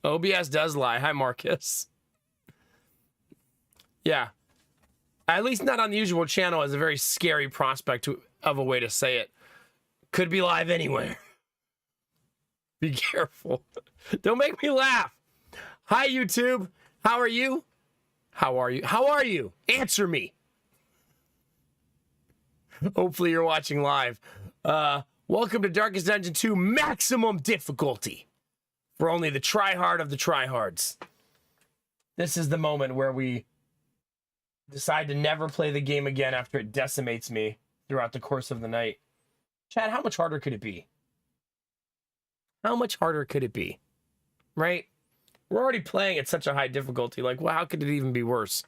OBS does lie. Hi, Marcus. Yeah. At least not on the usual channel is a very scary prospect of a way to say it. Could be live anywhere. Be careful. Don't make me laugh. Hi, YouTube. How are you? How are you? How are you? Answer me. Hopefully you're watching live. Welcome to Darkest Dungeon 2 Maximum Difficulty. For only the tryhard of the tryhards. This is the moment where we decide to never play the game again after it decimates me throughout the course of the night. Chad, how much harder could it be? How much harder could it be? Right? We're already playing at such a high difficulty. Like, well, how could it even be worse?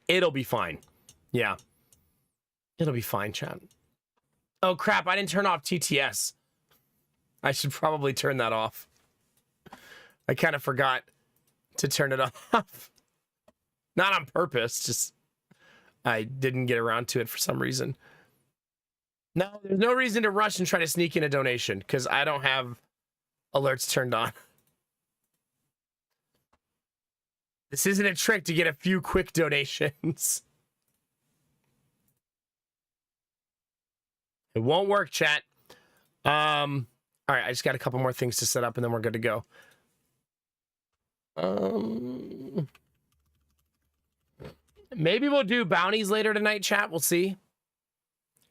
It'll be fine. Yeah. It'll be fine, Chad. Oh, crap. I didn't turn off TTS. I should probably turn that off. I kind of forgot to turn it off. Not on purpose. Just I didn't get around to it for some reason. No, there's no reason to rush and try to sneak in a donation because I don't have alerts turned on. This isn't a trick to get a few quick donations. It won't work, chat. All right, I just got a couple more things to set up and then we're good to go. Maybe we'll do bounties later tonight, chat. We'll see.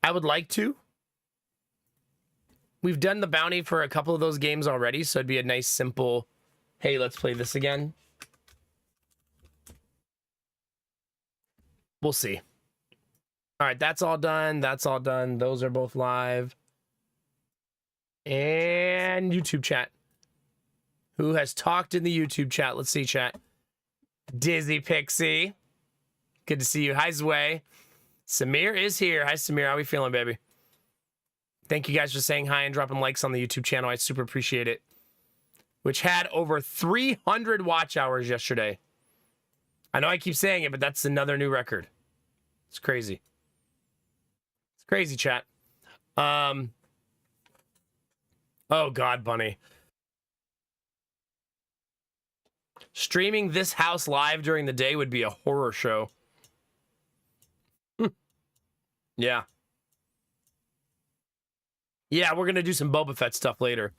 I would like to. We've done the bounty for a couple of those games already, so it'd be a nice, simple, hey, let's play this again. We'll see. All right, that's all done. That's all done. Those are both live. And YouTube chat. Who has talked in the YouTube chat? Let's see, chat. Dizzy Pixie. Good to see you. Hi, Zway. Samir is here. Hi, Samir. How we feeling, baby? Thank you guys for saying hi and dropping likes on the YouTube channel. I super appreciate it. Which had over 300 watch hours yesterday. I know I keep saying it, but that's another new record. It's crazy. It's crazy, chat. Oh, God, Bunny. Streaming this house live during the day would be a horror show. Yeah. Yeah, we're going to do some Boba Fett stuff later.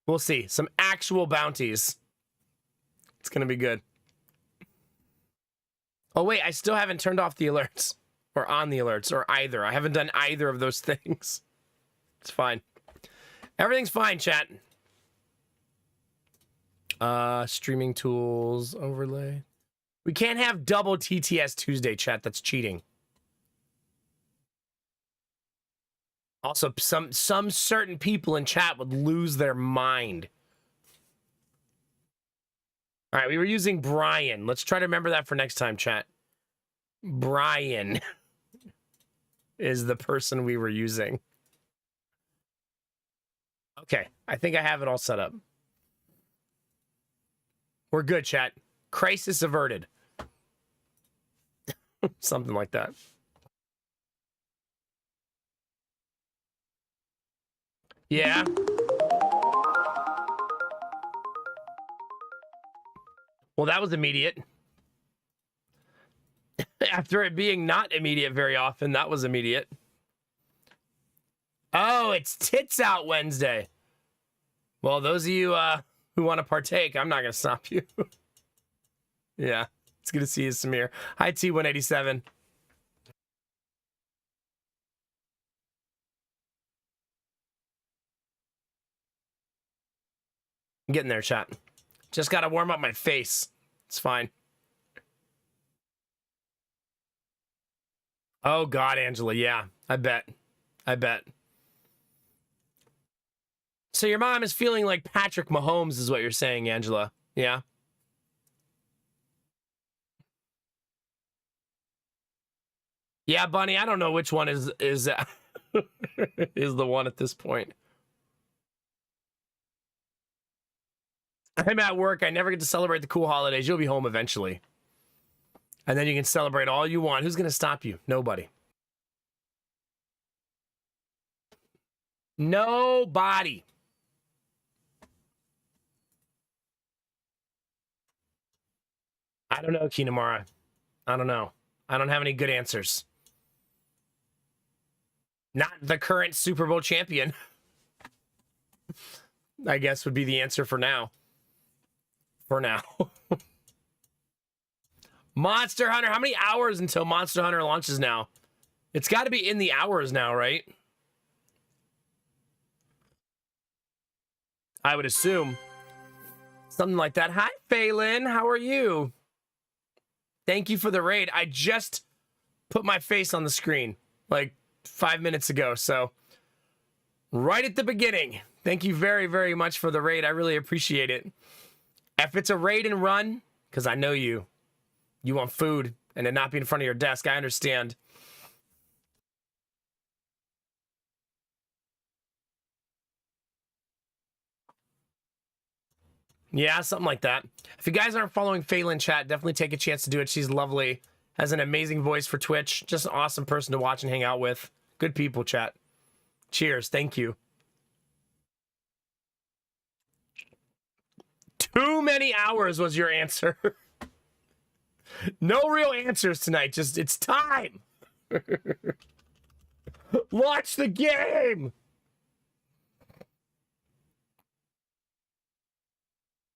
We'll see. Some actual bounties. It's going to be good. Oh, wait. I still haven't turned off the alerts. Or on the alerts. Or either. I haven't done either of those things. It's fine. Everything's fine, chat. Streaming tools. Overlay. We can't have double TTS Tuesday, chat. That's cheating. Also, some certain people in chat would lose their mind. All right, we were using Brian. Let's try to remember that for next time, chat. Brian is the person we were using. Okay, I think I have it all set up. We're good, chat. Crisis averted. Something like that. Yeah. Well, that was immediate. After it being not immediate very often, that was immediate. Oh, it's Tits Out Wednesday. Well, those of you who want to partake, I'm not going to stop you. Yeah, it's good to see you, Samir. Hi, T187. I'm getting there, chat. Just got to warm up my face. It's fine. Oh, God, Angela. Yeah, I bet. I bet. So your mom is feeling like Patrick Mahomes is what you're saying, Angela. Yeah? Yeah, Bunny, I don't know which one is is the one at this point. I'm at work. I never get to celebrate the cool holidays. You'll be home eventually. And then you can celebrate all you want. Who's going to stop you? Nobody. Nobody. I don't know, Kinamara. I don't know. I don't have any good answers. Not the current Super Bowl champion, I guess would be the answer for now. For now. Monster Hunter. How many hours until Monster Hunter launches now? It's got to be in the hours now, right? I would assume. Something like that. Hi, Phelan. How are you? Thank you for the raid. I just put my face on the screen like 5 minutes ago. So right at the beginning. Thank you very, very much for the raid. I really appreciate it. If it's a raid and run, because I know you want food and to not be in front of your desk. I understand. Yeah, something like that. If you guys aren't following Phelan chat, definitely take a chance to do it. She's lovely. Has an amazing voice for Twitch. Just an awesome person to watch and hang out with. Good people, chat. Cheers. Thank you. Too many hours was your answer. No real answers tonight. Just, it's time. Watch the game.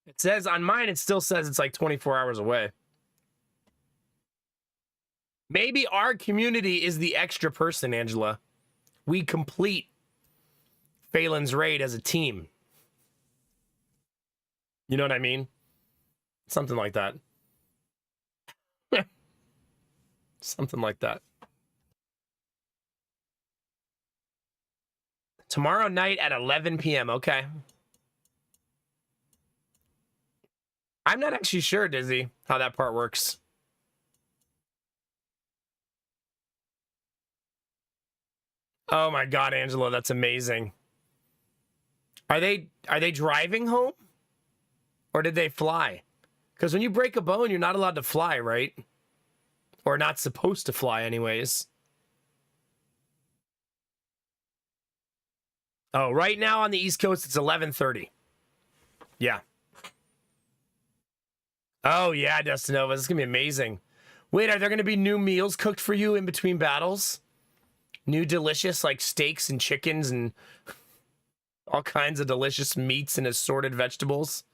It says on mine, it still says it's like 24 hours away. Maybe our community is the extra person, Angela. We complete Phelan's raid as a team. You know what I mean? Something like that. Something like that. Tomorrow night at 11 p.m. Okay. I'm not actually sure, Dizzy, how that part works. Oh my God, Angela, that's amazing. Are they driving home? Or did they fly? Because when you break a bone, you're not allowed to fly, right? Or not supposed to fly anyways. Oh, right now on the East Coast, it's 11:30. Yeah. Oh, yeah, Destinova. This is going to be amazing. Wait, are there going to be new meals cooked for you in between battles? New delicious, like, steaks and chickens and all kinds of delicious meats and assorted vegetables?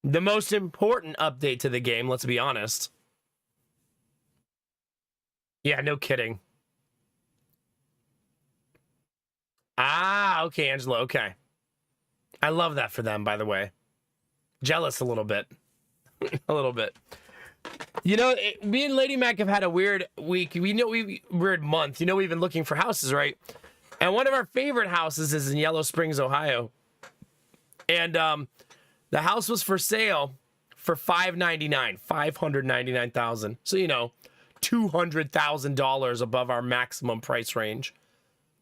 The most important update to the game, let's be honest. Yeah, no kidding. Ah, okay, Angela, okay. I love that for them, by the way. Jealous a little bit. A little bit. You know, me and Lady Mac have had a weird week. Weird month. You know, we've been looking for houses, right? And one of our favorite houses is in Yellow Springs, Ohio. And the house was for sale for $599,000. So, you know, $200,000 above our maximum price range.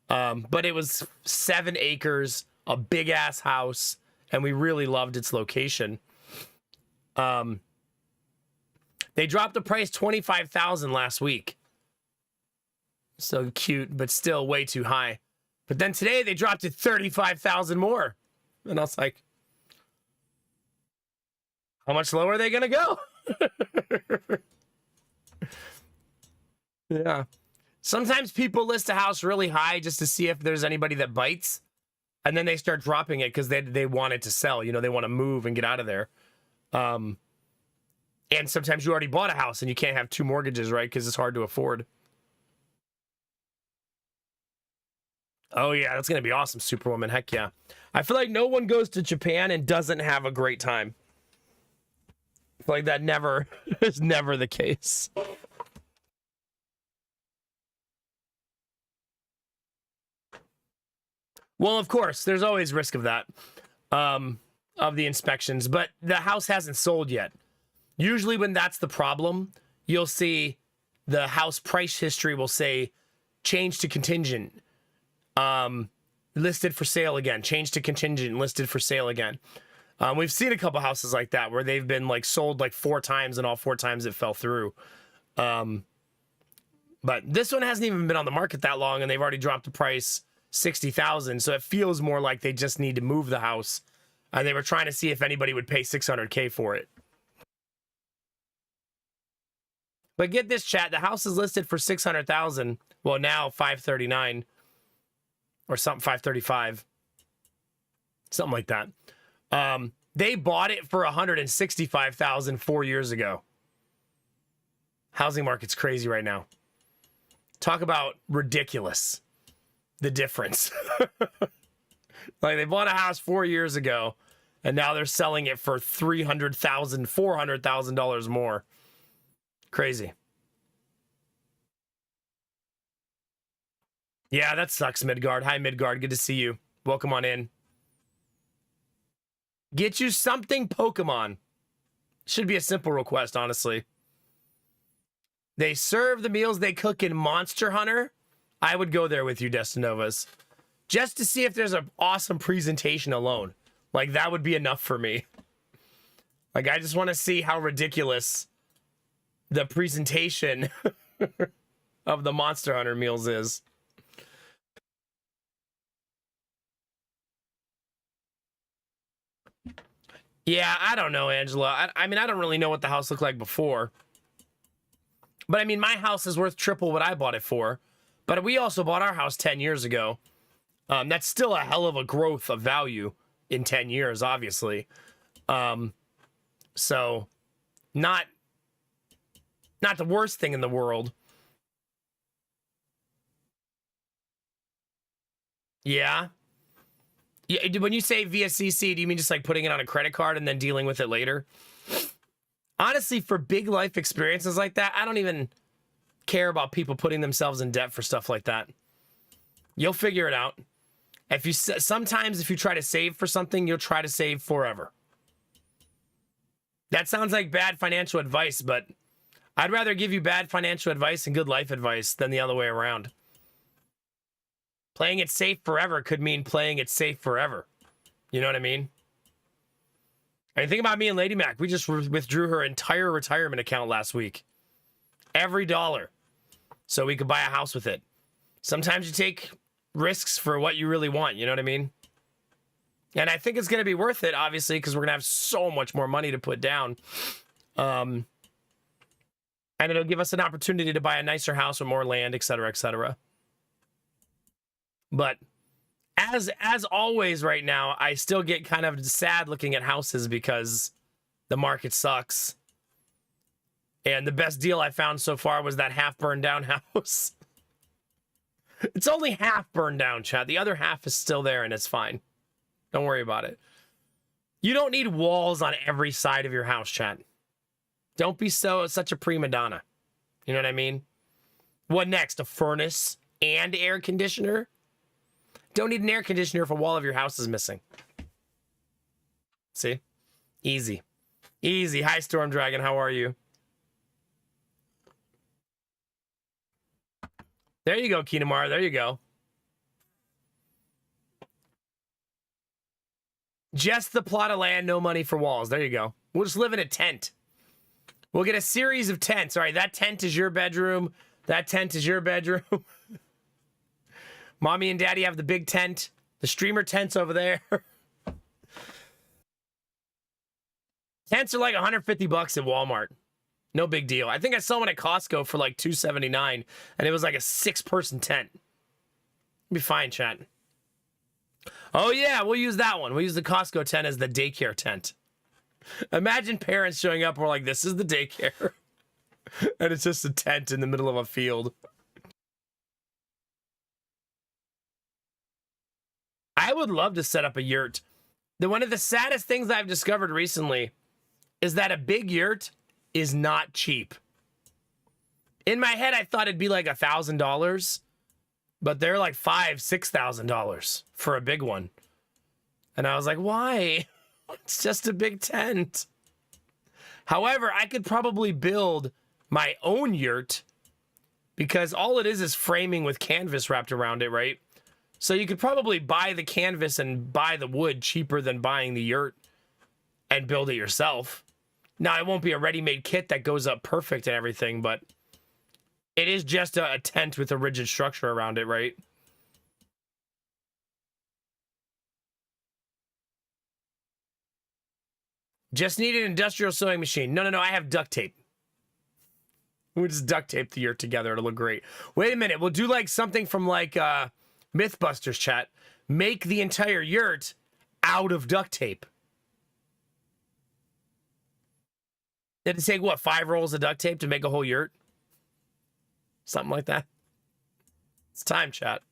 But it was 7 acres, a big ass house, and we really loved its location. They dropped the price $25,000 last week. So cute, but still way too high. But then today they dropped it $35,000 more. And I was like, how much lower are they going to go? Yeah. Sometimes people list a house really high just to see if there's anybody that bites. And then they start dropping it because they want it to sell. You know, they want to move and get out of there. And sometimes you already bought a house and you can't have 2 mortgages, right? Because it's hard to afford. Oh, yeah, that's going to be awesome, Superwoman. Heck yeah. I feel like no one goes to Japan and doesn't have a great time. I feel like that never is never the case. Well, of course, there's always risk of that, of the inspections, but the house hasn't sold yet. Usually when that's the problem, you'll see the house price history will say change to contingent, listed for sale again, change to contingent, listed for sale again. We've seen a couple houses like that where they've been like sold like 4 times and all 4 times it fell through. But this one hasn't even been on the market that long and they've already dropped the price $60,000. So it feels more like they just need to move the house and they were trying to see if anybody would pay $600K for it. But get this, chat, the house is listed for $600,000. Well, now $539 or something, $535. Something like that. They bought it for $165,000 4 years ago. Housing market's crazy right now. Talk about ridiculous. The difference. Like they bought a house 4 years ago and now they're selling it for $300,000, $400,000 more. Crazy. Yeah, that sucks, Midgard. Hi, Midgard. Good to see you. Welcome on in. Get you something Pokemon. Should be a simple request, honestly. They serve the meals they cook in Monster Hunter. I would go there with you, Destinovas. Just to see if there's an awesome presentation alone. Like, that would be enough for me. Like, I just want to see how ridiculous the presentation of the Monster Hunter meals is. Yeah, I don't know, Angela. I mean, I don't really know what the house looked like before. But I mean, my house is worth triple what I bought it for. But we also bought our house 10 years ago. That's still a hell of a growth of value in 10 years, obviously. So, not the worst thing in the world. Yeah. Yeah. When you say via CC, do you mean just like putting it on a credit card and then dealing with it later? Honestly, for big life experiences like that, I don't even care about people putting themselves in debt for stuff like that. You'll figure it out. Sometimes if you try to save for something, you'll try to save forever. That sounds like bad financial advice, but I'd rather give you bad financial advice and good life advice than the other way around. Playing it safe forever could mean playing it safe forever. You know what I mean? I mean, think about me and Lady Mac. We just withdrew her entire retirement account last week. Every dollar. So we could buy a house with it. Sometimes you take risks for what you really want. You know what I mean? And I think it's going to be worth it, obviously, because we're going to have so much more money to put down. And it'll give us an opportunity to buy a nicer house with more land, et cetera, et cetera. But as always right now, I still get kind of sad looking at houses because the market sucks. And the best deal I found so far was that half burned down house. It's only half burned down, chat. The other half is still there and it's fine. Don't worry about it. You don't need walls on every side of your house, chat. Don't be such a prima donna. You know what I mean? What next? A furnace and air conditioner? Don't need an air conditioner if a wall of your house is missing. See? Easy. Easy. Hi, Storm Dragon. How are you? There you go, Kinamar. There you go. Just the plot of land, no money for walls. There you go. We'll just live in a tent. We'll get a series of tents. All right, that tent is your bedroom. That tent is your bedroom. Mommy and Daddy have the big tent. The streamer tent's over there. Tents are like $150 at Walmart. No big deal. I think I saw one at Costco for like $279, and it was like a 6-person tent. Be fine, chat. Oh yeah, we'll use that one. We'll use the Costco tent as the daycare tent. Imagine parents showing up. We're like, this is the daycare. And it's just a tent in the middle of a field. I would love to set up a yurt. One of the saddest things I've discovered recently is that a big yurt is not cheap. In my head, I thought it'd be like $1,000, but they're like $5,000-$6,000 for a big one. And I was like, why? It's just a big tent. However, I could probably build my own yurt because all it is framing with canvas wrapped around it, right? So you could probably buy the canvas and buy the wood cheaper than buying the yurt. and build it yourself. Now, it won't be a ready-made kit that goes up perfect and everything, but it is just a tent with a rigid structure around it, right? Just need an industrial sewing machine. No, I have duct tape. We'll just duct tape the yurt together. It'll look great. Wait a minute. We'll do like something from like Mythbusters, chat. Make the entire yurt out of duct tape. Did it take, what, 5 rolls of duct tape to make a whole yurt? Something like that. It's time, chat.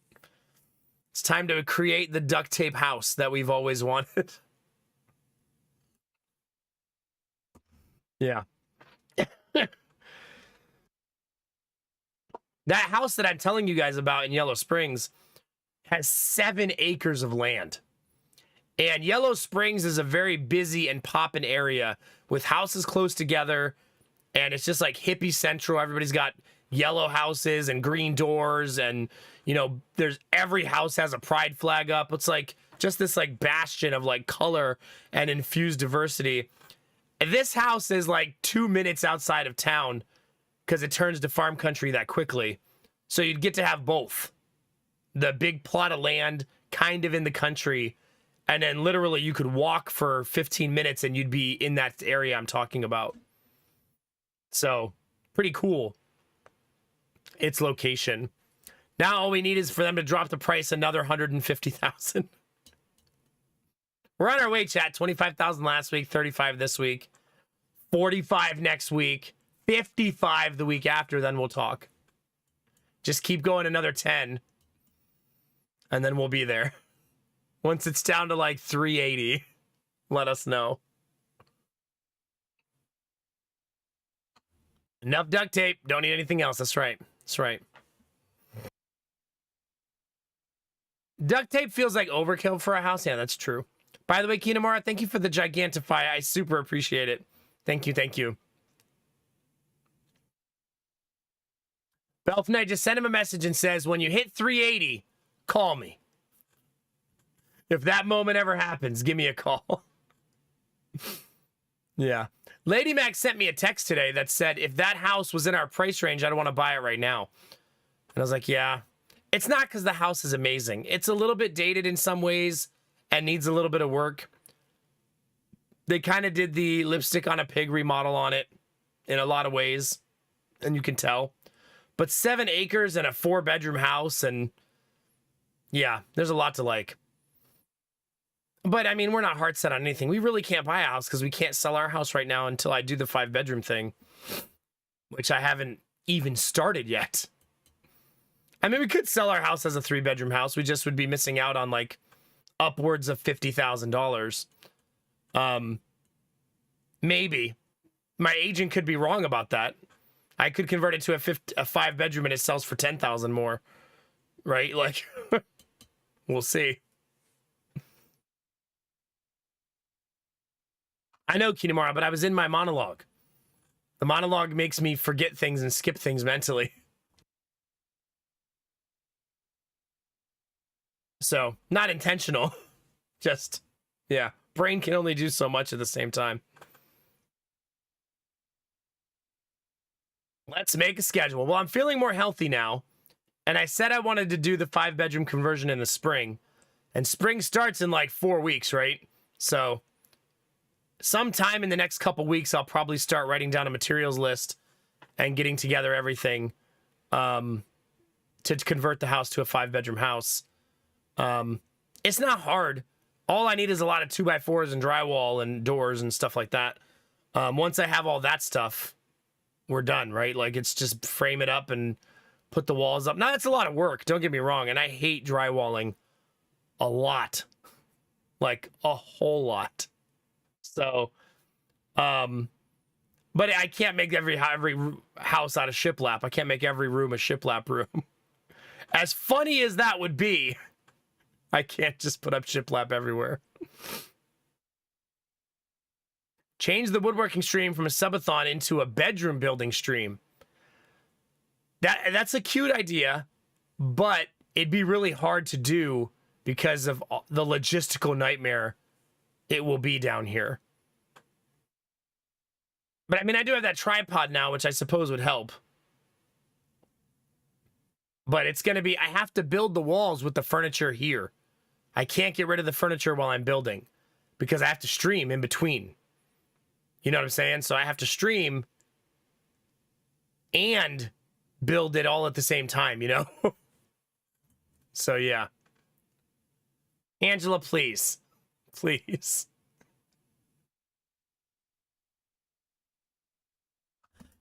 It's time to create the duct tape house that we've always wanted. Yeah. That house that I'm telling you guys about in Yellow Springs has 7 acres of land. And Yellow Springs is a very busy and poppin' area with houses close together. And it's just like hippie central. Everybody's got yellow houses and green doors. And, you know, every house has a pride flag up. It's like just this like bastion of like color and infused diversity. And this house is like 2 minutes outside of town because it turns to farm country that quickly. So you'd get to have both. The big plot of land kind of in the country, and then literally you could walk for 15 minutes and you'd be in that area I'm talking about. So pretty cool. Its location. Now all we need is for them to drop the price another 150,000. We're on our way, chat. 25,000 last week, 35 this week, 45 next week, 55 the week after, then we'll talk. Just keep going another 10, and then we'll be there. Once it's down to like 380, let us know. Enough duct tape. Don't need anything else. That's right. That's right. Duct tape feels like overkill for a house. Yeah, that's true. By the way, Kinamara, thank you for the Gigantify. I super appreciate it. Thank you, thank you. Belf Knight just sent him a message and says, when you hit 380, call me. If that moment ever happens, give me a call. Yeah. Lady Mac sent me a text today that said, if that house was in our price range, I'd want to buy it right now. And I was like, yeah. It's not because the house is amazing. It's a little bit dated in some ways and needs a little bit of work. They kind of did the lipstick on a pig remodel on it in a lot of ways, and you can tell. But 7 acres and a 4-bedroom house, and yeah, there's a lot to like. But I mean, we're not hard set on anything. We really can't buy a house because we can't sell our house right now until I do the 5-bedroom thing, which I haven't even started yet. I mean, we could sell our house as a 3-bedroom house. We just would be missing out on like upwards of $50,000. Maybe. My agent could be wrong about that. I could convert it to a 5-bedroom and it sells for 10,000 more. Right? Like, we'll see. I know, Kinamara, but I was in my monologue. The monologue makes me forget things and skip things mentally. So, not intentional. Just, yeah. Brain can only do so much at the same time. Let's make a schedule. Well, I'm feeling more healthy now. And I said I wanted to do the 5-bedroom conversion in the spring. And spring starts in like 4 weeks, right? So sometime in the next couple weeks, I'll probably start writing down a materials list and getting together everything to convert the house to a 5-bedroom house. It's not hard. All I need is a lot of 2x4s and drywall and doors and stuff like that. Once I have all that stuff, we're done, right? Like, it's just frame it up and put the walls up. Now, that's a lot of work, don't get me wrong, and I hate drywalling a lot. Like, a whole lot. So, but I can't make every house out of shiplap. I can't make every room a shiplap room. As funny as that would be, I can't just put up shiplap everywhere. Change the woodworking stream from a subathon into a bedroom building stream. That's a cute idea, but it'd be really hard to do because of the logistical nightmare it will be down here. But I mean, I do have that tripod now, which I suppose would help. But it's going to be, I have to build the walls with the furniture here. I can't get rid of the furniture while I'm building because I have to stream in between. You know what I'm saying? So I have to stream and build it all at the same time, you know? So yeah. Angela, please. Please.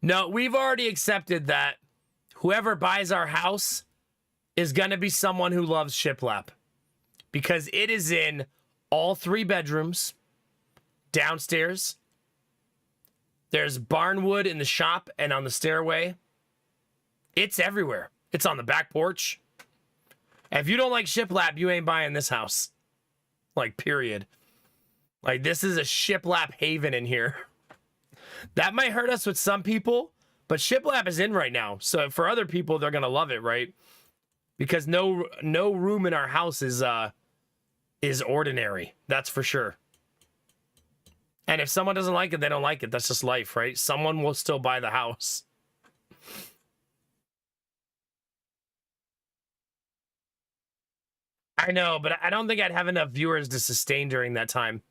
No, we've already accepted that whoever buys our house is going to be someone who loves shiplap because it is in all 3 bedrooms, downstairs. There's barnwood in the shop and on the stairway. It's everywhere. It's on the back porch. If you don't like shiplap, you ain't buying this house. Like, period. Like, this is a shiplap haven in here. That might hurt us with some people, but shiplap is in right now. So for other people, they're gonna love it, right? Because no room in our house is ordinary. That's for sure. And if someone doesn't like it, they don't like it. That's just life, right? Someone will still buy the house. I know, but I don't think I'd have enough viewers to sustain during that time.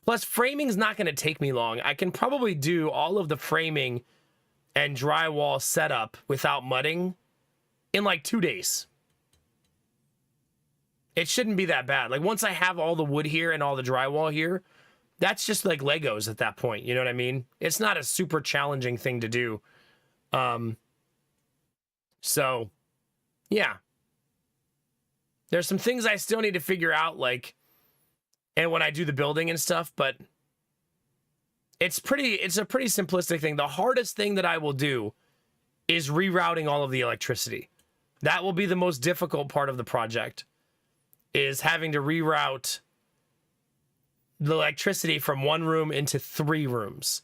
Plus, framing's not going to take me long. I can probably do all of the framing and drywall setup without mudding in like 2 days. It shouldn't be that bad. Like, once I have all the wood here and all the drywall here, that's just like Legos at that point. You know what I mean? It's not a super challenging thing to do. So, yeah. There's some things I still need to figure out, like, and when I do the building and stuff, but it's a pretty simplistic thing. The hardest thing that I will do is rerouting all of the electricity. That will be the most difficult part of the project, is having to reroute the electricity from 1 room into 3 rooms.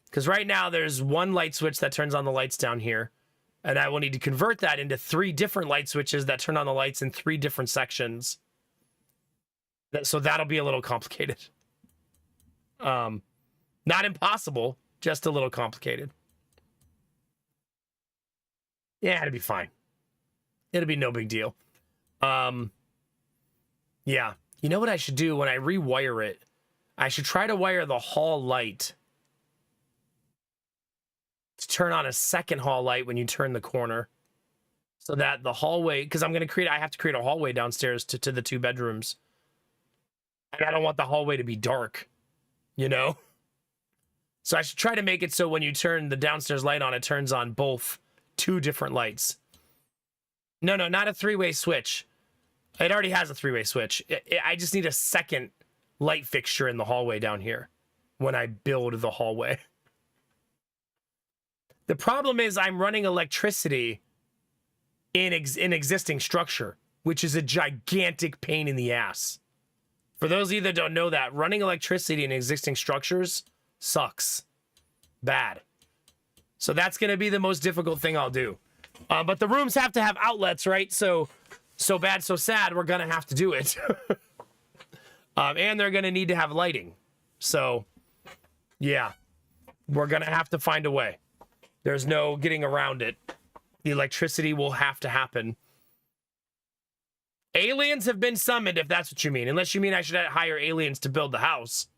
Because right now there's 1 light switch that turns on the lights down here. And I will need to convert that into 3 different light switches that turn on the lights in 3 different sections. So that'll be a little complicated. Not impossible, just a little complicated. Yeah, it'll be fine. It'll be no big deal. Yeah. You know what I should do when I rewire it? I should try to wire the hall light to turn on a second hall light when you turn the corner. So that the hallway, because I have to create a hallway downstairs to the 2 bedrooms. And I don't want the hallway to be dark, you know? So I should try to make it so when you turn the downstairs light on, it turns on both 2 different lights. No, not a 3-way switch. It already has a 3-way switch. I just need a second light fixture in the hallway down here when I build the hallway. The problem is I'm running electricity in existing structure, which is a gigantic pain in the ass. For those of you that don't know that, running electricity in existing structures sucks. Bad. So that's going to be the most difficult thing I'll do. But the rooms have to have outlets, right? So bad, so sad, we're going to have to do it. And they're going to need to have lighting. So, yeah. We're going to have to find a way. There's no getting around it. The electricity will have to happen. Aliens have been summoned, if that's what you mean. Unless you mean I should hire aliens to build the house.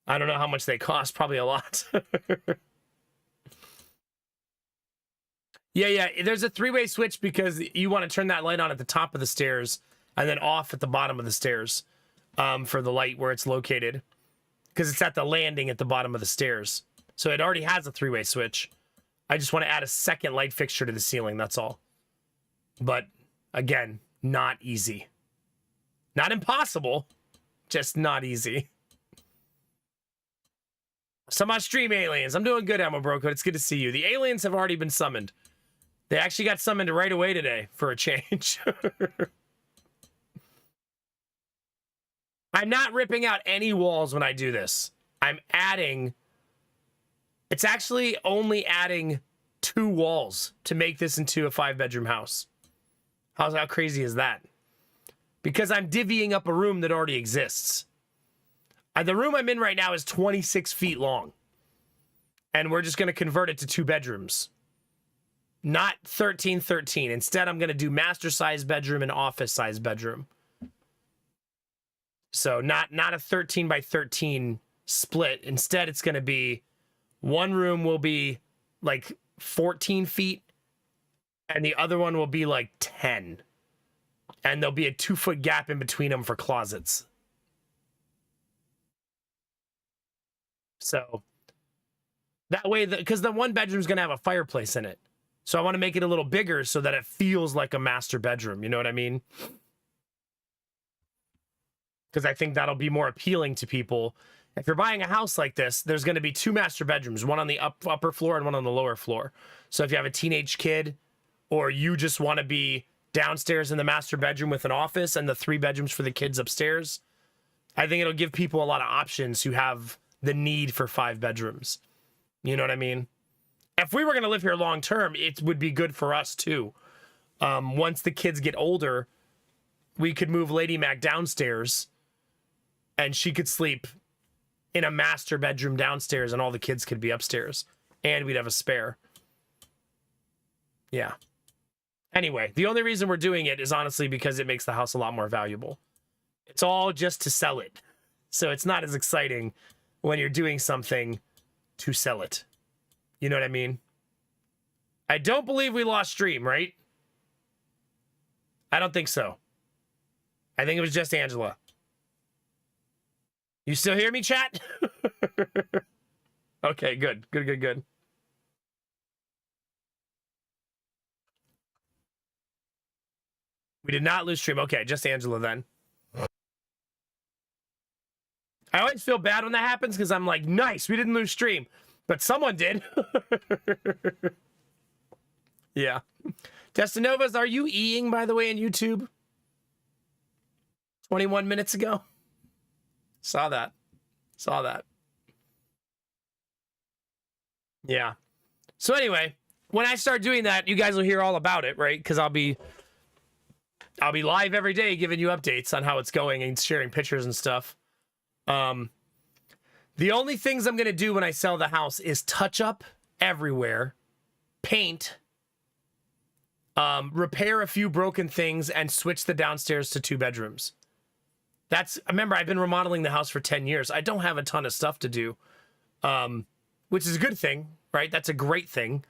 I don't know how much they cost. Probably a lot. Yeah. There's a 3-way switch because you want to turn that light on at the top of the stairs and then off at the bottom of the stairs for the light where it's located. Because it's at the landing at the bottom of the stairs. So it already has a 3-way switch. I just want to add a second light fixture to the ceiling, that's all. But, again, not easy. Not impossible, just not easy. Some on stream, aliens. I'm doing good, Ammo Broco. It's good to see you. The aliens have already been summoned. They actually got summoned right away today for a change. I'm not ripping out any walls when I do this. I'm adding... It's actually only adding 2 walls to make this into a 5-bedroom house. How crazy is that? Because I'm divvying up a room that already exists. The room I'm in right now is 26 feet long. And we're just going to convert it to 2 bedrooms. Not 13-13. Instead, I'm going to do master size bedroom and office size bedroom. So not a 13 by 13 split. Instead, it's going to be one room will be like 14 feet and the other one will be like 10. And there'll be a 2-foot gap in between them for closets. So that way, because the one bedroom is going to have a fireplace in it. So I want to make it a little bigger so that it feels like a master bedroom. You know what I mean? Because I think that'll be more appealing to people. If you're buying a house like this, there's going to be 2 master bedrooms, one on the upper floor and one on the lower floor. So if you have a teenage kid or you just want to be downstairs in the master bedroom with an office and the 3 bedrooms for the kids upstairs, I think it'll give people a lot of options who have the need for 5 bedrooms. You know what I mean? If we were going to live here long term, it would be good for us too. Once the kids get older, we could move Lady Mac downstairs and she could sleep in a master bedroom downstairs and all the kids could be upstairs and we'd have a spare. Yeah. Anyway, the only reason we're doing it is honestly because it makes the house a lot more valuable. It's all just to sell it. So it's not as exciting when you're doing something to sell it. You know what I mean? I don't believe we lost stream, right? I don't think so. I think it was just Angela. You still hear me, chat? Okay, good. Good. We did not lose stream. Okay, just Angela then. I always feel bad when that happens because I'm like, nice, we didn't lose stream. But someone did. Yeah. Destinovas, are you eating, by the way, in YouTube? 21 minutes ago. Saw that. Yeah. So anyway, when I start doing that, you guys will hear all about it, right? Because I'll be live every day giving you updates on how it's going and sharing pictures and stuff. The only things I'm going to do when I sell the house is touch up everywhere, paint, repair a few broken things, and switch the downstairs to 2 bedrooms. Remember, I've been remodeling the house for 10 years. I don't have a ton of stuff to do, which is a good thing, right? That's a great thing.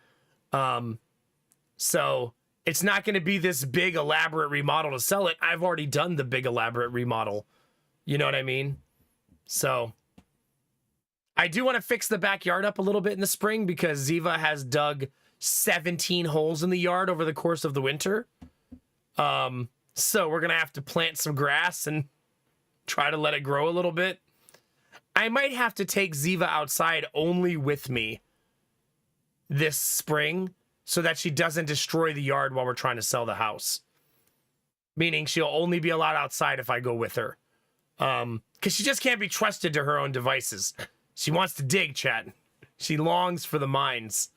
So it's not going to be this big elaborate remodel to sell it. I've already done the big elaborate remodel. You know what I mean? So I do want to fix the backyard up a little bit in the spring because Ziva has dug 17 holes in the yard over the course of the winter. So we're going to have to plant some grass and try to let it grow a little bit. I might have to take Ziva outside only with me this spring so that she doesn't destroy the yard while we're trying to sell the house. Meaning she'll only be allowed outside if I go with her. Because she just can't be trusted to her own devices. She wants to dig, chat. She longs for the mines.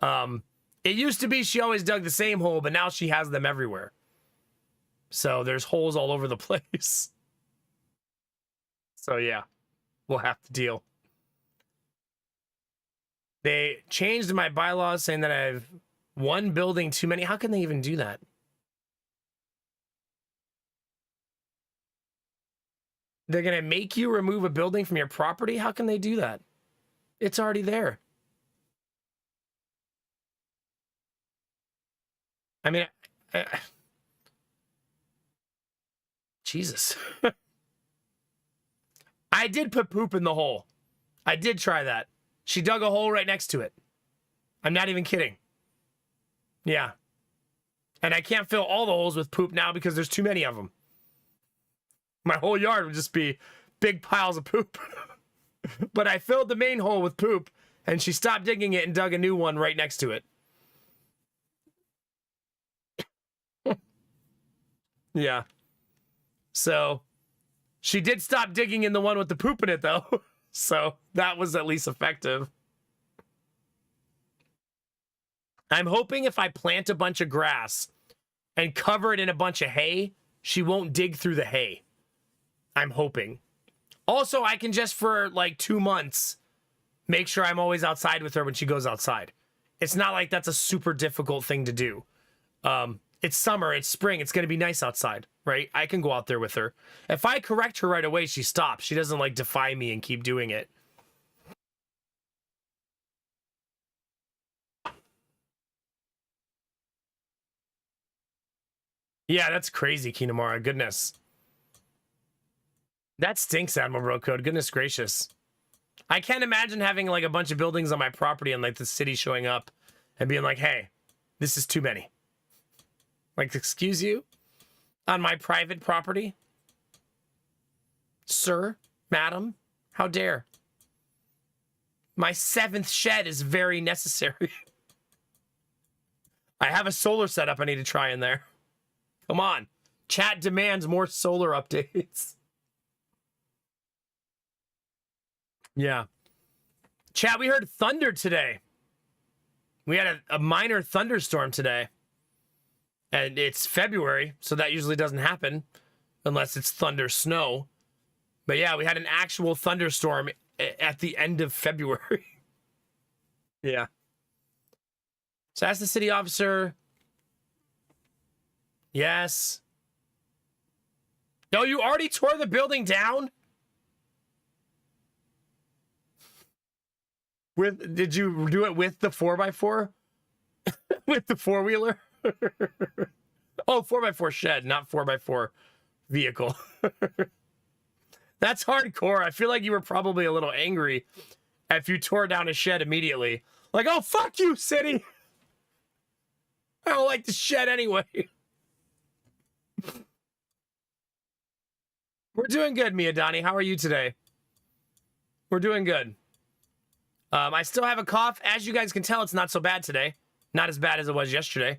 It used to be she always dug the same hole, but now she has them everywhere. So there's holes all over the place. So yeah, we'll have to deal. They changed my bylaws saying that I have 1 building too many. How can they even do that? They're going to make you remove a building from your property? How can they do that? It's already there. I mean, Jesus. I did put poop in the hole. I did try that. She dug a hole right next to it. I'm not even kidding. Yeah. And I can't fill all the holes with poop now because there's too many of them. My whole yard would just be big piles of poop. But I filled the main hole with poop, and she stopped digging it and dug a new one right next to it. Yeah. So she did stop digging in the one with the poop in it, though. So that was at least effective. I'm hoping if I plant a bunch of grass and cover it in a bunch of hay, she won't dig through the hay. I'm hoping. Also, I can just for like 2 months make sure I'm always outside with her when she goes outside. It's not like that's a super difficult thing to do. It's summer, it's spring, it's going to be nice outside, right? I can go out there with her. If I correct her right away, she stops. She doesn't like defy me and keep doing it. Yeah, that's crazy, Kinamara. Goodness. That stinks, Admiral Bro Code. Goodness gracious. I can't imagine having like a bunch of buildings on my property and like the city showing up and being like, hey, this is too many. Like, excuse you? On my private property? Sir? Madam? How dare? My 7th shed is very necessary. I have a solar setup I need to try in there. Come on. Chat demands more solar updates. Yeah. Chat, we heard thunder today. We had a minor thunderstorm today. And it's February, so that usually doesn't happen unless it's thunder snow. But yeah, we had an actual thunderstorm at the end of February. Yeah. So ask the city officer. Yes. No, you already tore the building down? Did you do it with the 4x4? With the 4-wheeler? Oh, 4x4 shed, not 4x4 vehicle. That's hardcore. I feel like you were probably a little angry if you tore down a shed immediately. Like, oh, fuck you, city. I don't like the shed anyway. We're doing good, Miyadani. How are you today? We're doing good. I still have a cough. As you guys can tell, it's not so bad today. Not as bad as it was yesterday.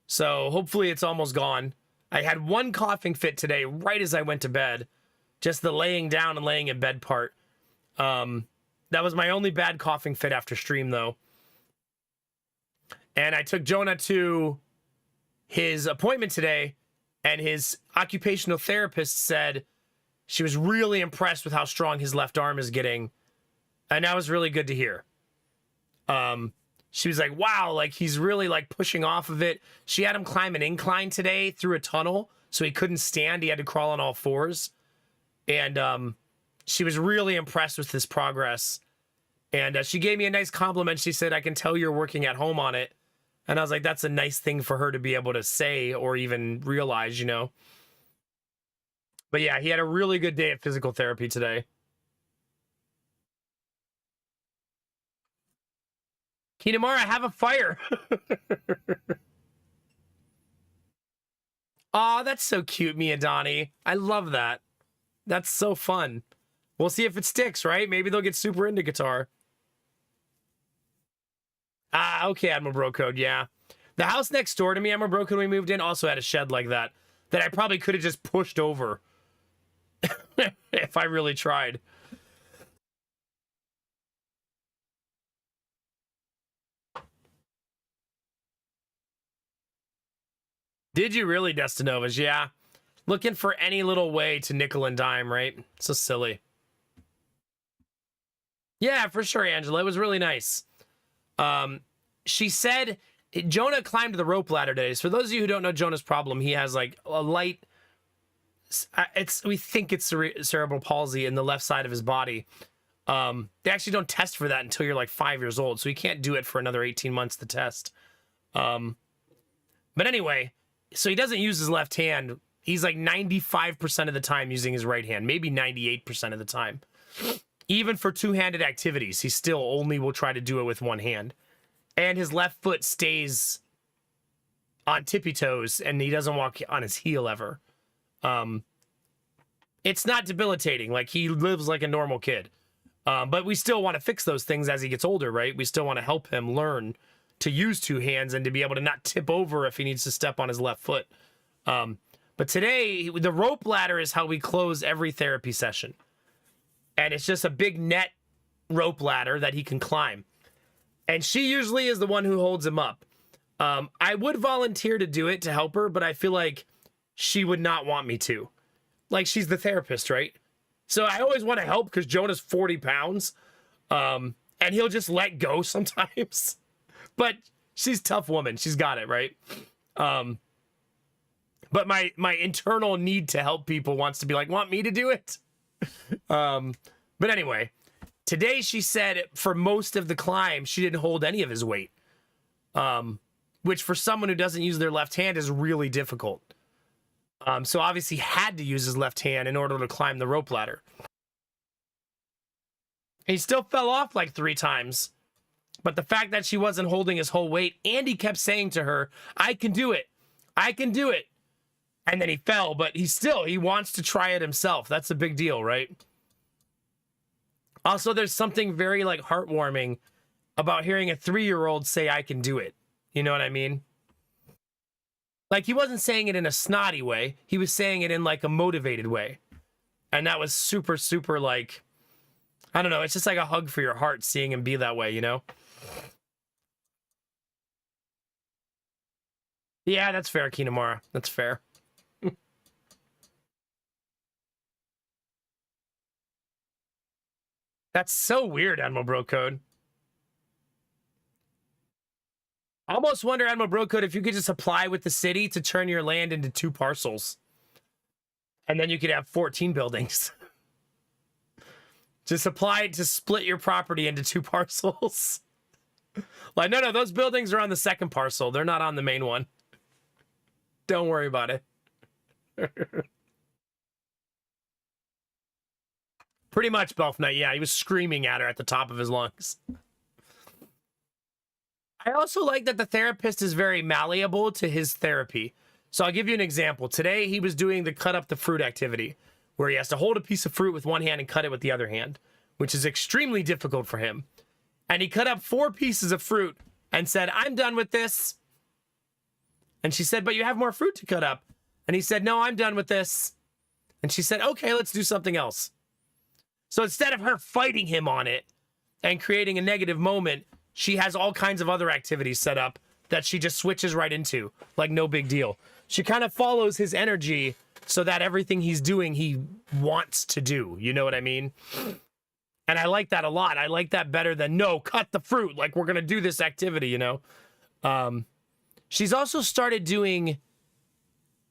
So hopefully it's almost gone. I had one coughing fit today right as I went to bed. Just the laying down and laying in bed part. That was my only bad coughing fit after stream, though. And I took Jonah to his appointment today, and his occupational therapist said she was really impressed with how strong his left arm is getting. And that was really good to hear. She was like, wow, like he's really like pushing off of it. She had him climb an incline today through a tunnel, so he couldn't stand. He had to crawl on all fours. And she was really impressed with his progress. And she gave me a nice compliment. She said, I can tell you're working at home on it. And I was like, that's a nice thing for her to be able to say or even realize, you know. But yeah, he had a really good day at physical therapy today. Kinamara, have a fire. Aw, that's so cute, Miyadani. I love that. That's so fun. We'll see if it sticks, right? Maybe they'll get super into guitar. Ah, okay, Admiral Bro Code, yeah. The house next door to me, Admiral Bro Code, when we moved in, also had a shed like that I probably could have just pushed over if I really tried. Did you really, Destinovas? Yeah. Looking for any little way to nickel and dime, right? So silly. Yeah, for sure, Angela. It was really nice. She said Jonah climbed the rope ladder today. So for those of you who don't know Jonah's problem, he has like a light... we think it's cerebral palsy in the left side of his body. They actually don't test for that until you're like 5 years old. So he can't do it for another 18 months to test. But anyway... So he doesn't use his left hand. He's like 95% of the time using his right hand, maybe 98% of the time. Even for two-handed activities, he still only will try to do it with one hand. And his left foot stays on tippy toes, and he doesn't walk on his heel ever. It's not debilitating. Like, he lives like a normal kid. But we still want to fix those things as he gets older, right? We still want to help him learn to use two hands and to be able to not tip over if he needs to step on his left foot. But today, the rope ladder is how we close every therapy session. And it's just a big net rope ladder that he can climb. And she usually is the one who holds him up. I would volunteer to do it to help her, but I feel like she would not want me to. Like, she's the therapist, right? So I always want to help because Jonah's 40 pounds. And he'll just let go sometimes. But she's a tough woman. She's got it, right? But my internal need to help people wants to be like, want me to do it? But anyway, today she said for most of the climb, she didn't hold any of his weight. Which for someone who doesn't use their left hand is really difficult. So obviously had to use his left hand in order to climb the rope ladder. He still fell off like 3 times. But the fact that she wasn't holding his whole weight, and he kept saying to her, I can do it. I can do it. And then he fell, but he wants to try it himself. That's a big deal, right? Also, there's something very like heartwarming about hearing a 3-year-old say, I can do it. You know what I mean? Like, he wasn't saying it in a snotty way. He was saying it in like a motivated way. And that was super, super like, I don't know. It's just like a hug for your heart seeing him be that way, you know? Yeah, that's fair, Kinamara. That's fair. That's so weird, Admiral Bro Code. I almost wonder, Admiral Bro Code, if you could just apply with the city to turn your land into 2 parcels. And then you could have 14 buildings. Just apply to split your property into 2 parcels. Like, no, those buildings are on the second parcel. They're not on the main one. Don't worry about it. Pretty much, Belf Knight. Yeah, he was screaming at her at the top of his lungs. I also like that the therapist is very malleable to his therapy. So I'll give you an example. Today, he was doing the cut up the fruit activity, where he has to hold a piece of fruit with one hand and cut it with the other hand, which is extremely difficult for him. And he cut up 4 pieces of fruit and said, I'm done with this. And she said, but you have more fruit to cut up. And he said, no, I'm done with this. And she said, okay, let's do something else. So instead of her fighting him on it and creating a negative moment, she has all kinds of other activities set up that she just switches right into, like no big deal. She kind of follows his energy so that everything he's doing, he wants to do. You know what I mean? And I like that a lot. I like that better than, no, cut the fruit. Like, we're going to do this activity, you know? She's also started doing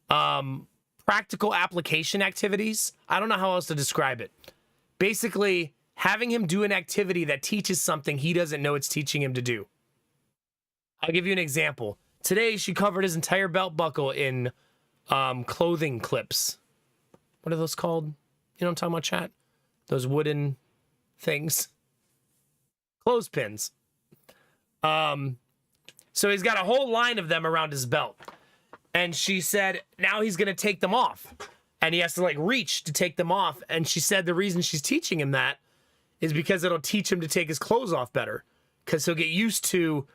practical application activities. I don't know how else to describe it. Basically, having him do an activity that teaches something he doesn't know it's teaching him to do. I'll give you an example. Today, she covered his entire belt buckle in clothing clips. What are those called? You know what I'm talking about, chat? Those wooden things. Clothespins. So he's got a whole line of them around his belt. And she said, now he's going to take them off. And he has to, like, reach to take them off. And she said the reason she's teaching him that is because it'll teach him to take his clothes off better. Because he'll get used to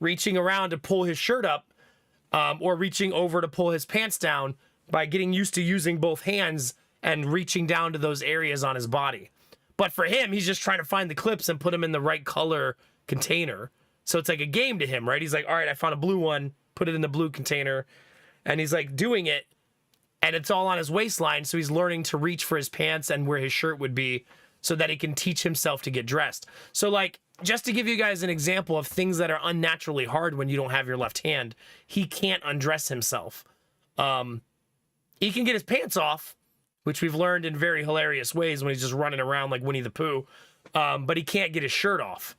reaching around to pull his shirt up or reaching over to pull his pants down by getting used to using both hands and reaching down to those areas on his body. But for him, he's just trying to find the clips and put them in the right color container. So it's like a game to him, right? He's like, all right, I found a blue one, put it in the blue container. And he's like doing it, and it's all on his waistline. So he's learning to reach for his pants and where his shirt would be so that he can teach himself to get dressed. So, like, just to give you guys an example of things that are unnaturally hard when you don't have your left hand, he can't undress himself. He can get his pants off, which we've learned in very hilarious ways when he's just running around like Winnie the Pooh. But he can't get his shirt off.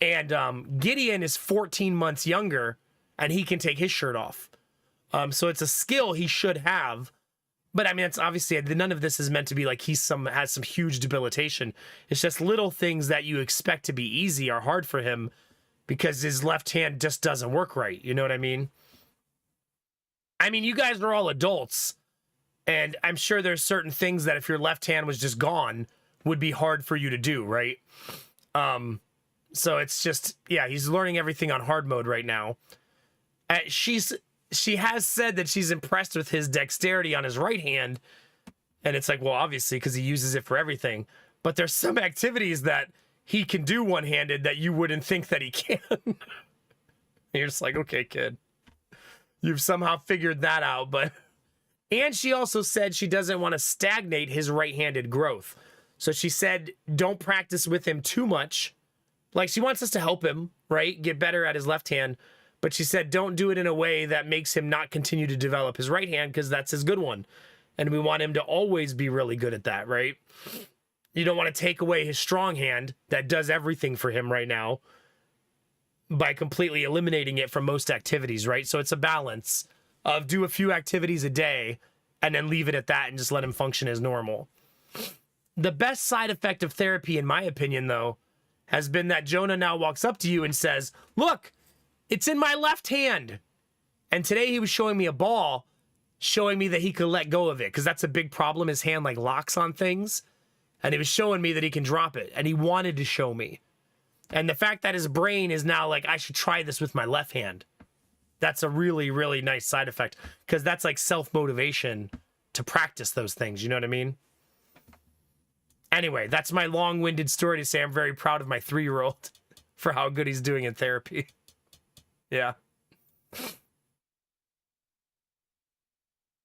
And Gideon is 14 months younger, and he can take his shirt off. So it's a skill he should have. But I mean, it's obviously, none of this is meant to be like has some huge debilitation. It's just little things that you expect to be easy are hard for him because his left hand just doesn't work right. You know what I mean? I mean, you guys are all adults, and I'm sure there's certain things that if your left hand was just gone would be hard for you to do, right? So it's just, yeah, he's learning everything on hard mode right now. She has said that she's impressed with his dexterity on his right hand. And it's like, well, obviously, because he uses it for everything. But there's some activities that he can do one-handed that you wouldn't think that he can. You're just like, okay, kid. You've somehow figured that out. But And she also said she doesn't want to stagnate his right-handed growth. So she said, don't practice with him too much. Like, she wants us to help him, right? Get better at his left hand. But she said, don't do it in a way that makes him not continue to develop his right hand, because that's his good one. And we want him to always be really good at that, right? You don't want to take away his strong hand that does everything for him right now by completely eliminating it from most activities, right? So it's a balance of do a few activities a day and then leave it at that and just let him function as normal. The best side effect of therapy, in my opinion, though, has been that Jonah now walks up to you and says, look, it's in my left hand. And today he was showing me a ball, showing me that he could let go of it, because that's a big problem. His hand like locks on things. And he was showing me that he can drop it. And he wanted to show me. And the fact that his brain is now like, I should try this with my left hand. That's a really, really nice side effect. Because that's like self-motivation to practice those things. You know what I mean? Anyway, that's my long-winded story to say I'm very proud of my 3-year-old for how good he's doing in therapy. Yeah.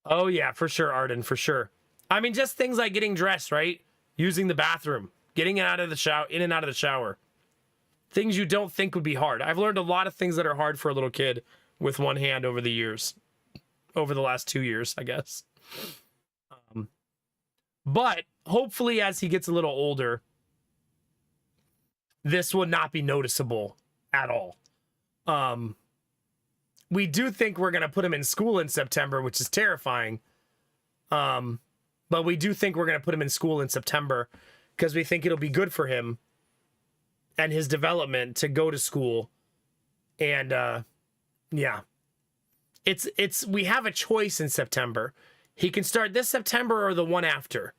Oh, yeah, for sure, Arden, for sure. I mean, just things like getting dressed, right? Using the bathroom, getting out of the shower, in and out of the shower. Things you don't think would be hard. I've learned a lot of things that are hard for a little kid with one hand over the years. Over the last 2 years, I guess. But hopefully as he gets a little older, this will not be noticeable at all. We do think we're going to put him in school in September, which is terrifying. But we do think we're going to put him in school in September because we think it'll be good for him and his development to go to school. And yeah, we have a choice in September. He can start this September or the one after.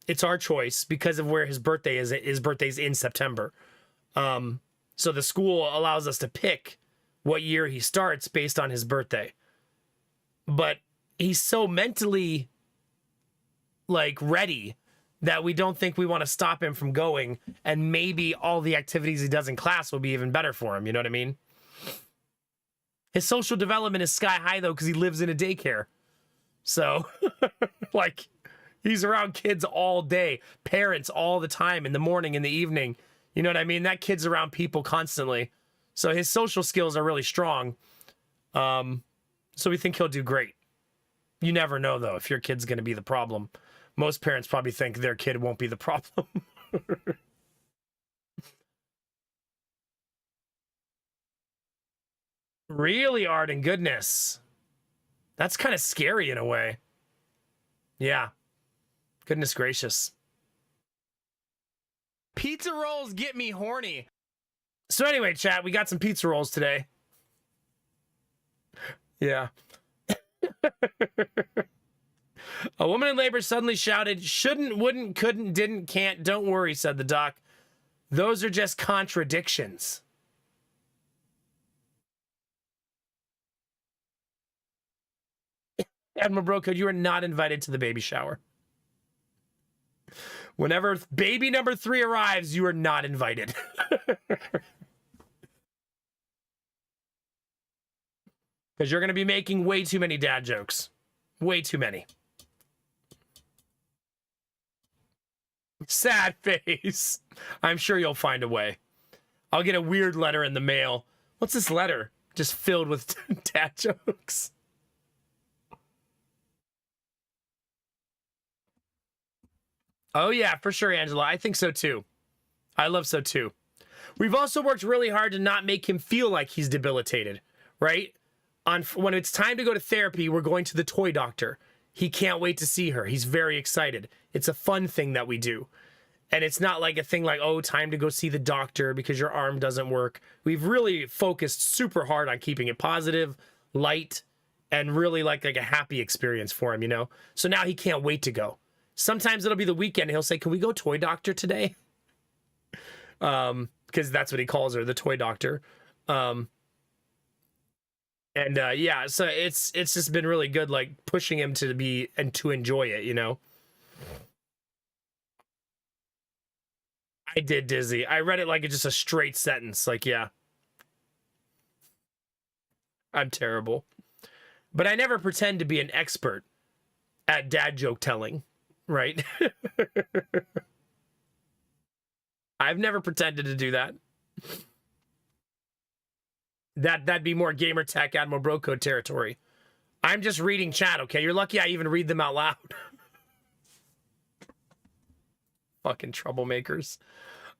It's our choice because of where his birthday is. His birthday's in September. So the school allows us to pick what year he starts based on his birthday. But he's so mentally like ready that we don't think we want to stop him from going, and maybe all the activities he does in class will be even better for him. You know what I mean? His social development is sky high though, because he lives in a daycare. So like he's around kids all day, parents all the time, in the morning, in the evening. You know what I mean? That kid's around people constantly. So his social skills are really strong. So we think he'll do great. You never know, though, if your kid's going to be the problem. Most parents probably think their kid won't be the problem. Really, Arden? Goodness. That's kind of scary in a way. Yeah. Goodness gracious. Pizza rolls get me horny. So anyway, chat, we got some pizza rolls today. Yeah. A woman in labor suddenly shouted, shouldn't, wouldn't, couldn't, didn't, can't, don't worry, said the doc. Those are just contradictions. Admiral Brocode, you are not invited to the baby shower. Whenever baby number 3 arrives, you are not invited. Because you're going to be making way too many dad jokes. Way too many. Sad face. I'm sure you'll find a way. I'll get a weird letter in the mail. What's this letter? Just filled with dad jokes. Oh, yeah, for sure, Angela. I think so, too. I love so, too. We've also worked really hard to not make him feel like he's debilitated, right? When it's time to go to therapy, we're going to the toy doctor. He can't wait to see her. He's very excited. It's a fun thing that we do. And it's not like a thing like, oh, time to go see the doctor because your arm doesn't work. We've really focused super hard on keeping it positive, light, and really like a happy experience for him, you know? So now he can't wait to go. Sometimes it'll be the weekend. He'll say, can we go toy doctor today? Because that's what he calls her, the toy doctor. Yeah, so it's just been really good, like pushing him to be and to enjoy it, you know? I did, Dizzy. I read it like it's just a straight sentence. Like, yeah. I'm terrible. But I never pretend to be an expert at dad joke telling, right? I've never pretended to do that. That'd be more gamer tech Admiral Bro Code territory. I'm just reading chat, okay? You're lucky I even read them out loud. Fucking troublemakers.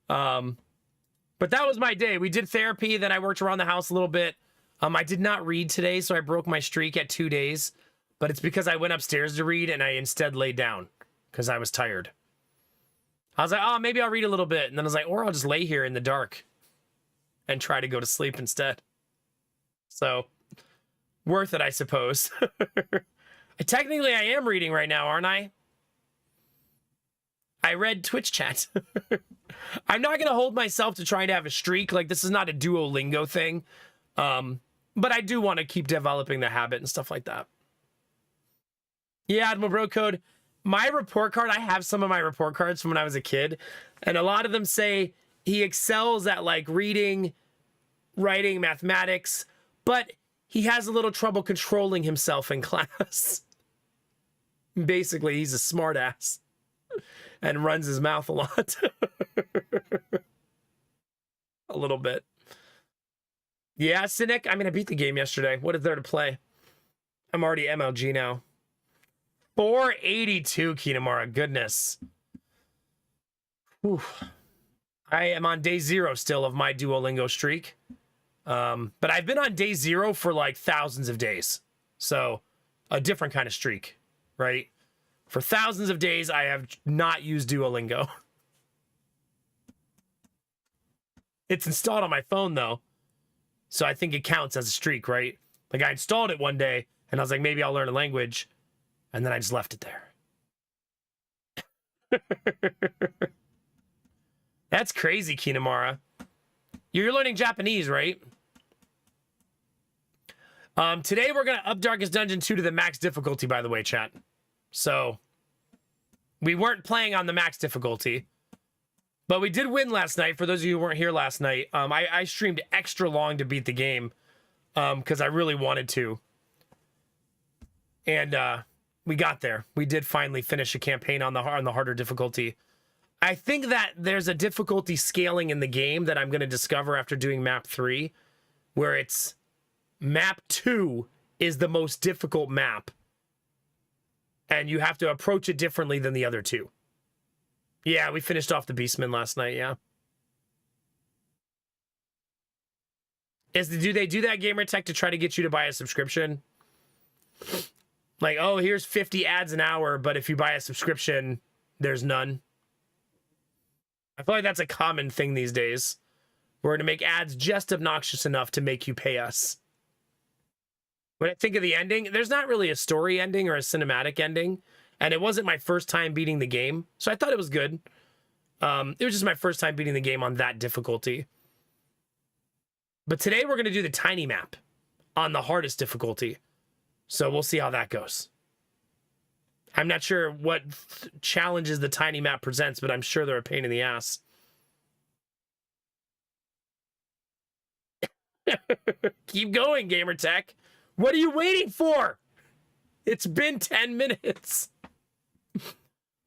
But that was my day. We did therapy, then I worked around the house a little bit. I did not read today, so I broke my streak at 2 days. But it's because I went upstairs to read and I instead laid down because I was tired. I was like, oh, maybe I'll read a little bit. And then I was like, or I'll just lay here in the dark and try to go to sleep instead. So, worth it, I suppose. Technically, I am reading right now, aren't I? I read Twitch chat. I'm not going to hold myself to trying to have a streak. Like, this is not a Duolingo thing. But I do want to keep developing the habit and stuff like that. Yeah, Admiral Bro Code. My report card, I have some of my report cards from when I was a kid. And a lot of them say he excels at, like, reading, writing, mathematics. But he has a little trouble controlling himself in class. Basically, he's a smartass and runs his mouth a lot. A little bit. Yeah, Cynic. I mean, I beat the game yesterday. What is there to play? I'm already MLG now. 482, Kinamara. Goodness. Whew. I am on day 0 still of my Duolingo streak. But I've been on day 0 for like thousands of days. So a different kind of streak, right? For thousands of days, I have not used Duolingo. It's installed on my phone, though. So I think it counts as a streak, right? Like, I installed it one day, and I was like, maybe I'll learn a language. And then I just left it there. That's crazy, Kinamara. You're learning Japanese, right? Today, we're going to up Darkest Dungeon 2 to the max difficulty, by the way, chat. So, we weren't playing on the max difficulty. But we did win last night. For those of you who weren't here last night, I streamed extra long to beat the game because I really wanted to. And we got there. We did finally finish a campaign on the harder difficulty. I think that there's a difficulty scaling in the game that I'm going to discover after doing map 3, where it's map 2 is the most difficult map. And you have to approach it differently than the other 2. Yeah, we finished off the Beastmen last night, yeah. Do they do that, Gamertech, to try to get you to buy a subscription? Like, oh, here's 50 ads an hour, but if you buy a subscription, there's none. I feel like that's a common thing these days. We're going to make ads just obnoxious enough to make you pay us. When I think of the ending, there's not really a story ending or a cinematic ending. And it wasn't my first time beating the game, so I thought it was good. It was just my first time beating the game on that difficulty. But today we're going to do the tiny map on the hardest difficulty. So we'll see how that goes. I'm not sure what challenges the tiny map presents, but I'm sure they're a pain in the ass. Keep going, Gamertech. What are you waiting for? It's been 10 minutes.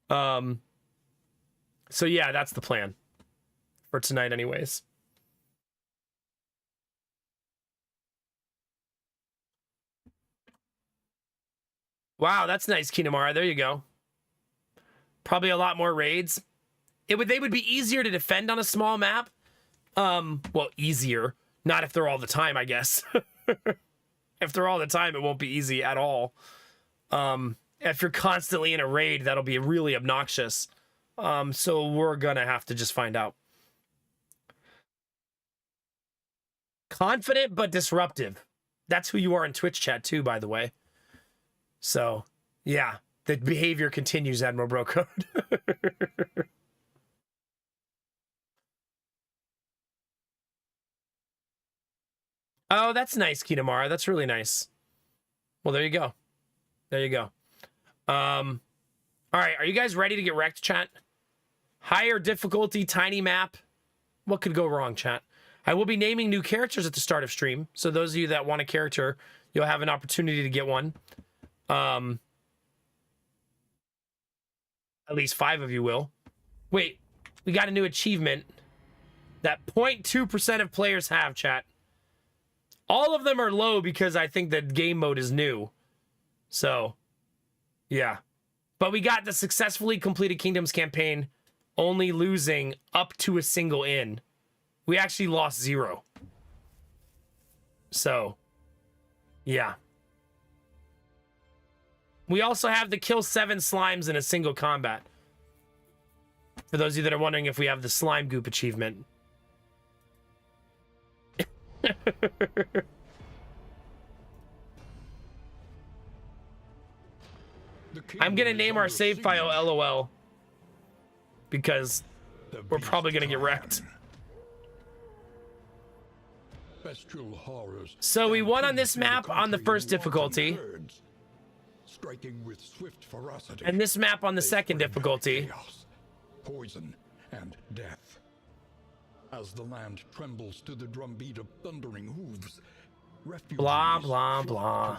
So yeah, that's the plan for tonight anyways. Wow, that's nice, Kinamara. There you go. Probably a lot more raids. They would be easier to defend on a small map. Well, easier. Not if they're all the time, I guess. If they're all the time, it won't be easy at all. If you're constantly in a raid, that'll be really obnoxious. So we're gonna have to just find out. Confident but disruptive. That's who you are in Twitch chat too, by the way. So, yeah, the behavior continues, Admiral Bro Code. Oh, that's nice, Kinamara. That's really nice. Well, there you go. There you go. All right, are you guys ready to get wrecked, chat? Higher difficulty, tiny map. What could go wrong, chat? I will be naming new characters at the start of stream. So those of you that want a character, you'll have an opportunity to get one. At least 5 of you will. Wait, we got a new achievement that 0.2% of players have, chat. All of them are low because I think the game mode is new. So, yeah. But we got the successfully completed Kingdoms campaign, only losing up to a single inn. We actually lost 0. So, yeah. We also have the kill 7 slimes in a single combat. For those of you that are wondering if we have the slime goop achievement. I'm gonna name our save file LOL because we're probably gonna get wrecked. So we won on this map on the first difficulty, and this map on the second difficulty. Poison and death. As the land trembles to the drumbeat of thundering hooves, blah blah blah.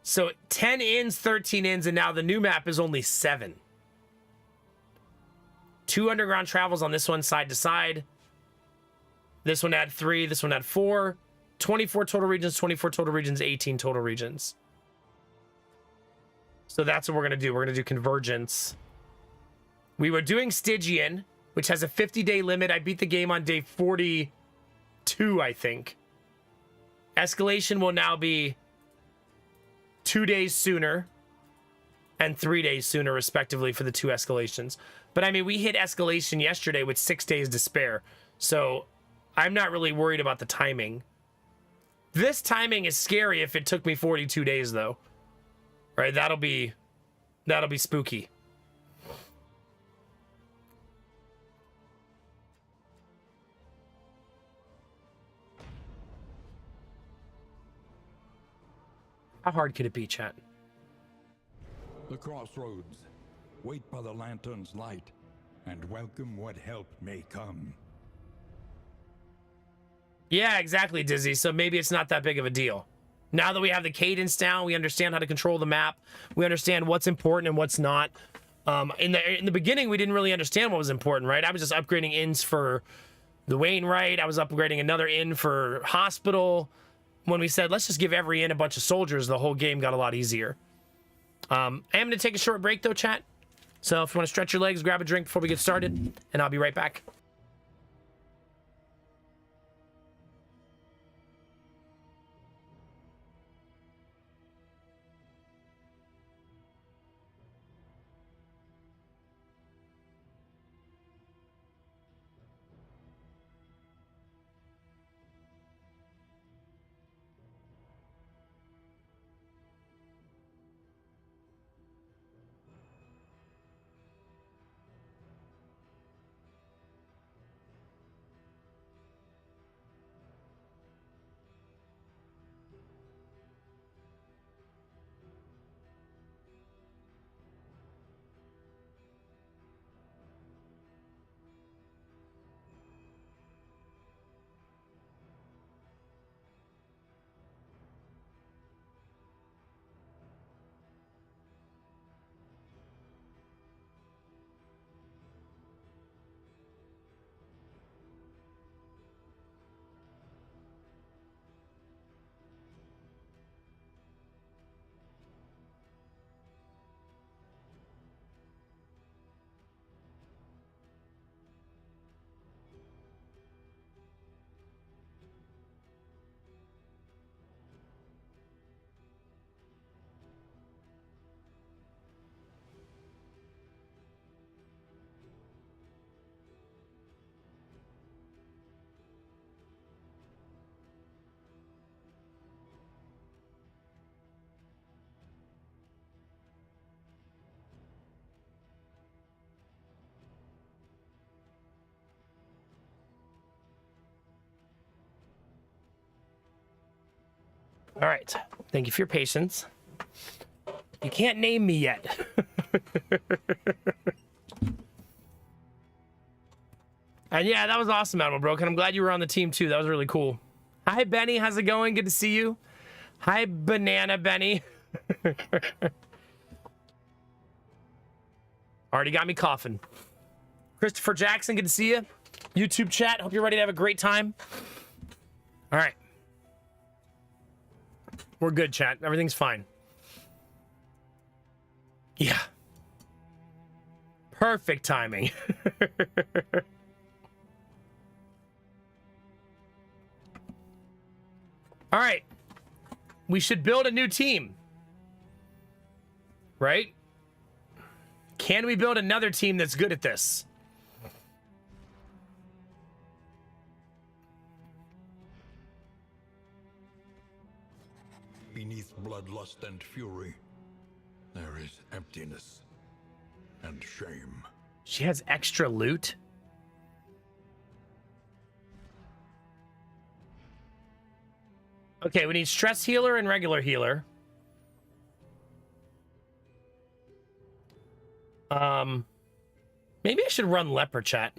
So 10 inns, 13 inns, and now the new map is only 7. 2 underground travels on this one, side to side. This one had 3, this one had 4. 24 total regions, 24 total regions, 18 total regions. So that's what we're gonna do. We're gonna do Convergence. We were doing Stygian, which has a 50-day limit. I beat the game on day 42, I think. Escalation will now be 2 days sooner and 3 days sooner, respectively, for the 2 escalations. But I mean, we hit escalation yesterday with 6 days to spare. So I'm not really worried about the timing. This timing is scary if it took me 42 days, though. Right? That'll be spooky. How hard could it be, chat? The crossroads. Wait by the lantern's light, and welcome what help may come. Yeah, exactly, Dizzy. So maybe it's not that big of a deal. Now that we have the cadence down, we understand how to control the map. We understand what's important and what's not. In the beginning, we didn't really understand what was important, right? I was just upgrading inns for the Wainwright. I was upgrading another inn for hospital. When we said, let's just give every inn a bunch of soldiers, the whole game got a lot easier. I am going to take a short break, though, chat. So if you want to stretch your legs, grab a drink before we get started, and I'll be right back. All right. Thank you for your patience. You can't name me yet. And yeah, that was awesome, Animal Broken. I'm glad you were on the team too. That was really cool. Hi, Benny. How's it going? Good to see you. Hi, Banana Benny. Already got me coughing. Christopher Jackson, good to see you. YouTube chat, hope you're ready to have a great time. All right. We're good, chat. Everything's fine. Yeah. Perfect timing. All right. We should build a new team. Right? Can we build another team that's good at this? Beneath bloodlust and fury, there is emptiness and shame. She has extra loot? Okay, we need stress healer and regular healer. Maybe I should run leper, chat.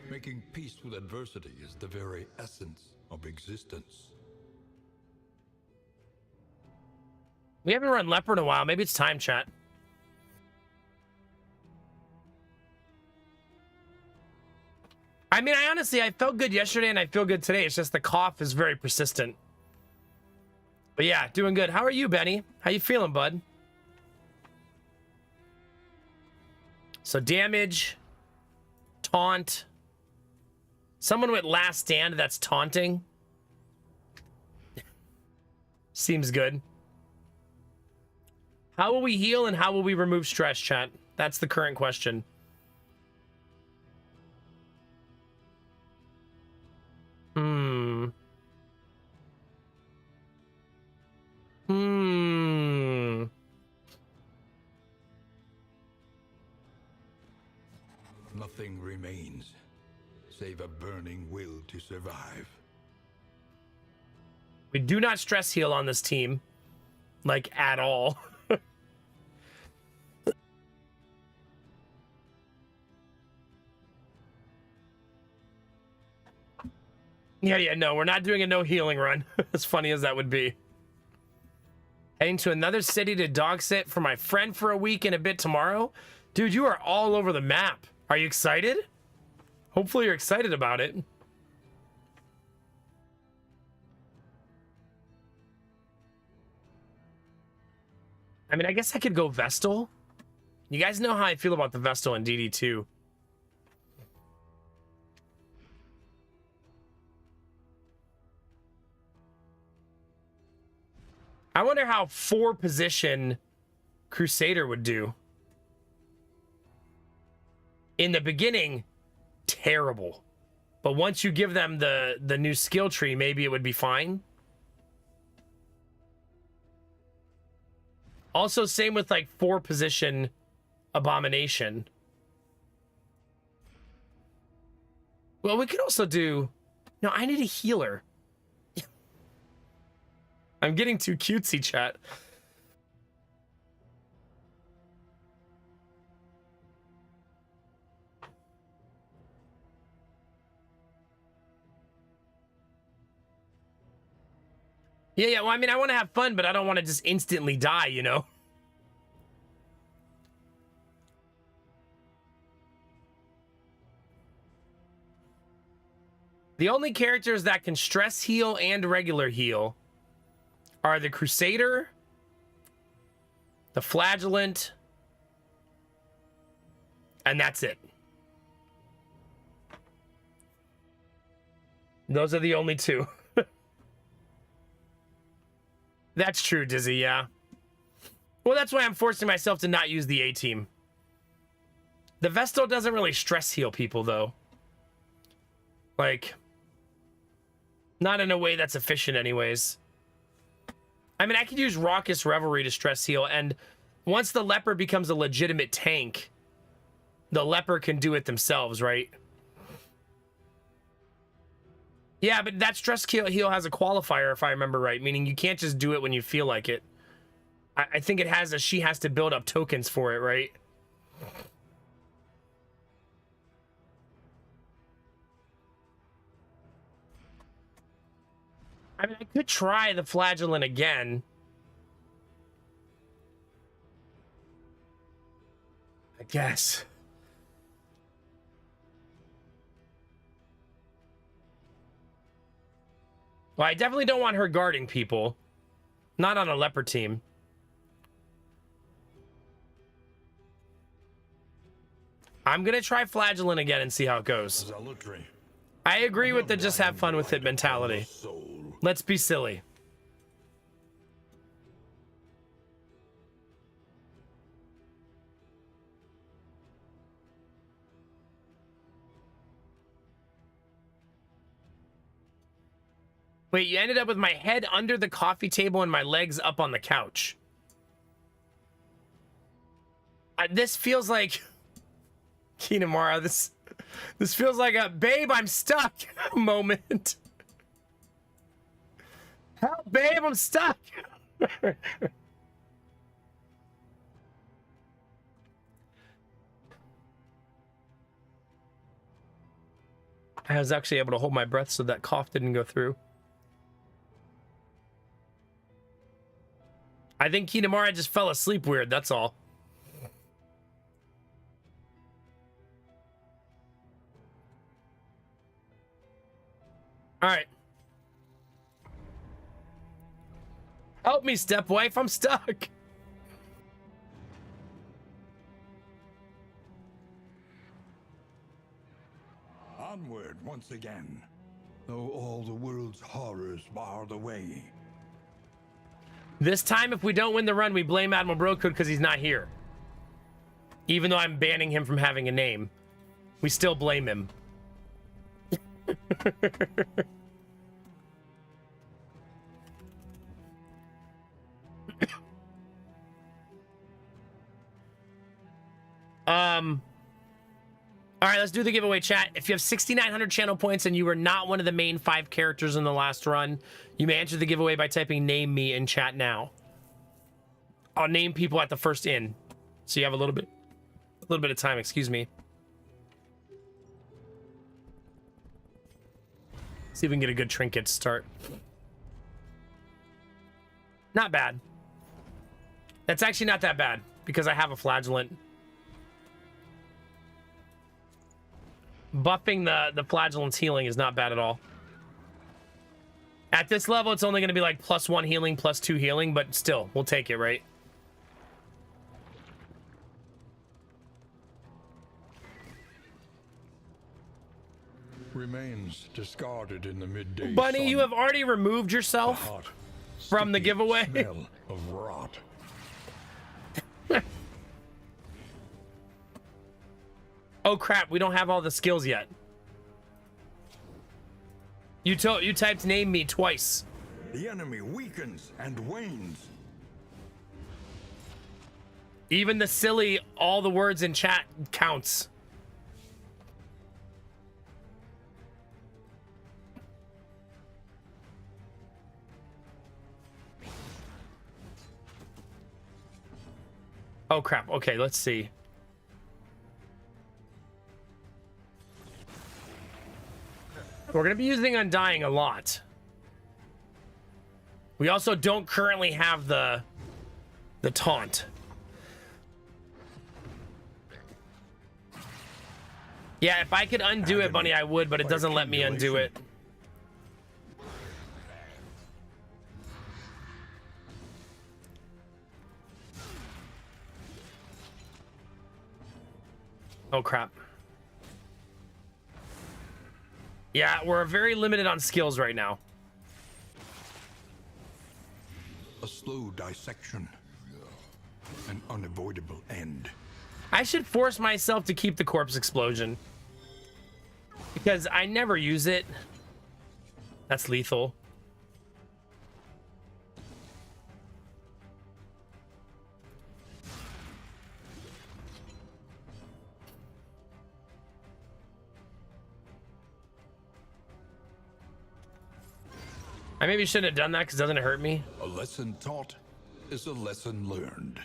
Making peace with adversity is the very essence of existence. We haven't run leper in a while. Maybe it's time, chat. I mean, I felt good yesterday and I feel good today. It's just the cough is very persistent. But yeah, doing good. How are you, Benny? How you feeling, bud? So damage, taunt. Someone with last stand that's taunting. Seems good. How will we heal and how will we remove stress, chat? That's the current question. Nothing remains save a burning will to survive. We do not stress heal on this team. Like, at all. Yeah, no, we're not doing a no healing run. As funny as that would be. Heading to another city to dog sit for my friend for a week and a bit tomorrow. Dude, you are all over the map. Are you excited? Hopefully you're excited about it. I mean, I guess I could go Vestal. You guys know how I feel about the Vestal in DD2. I wonder how 4-position Crusader would do. In the beginning, terrible. But once you give them the new skill tree, maybe it would be fine. Also, same with like 4-position Abomination. Well, we could also do... No, I need a healer. I'm getting too cutesy, chat. Yeah, well, I mean, I want to have fun, but I don't want to just instantly die, you know? The only characters that can stress heal and regular heal are the Crusader, the Flagellant, and that's it. Those are the only two. That's true, Dizzy, yeah. Well, that's why I'm forcing myself to not use the A-team. The Vestal doesn't really stress heal people, though. Like, not in a way that's efficient anyways. I mean, I could use Raucous Revelry to stress heal, and once the Leper becomes a legitimate tank, the Leper can do it themselves, right? Yeah, but that stress heal has a qualifier, if I remember right, meaning you can't just do it when you feel like it. I think it has a she has to build up tokens for it, right? I mean, I could try the Flagellant again. I guess. Well, I definitely don't want her guarding people. Not on a leopard team. I'm going to try Flagellant again and see how it goes. I agree with the just have fun with it mentality. Let's be silly. Wait, you ended up with my head under the coffee table and my legs up on the couch. This feels like... Kinemara, this feels like a babe, I'm stuck moment. Help, babe, I'm stuck. I was actually able to hold my breath so that cough didn't go through. I think Kinemara just fell asleep weird, that's all. All right. Help me, stepwife. I'm stuck. Onward once again, though all the world's horrors bar the way. This time, if we don't win the run, we blame Admiral Brocode because he's not here. Even though I'm banning him from having a name, we still blame him. All right, let's do the giveaway, chat. If you have 6,900 channel points and you were not one of the main 5 characters in the last run, you may enter the giveaway by typing "name me" in chat now. I'll name people at the first in, so you have a little bit of time. Excuse me. See if we can get a good trinket to start. Not bad. That's actually not that bad because I have a Flagellant. Buffing the Flagellant's healing is not bad at all. At this level, it's only going to be like +1 healing, +2 healing, but still, we'll take it, right? Remains discarded in the midday Bunny, sun. you have already removed yourself Hot, from the sticky giveaway. Smell of rot. Oh crap, we don't have all the skills yet. You typed "name me" twice. The enemy weakens and wanes. Even the silly all the words in chat counts. Oh crap. Okay, let's see. We're going to be using Undying a lot. We also don't currently have the taunt. Yeah, if I could undo it, Bunny, I would, but it doesn't let me undo it. Oh crap. Yeah, we're very limited on skills right now. A slow dissection. An unavoidable end. I should force myself to keep the corpse explosion. Because I never use it. That's lethal. I maybe shouldn't have done that because doesn't it hurt me? A lesson taught is a lesson learned.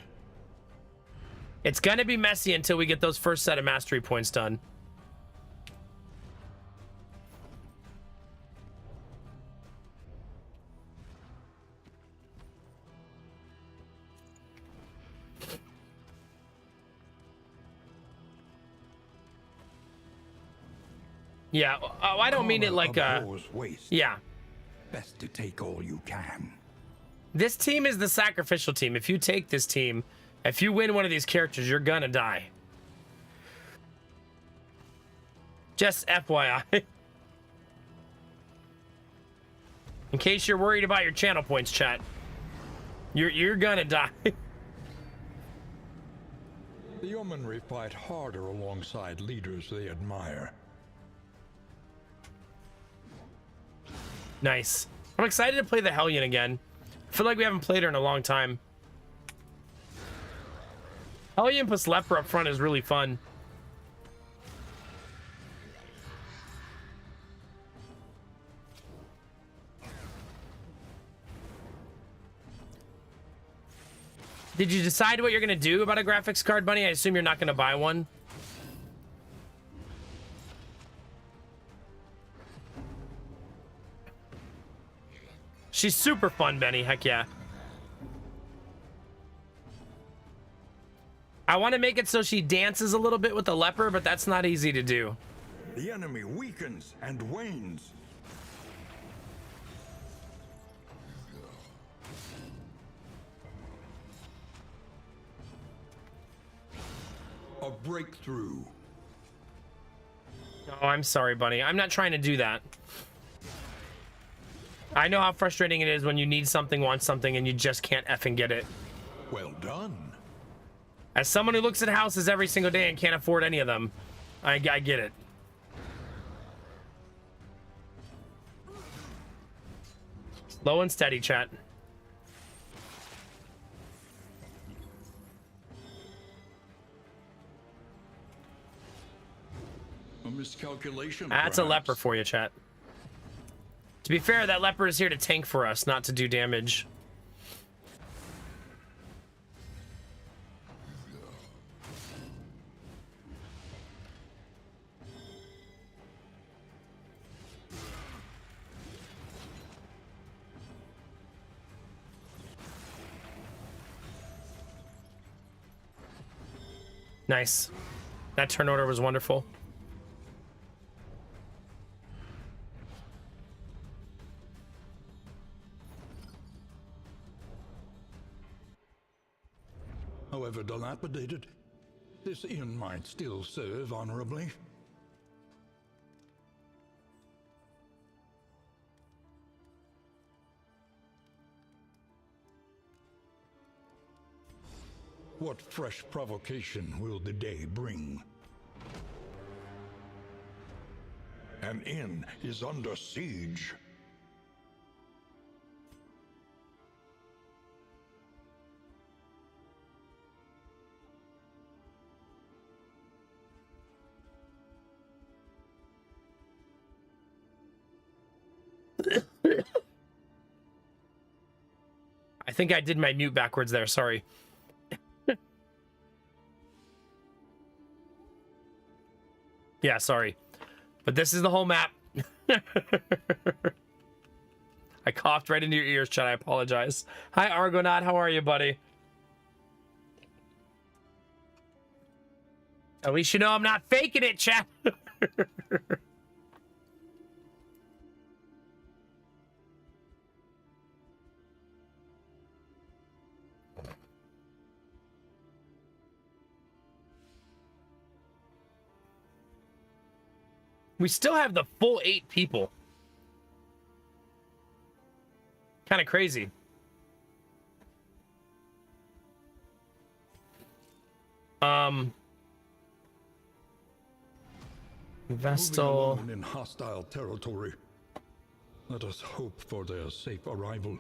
It's gonna be messy until we get those first set of mastery points done. Yeah, I don't mean it like waste. yeah. Best to take all you can. This team is the sacrificial team. If you take this team, if you win one of these characters, you're gonna die. Just FYI. In case you're worried about your channel points, chat. You're gonna die. The Yeomanry fight harder alongside leaders they admire. Nice. I'm excited to play the Hellion again. I feel like we haven't played her in a long time. Hellion plus Leper up front is really fun. Did you decide what you're gonna do about a graphics card, Bunny? I assume you're not gonna buy one. She's super fun, Benny. Heck yeah. I want to make it so she dances a little bit with the leper, but that's not easy to do. The enemy weakens and wanes. A breakthrough. Oh, I'm sorry, Bunny. I'm not trying to do that. I know how frustrating it is when you need something, want something, and you just can't effing get it. Well done. As someone who looks at houses every single day and can't afford any of them, I get it. Slow and steady, chat. A miscalculation. That's a perhaps. leper for you, chat. To be fair, that leper is here to tank for us, not to do damage. Nice. That turn order was wonderful. However dilapidated, this inn might still serve honorably. What fresh provocation will the day bring? An inn is under siege. I think I did my mute backwards there, sorry. Yeah, sorry. But this is the whole map. I coughed right into your ears, chat. I apologize. Hi, Argonaut. How are you, buddy? At least you know I'm not faking it, chat. We still have the full 8 people. Kind of crazy. Vestal. Moving alone in hostile territory. Let us hope for their safe arrival.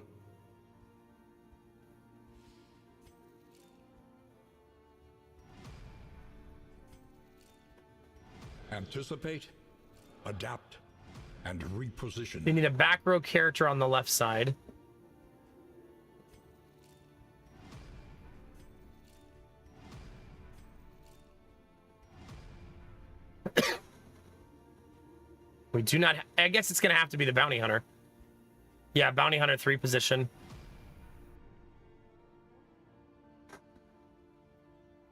Anticipate, adapt, and reposition. We need a back row character on the left side. We do not. I guess it's going to have to be the bounty hunter. Yeah, bounty hunter 3 position.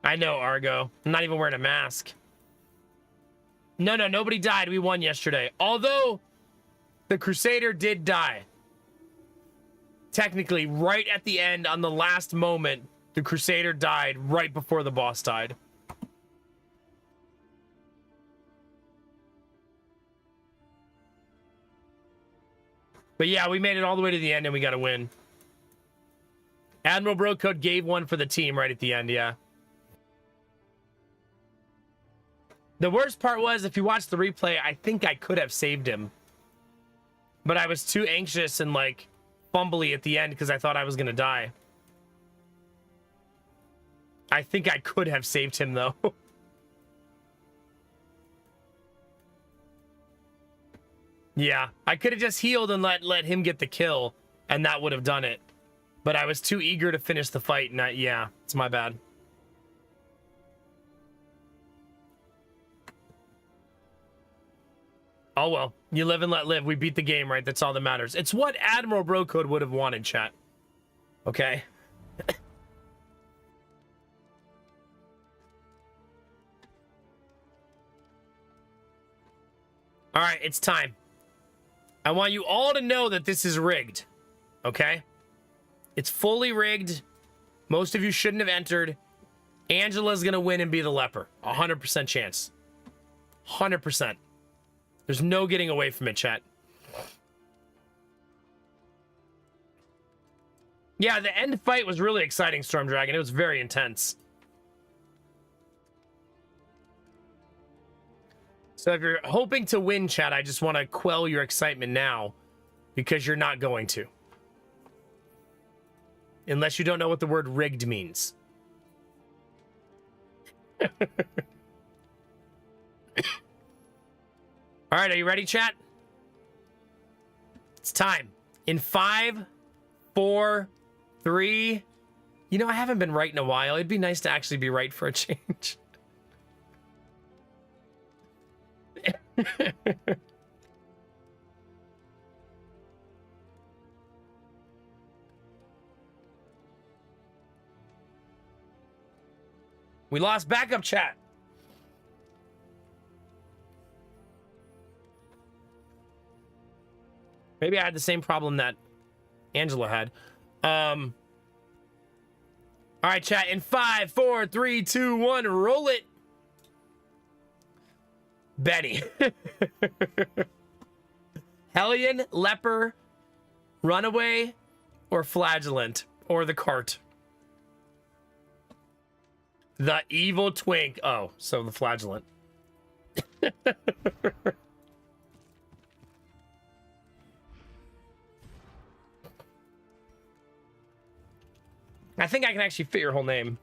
I know, Argo. I'm not even wearing a mask. No, nobody died. We won yesterday. Although the Crusader did die. Technically, right at the end, on the last moment, the Crusader died right before the boss died. But yeah, we made it all the way to the end and we got to win. Admiral Brocode gave one for the team right at the end, yeah. The worst part was, if you watch the replay, I think I could have saved him. But I was too anxious and, like, fumbly at the end because I thought I was going to die. I think I could have saved him, though. Yeah, I could have just healed and let him get the kill, and that would have done it. But I was too eager to finish the fight, and yeah, it's my bad. Oh well, you live and let live. We beat the game, right? That's all that matters. It's what Admiral Brocode would have wanted, chat. Okay? All right, it's time. I want you all to know that this is rigged, okay? It's fully rigged. Most of you shouldn't have entered. Angela's gonna win and be the leper. 100% chance. 100%. There's no getting away from it, chat. Yeah, the end fight was really exciting, Storm Dragon. It was very intense. So if you're hoping to win, chat, I just want to quell your excitement now, because you're not going to. Unless you don't know what the word rigged means. All right, are you ready, chat? It's time. In 5, 4, 3... You know, I haven't been right in a while. It'd be nice to actually be right for a change. We lost backup chat. Maybe I had the same problem that Angela had. All right, chat. In 5, 4, 3, 2, 1, roll it. Benny. Hellion, Leper, Runaway, or Flagellant, or the cart. The evil twink. Oh, so the Flagellant. I think I can actually fit your whole name.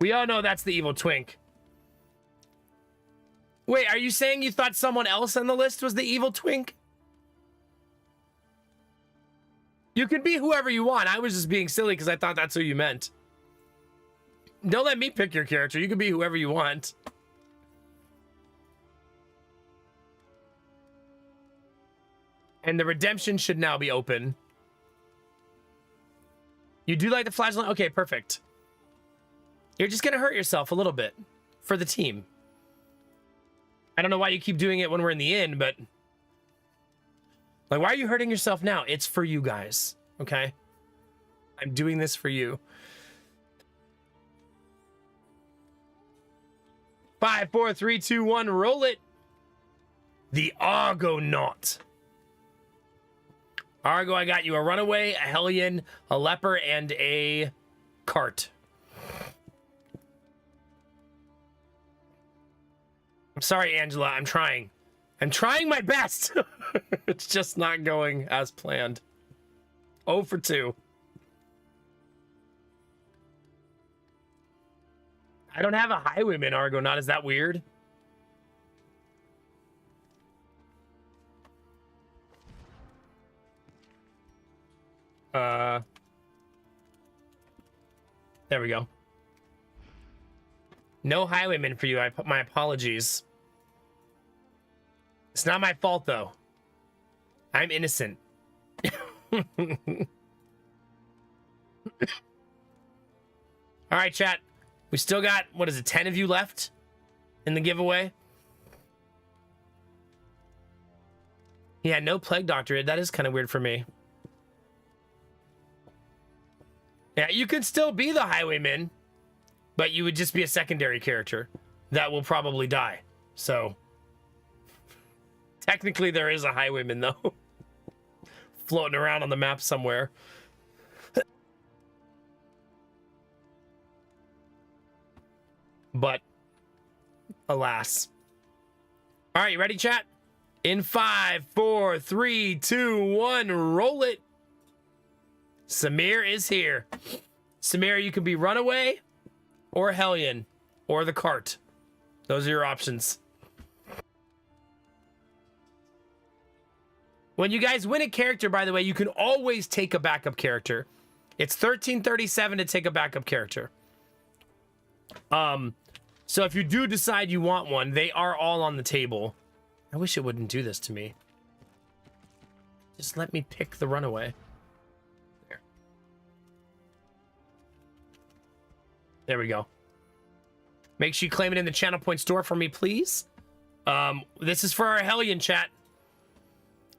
We all know that's the evil twink. Wait, are you saying you thought someone else on the list was the evil twink? You can be whoever you want. I was just being silly because I thought that's who you meant. Don't let me pick your character. You can be whoever you want. And the redemption should now be open. You do like the Flagellant? Okay, perfect. You're just going to hurt yourself a little bit for the team. I don't know why you keep doing it when we're in the inn, but... Like, why are you hurting yourself now? It's for you guys, okay? I'm doing this for you. 5, 4, 3, 2, 1, roll it. The Argonaut. Argo, I got you a Runaway, a Hellion, a Leper, and a cart. I'm sorry, Angela. I'm trying. I'm trying my best. It's just not going as planned. 0 for 2. I don't have a Highwayman Argonaut. Is that weird? There we go. No Highwayman for you. My apologies. It's not my fault, though. I'm innocent. All right, chat. We still got, what is it, 10 of you left in the giveaway? Yeah, no Plague Doctor. That is kind of weird for me. Yeah, you could still be the Highwayman, but you would just be a secondary character that will probably die. So, technically there is a Highwayman, though. Floating around on the map somewhere. But, alas. All right, you ready, chat? In 5, 4, 3, 2, 1, roll it. Samir is here. Samir, you can be Runaway or Hellion or the cart. Those are your options. When you guys win a character, by the way, you can always take a backup character. It's $13.37 to take a backup character. So if you do decide you want one, they are all on the table. I wish it wouldn't do this to me. Just let me pick the Runaway. There we go. Make sure you claim it in the Channel Point store for me, please. This is for our Hellion chat.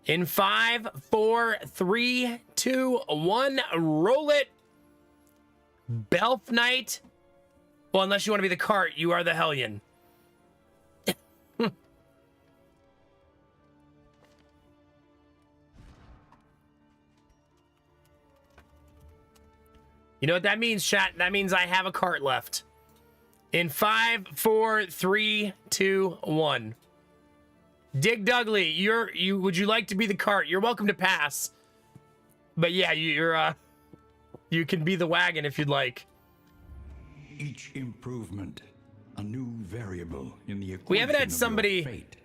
In 5, 4, 3, 2, 1, roll it. Belf Knight. Well, unless you want to be the cart, you are the Hellion. You know what that means, chat? That means I have a cart left. In 5, 4, 3, 2, 1. Dig Dudley, would you like to be the cart? You're welcome to pass. But yeah, you can be the wagon if you'd like. Each improvement, a new variable in the equation. We haven't had of your somebody fate.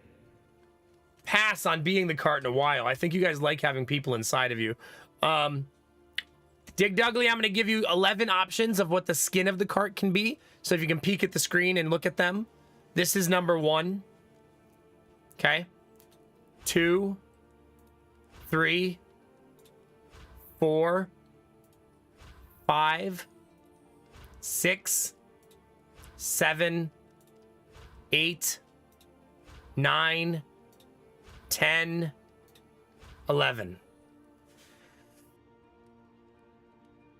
pass on being the cart in a while. I think you guys like having people inside of you. Dig Dudley, I'm going to give you 11 options of what the skin of the cart can be. So if you can peek at the screen and look at them. This is number 1. Okay. 2, 3, 4, 5, 6, 7, 8, 9, 10, 11.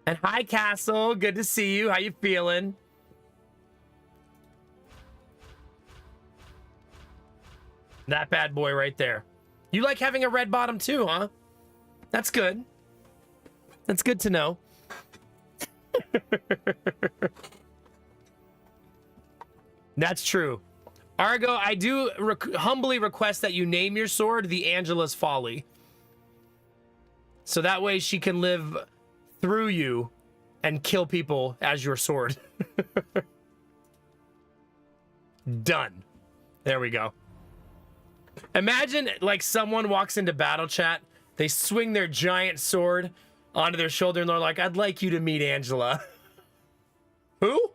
And hi, Castle. Good to see you. How you feeling? That bad boy right there. You like having a red bottom too, huh? That's good. That's good to know. That's true. Argo, I do humbly request that you name your sword the Angela's Folly. So that way she can live through you and kill people as your sword. Done. There we go. Imagine like someone walks into battle chat, they swing their giant sword onto their shoulder and they're like, I'd like you to meet Angela. Who?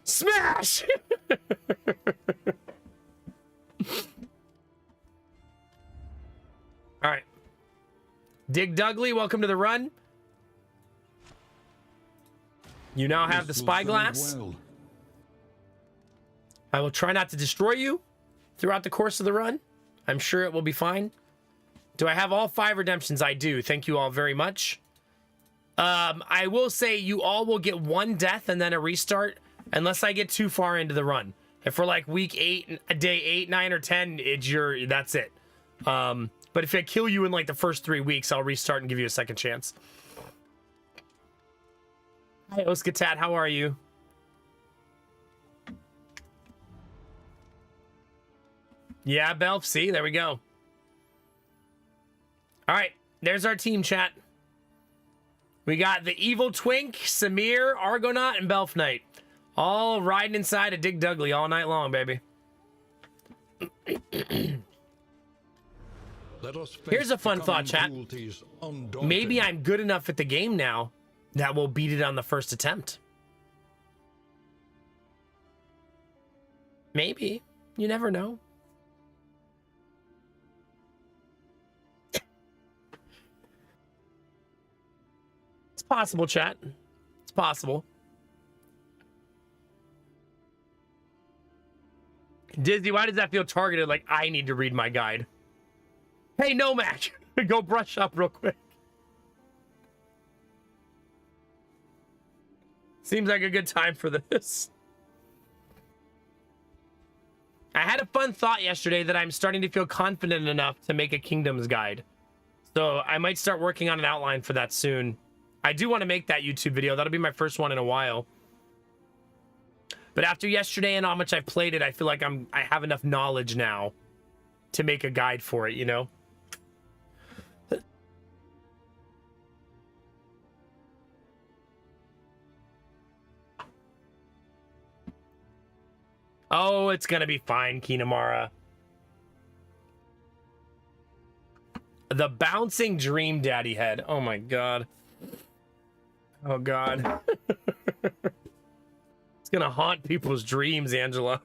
Smash! All right. Dig Dudley, welcome to the run. You now have the spyglass. Well. I will try not to destroy you throughout the course of the run. I'm sure it will be fine. Do I have all 5 redemptions? I do. Thank you all very much. I will say you all will get 1 death and then a restart unless I get too far into the run. If we're like week 8, day 8, 9, or 10, that's it. But if I kill you in like the first 3 weeks, I'll restart and give you a second chance. Hi, Oskatat, how are you? Yeah, Belf, see, there we go. All right, there's our team chat. We got the Evil Twink, Samir, Argonaut, and Belf Knight. All riding inside of Dig Dudley all night long, baby. Here's a fun thought, chat. Maybe I'm good enough at the game now that we'll beat it on the first attempt. Maybe. You never know. It's possible, chat. It's possible. Disney, why does that feel targeted? Like I need to read my guide. Hey, Nomac, go brush up real quick. Seems like a good time for this. I had a fun thought yesterday that I'm starting to feel confident enough to make a Kingdoms guide. So I might start working on an outline for that soon. I do want to make that YouTube video. That'll be my first one in a while. But after yesterday and how much I've played it, I feel like I have enough knowledge now to make a guide for it, you know? Oh, it's gonna be fine, Kinamara. The bouncing dream daddy head. Oh my god. Oh god. It's gonna haunt people's dreams, Angela.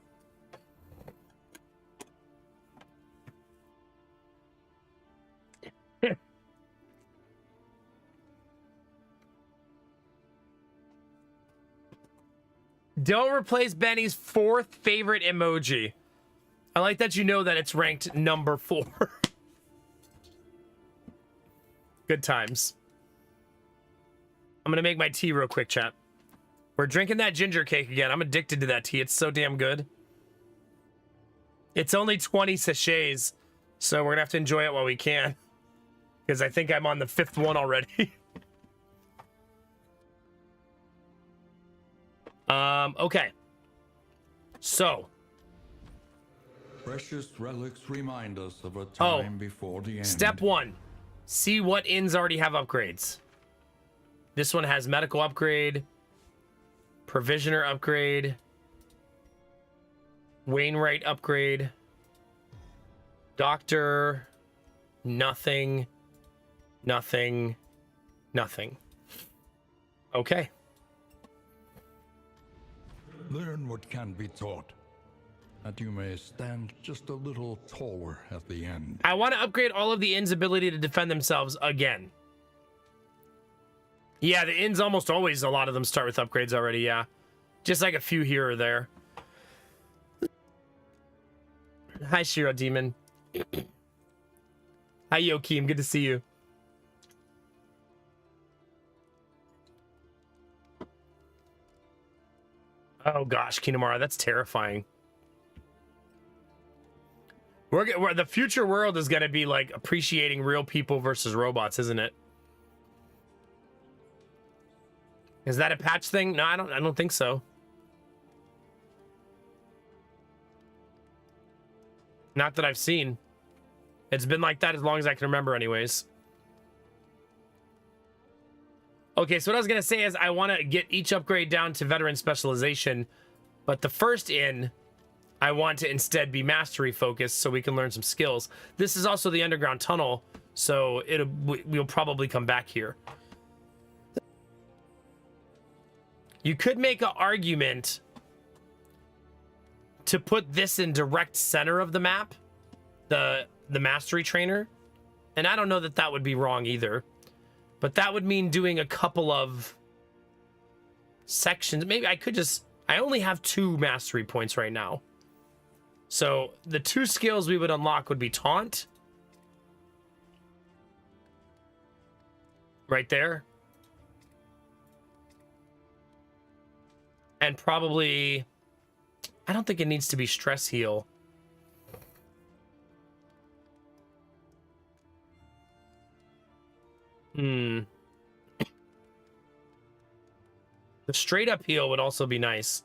Don't replace Benny's 4th favorite emoji. I like that you know that it's ranked number 4. Good times. I'm gonna make my tea real quick, chat. We're drinking that ginger cake again. I'm addicted to that tea. It's so damn good. It's only 20 sachets, so we're gonna have to enjoy it while we can. Because I think I'm on the 5th one already. Okay. So. Precious relics remind us of a time before the end. Step 1. See what inns already have upgrades. This one has medical upgrade, provisioner upgrade, Wainwright upgrade, doctor, nothing, nothing, nothing. Okay. Learn what can be taught, that you may stand just a little taller at the end. I want to upgrade all of the inns' ability to defend themselves again. Yeah, the inns almost always, a lot of them start with upgrades already, yeah. Just like a few here or there. Hi, Shiro Demon. Hi, Yokeem. Good to see you. Oh, gosh, Kinamara, that's terrifying. The future world is going to be like appreciating real people versus robots, isn't it? Is that a patch thing? No, I don't think so. Not that I've seen. It's been like that as long as I can remember anyways. Okay, so what I was going to say is I want to get each upgrade down to veteran specialization, but the first inn, I want to instead be mastery focused so we can learn some skills. This is also the underground tunnel, so we'll probably come back here. You could make an argument to put this in direct center of the map, the mastery trainer, and I don't know that that would be wrong either. But that would mean doing a couple of sections. Maybe I could just... I only have 2 mastery points right now. So the 2 skills we would unlock would be Taunt. Right there. And probably... I don't think it needs to be Stress Heal. The straight up heal would also be nice.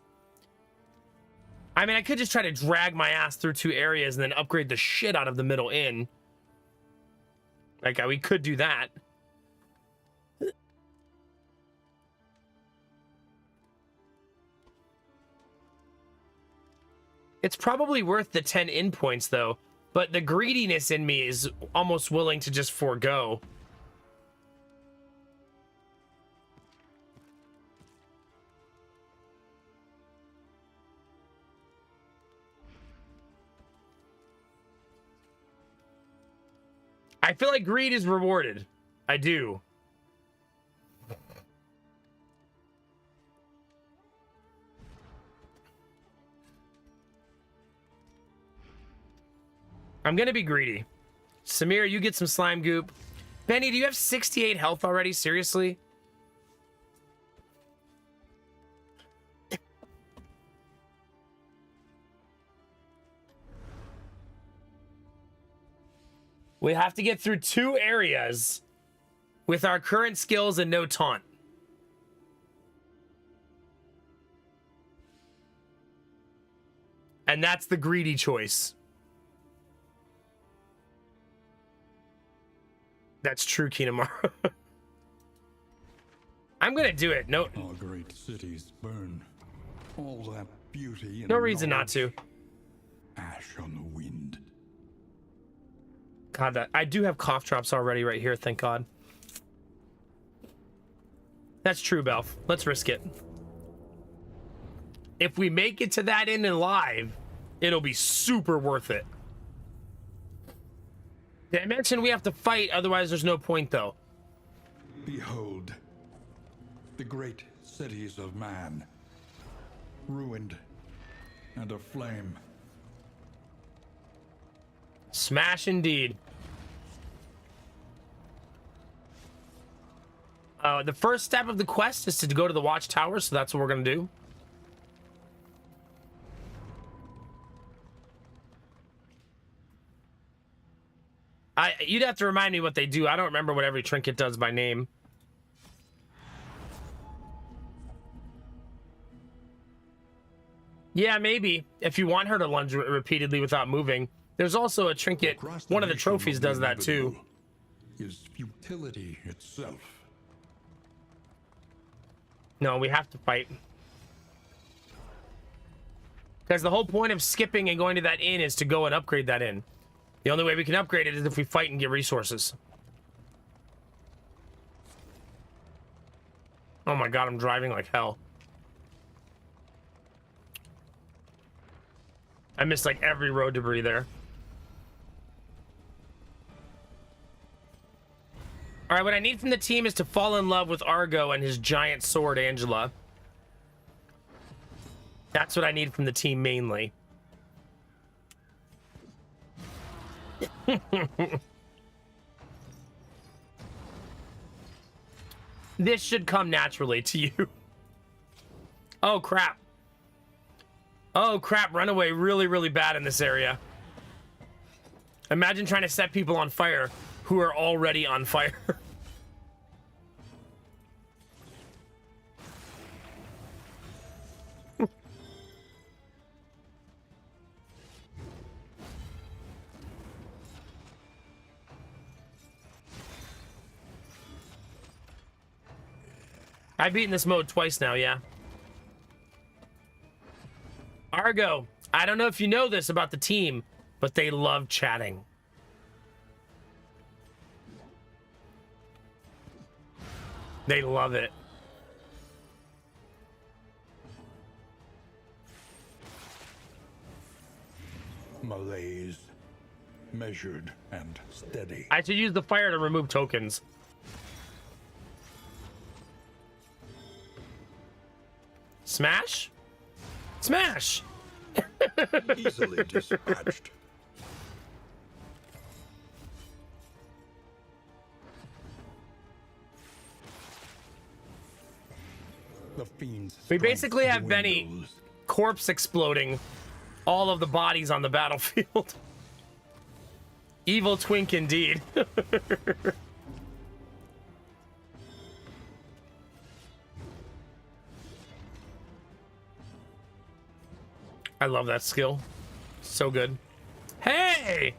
I mean, I could just try to drag my ass through 2 areas and then upgrade the shit out of the middle inn. Like, we could do that. It's probably worth the 10 inn points, though. But the greediness in me is almost willing to just forego. I feel like greed is rewarded. I do. I'm gonna be greedy. Samir, you get some slime goop. Benny, do you have 68 health already? Seriously? We have to get through 2 areas with our current skills and no taunt. And that's the greedy choice. That's true, Kinamaru. I'm gonna do it. No, Our great cities burn. All that beauty and no reason not to. ash on the wind. God, that I do have cough drops already right here. Thank God. That's true, Belf. Let's risk it. If we make it to that end alive, it'll be super worth it. Did I mention we have to fight? Otherwise, there's no point, though. Behold, the great cities of man, ruined and aflame. Smash indeed. The first step of the quest is to go to the watchtower, so that's what we're gonna do. You'd have to remind me what they do. I don't remember what every trinket does by name. Yeah, maybe. If you want her to lunge repeatedly without moving. There's also a trinket. One of the trophies does that too. Is futility itself. No, we have to fight. Because the whole point of skipping and going to that inn is to go and upgrade that inn. The only way we can upgrade it is if we fight and get resources. Oh my God, I'm driving like hell. I missed like every road debris there. All right, what I need from the team is to fall in love with Argo and his giant sword, Angela. That's what I need from the team mainly. This should come naturally to you. Oh, crap. Oh, crap. Runaway really, really bad in this area. Imagine trying to set people on fire who are already on fire. I've beaten this mode twice now, yeah. Argo, I don't know if you know this about the team, but they love chatting. They love it. Malaise, measured and steady. I should use the fire to remove tokens. Smash? Smash! Easily dispatched. The fiend's We basically strength have Benny dwindles. corpse exploding all of the bodies on the battlefield. Evil twink indeed. I love that skill. So good. Hey!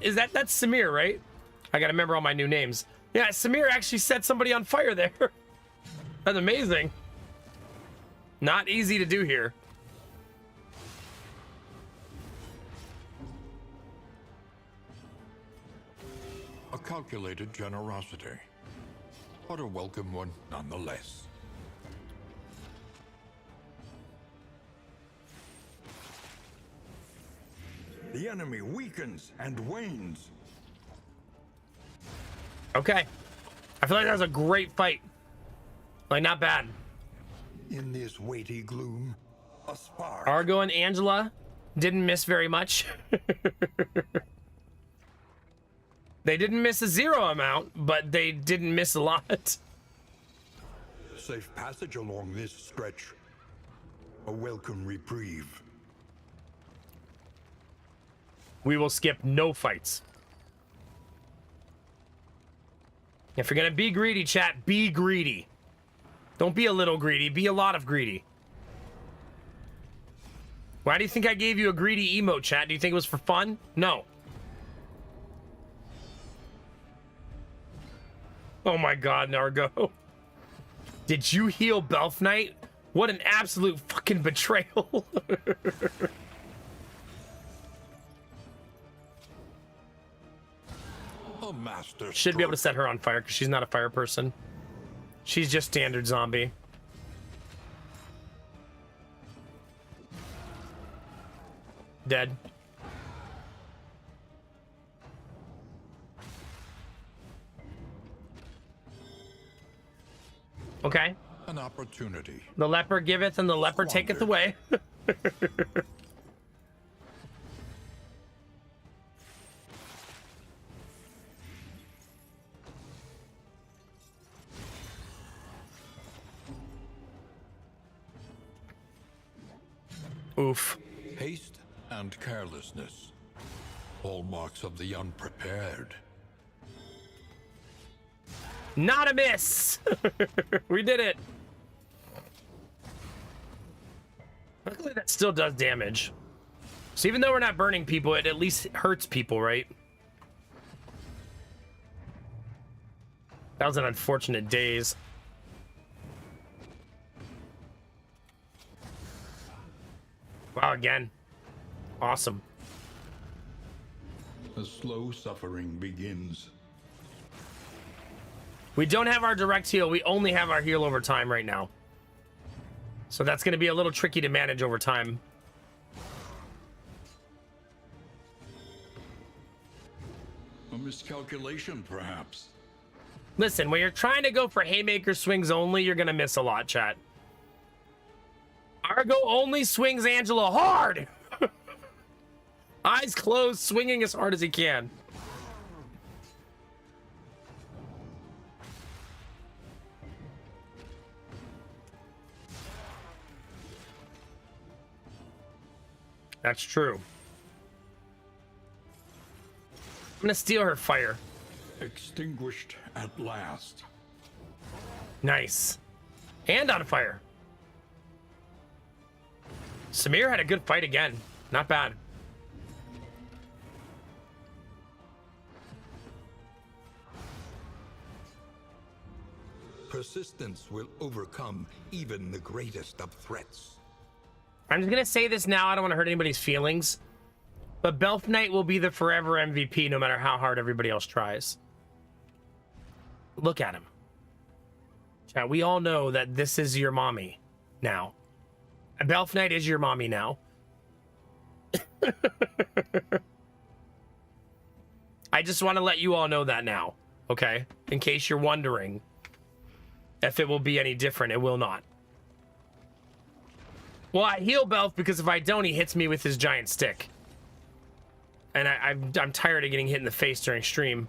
Is that's Samir, right? I gotta remember all my new names. Yeah, Samir actually set somebody on fire there. That's amazing. Not easy to do here. A calculated generosity, but a welcome one nonetheless. The enemy weakens and wanes. Okay. I feel like that was a great fight. Like, not bad. In this weighty gloom, A spark. Argo and Angela didn't miss very much. They didn't miss a zero amount, but they didn't miss a lot. Safe passage along this stretch. A welcome reprieve. We will skip no fights. If you're gonna be greedy, chat, be greedy. Don't be a little greedy, be a lot of greedy. Why do you think I gave you a greedy emote, chat? Do you think it was for fun? No. Oh my god, Nargo. Did you heal Belf Knight? What an absolute fucking betrayal. A master Should be able to stroke. set her on fire because she's not a fire person. She's just standard zombie. Dead. Okay. An opportunity. The leper giveth and the leper taketh away. Oof. Haste and carelessness. Hallmarks of the unprepared. Not a miss! We did it. Luckily that still does damage. So even though we're not burning people, it at least hurts people, right? That was an unfortunate daze. Wow, again. Awesome. The slow suffering begins. We don't have our direct heal. We only have our heal over time right now. So that's going to be a little tricky to manage over time. A miscalculation, perhaps. Listen, when you're trying to go for haymaker swings only, you're going to miss a lot, chat. Argo only swings Angela hard. Eyes closed, swinging as hard as he can. That's true. I'm gonna steal her fire. Extinguished at last. Nice. And on fire. Samir had a good fight again. Not bad. Persistence will overcome even the greatest of threats. I'm just gonna say this now. I don't want to hurt anybody's feelings. But Belf Knight will be the forever MVP no matter how hard everybody else tries. Look at him. Chat, we all know that this is your mommy now. Belf Knight is your mommy now. I just want to let you all know that now, okay? In case you're wondering if it will be any different, it will not. Well, I heal Belf because if I don't, he hits me with his giant stick. And I'm tired of getting hit in the face during stream.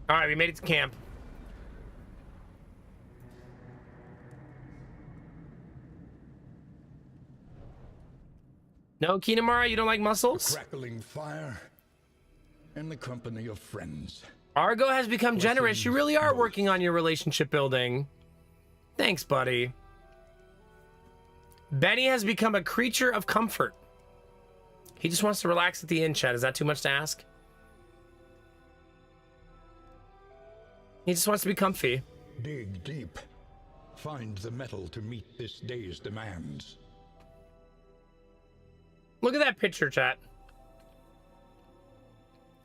All right, we made it to camp. No, Kinamara, you don't like mussels? Crackling fire in the company of friends. Argo has become generous. You really are working on your relationship building. Thanks, buddy. Benny has become a creature of comfort. He just wants to relax at the inn, chat. Is that too much to ask? He just wants to be comfy. Dig deep. Find the metal to meet this day's demands. Look at that picture, chat.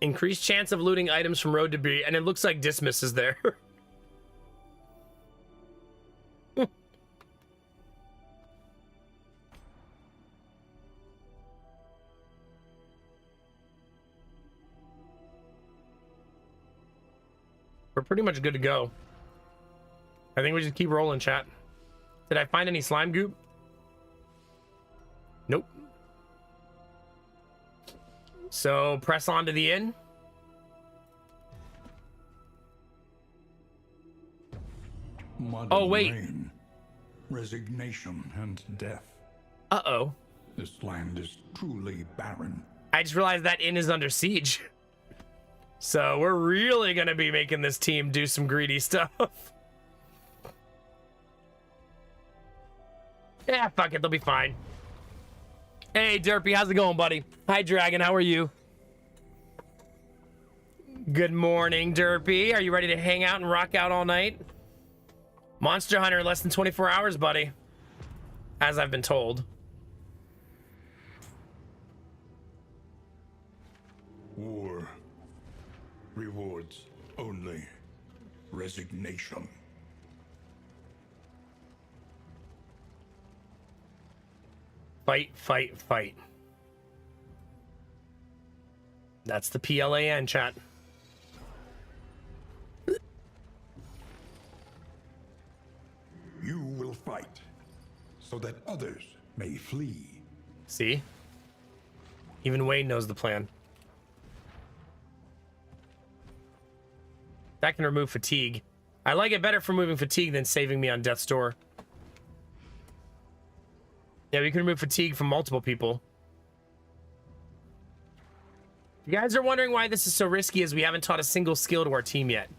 Increased chance of looting items from road debris, and it looks like Dismas is there. We're pretty much good to go. I think we just keep rolling, chat. Did I find any slime goop? Nope. So press on to the inn. Mud Oh, and wait. rain, resignation and death. Uh-oh. This land is truly barren. I just realized that inn is under siege. So we're really going to be making this team do some greedy stuff. Yeah, fuck it. They'll be fine. Hey, Derpy. How's it going, buddy? Hi, Dragon. How are you? Good morning, Derpy. Are you ready to hang out and rock out all night? Monster Hunter in less than 24 hours, buddy. As I've been told. War rewards only resignation. Fight, fight, fight. That's the PLAN, chat. You will fight so that others may flee. See? Even Wayne knows the plan. That can remove fatigue. I like it better for removing fatigue than saving me on death's door. Yeah, we can remove fatigue from multiple people. You guys are wondering why this is so risky is we haven't taught a single skill to our team yet.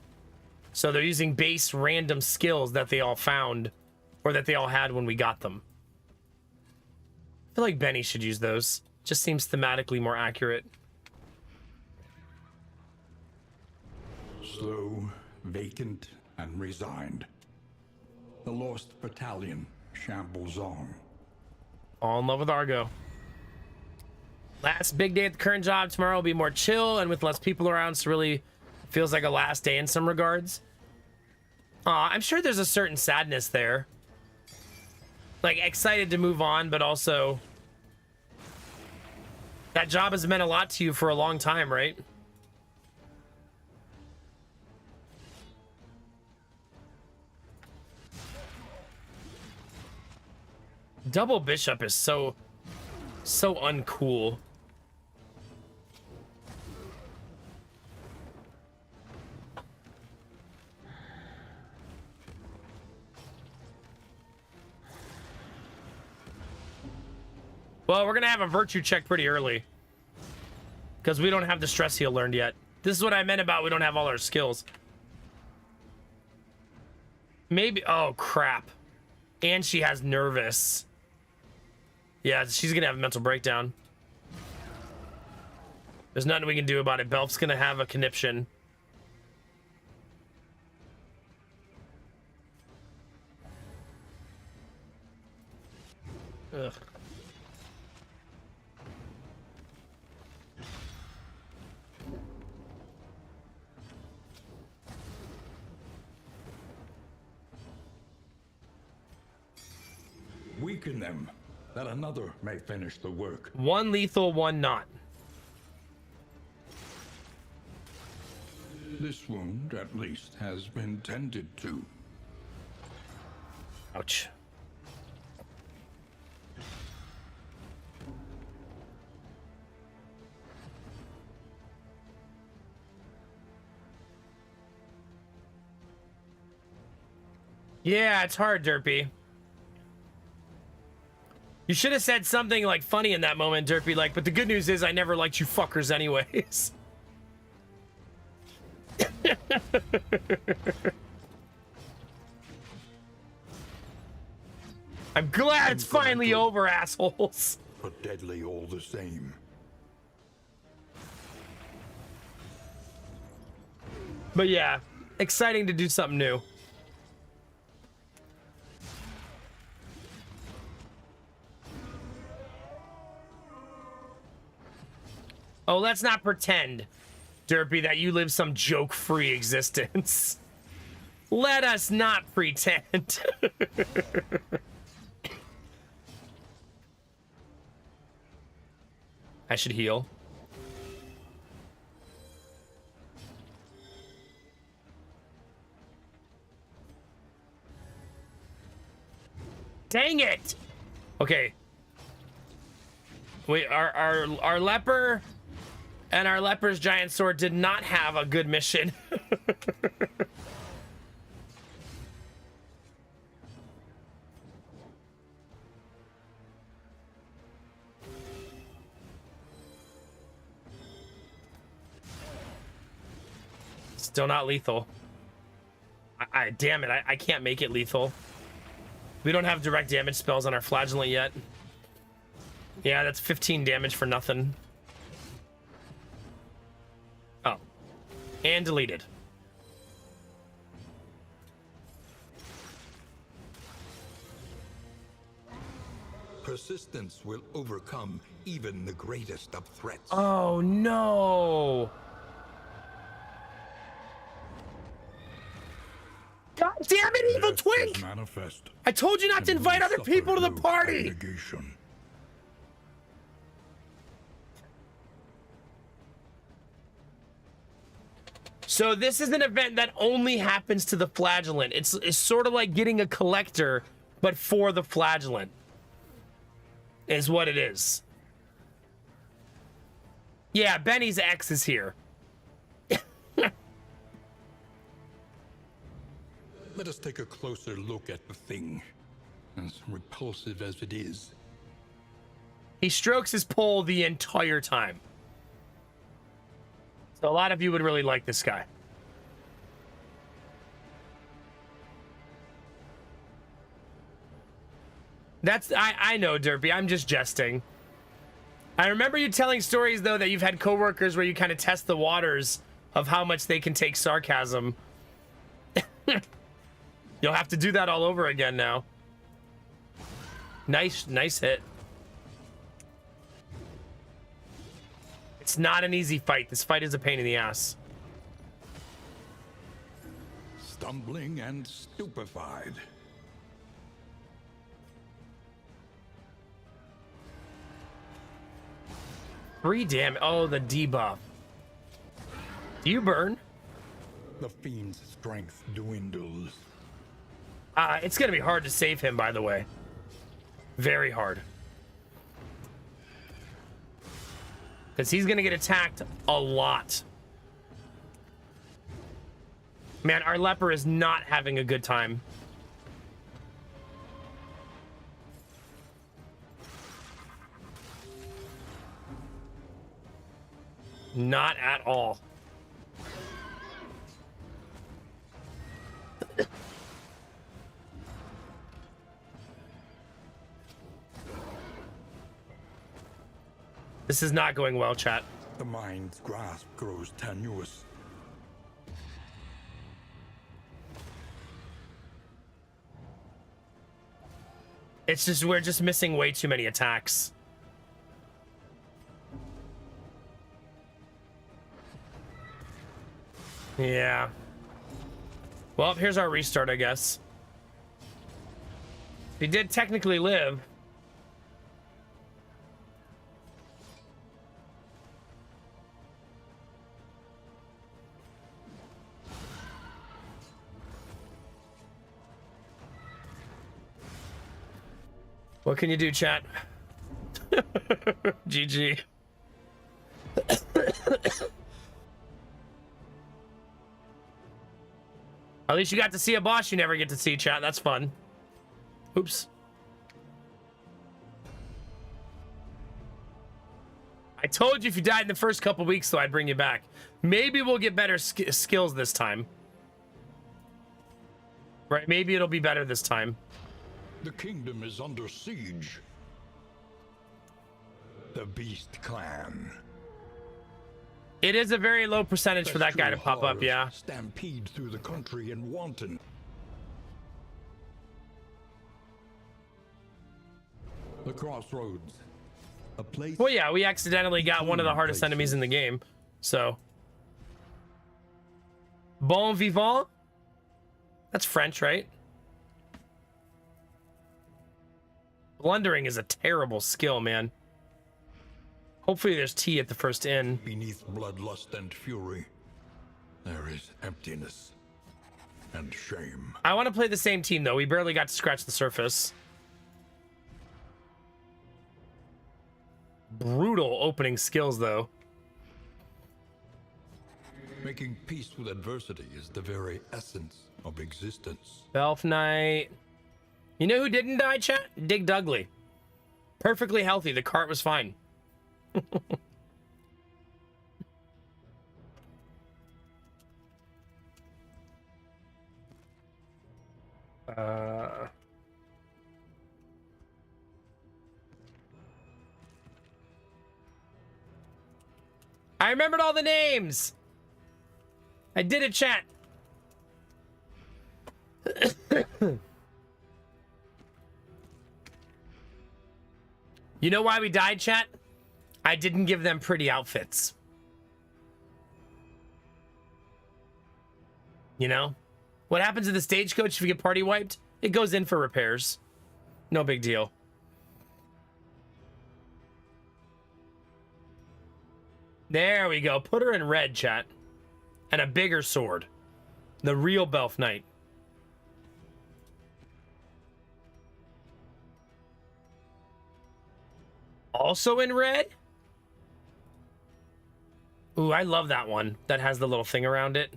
So they're using base random skills that they all found or that they all had when we got them. I feel like Benny should use those. Just seems thematically more accurate. Slow, vacant, and resigned. The lost battalion shambles on. All in love with Argo. Last big day at the current job. Tomorrow will be more chill and with less people around, so really feels like a last day in some regards. I'm sure there's a certain sadness there. Like, excited to move on, but also that job has meant a lot to you for a long time, right? Double Bishop is so uncool. Well, we're gonna have a virtue check pretty early because we don't have the stress heal learned yet. This is what I meant about we don't have all our skills. Maybe, oh crap. And she has nervous. Yeah, she's gonna have a mental breakdown. There's nothing we can do about it. Belf's gonna have a conniption. Ugh. Weaken them, that another may finish the work. One lethal, one not. This wound, at least, has been tended to. Ouch. Yeah, it's hard, Derpy. You should have said something like funny in that moment, Derpy, like, but the good news is I never liked you fuckers anyways. I'm glad it's finally over, assholes. But deadly all the same. But yeah, exciting to do something new. Oh, let's not pretend, Derpy, that you live some joke-free existence. Let us not pretend. I should heal. Dang it! Okay. Our leper and our leper's giant sword did not have a good mission. Still not lethal. Damn it, I can't make it lethal. We don't have direct damage spells on our flagellant yet. Yeah, that's 15 damage for nothing. Oh. And deleted. Persistence will overcome even the greatest of threats. Oh no! God damn it, evil twink! Manifest. I told you not to invite other people to the party! Negation. So this is an event that only happens to the flagellant. It's sort of like getting a collector, but for the flagellant. Is what it is. Yeah, Benny's ex is here. Let us take a closer look at the thing, as repulsive as it is. He strokes his pole the entire time. So a lot of you would really like this guy. I know, Derpy. I'm just jesting. I remember you telling stories, though, that you've had coworkers where you kind of test the waters of how much they can take sarcasm. You'll have to do that all over again now. Nice hit. It's not an easy fight. This fight is a pain in the ass. Stumbling and stupefied. Oh, the debuff. Do you burn? The fiend's strength dwindles. It's gonna be hard to save him, by the way. Very hard. Because he's gonna get attacked a lot. Man, our leper is not having a good time. Not at all. This is not going well, chat. The mind's grasp grows tenuous. It's just, we're just missing way too many attacks. Yeah. Well, here's our restart, I guess. He did technically live. What can you do, chat? GG. At least you got to see a boss you never get to see, chat. That's fun. Oops. I told you if you died in the first couple weeks, though, I'd bring you back. Maybe we'll get better skills this time. Right? Maybe it'll be better this time. The kingdom is under siege. The Beast Clan. It is a very low percentage for that guy to pop up, yeah. Stampede through the country in wanton. The Crossroads. A place. Well, yeah, we accidentally got one of the hardest enemies in the game, so. Bon vivant? That's French, right? Blundering is a terrible skill, man. Hopefully there's tea at the first inn. Beneath bloodlust and fury, there is emptiness and shame. I want to play the same team, though. We barely got to scratch the surface. Brutal opening skills, though. Making peace with adversity is the very essence of existence. Belf Knight. You know who didn't die, chat? Dig Dudley. Perfectly healthy. The cart was fine. I remembered all the names. I did it, chat. You know why we died, chat? I didn't give them pretty outfits. You know? What happens to the stagecoach if you get party wiped? It goes in for repairs. No big deal. There we go. Put her in red, chat. And a bigger sword. The real Belf Knight. Also in red? Ooh, I love that one. That has the little thing around it.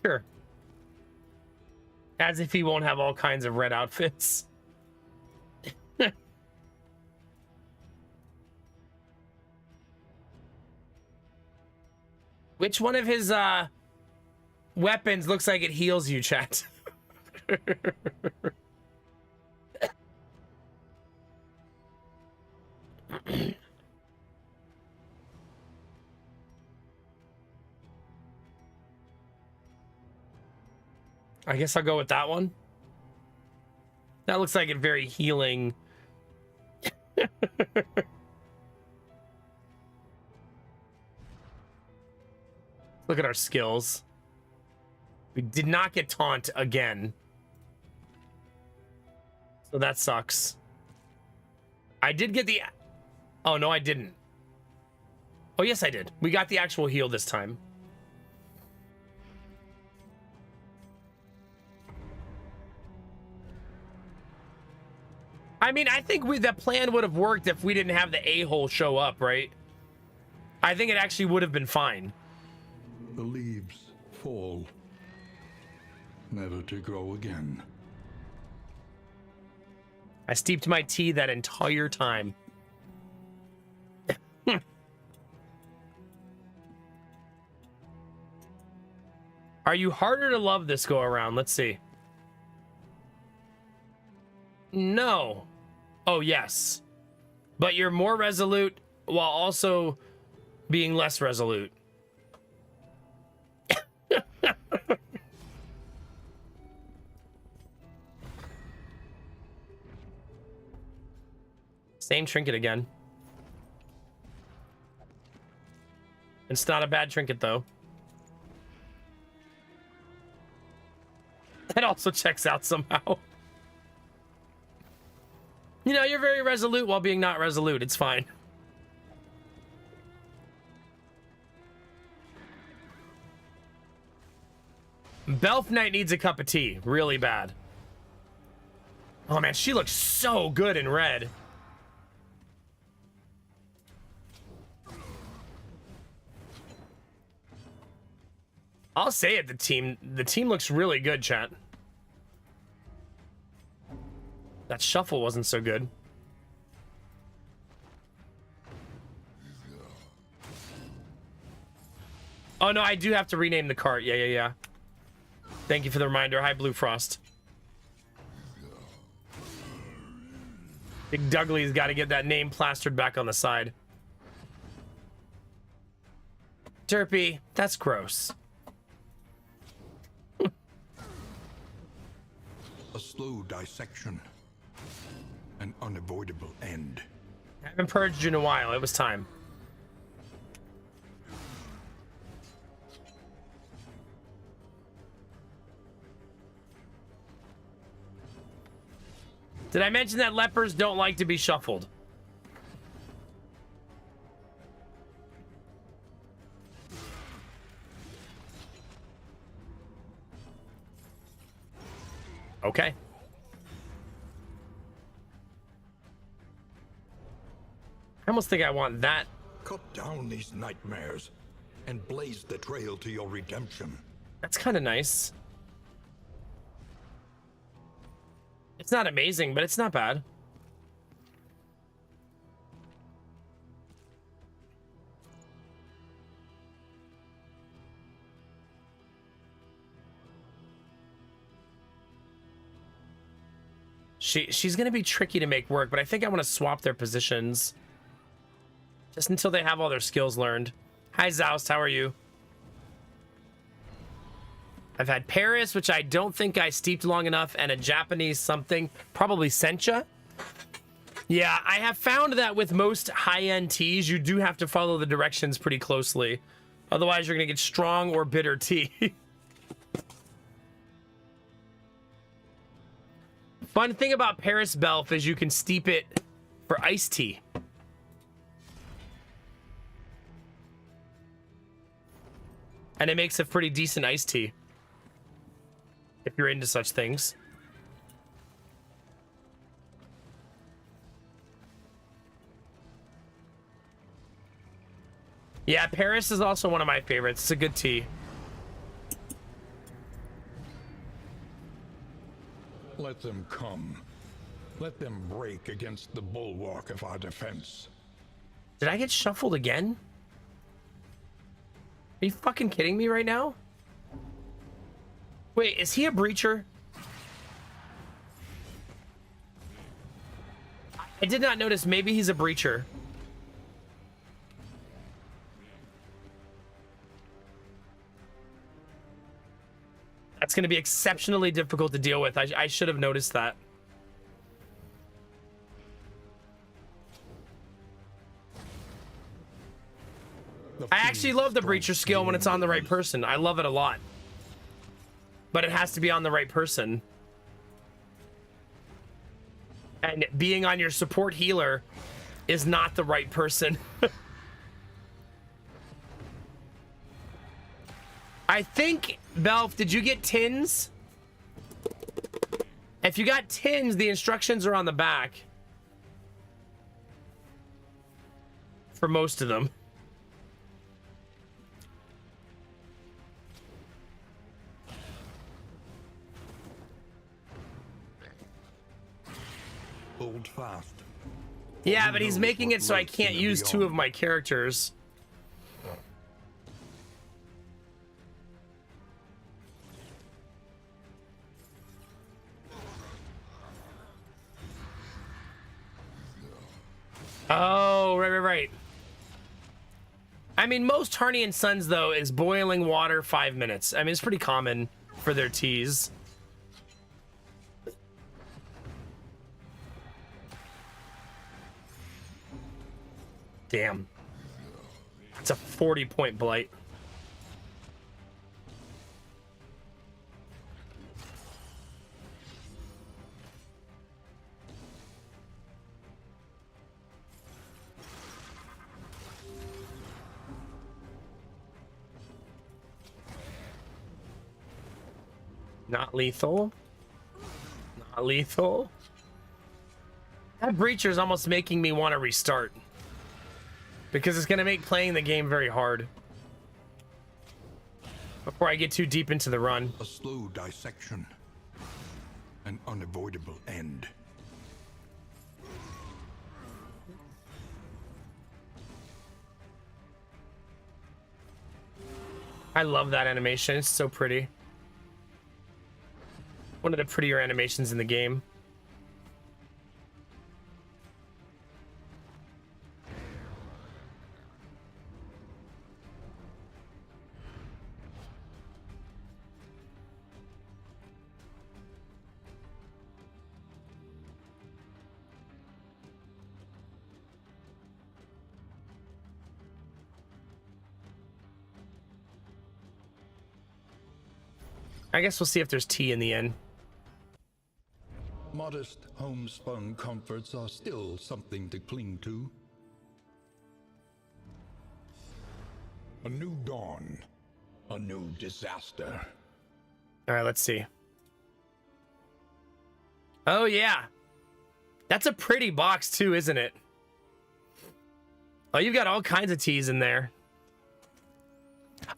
Sure. As if he won't have all kinds of red outfits. Which one of his weapons looks like it heals you, chat? I guess I'll go with that one. That looks like a very healing. Look at our skills. We did not get taunt again. So that sucks. I did get the... Oh, no, I didn't. Oh, yes, I did. We got the actual heal this time. I mean, I think the plan would have worked if we didn't have the a-hole show up, right? I think it actually would have been fine. The leaves fall, never to grow again. I steeped my tea that entire time. Are you harder to love this go around? Let's see. No. Oh, yes. But you're more resolute while also being less resolute. Same trinket again. It's not a bad trinket, though. That also checks out somehow. You know, you're very resolute while being not resolute. It's fine. Belf Knight needs a cup of tea. Really bad. Oh, man, she looks so good in red. I'll say it, the team looks really good, chat. That shuffle wasn't so good. Oh, no, I do have to rename the cart. Yeah. Thank you for the reminder. Hi, Blue Frost. Big Dudley's got to get that name plastered back on the side. Derpy, that's gross. A slow dissection. An unavoidable end. I haven't purged in a while. It was time. Did I mention that lepers don't like to be shuffled? Okay. I almost think I want that. Cut down these nightmares and blaze the trail to your redemption. That's kind of nice. It's not amazing, but it's not bad. She's gonna be tricky to make work, but I think I want to swap their positions just until they have all their skills learned. Hi Zoust, how are you? I've had Paris, which I don't think I steeped long enough, and a Japanese something, probably Sencha. Yeah, I have found that with most high-end teas, you do have to follow the directions pretty closely. Otherwise, you're gonna get strong or bitter tea. Fun thing about Paris Belf is you can steep it for iced tea. And it makes a pretty decent iced tea. If you're into such things. Yeah, Paris is also one of my favorites. It's a good tea. Let them come. Let them break against the bulwark of our defense. Did I get shuffled again? Are you fucking kidding me right now? Wait, is he a breacher? I did not notice. Maybe he's a breacher. That's going to be exceptionally difficult to deal with. I should have noticed that. I actually love the breacher skill when it's on the right person. I love it a lot. But it has to be on the right person. And being on your support healer is not the right person. I think, Belf, did you get tins? If you got tins, the instructions are on the back. For most of them. Hold fast. Yeah, but he's making it so I can't use two of my characters. Oh, right. I mean, most Harney and Sons, though, is boiling water 5 minutes. I mean, it's pretty common for their teas. Damn. It's a 40-point blight. Not lethal. Not lethal. That breacher is almost making me want to restart. Because it's going to make playing the game very hard. Before I get too deep into the run. A slow dissection. An unavoidable end. I love that animation. It's so pretty. One of the prettier animations in the game. I guess we'll see if there's tea in the end. Modest homespun comforts are still something to cling to. A new dawn. A new disaster. All right, let's see. Oh, yeah. That's a pretty box, too, isn't it? Oh, you've got all kinds of teas in there.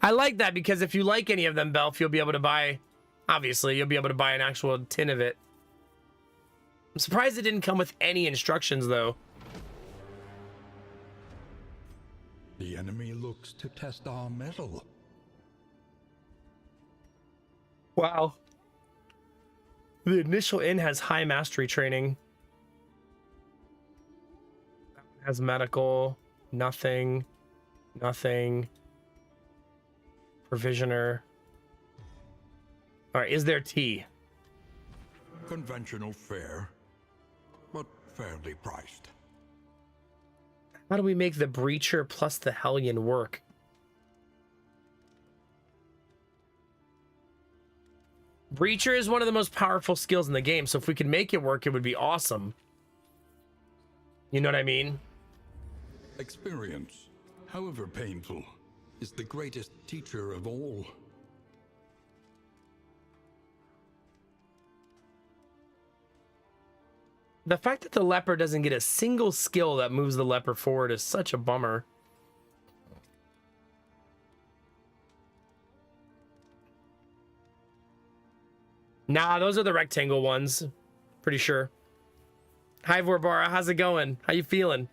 I like that because if you like any of them, Belf, you'll be able to buy... Obviously, you'll be able to buy an actual tin of it. I'm surprised it didn't come with any instructions, though. The enemy looks to test our mettle. Wow. The initial inn has high mastery training. Has medical, nothing, nothing. Provisioner. All right, is there tea? Conventional fare, but fairly priced. How do we make the Breacher plus the Hellion work? Breacher is one of the most powerful skills in the game, so if we could make it work, it would be awesome. You know what I mean? Experience, however painful, is the greatest teacher of all. The fact that the leper doesn't get a single skill that moves the leper forward is such a bummer. Nah, those are the rectangle ones. Pretty sure. Hi, Vorbara. How's it going? How you feeling?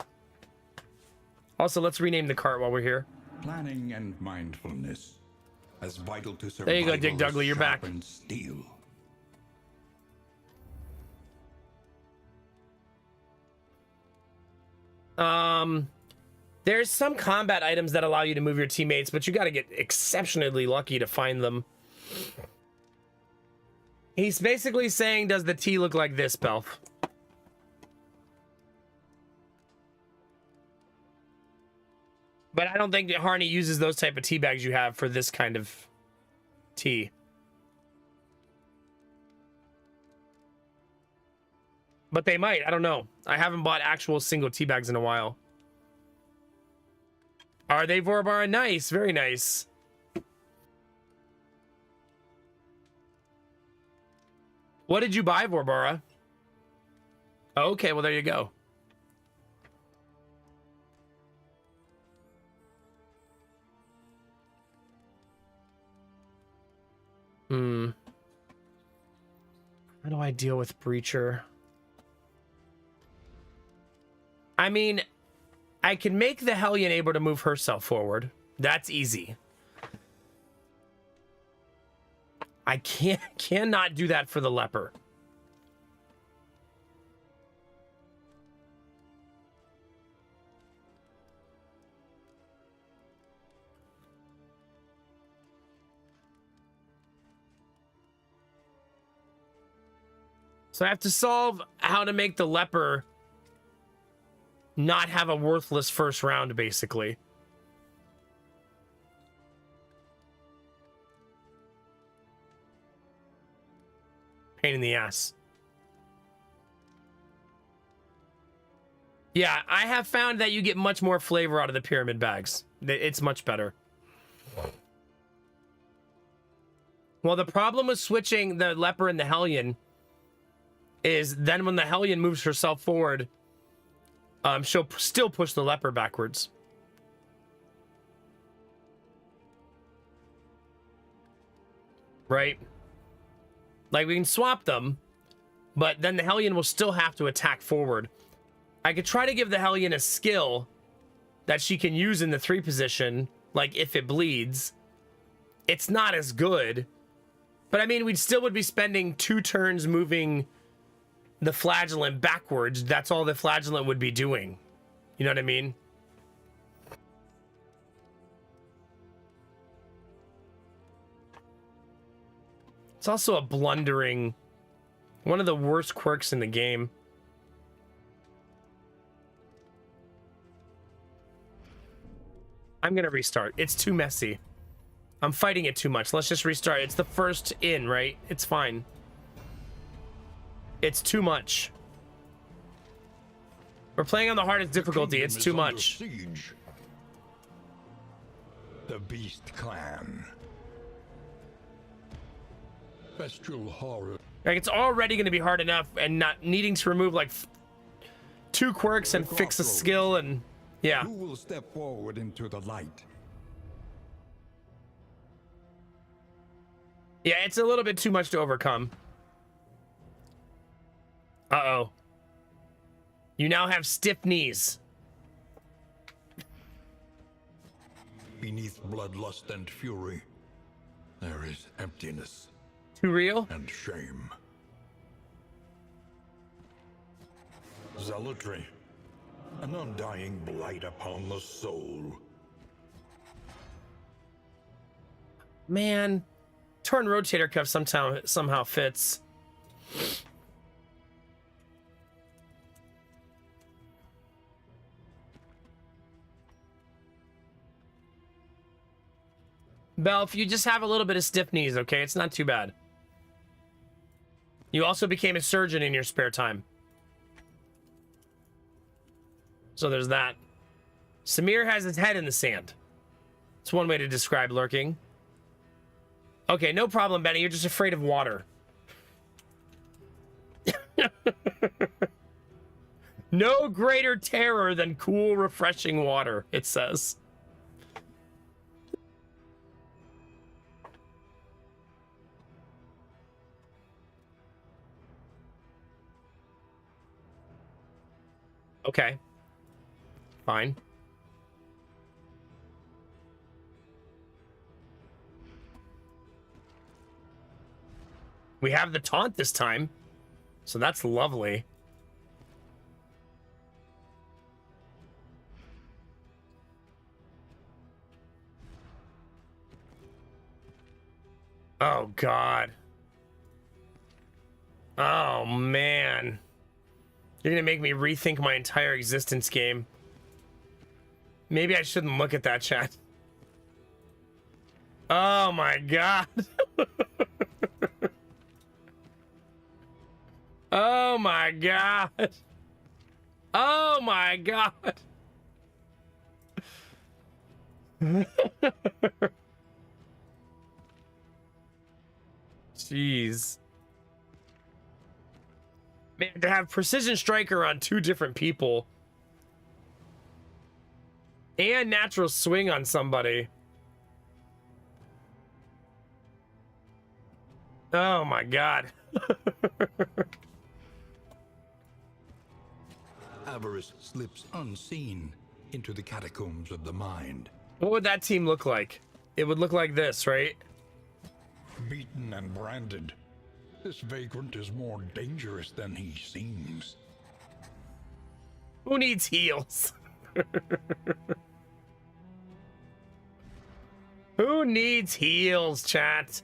Also, let's rename the cart while we're here. Planning and mindfulness, as vital to survival. There you go, Dick Dudley. You're back. Steel. There's some combat items that allow you to move your teammates, but you got to get exceptionally lucky to find them. He's basically saying, does the tea look like this, Belf? But I don't think that Harney uses those type of tea bags you have for this kind of tea. But they might. I don't know. I haven't bought actual single tea bags in a while. Are they, Vorbara? Nice. Very nice. What did you buy, Vorbara? Okay, well, there you go. How do I deal with Breacher? I mean, I can make the Hellion able to move herself forward. That's easy. I cannot do that for the leper. So I have to solve how to make the leper not have a worthless first round, basically. Pain in the ass. Yeah, I have found that you get much more flavor out of the pyramid bags. It's much better. Well, the problem with switching the leper and the Hellion is then when the Hellion moves herself forward, she'll still push the leper backwards. Right? Like, we can swap them, but then the Hellion will still have to attack forward. I could try to give the Hellion a skill that she can use in the 3 position, like if it bleeds. It's not as good, but I mean, we still would be spending 2 turns moving the Flagellant backwards. That's all the Flagellant would be doing. You know what I mean? It's also a blundering, one of the worst quirks in the game. I'm gonna restart. It's too messy. I'm fighting it too much. Let's just restart. It's the first in, right? It's fine. It's too much. We're playing on the hardest difficulty. It's too much. Siege. The Beast Clan. Bestial horror. Like, it's already going to be hard enough, and not needing to remove like 2 quirks and fix a skill, and yeah. Who will step forward into the light? Yeah, it's a little bit too much to overcome. Uh-oh. You now have stiff knees. Beneath bloodlust and fury, there is emptiness Too real? and shame. Zealotry, an undying blight upon the soul. Man, torn rotator cuff somehow fits. Belf, you just have a little bit of stiff knees, okay? It's not too bad. You also became a surgeon in your spare time. So there's that. Samir has his head in the sand. It's one way to describe lurking. Okay, no problem, Benny. You're just afraid of water. No greater terror than cool, refreshing water, it says. Okay. Fine. We have the taunt this time, so that's lovely. Oh, God. Oh, man. You're gonna make me rethink my entire existence, game. Maybe I shouldn't look at that, chat. Oh my God. Oh my God. Oh my God. Jeez. Man, to have Precision Striker on 2 different people and Natural Swing on somebody. Oh my God. Avarice slips unseen into the catacombs of the mind. What would that team look like? It would look like this, right? Beaten and branded, this vagrant is more dangerous than he seems. Who needs heals? Who needs heals, chat?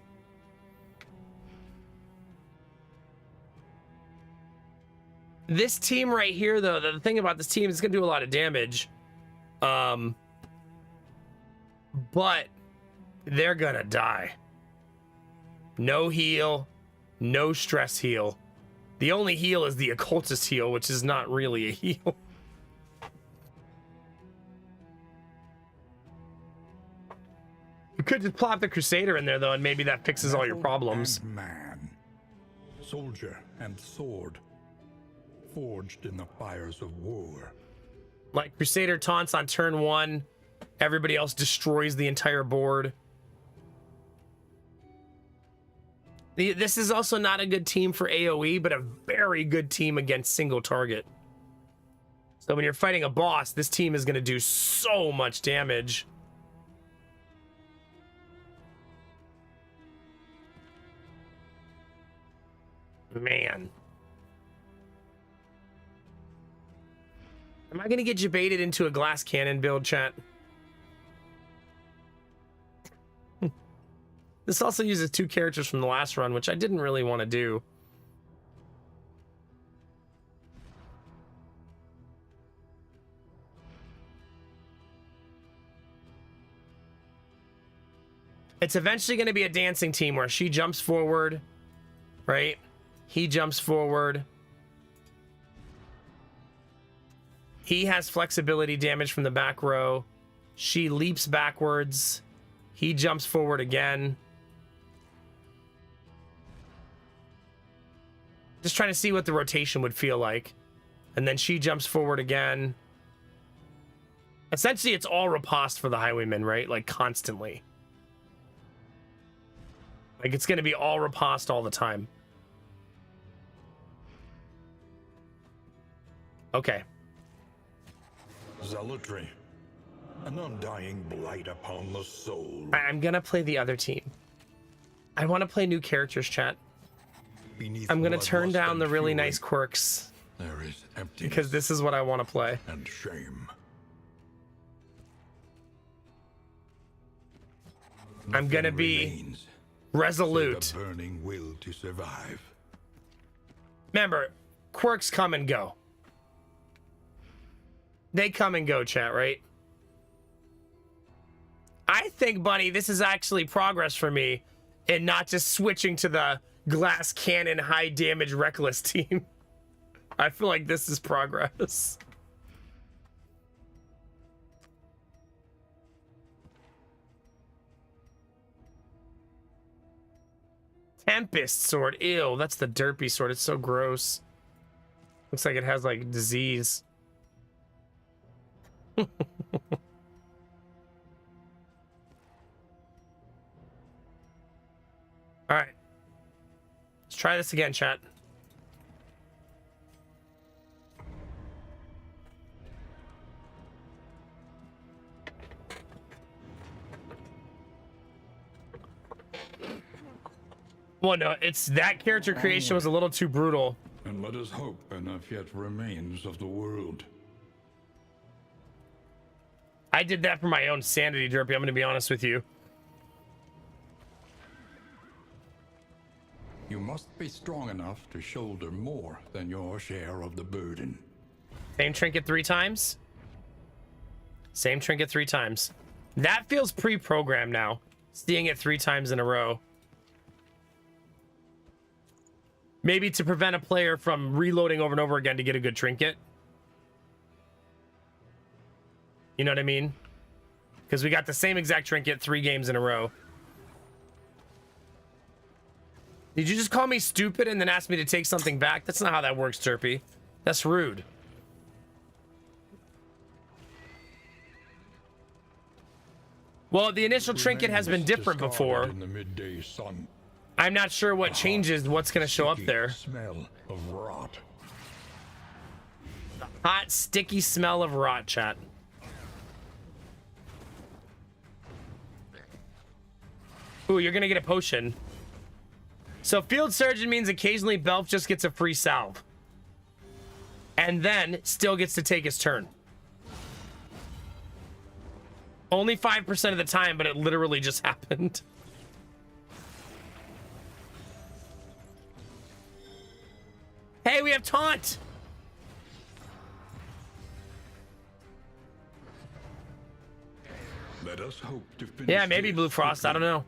This team right here, though, the thing about this team is going to do a lot of damage. But they're going to die. No heal, no stress heal. The only heal is the occultist heal, which is not really a heal. You could just plop the Crusader in there, though, and maybe that fixes all your problems. And man, soldier and sword, forged in the fires of war. Like, Crusader taunts on turn 1. Everybody else destroys the entire board. This is also not a good team for AoE, but a very good team against single target. So when you're fighting a boss, this team is going to do so much damage. Man. Am I going to get debated into a glass cannon build, chat? This also uses 2 characters from the last run, which I didn't really want to do. It's eventually going to be a dancing team where she jumps forward, right? He jumps forward. He has flexibility damage from the back row. She leaps backwards. He jumps forward again. Just trying to see what the rotation would feel like. And then she jumps forward again. Essentially, it's all riposte for the Highwayman, right? Like, constantly. Like, it's going to be all riposte all the time. Okay. Zealotry. An undying blight upon the soul. I'm going to play the other team. I want to play new characters, chat. Beneath I'm going to turn bloodlust down and the really fury, nice quirks. There is emptiness Because this is what I want to play. and shame. I'm going to Nothing be remains resolute. save a burning will to survive. Remember, quirks come and go. They come and go, chat, right? I think, Bunny, this is actually progress for me in not just switching to the glass cannon high damage reckless team. I feel like this is progress. Tempest sword. Ew, that's the derpy sword. It's so gross. Looks like it has like disease. All right. Let's try this again, chat. Well, no, it's that character creation was a little too brutal. And let us hope enough yet remains of the world. I did that for my own sanity, Derpy. I'm going to be honest with you. You must be strong enough to shoulder more than your share of the burden. Same trinket 3 times. Same trinket 3 times. That feels pre-programmed now. Seeing it 3 times in a row. Maybe to prevent a player from reloading over and over again to get a good trinket. You know what I mean? Because we got the same exact trinket 3 games in a row. Did you just call me stupid and then ask me to take something back? That's not how that works, Derpy. That's rude. Well, the initial trinket has been different before. In the midday sun. I'm not sure what changes, what's going to show up there. Smell of rot. Hot, sticky smell of rot, chat. Ooh, you're going to get a potion. So Field Surgeon means occasionally Belf just gets a free salve. And then still gets to take his turn. Only 5% of the time, but it literally just happened. Hey, we have taunt. Let us hope to finish. Yeah, maybe this Blue Frost. I don't know.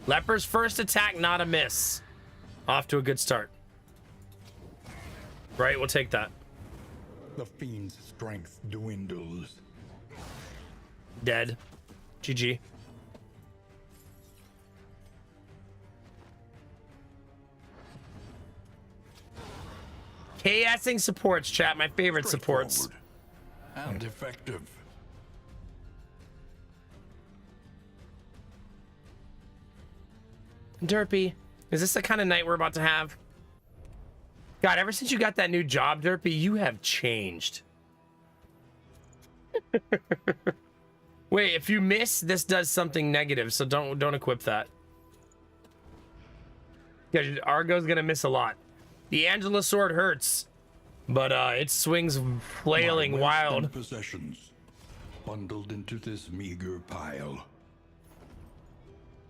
Leper's first attack, not a miss. Off to a good start. Right, we'll take that. The fiend's strength dwindles. Dead. GG. KSing supports, chat. My favorite supports. And effective. Derpy, is this the kind of night we're about to have? God, ever since you got that new job, Derpy, you have changed. Wait, if you miss, this does something negative, so don't equip that. Yeah, Argo's gonna miss a lot. The Angela sword hurts, but it swings flailing My wealth wild. and possessions bundled into this meager pile.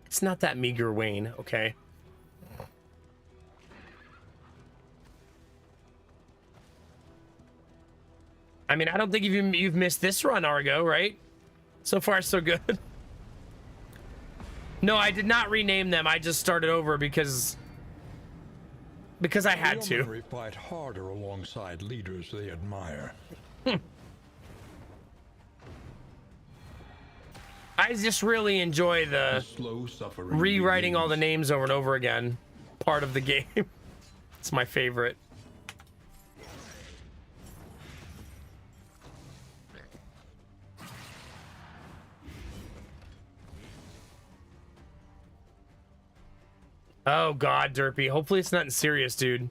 It's not that meager, Wayne, okay? I mean, I don't think you've missed this run, Argo, right? So far, so good. No, I did not rename them. I just started over because I had to. Yeomanry fight harder alongside leaders they admire. I just really enjoy The the slow suffering rewriting all the begins. names over and over again part of the game. It's my favorite. Oh god, Derpy. Hopefully it's nothing serious, dude.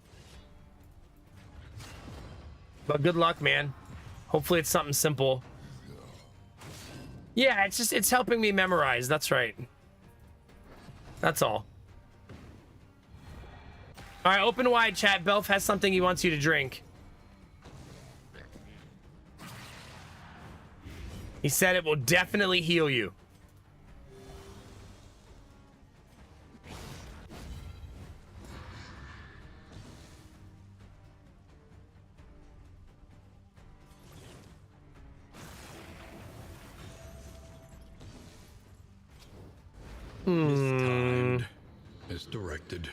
But good luck, man. Hopefully it's something simple. Yeah, it's helping me memorize. That's right. That's all. All right, open wide, chat. Belf has something he wants you to drink. He said it will definitely heal you. Mistimed. Misdirected.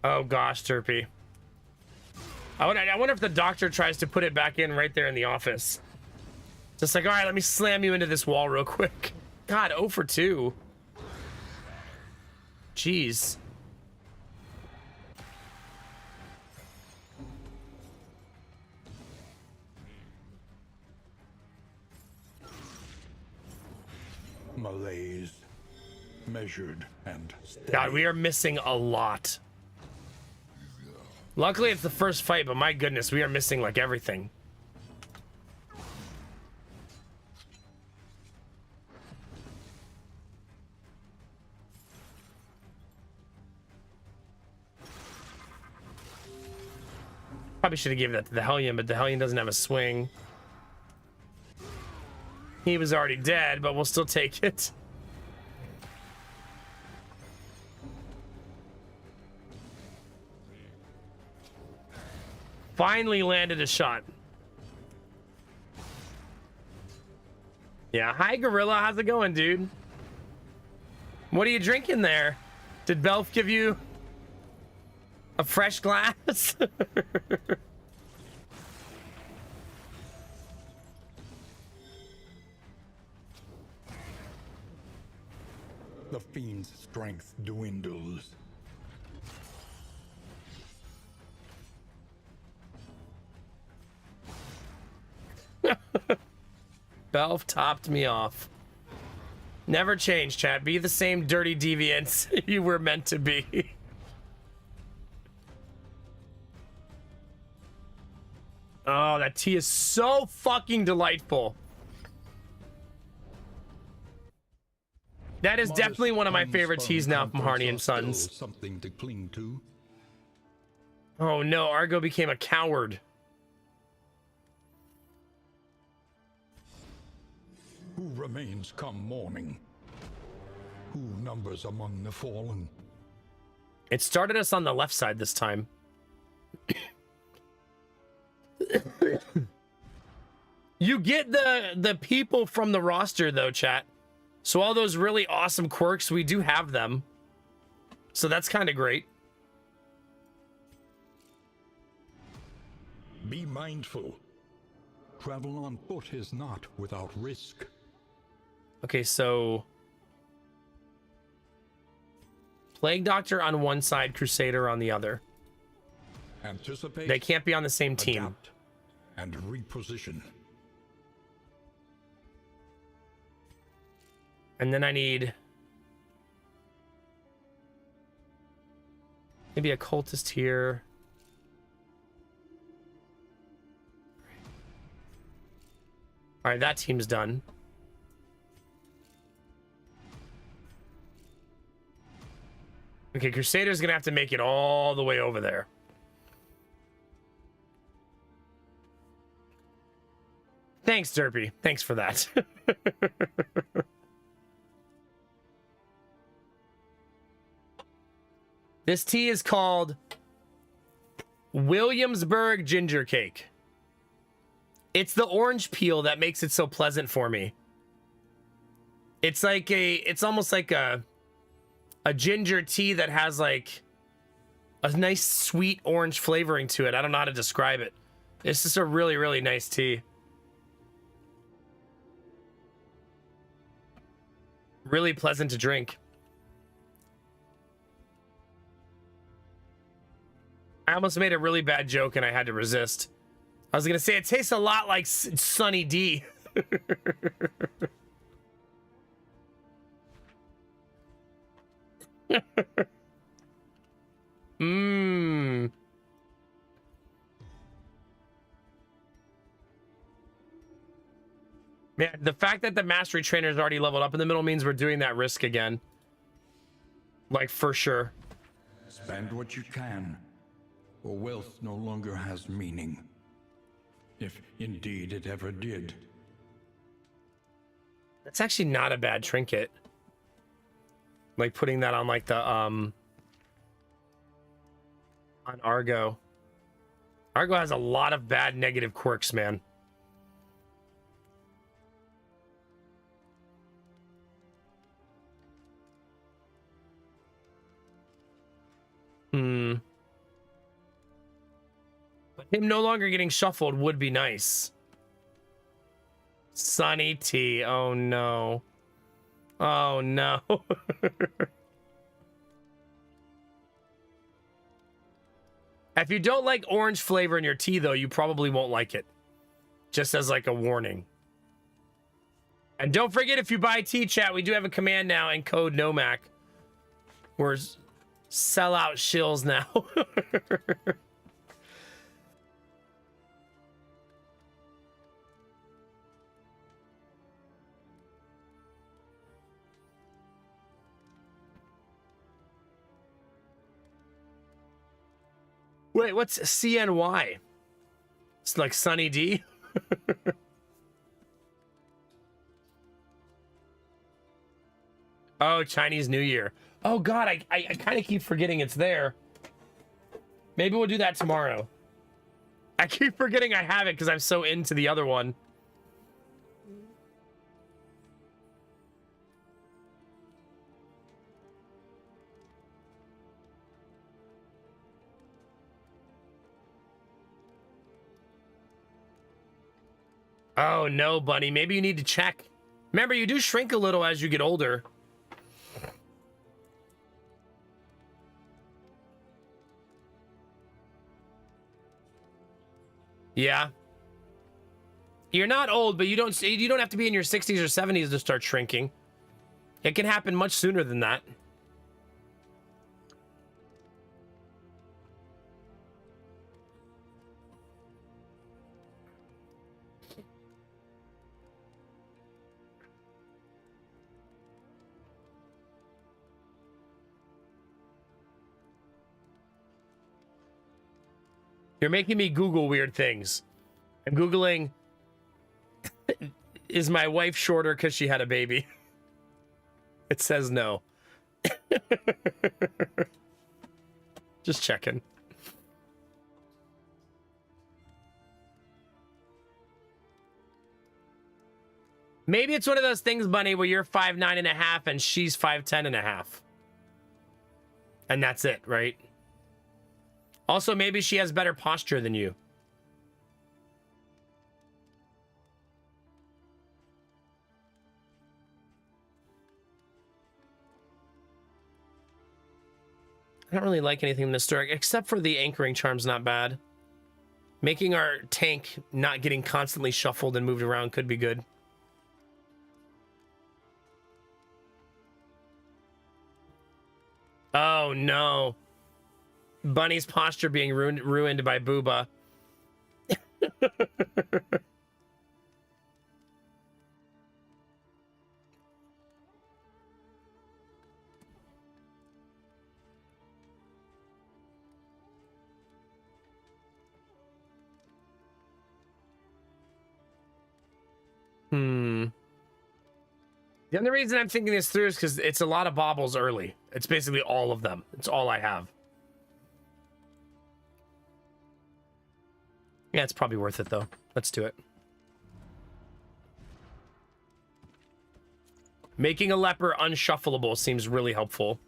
Oh gosh, Derpy. I wonder if the doctor tries to put it back in right there in the office. Just like, all right, let me slam you into this wall real quick. God, 0 for 2. Jeez. Malaise. Measured and steady. God, we are missing a lot. Luckily, it's the first fight, but my goodness, we are missing like everything. Probably should have given that to the Hellion, but the Hellion doesn't have a swing. He was already dead, but we'll still take it. Finally landed a shot. Yeah, hi Gorilla, how's it going, dude? What are you drinking there? Did Belf give you a fresh glass? The fiend's strength dwindles. Belf topped me off. Never change, chat. Be the same dirty deviants you were meant to be. Oh, that tea is so fucking delightful. That is definitely one of my favorite teas now from Harney and Sons. Something to cling to. Oh no, Argo became a coward. Who remains come morning? Who numbers among the fallen? It started us on the left side this time. You get the people from the roster though, chat. So all those really awesome quirks, we do have them. So that's kind of great. Be mindful. Travel on foot is not without risk. Okay, so Plague Doctor on one side, Crusader on the other. Anticipate. They can't be on the same team. Adapt, and reposition. And then I need maybe a cultist here. All right, that team's done. Okay, Crusader's gonna have to make it all the way over there. Thanks, Derpy. Thanks for that. This tea is called Williamsburg Ginger Cake. It's the orange peel that makes it so pleasant for me. It's like it's almost like a ginger tea that has like a nice sweet orange flavoring to it. I don't know how to describe it. This is a really, really nice tea. Really pleasant to drink. I almost made a really bad joke and I had to resist. I was going to say it tastes a lot like Sunny D. Mmm. Man, the fact that the mastery trainer is already leveled up in the middle means we're doing that risk again. Like, for sure. Spend what you can, or wealth no longer has meaning. If indeed it ever did. That's actually not a bad trinket. Like putting that on like the on Argo. Argo has a lot of bad negative quirks, man. But him no longer getting shuffled would be nice. Sunny T. Oh no. Oh no. If you don't like orange flavor in your tea, though, you probably won't like it. Just as like a warning. And don't forget, if you buy tea, chat, we do have a command now and code NOMAC. We're sellout shills now. Wait, what's CNY? It's like Sunny D? Oh, Chinese New Year. Oh God, I kind of keep forgetting it's there. Maybe we'll do that tomorrow. I keep forgetting I have it because I'm so into the other one. Oh no, Bunny. Maybe you need to check. Remember, you do shrink a little as you get older. Yeah. You're not old, but you don't have to be in your 60s or 70s to start shrinking. It can happen much sooner than that. You're making me Google weird things. I'm Googling, is my wife shorter because she had a baby? It says no. Just checking. Maybe it's one of those things, Bunny, where you're 5'9.5" and she's 5'10.5". And that's it, right? Also, maybe she has better posture than you. I don't really like anything in this story, except for the anchoring charm's not bad. Making our tank not getting constantly shuffled and moved around could be good. Oh, no. Bunny's posture being ruined by Booba. The only reason I'm thinking this through is because it's a lot of baubles early. It's basically all of them. It's all I have. Yeah, it's probably worth it, though. Let's do it. Making a leper unshuffleable seems really helpful.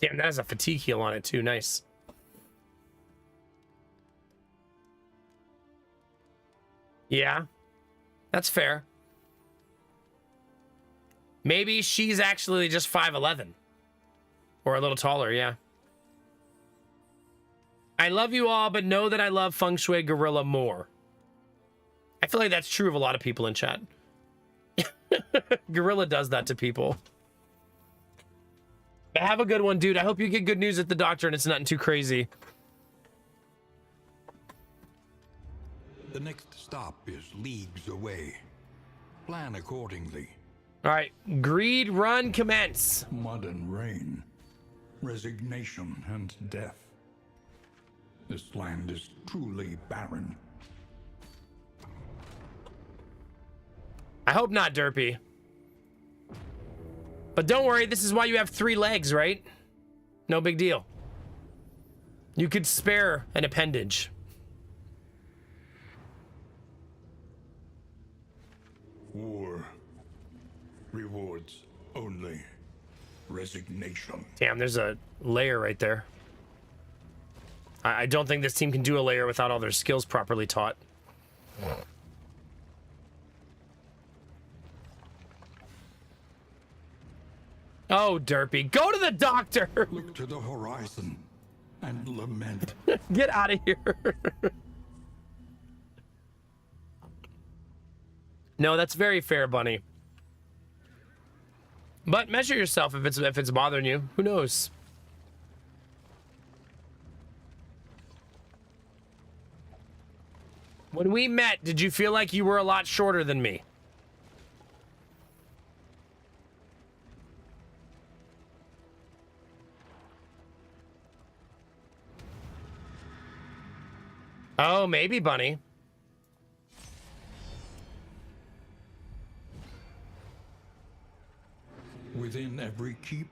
Damn, that has a fatigue heal on it too. Nice. Yeah, that's fair. Maybe she's actually just 5'11". Or a little taller, yeah. I love you all, but know that I love Feng Shui Gorilla more. I feel like that's true of a lot of people in chat. Gorilla does that to people. But have a good one, dude. I hope you get good news at the doctor and it's nothing too crazy. The next stop is leagues away. Plan accordingly. All right, greed run commence. Mud and rain, resignation and death. This land is truly barren. I hope not, Derpy. But don't worry, this is why you have 3 legs, right? No big deal. You could spare an appendage. War. Rewards only. Resignation. Damn, there's a layer right there. I don't think this team can do a layer without all their skills properly taught. Oh, Derpy, go to the doctor! Look to the horizon and lament. Get out of here. No, that's very fair, Bunny. But measure yourself if it's bothering you. Who knows? When we met, did you feel like you were a lot shorter than me? Oh, maybe, Bunny. Within every keep,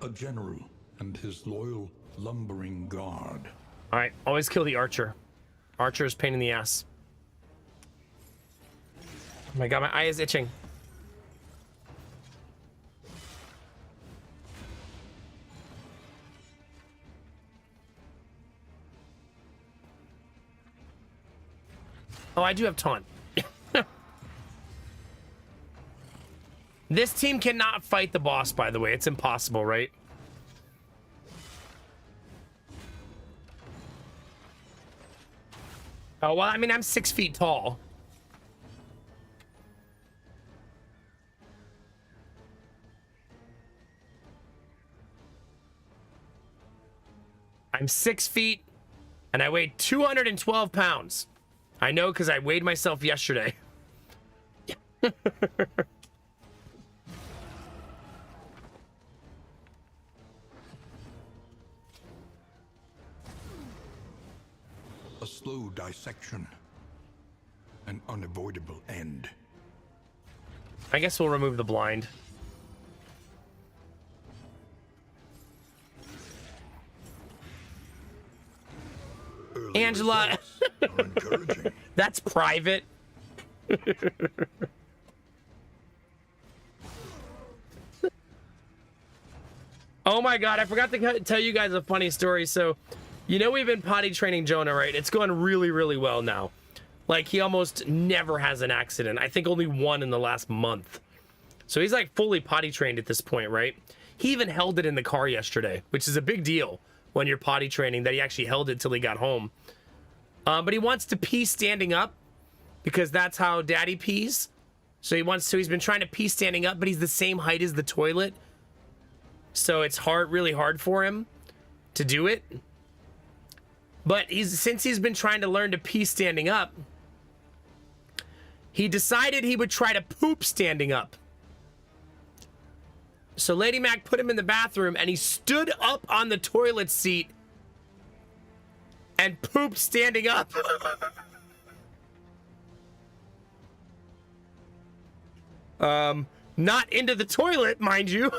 a general and his loyal lumbering guard. All right, always kill the archer. Archer is pain in the ass. Oh my god, my eye is itching. Oh, I do have taunt. This team cannot fight the boss, by the way. It's impossible, right? Oh, well, I mean, I'm 6 feet tall. I'm 6 feet, and I weigh 212 pounds. I know because I weighed myself yesterday. A slow dissection. An unavoidable end. I guess we'll remove the blind. Early Angela. results are encouraging. That's private. Oh my god, I forgot to tell you guys a funny story. So, you know we've been potty training Jonah, right? It's going really, really well now. Like, he almost never has an accident. I think only one in the last month. So he's like fully potty trained at this point, right? He even held it in the car yesterday, which is a big deal when you're potty training, that he actually held it till he got home. But he wants to pee standing up because that's how daddy pees. So he's been trying to pee standing up, but he's the same height as the toilet. So it's really hard for him to do it. But since he's been trying to learn to pee standing up, he decided he would try to poop standing up. So Lady Mac put him in the bathroom and he stood up on the toilet seat and pooped standing up. Not into the toilet, mind you.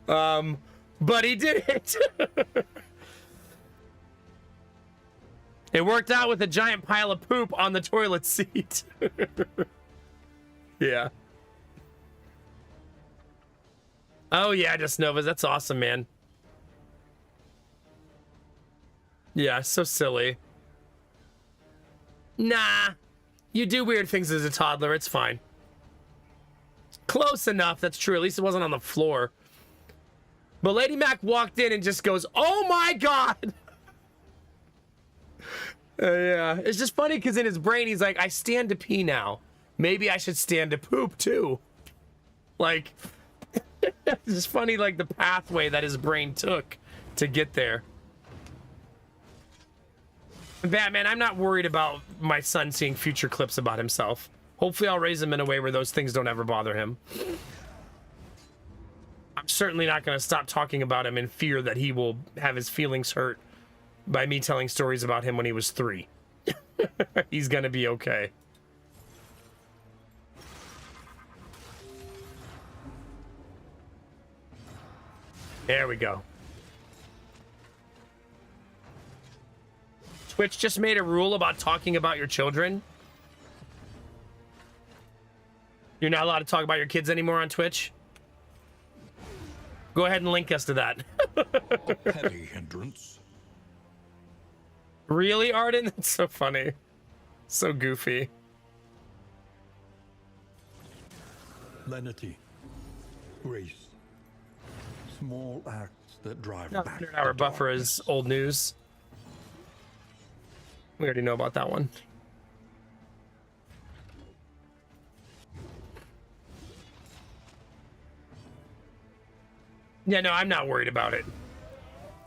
But he did it. It worked out with a giant pile of poop on the toilet seat. Yeah. Oh yeah, just Novas. That's awesome, man. Yeah, so silly. Nah. You do weird things as a toddler. It's fine. Close enough. That's true. At least it wasn't on the floor. But Lady Mac walked in and just goes, "Oh my God." Yeah. It's just funny because in his brain, he's like, I stand to pee now. Maybe I should stand to poop too. Like, it's just funny, like the pathway that his brain took to get there. Batman, I'm not worried about my son seeing future clips about himself. Hopefully I'll raise him in a way where those things don't ever bother him. I'm certainly not going to stop talking about him in fear that he will have his feelings hurt by me telling stories about him when he was 3. He's going to be okay. There we go. Twitch just made a rule about talking about your children. You're not allowed to talk about your kids anymore on Twitch? Go ahead and link us to that. A petty hindrance. Really, Arden? That's so funny. So goofy. Lenity. Grace. Small acts that drive No, back 100-hour the buffer darkness. is old news. We already know about that one. Yeah, no, I'm not worried about it.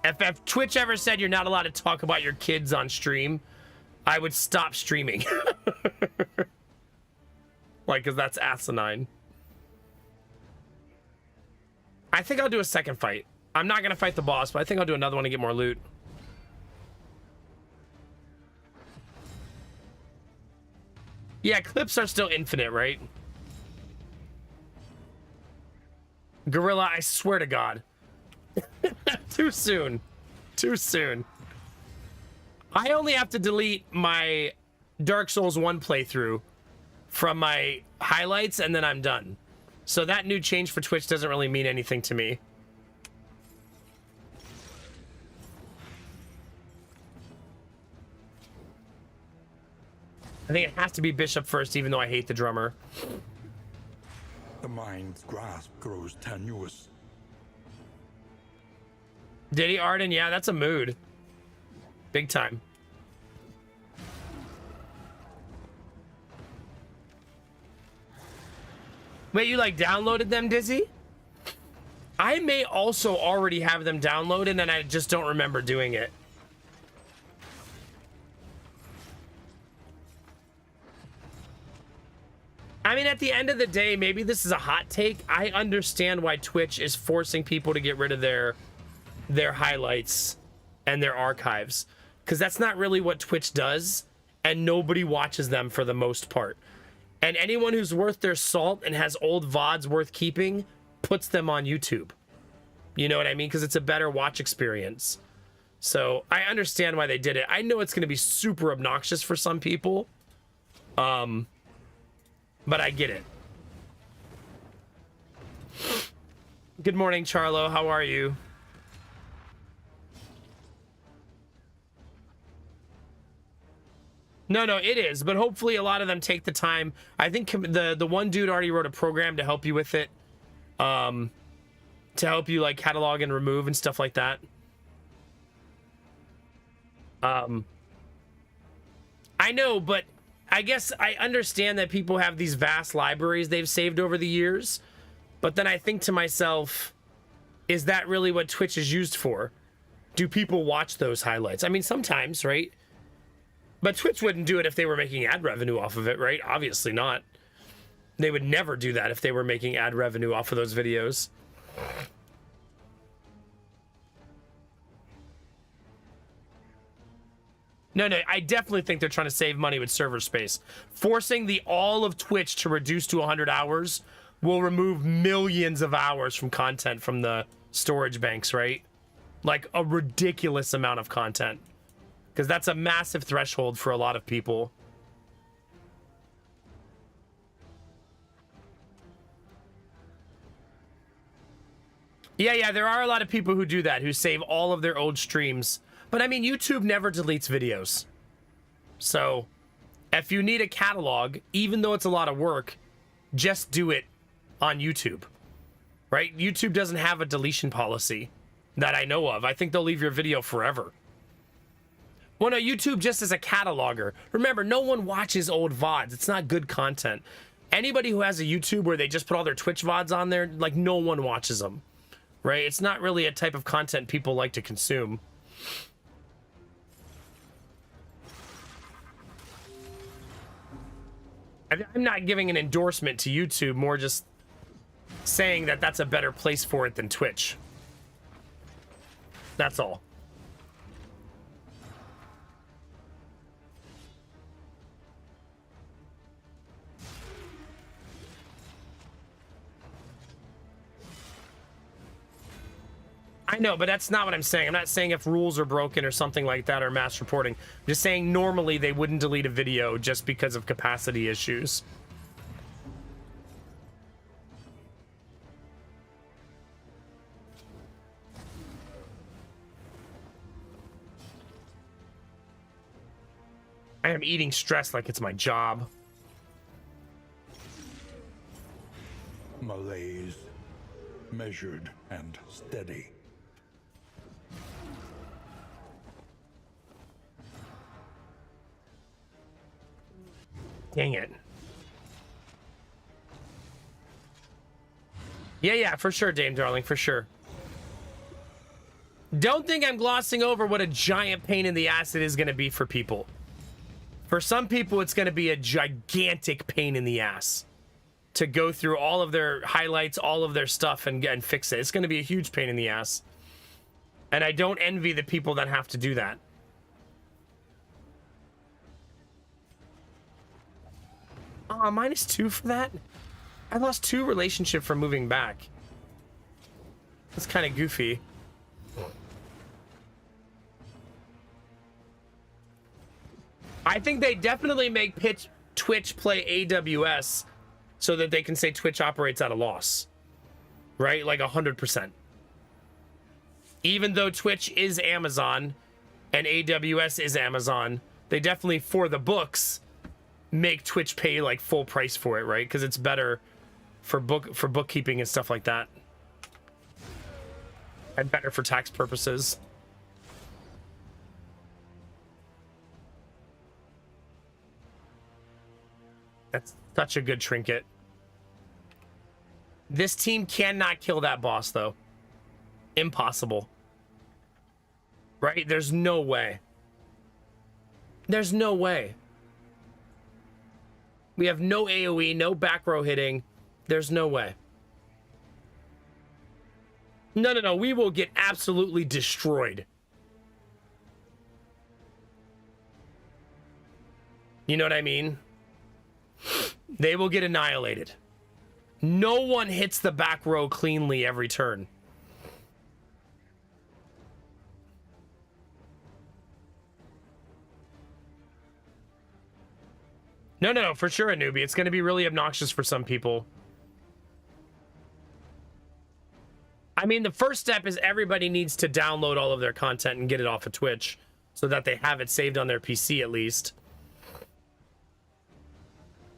If Twitch ever said you're not allowed to talk about your kids on stream, I would stop streaming. Like, because that's asinine. I think I'll do a second fight. I'm not going to fight the boss, but I think I'll do another one to get more loot. Yeah, clips are still infinite, right? Gorilla, I swear to God. Too soon. Too soon. I only have to delete my Dark Souls 1 playthrough from my highlights, and then I'm done. So that new change for Twitch doesn't really mean anything to me. I think it has to be Bishop first, even though I hate the drummer. The mind's grasp grows tenuous. Did he, Arden? Yeah, that's a mood. Big time. Wait, you like downloaded them, Dizzy? I may also already have them downloaded and I just don't remember doing it. I mean, at the end of the day, maybe this is a hot take. I understand why Twitch is forcing people to get rid of their highlights and their archives, because that's not really what Twitch does, and nobody watches them for the most part. And anyone who's worth their salt and has old VODs worth keeping puts them on YouTube. You know what I mean? Because it's a better watch experience. So I understand why they did it. I know it's going to be super obnoxious for some people. But I get it. Good morning, Charlo. How are you? No, it is. But hopefully a lot of them take the time. I think the one dude already wrote a program to help you with it. To help you like catalog and remove and stuff like that. I know, but I guess I understand that people have these vast libraries they've saved over the years, but then I think to myself, is that really what Twitch is used for? Do people watch those highlights? I mean, sometimes, right? But Twitch wouldn't do it if they were making ad revenue off of it, right? Obviously not. They would never do that if they were making ad revenue off of those videos. No, I definitely think they're trying to save money with server space. Forcing all of Twitch to reduce to 100 hours will remove millions of hours from content from the storage banks, right? Like a ridiculous amount of content. Because that's a massive threshold for a lot of people. Yeah, there are a lot of people who do that, who save all of their old streams. But I mean, YouTube never deletes videos. So if you need a catalog, even though it's a lot of work, just do it on YouTube, right? YouTube doesn't have a deletion policy that I know of. I think they'll leave your video forever. Well, no, YouTube just as a cataloger. Remember, no one watches old VODs. It's not good content. Anybody who has a YouTube where they just put all their Twitch VODs on there, like, no one watches them, right? It's not really a type of content people like to consume. I'm not giving an endorsement to YouTube, more just saying that that's a better place for it than Twitch. That's all. I know, but that's not what I'm saying. I'm not saying if rules are broken or something like that or mass reporting. I'm just saying normally they wouldn't delete a video just because of capacity issues. I am eating stress like it's my job. Malaise, measured and steady. Dang it. Yeah, for sure, Dame Darling, for sure. Don't think I'm glossing over what a giant pain in the ass it is going to be for people. For some people, it's going to be a gigantic pain in the ass to go through all of their highlights, all of their stuff, and fix it. It's going to be a huge pain in the ass. And I don't envy the people that have to do that. Oh, -2 for that? I lost 2 relationship from moving back. That's kind of goofy. I think they definitely make Twitch play AWS so that they can say Twitch operates at a loss. Right? Like 100%. Even though Twitch is Amazon and AWS is Amazon, they definitely, for the books, make Twitch pay like full price for it, right? Because it's better for bookkeeping and stuff like that, and better for tax purposes. That's such a good trinket. This team cannot kill that boss, though. Impossible. Right? There's no way. There's no way. We have no AoE, no back row hitting. There's no way. No. We will get absolutely destroyed. You know what I mean? They will get annihilated. No one hits the back row cleanly every turn. No, for sure, a newbie. It's going to be really obnoxious for some people. I mean, the first step is everybody needs to download all of their content and get it off of Twitch so that they have it saved on their PC at least.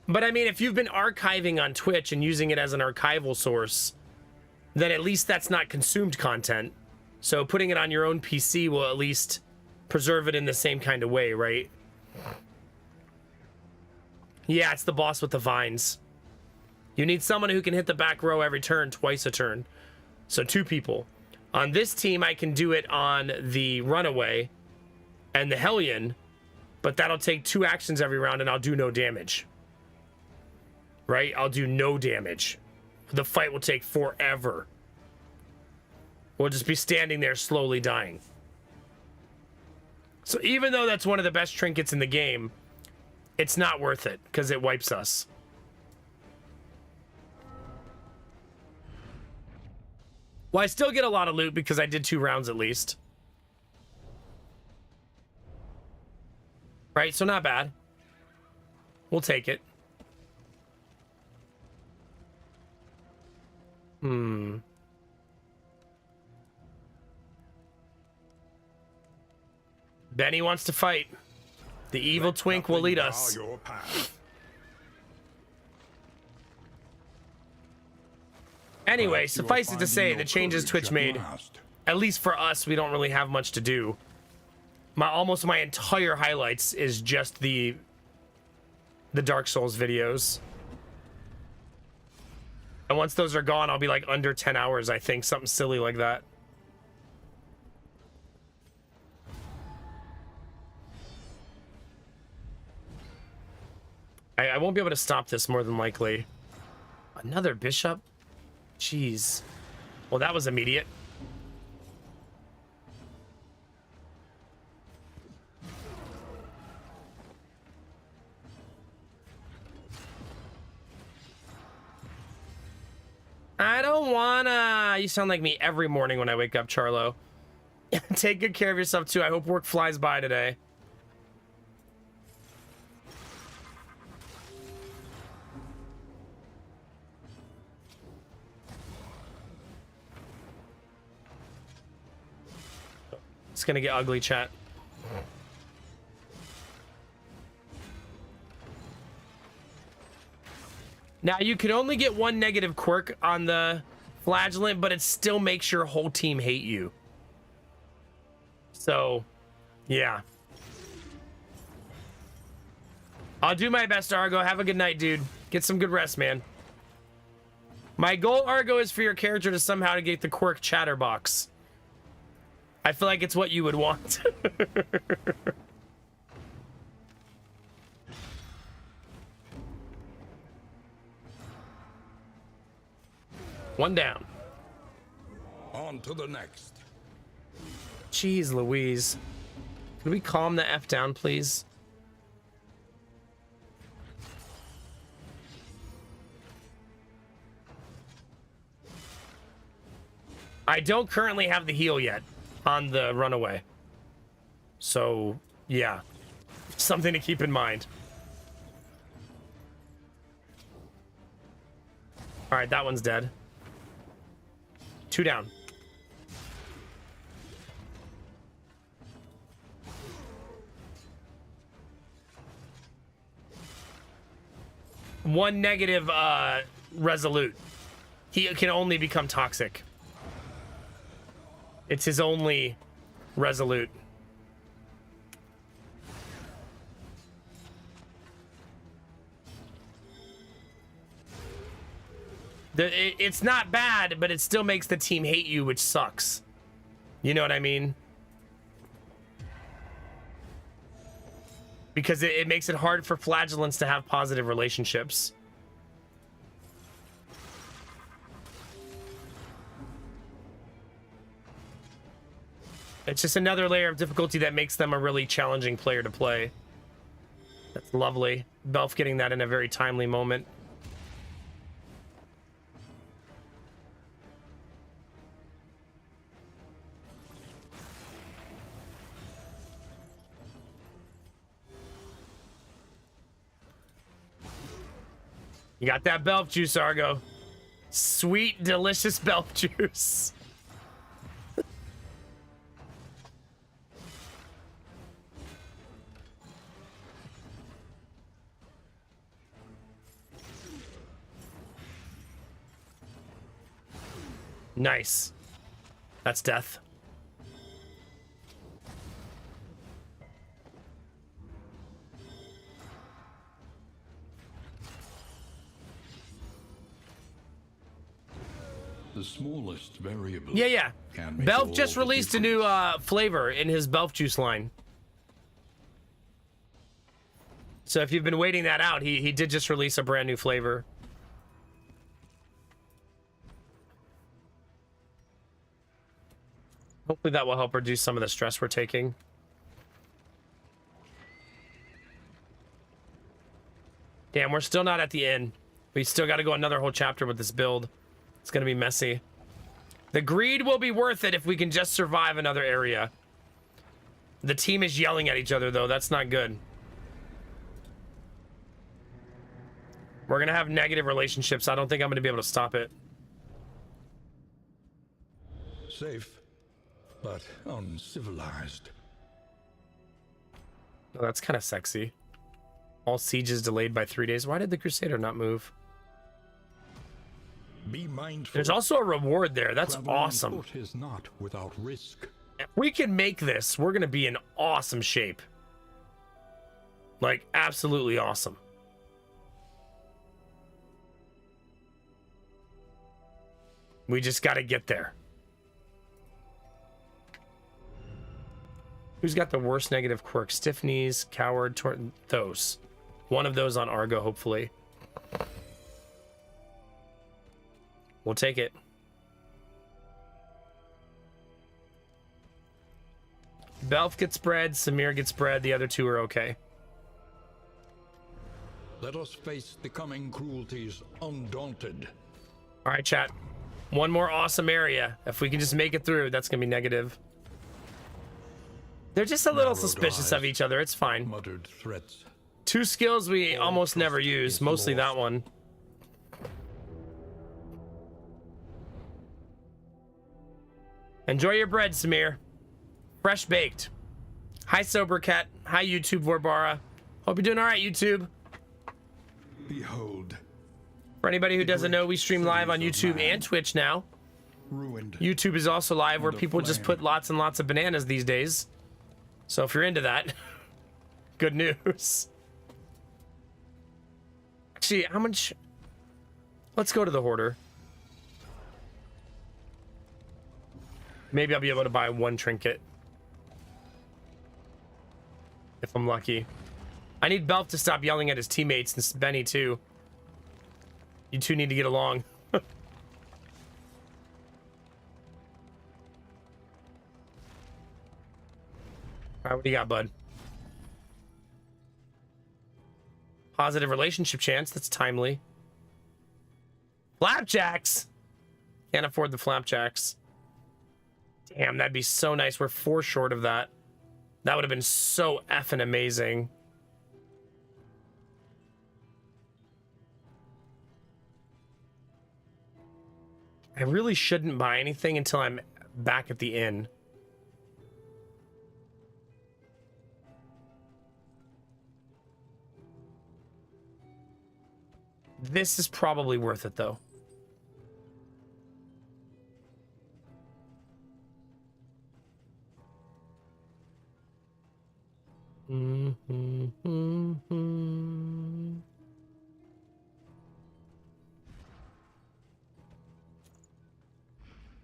But I mean, if you've been archiving on Twitch and using it as an archival source, then at least that's not consumed content. So putting it on your own PC will at least preserve it in the same kind of way, right? Yeah, it's the boss with the vines. You need someone who can hit the back row every turn, twice a turn. So 2 people. On this team, I can do it on the Runaway and the Hellion, but that'll take 2 actions every round and I'll do no damage. Right? I'll do no damage. The fight will take forever. We'll just be standing there slowly dying. So even though that's one of the best trinkets in the game, it's not worth it because it wipes us. Well, I still get a lot of loot because I did 2 rounds at least. Right, so not bad. We'll take it. Benny wants to fight. The evil twink will lead us. Your path. Anyway, Perhaps you are suffice it to finding say, your the changes courage Twitch at made, last. at least for us, we don't really have much to do. Almost my entire highlights is just the Dark Souls videos. And once those are gone, I'll be like under 10 hours, I think. Something silly like that. I won't be able to stop this more than likely. Another bishop? Jeez. Well, that was immediate. I don't wanna. You sound like me every morning when I wake up, Charlo. Take good care of yourself, too. I hope work flies by today. It's gonna get ugly, chat. Now, you can only get one negative quirk on the Flagellant, but it still makes your whole team hate you. So, yeah. I'll do my best, Argo. Have a good night, dude. Get some good rest, man. My goal, Argo, is for your character to somehow get the quirk Chatterbox. I feel like it's what you would want. One down. On to the next. Jeez Louise. Can we calm the F down, please? I don't currently have the heal yet on the runaway. So, yeah. Something to keep in mind. Alright, that one's dead. 2 down. One negative resolute. He can only become toxic. It's his only resolute. It's not bad, but it still makes the team hate you, which sucks. You know what I mean? Because it makes it hard for flagellants to have positive relationships. It's just another layer of difficulty that makes them a really challenging player to play. That's lovely. Belf getting that in a very timely moment. You got that Belf juice, Argo. Sweet, delicious Belf juice. Nice. That's death. The smallest variable. Yeah. Can make Belf all just the released a new difference. flavor in his Belf juice line. So if you've been waiting that out, he did just release a brand new flavor. Hopefully that will help reduce some of the stress we're taking. Damn, we're still not at the end. We still got to go another whole chapter with this build. It's going to be messy. The greed will be worth it if we can just survive another area. The team is yelling at each other, though. That's not good. We're going to have negative relationships. I don't think I'm going to be able to stop it. Safe, but uncivilized. Oh, that's kind of sexy. All sieges delayed by 3 days. Why did the Crusader not move? Be mindful. There's also a reward there. That's Travel on awesome. foot is not without risk. If we can make this, we're going to be in awesome shape. Like, absolutely awesome. We just got to get there. Who's got the worst negative quirk? Stiff knees, coward, those. One of those on Argo, hopefully. We'll take it. Belf gets bred, Samir gets bred, the other two are okay. Let us face the coming cruelties undaunted. All right, chat. One more awesome area. If we can just make it through, that's going to be negative. They're just a little Narrowed suspicious eyes. of each other. It's fine. Muttered threats. Two skills we All almost trust never use. is Mostly lost. that one. Enjoy your bread, Samir. Fresh baked. Hi, Sobercat. Hi, YouTube Vorbara. Hope you're doing all right, YouTube. Behold, For anybody who doesn't know, we stream live on cities of YouTube man. and Twitch now. ruined. YouTube is also live where And people just aflame. put lots and lots of bananas these days. So if you're into that, good news. Actually, how much? Let's go to the hoarder. Maybe I'll be able to buy one trinket. If I'm lucky. I need Belf to stop yelling at his teammates and Benny too. You two need to get along. All right, what do you got, bud? Positive relationship chance. That's timely. Flapjacks. Can't afford the flapjacks. Damn, that'd be so nice. We're 4 short of that. That would have been so effing amazing. I really shouldn't buy anything until I'm back at the inn. This is probably worth it, though.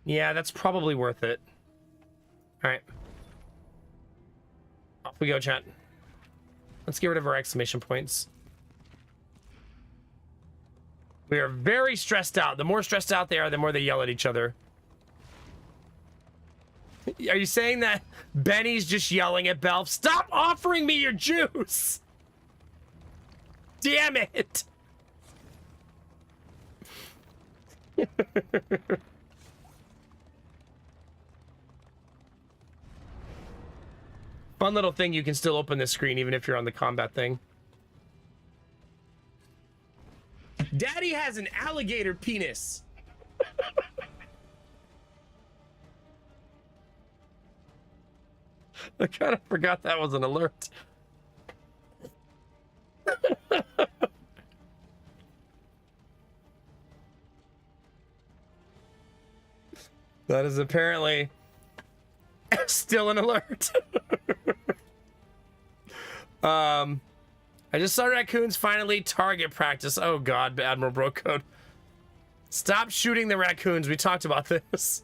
Yeah, that's probably worth it. All right. Off we go, chat. Let's get rid of our exclamation points. We are very stressed out. The more stressed out they are, the more they yell at each other. Are you saying that Benny's just yelling at Belf? Stop offering me your juice! Damn it! Fun little thing, you can still open this screen even if you're on the combat thing. Daddy has an alligator penis. I kind of forgot that was an alert. That is apparently still an alert. I just saw raccoons finally target practice. Oh god, Admiral Brocode. Stop shooting the raccoons. We talked about this.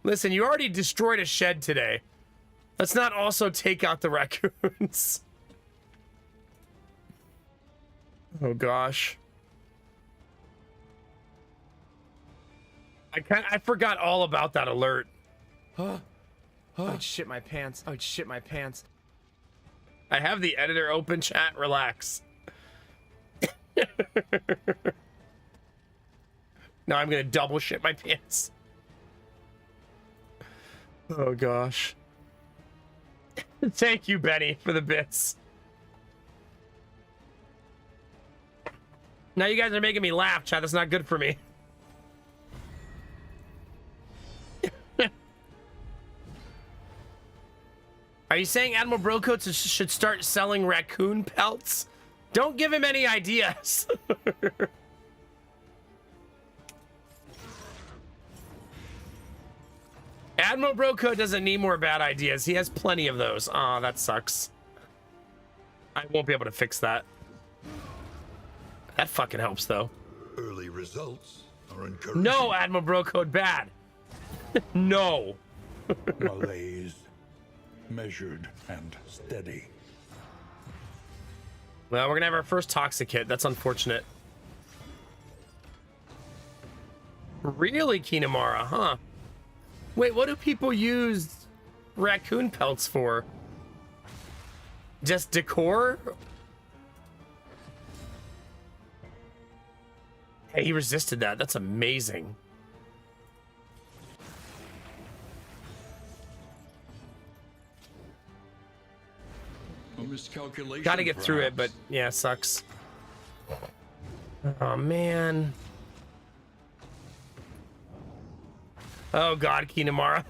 Listen, you already destroyed a shed today. Let's not also take out the raccoons. Oh gosh. I forgot all about that alert. I'd shit my pants. I'd shit my pants. I have the editor open, chat. Relax. Now I'm gonna double shit my pants. Oh gosh. Thank you, Benny, for the bits. Now you guys are making me laugh, chat. That's not good for me. Are you saying Admiral Brocoats should start selling raccoon pelts? Don't give him any ideas. Admiral Brocoat doesn't need more bad ideas. He has plenty of those. Aw, that sucks. I won't be able to fix that. That fucking helps, though. Early results are encouraging. No, Admiral Brocoat, bad. No. Malaise. Measured and steady. Well, we're gonna have our first toxic hit. That's unfortunate. Really, Kinemara, huh? Wait, what do people use raccoon pelts for? Just decor? Hey, he resisted that. That's amazing. A miscalculation. Gotta get through it, but perhaps. yeah, sucks. Oh, man. Oh, God, Kinemara.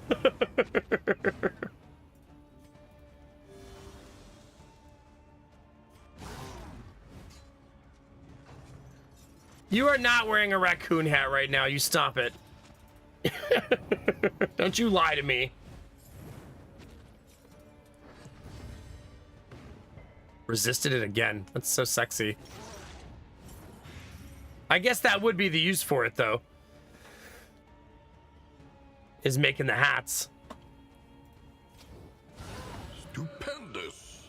You are not wearing a raccoon hat right now. You stop it. Don't you lie to me. Resisted it again. That's so sexy. I guess that would be the use for it, though. Is making the hats. Stupendous.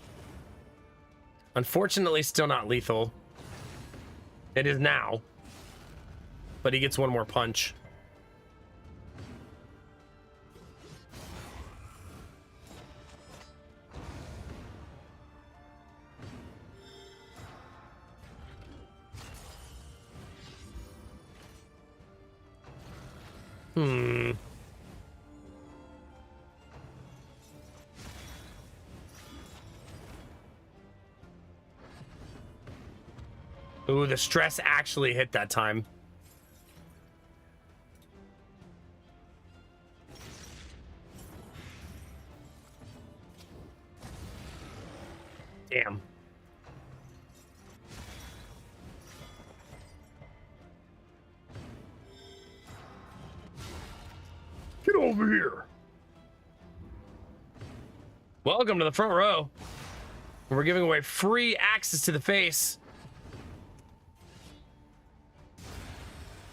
Unfortunately, still not lethal. It is now. But he gets one more punch. Ooh, the stress actually hit that time. Damn. Get over here. Welcome to the front row. We're giving away free access to the face.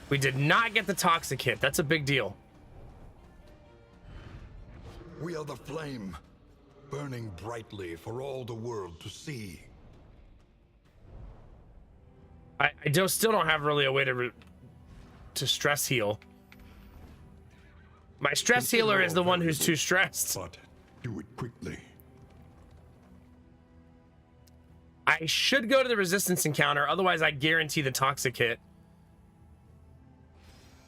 We did not get the toxic hit. That's a big deal. We are the flame, burning brightly for all the world to see. I still don't have really a way to stress heal. My stress healer is the one who's too stressed. But do it quickly. I should go to the resistance encounter, otherwise I guarantee the toxic hit.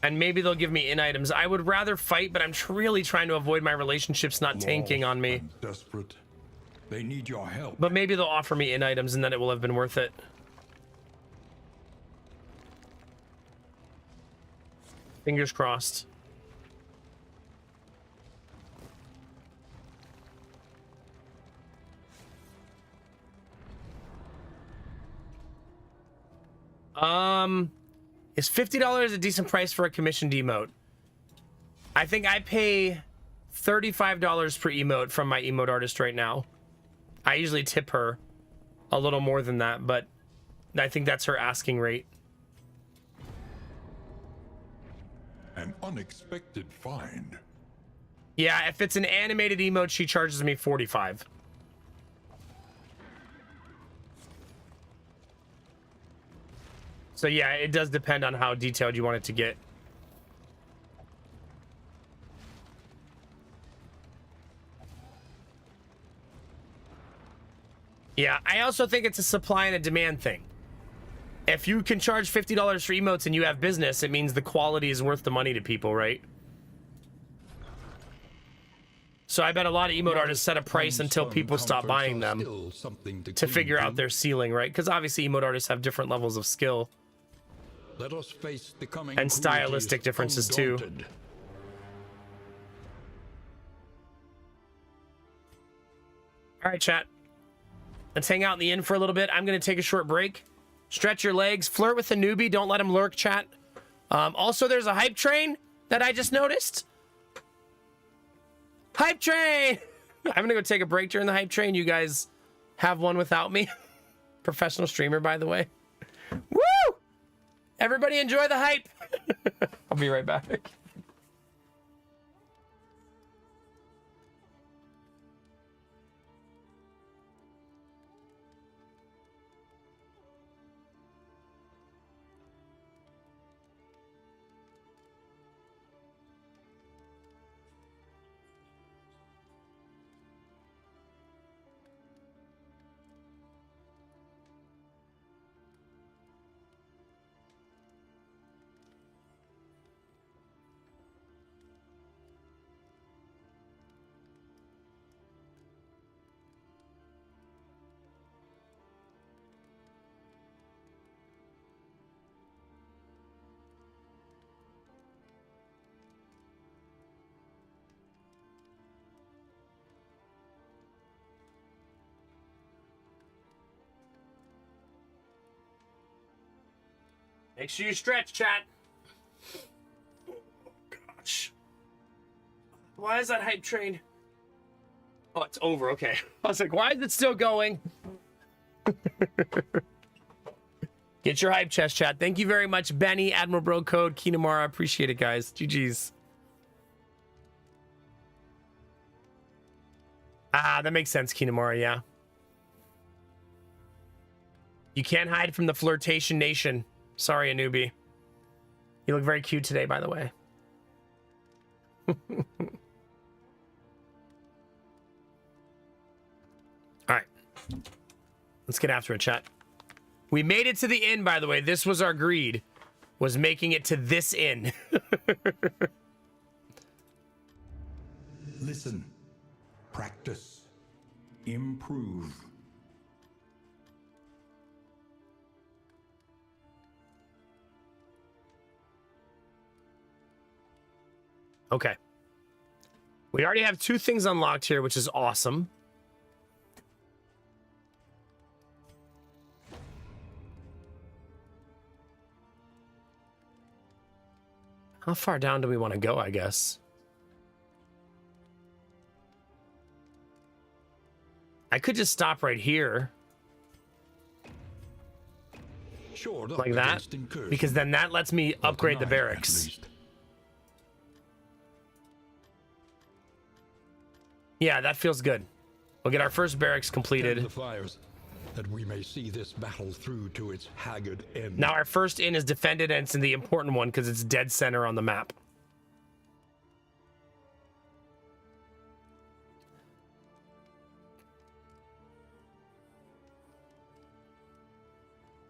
And maybe they'll give me in items. I would rather fight, but I'm really trying to avoid my relationships not tanking on me. And desperate. They need your help. But maybe they'll offer me in items and then it will have been worth it. Fingers crossed. Is $50 a decent price for a commissioned emote? I think I pay $35 per emote from my emote artist right now. I usually tip her a little more than that, but I think that's her asking rate. An unexpected find. Yeah, if it's an animated emote, she charges me $45. So yeah, it does depend on how detailed you want it to get. Yeah, I also think it's a supply and a demand thing. If you can charge $50 for emotes and you have business, it means the quality is worth the money to people, right? So I bet a lot of emote artists set a price until people stop buying them to figure out their ceiling, right? Because obviously emote artists have different levels of skill. Let us face the coming And stylistic differences too. All right, chat. Let's hang out in the inn for a little bit. I'm going to take a short break. Stretch your legs. Flirt with the newbie. Don't let him lurk, chat. Also, there's a hype train that I just noticed. Hype train! I'm going to go take a break during the hype train. You guys have one without me. Professional streamer, by the way. Woo! Everybody enjoy the hype. I'll be right back. Make sure you stretch, chat. Oh, gosh. Why is that hype train? Oh, it's over. Okay. I was like, why is it still going? Get your hype chest, chat. Thank you very much, Benny, Admiral Bro Code, Kinamara. Appreciate it, guys. GG's. Ah, that makes sense, Kinamara, yeah. You can't hide from the flirtation nation. Sorry, a newbie. You look very cute today, by the way. All right. Let's get after it, chat. We made it to the inn, by the way. This was our greed, was making it to this inn. Listen, practice, improve. Okay. We already have 2 things unlocked here, which is awesome. How far down do we want to go, I guess? I could just stop right here. Shored up Like that. against incursion, Because then that lets me for upgrade the tonight, at barracks. least. Yeah, that feels good. We'll get our first barracks Tend completed. the fires, that we may see this battle through to its haggard end. Now our first inn is defended, and it's in the important one because it's dead center on the map.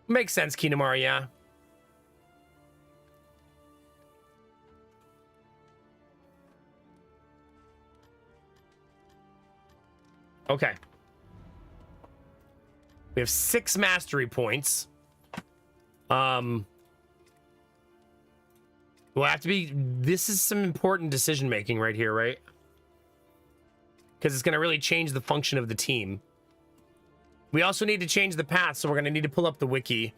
Makes sense, Kinamara, yeah. Okay. We have 6 mastery points. We'll have to be... This is some important decision making right here, right? Because it's going to really change the function of the team. We also need to change the path, so we're going to need to pull up the wiki.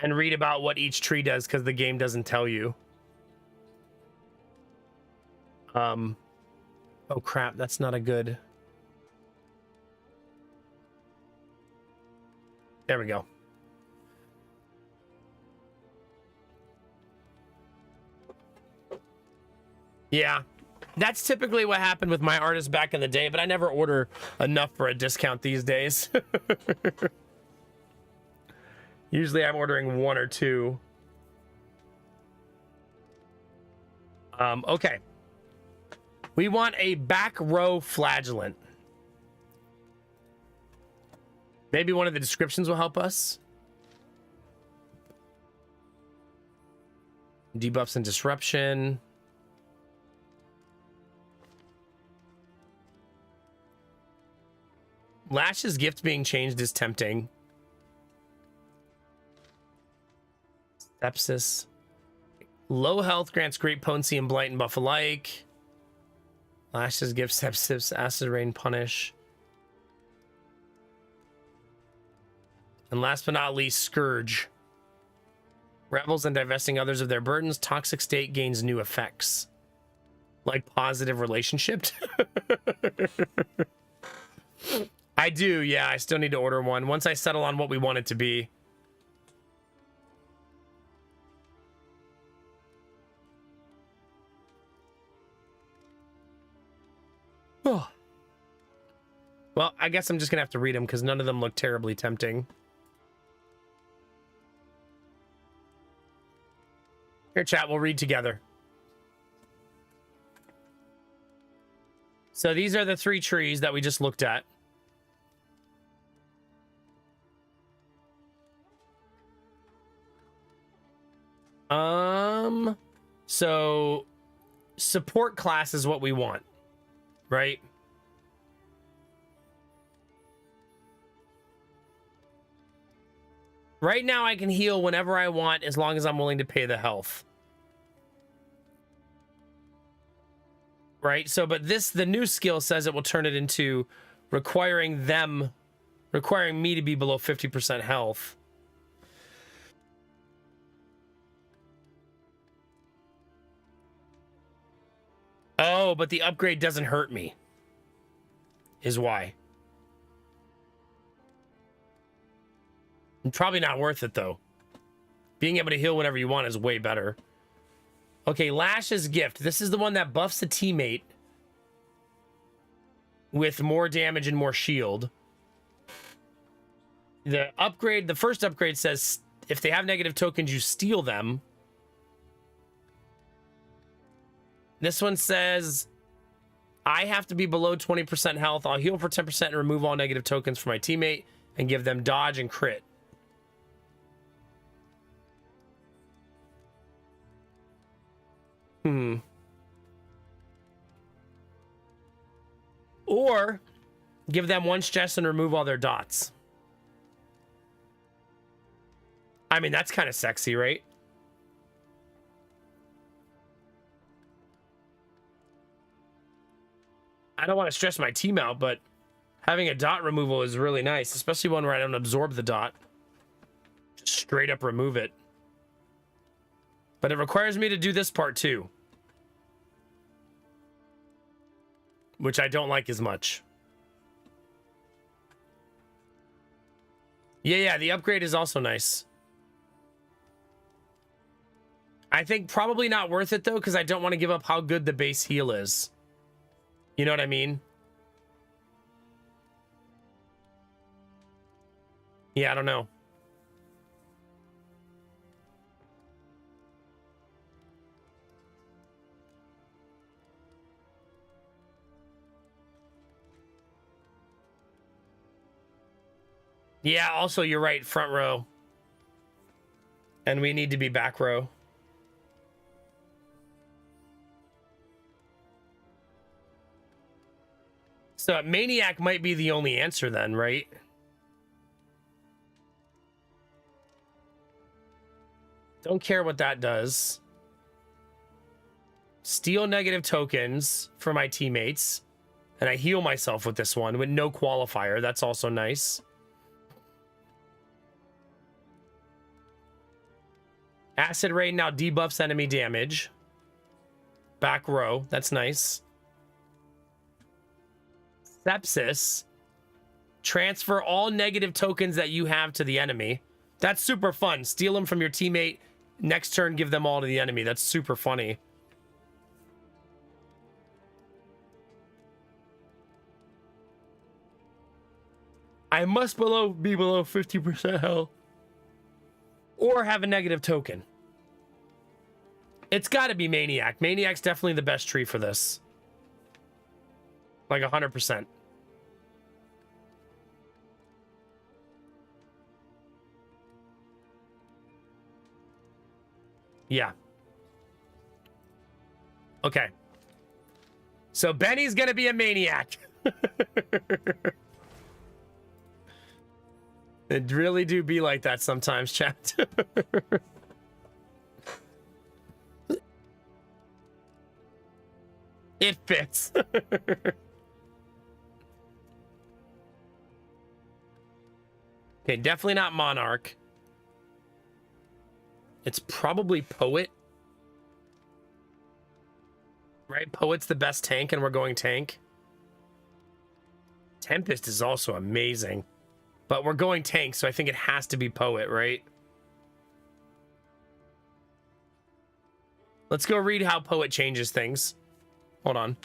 And read about what each tree does, because the game doesn't tell you. Oh crap, that's not a good... There we go. Yeah, that's typically what happened with my artists back in the day, but I never order enough for a discount these days. Usually I'm ordering 1 or 2. Okay. We want a back row flagellant. Maybe one of the descriptions will help us. Debuffs and disruption. Lash's gift being changed is tempting. Sepsis. Low health grants great potency and blight and buff alike. Lashes give sepsis, acid rain punish. And last but not least, Scourge. Rebels and divesting others of their burdens. Toxic state gains new effects. Like positive relationship. I do, yeah. I still need to order one. Once I settle on what we want it to be. Oh. Well, I guess I'm just gonna have to read them because none of them look terribly tempting. Here, chat, we'll read together. So these are the 3 trees that we just looked at. So support class is what we want, right? Right now I can heal whenever I want as long as I'm willing to pay the health. Right? So, but the new skill says it will turn it into requiring me to be below 50% health. Oh, but the upgrade doesn't hurt me. Is why. Probably not worth it, though. Being able to heal whenever you want is way better. Okay, Lash's gift. This is the one that buffs a teammate with more damage and more shield. The upgrade, the first upgrade says if they have negative tokens, you steal them. This one says I have to be below 20% health. I'll heal for 10% and remove all negative tokens for my teammate and give them dodge and crit. Or give them 1 stress and remove all their dots. I mean, that's kind of sexy, right? I don't want to stress my team out, but having a dot removal is really nice, especially one where I don't absorb the dot. Just straight up remove it. But it requires me to do this part too, which I don't like as much. Yeah, the upgrade is also nice. I think probably not worth it though, because I don't want to give up how good the base heal is. You know what I mean? Yeah, I don't know. Yeah, also you're right, front row. And we need to be back row. So Maniac might be the only answer then, right? Don't care what that does. Steal negative tokens for my teammates. And I heal myself with this one with no qualifier. That's also nice. Acid Rain now debuffs enemy damage. Back row. That's nice. Sepsis. Transfer all negative tokens that you have to the enemy. That's super fun. Steal them from your teammate. Next turn, give them all to the enemy. That's super funny. I must be below 50% health. Or have a negative token. It's got to be Maniac. Maniac's definitely the best tree for this. Like 100%. Yeah. Okay. So Benny's gonna be a Maniac. It really do be like that sometimes, chat. It fits. Okay, definitely not Monarch. It's probably Poet. Right? Poet's the best tank, and we're going tank. Tempest is also amazing. But we're going tank, so I think it has to be Poet, right? Let's go read how Poet changes things. Hold on.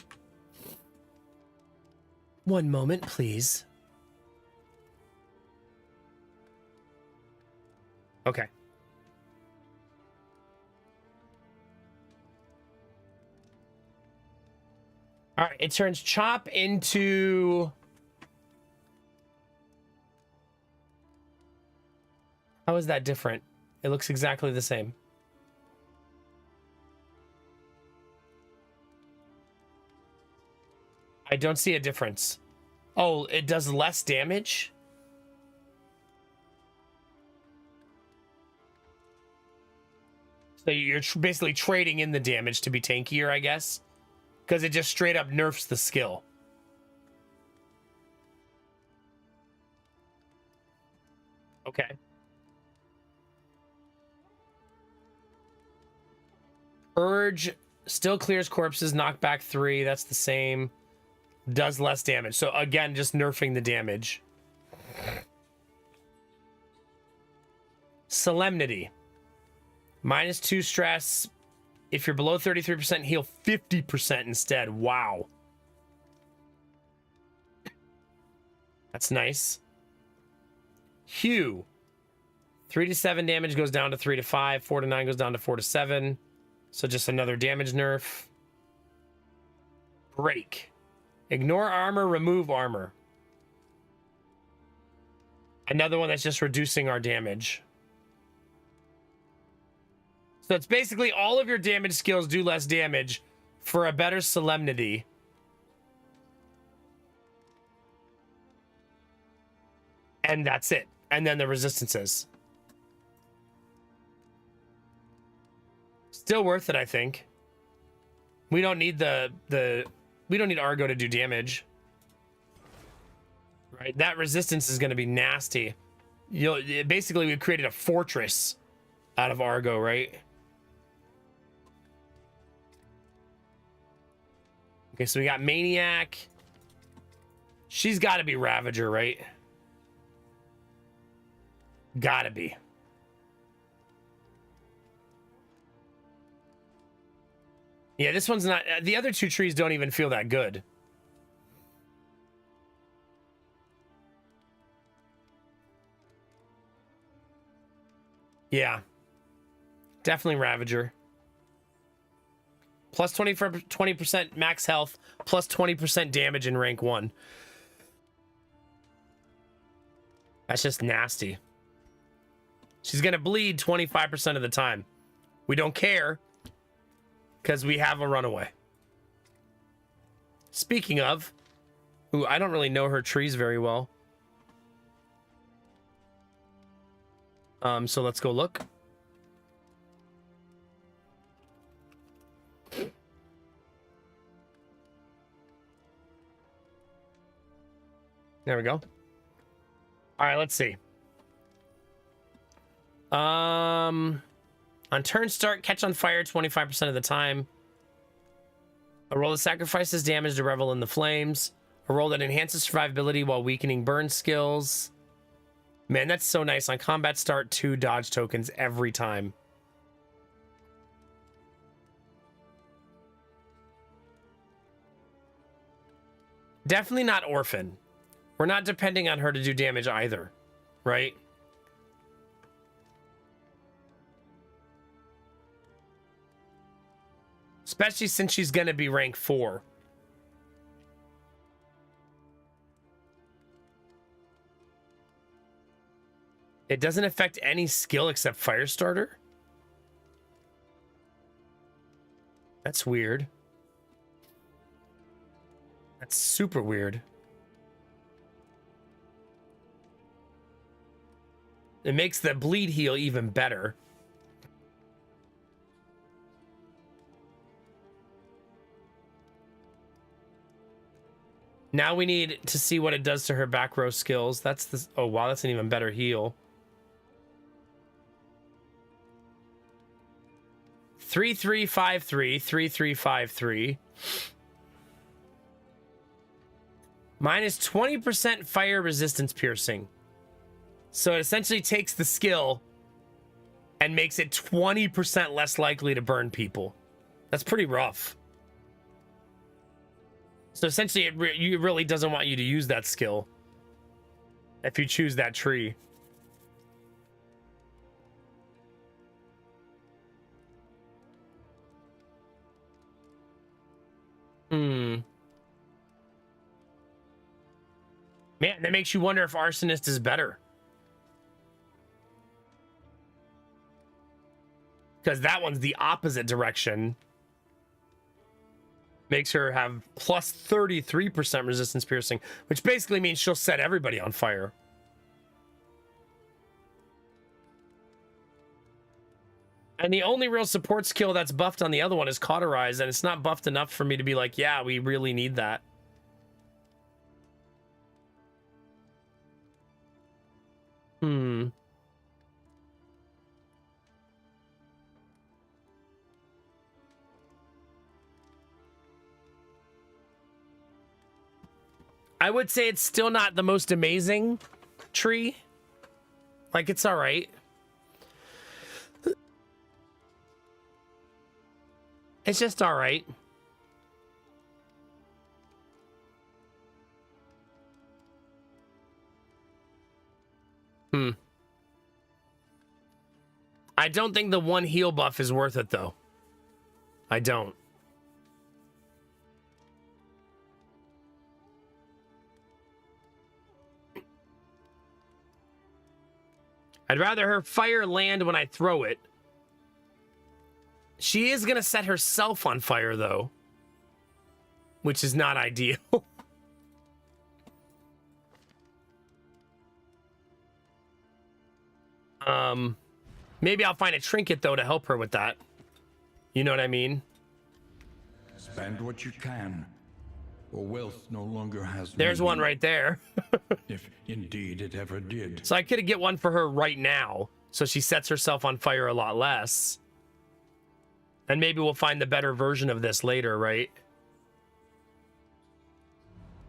One moment, please. Okay. All right, it turns Chop into... How is that different? It looks exactly the same. I don't see a difference. Oh, it does less damage? So you're basically trading in the damage to be tankier, I guess? Because it just straight up nerfs the skill. Okay. Urge still clears corpses, knockback 3. That's the same. Does less damage. So again, just nerfing the damage. Solemnity. -2 stress. If you're below 33%, heal 50% instead. Wow. That's nice. Hue. 3 to 7 damage goes down to 3 to 5. 4 to 9 goes down to 4 to 7. So just another damage nerf. Break. Ignore armor, remove armor. Another one that's just reducing our damage. So it's basically all of your damage skills do less damage for a better solemnity. And that's it. And then the resistances. Still worth it, I think. We don't need we don't need Argo to do damage. Right? That resistance is going to be nasty. Basically, we created a fortress out of Argo, right? Okay, so we got Maniac. She's got to be Ravager, right? Gotta be. Yeah, this one's not... The other two trees don't even feel that good. Yeah. Definitely Ravager. Plus 20% max health, plus 20% damage in rank 1. That's just nasty. She's going to bleed 25% of the time. We don't care. Because we have a runaway. Speaking of, ooh, I don't really know her trees very well. So let's go look. There we go. All right, let's see. On turn start, catch on fire 25% of the time. A roll that sacrifices damage to revel in the flames. A roll that enhances survivability while weakening burn skills. Man, that's so nice. On combat start, 2 dodge tokens every time. Definitely not Orphan. We're not depending on her to do damage either, right? Especially since she's going to be rank 4. It doesn't affect any skill except Firestarter? That's weird. That's super weird. It makes the bleed heal even better. Now we need to see what it does to her back row skills. That's the... Oh, wow, that's an even better heal. 3353, 3353. Minus 20% fire resistance piercing. So it essentially takes the skill and makes it 20% less likely to burn people. That's pretty rough. So essentially, it really doesn't want you to use that skill if you choose that tree. Man, that makes you wonder if Arsonist is better. Because that one's the opposite direction. Makes her have plus 33% resistance piercing, which basically means she'll set everybody on fire. And the only real support skill that's buffed on the other one is Cauterize, and it's not buffed enough for me to be like, yeah, we really need that. I would say it's still not the most amazing tree. Like, it's all right. It's just all right. I don't think the one heal buff is worth it, though. I don't. I'd rather her fire land when I throw it. She is going to set herself on fire, though, which is not ideal. Maybe I'll find a trinket, though, to help her with that. You know what I mean? Spend what you can, or wealth no longer has There's meaning, one right there. if indeed it ever did. So I could get one for her right now, so she sets herself on fire a lot less. And maybe we'll find the better version of this later, right?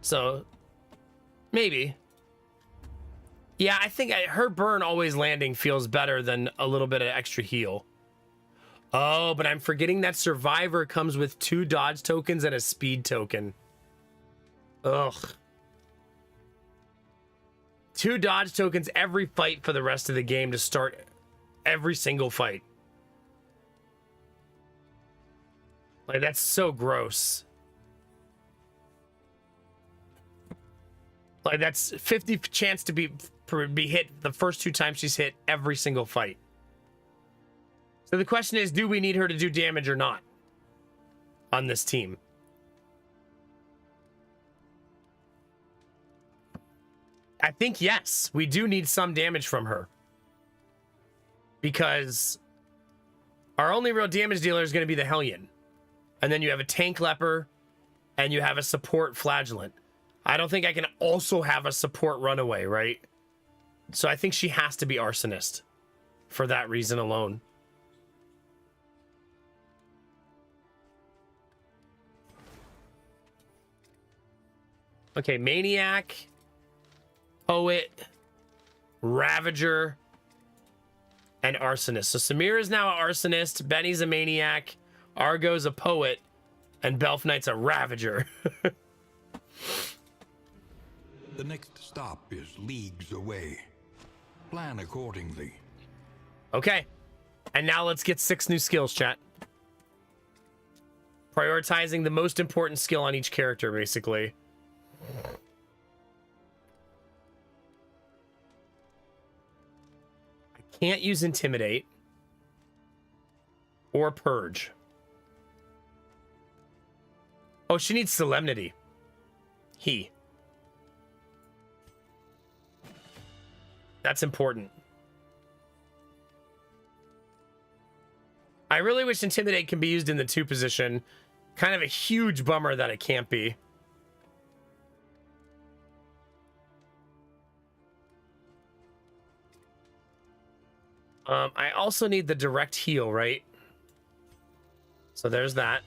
So, maybe. Yeah, I think her burn always landing feels better than a little bit of extra heal. Oh, but I'm forgetting that Survivor comes with 2 dodge tokens and a speed token. Ugh. 2 dodge tokens every fight for the rest of the game to start every single fight. Like, that's so gross. Like, that's 50 chance to be hit the first 2 times she's hit every single fight. So the question is, do we need her to do damage or not on this team? I think yes, we do need some damage from her. Because our only real damage dealer is going to be the Hellion. And then you have a tank leper and you have a support flagellant. I don't think I can also have a support runaway, right? So I think she has to be Arsonist for that reason alone. Okay, Maniac, Poet, Ravager, and Arsonist. So Samira is now an Arsonist, Benny's a Maniac, Argo's a Poet, and Belf Knight's a Ravager. The next stop is leagues away. Plan accordingly. Okay, and now let's get 6 new skills, chat. Prioritizing the most important skill on each character, basically. I can't use Intimidate or Purge. Oh, she needs Solemnity. That's important. I really wish Intimidate can be used in the 2 position. Kind of a huge bummer that it can't be. I also need the direct heal, right? So there's that.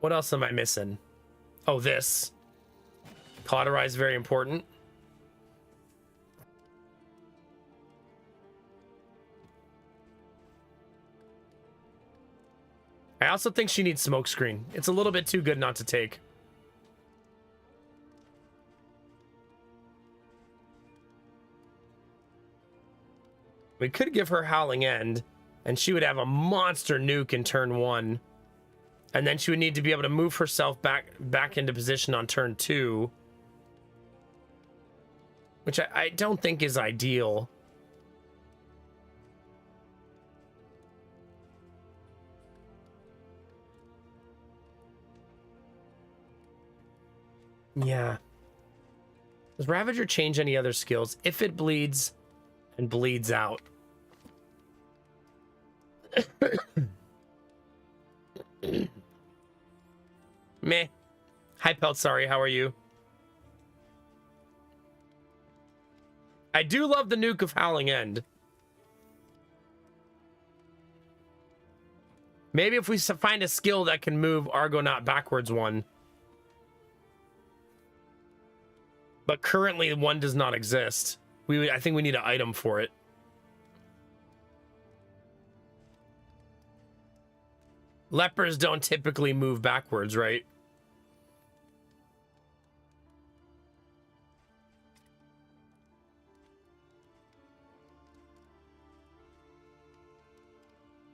What else am I missing? Oh, this. Cauterize, very important. I also think she needs smokescreen. It's a little bit too good not to take. We could give her Howling End, and she would have a monster nuke in turn 1. And then she would need to be able to move herself back into position on turn 2. Which I don't think is ideal. Yeah. Does Ravager change any other skills? If it bleeds and bleeds out. Meh. Hi, Pelt. Sorry, how are you? I do love the nuke of Howling End. Maybe if we find a skill that can move Argonaut backwards one. But currently one does not exist. I think we need an item for it. Lepers don't typically move backwards, right?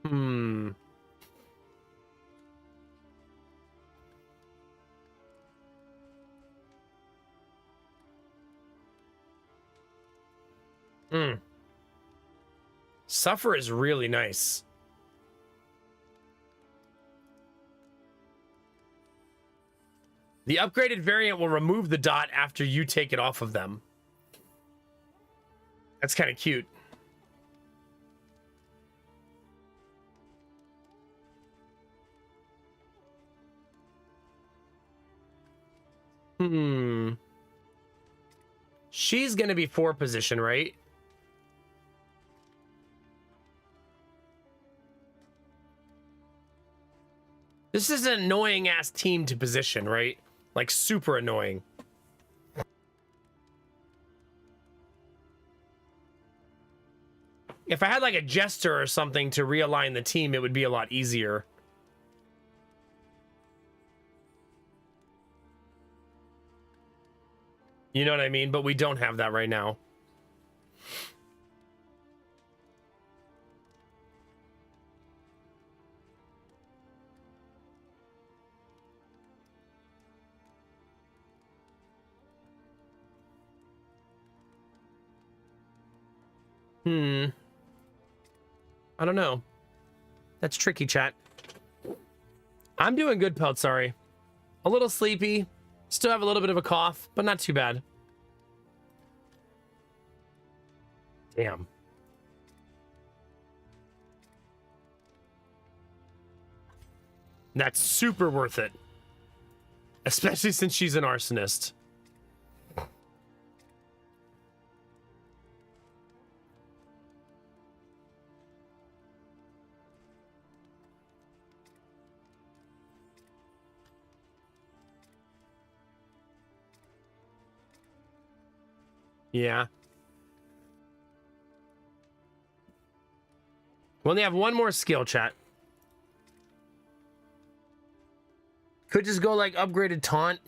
Hmm. Hmm. Suffer is really nice. The upgraded variant will remove the dot after you take it off of them. That's kind of cute. Hmm. She's going to be 4 position, right? This is an annoying ass team to position, right? Like super annoying. If I had like a jester or something to realign the team, it would be a lot easier. You know what I mean? But we don't have that right now. I don't know. That's tricky, chat. I'm doing good, Pelt, sorry. A little sleepy. Still have a little bit of a cough, but not too bad. Damn. That's super worth it. Especially since she's an arsonist. Yeah. We only have one more skill, chat. Could just go like upgraded taunt.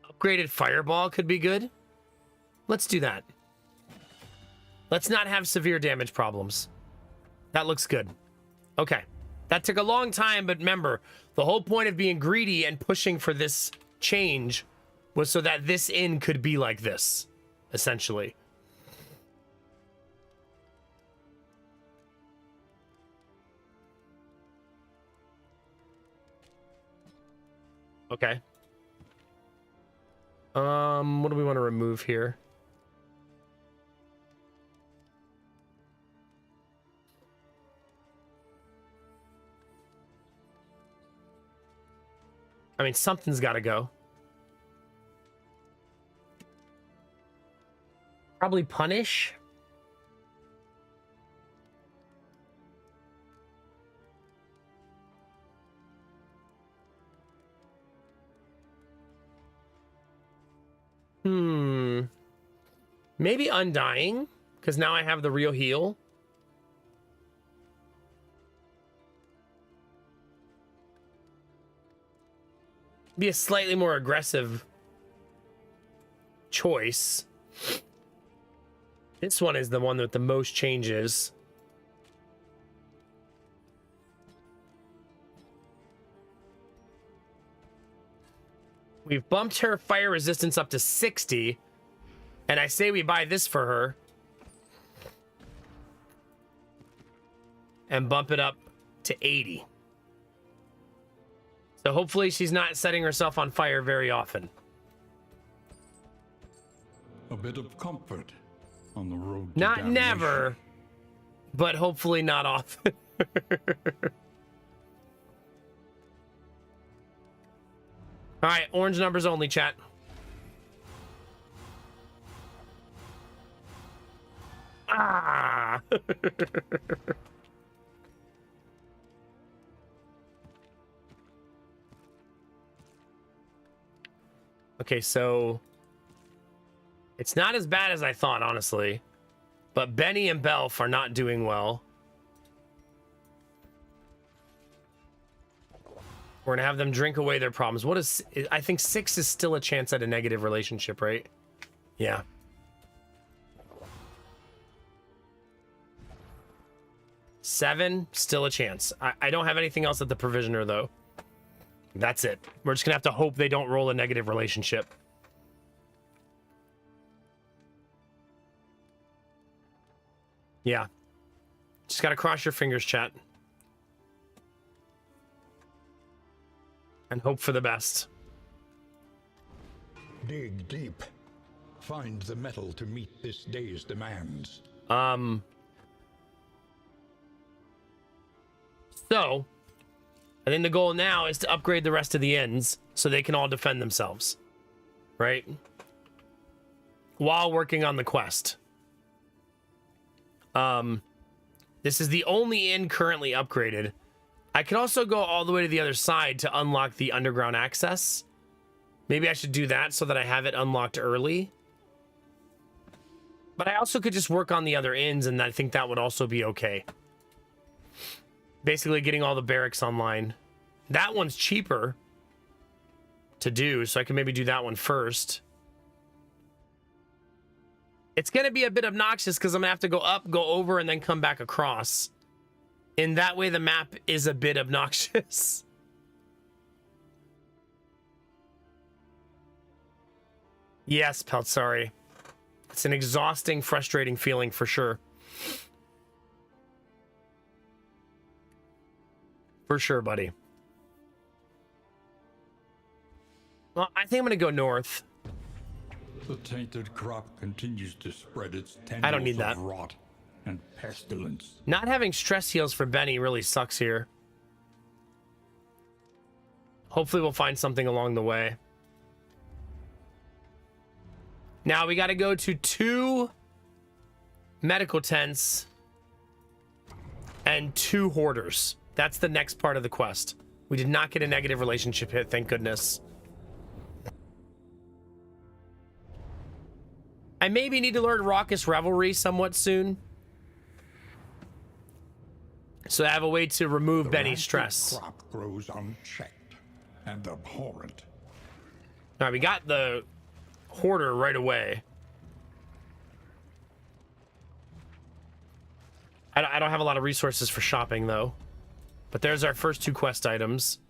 Upgraded fireball could be good. Let's do that. Let's not have severe damage problems. That looks good. Okay. That took a long time, but remember, the whole point of being greedy and pushing for this change was so that this inn could be like this, essentially. Okay. What do we want to remove here? I mean, something's got to go. Probably punish. Maybe Undying, because now I have the real heal. Be a slightly more aggressive choice. This one is the one with the most changes. We've bumped her fire resistance up to 60. And I say we buy this for her. And bump it up to 80. So hopefully she's not setting herself on fire very often. A bit of comfort on the road to Not damnation. never, but hopefully not often. All right, orange numbers only, chat. Ah. Okay, so it's not as bad as I thought, honestly. But Benny and Belf are not doing well. We're gonna have them drink away their problems. What is... I think 6 is still a chance at a negative relationship, right? Yeah. Seven, still a chance. I don't have anything else at the provisioner, though. That's it. We're just gonna have to hope they don't roll a negative relationship. Yeah. Just gotta cross your fingers, chat. And hope for the best. Dig deep. Find the metal to meet this day's demands. So, I think the goal now is to upgrade the rest of the inns so they can all defend themselves. Right? While working on the quest. This is the only inn currently upgraded. I could also go all the way to the other side to unlock the underground access. Maybe I should do that so that I have it unlocked early. But I also could just work on the other inns, and I think that would also be okay. Basically getting all the barracks online. That one's cheaper to do, so I can maybe do that one first. It's going to be a bit obnoxious because I'm going to have to go up, go over, and then come back across. In that way, the map is a bit obnoxious. Yes, Pelt, sorry. It's an exhausting, frustrating feeling for sure. For sure, buddy. Well, I think I'm going to go north. The tainted crop continues to spread its tendrils I don't need that. of rot and pestilence. Not having stress heals for Benny really sucks here. Hopefully we'll find something along the way. Now we got to go to 2 medical tents and 2 hoarders. That's the next part of the quest. We did not get a negative relationship hit, thank goodness. I maybe need to learn Raucous Revelry somewhat soon. So I have a way to remove Benny's stress. The crop grows unchecked and abhorrent. All right, we got the hoarder right away. I don't have a lot of resources for shopping though, but there's our first 2 quest items.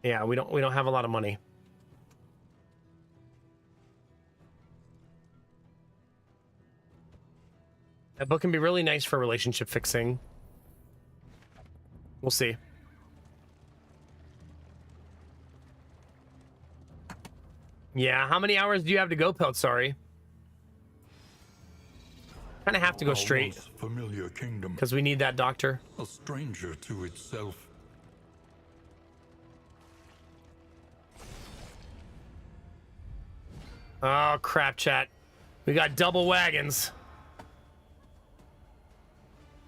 Yeah, we don't have a lot of money. That book can be really nice for relationship fixing. We'll see. Yeah, how many hours do you have to go, Pelt? Sorry. Kind of have to go Our straight once familiar kingdom, because we need that doctor. a stranger to itself. Oh, crap, chat. We got double wagons.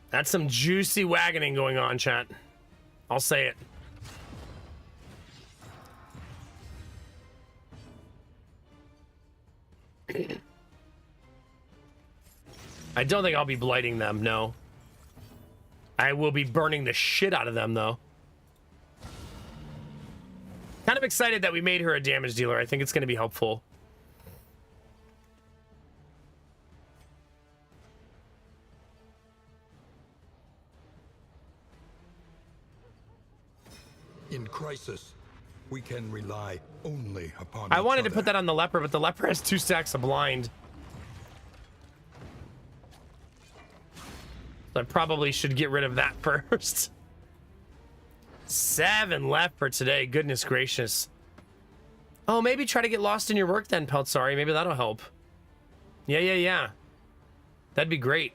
That's some juicy wagoning going on, chat. I'll say it. I don't think I'll be blighting them, no. I will be burning the shit out of them, though. Kind of excited that we made her a damage dealer. I think it's going to be helpful. In crisis, we can rely only upon I each wanted to other. put that on the leper, but the leper has 2 stacks of blind. So I probably should get rid of that first. 7 left for today. Goodness gracious. Oh, maybe try to get lost in your work then, Peltzari. Maybe that'll help. Yeah. That'd be great.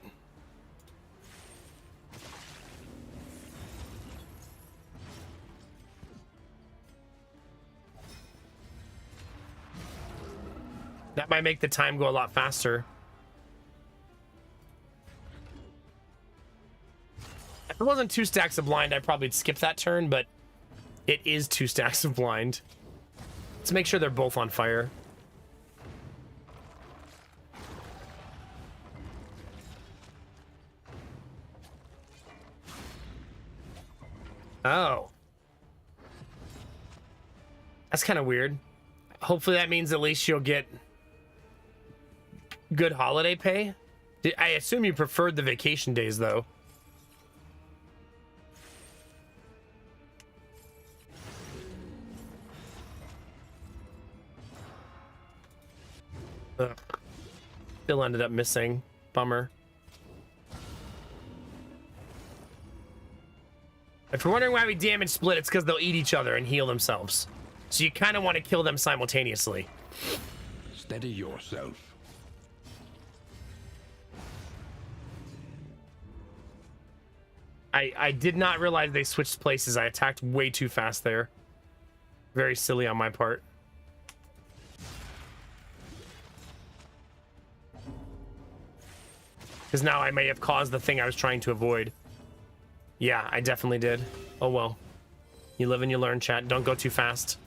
That might make the time go a lot faster. If it wasn't 2 stacks of blind, I'd probably skip that turn, but it is 2 stacks of blind. Let's make sure they're both on fire. Oh. That's kind of weird. Hopefully that means at least you'll get good holiday pay. I assume you preferred the vacation days, though. Ugh. Still ended up missing. Bummer. If you're wondering why we damage split, it's because they'll eat each other and heal themselves. So you kind of want to kill them simultaneously. Steady yourself. I did not realize they switched places. I attacked way too fast there. Very silly on my part. Because now I may have caused the thing I was trying to avoid. Yeah, I definitely did. Oh well. You live and you learn, chat. Don't go too fast.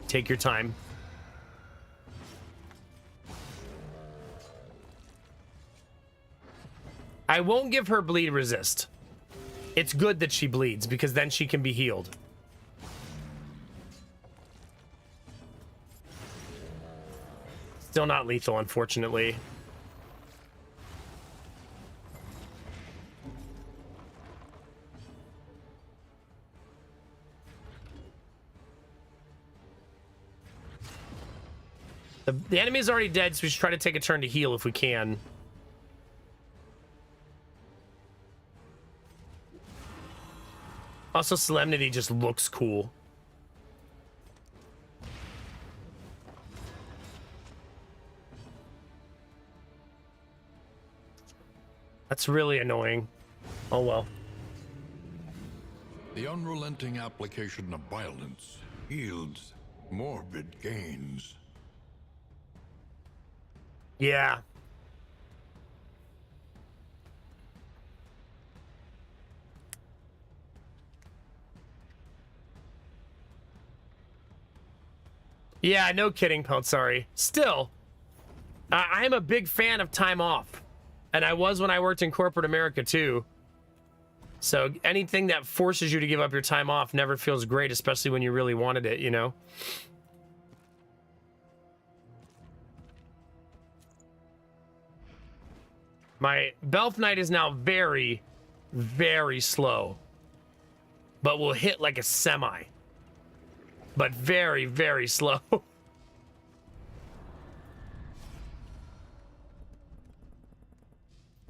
Take your time. I won't give her bleed resist. It's good that she bleeds because then she can be healed. Still not lethal, unfortunately. The enemy is already dead, so we should try to take a turn to heal if we can. Also, Solemnity just looks cool. That's really annoying. Oh well. The unrelenting application of violence yields morbid gains. Yeah. Yeah, no kidding, Peltzari. Still, I'm a big fan of time off. And I was when I worked in corporate America, too. So anything that forces you to give up your time off never feels great, especially when you really wanted it, you know? My Belf Knight is now very, very slow. But will hit like a semi. But very, very slow.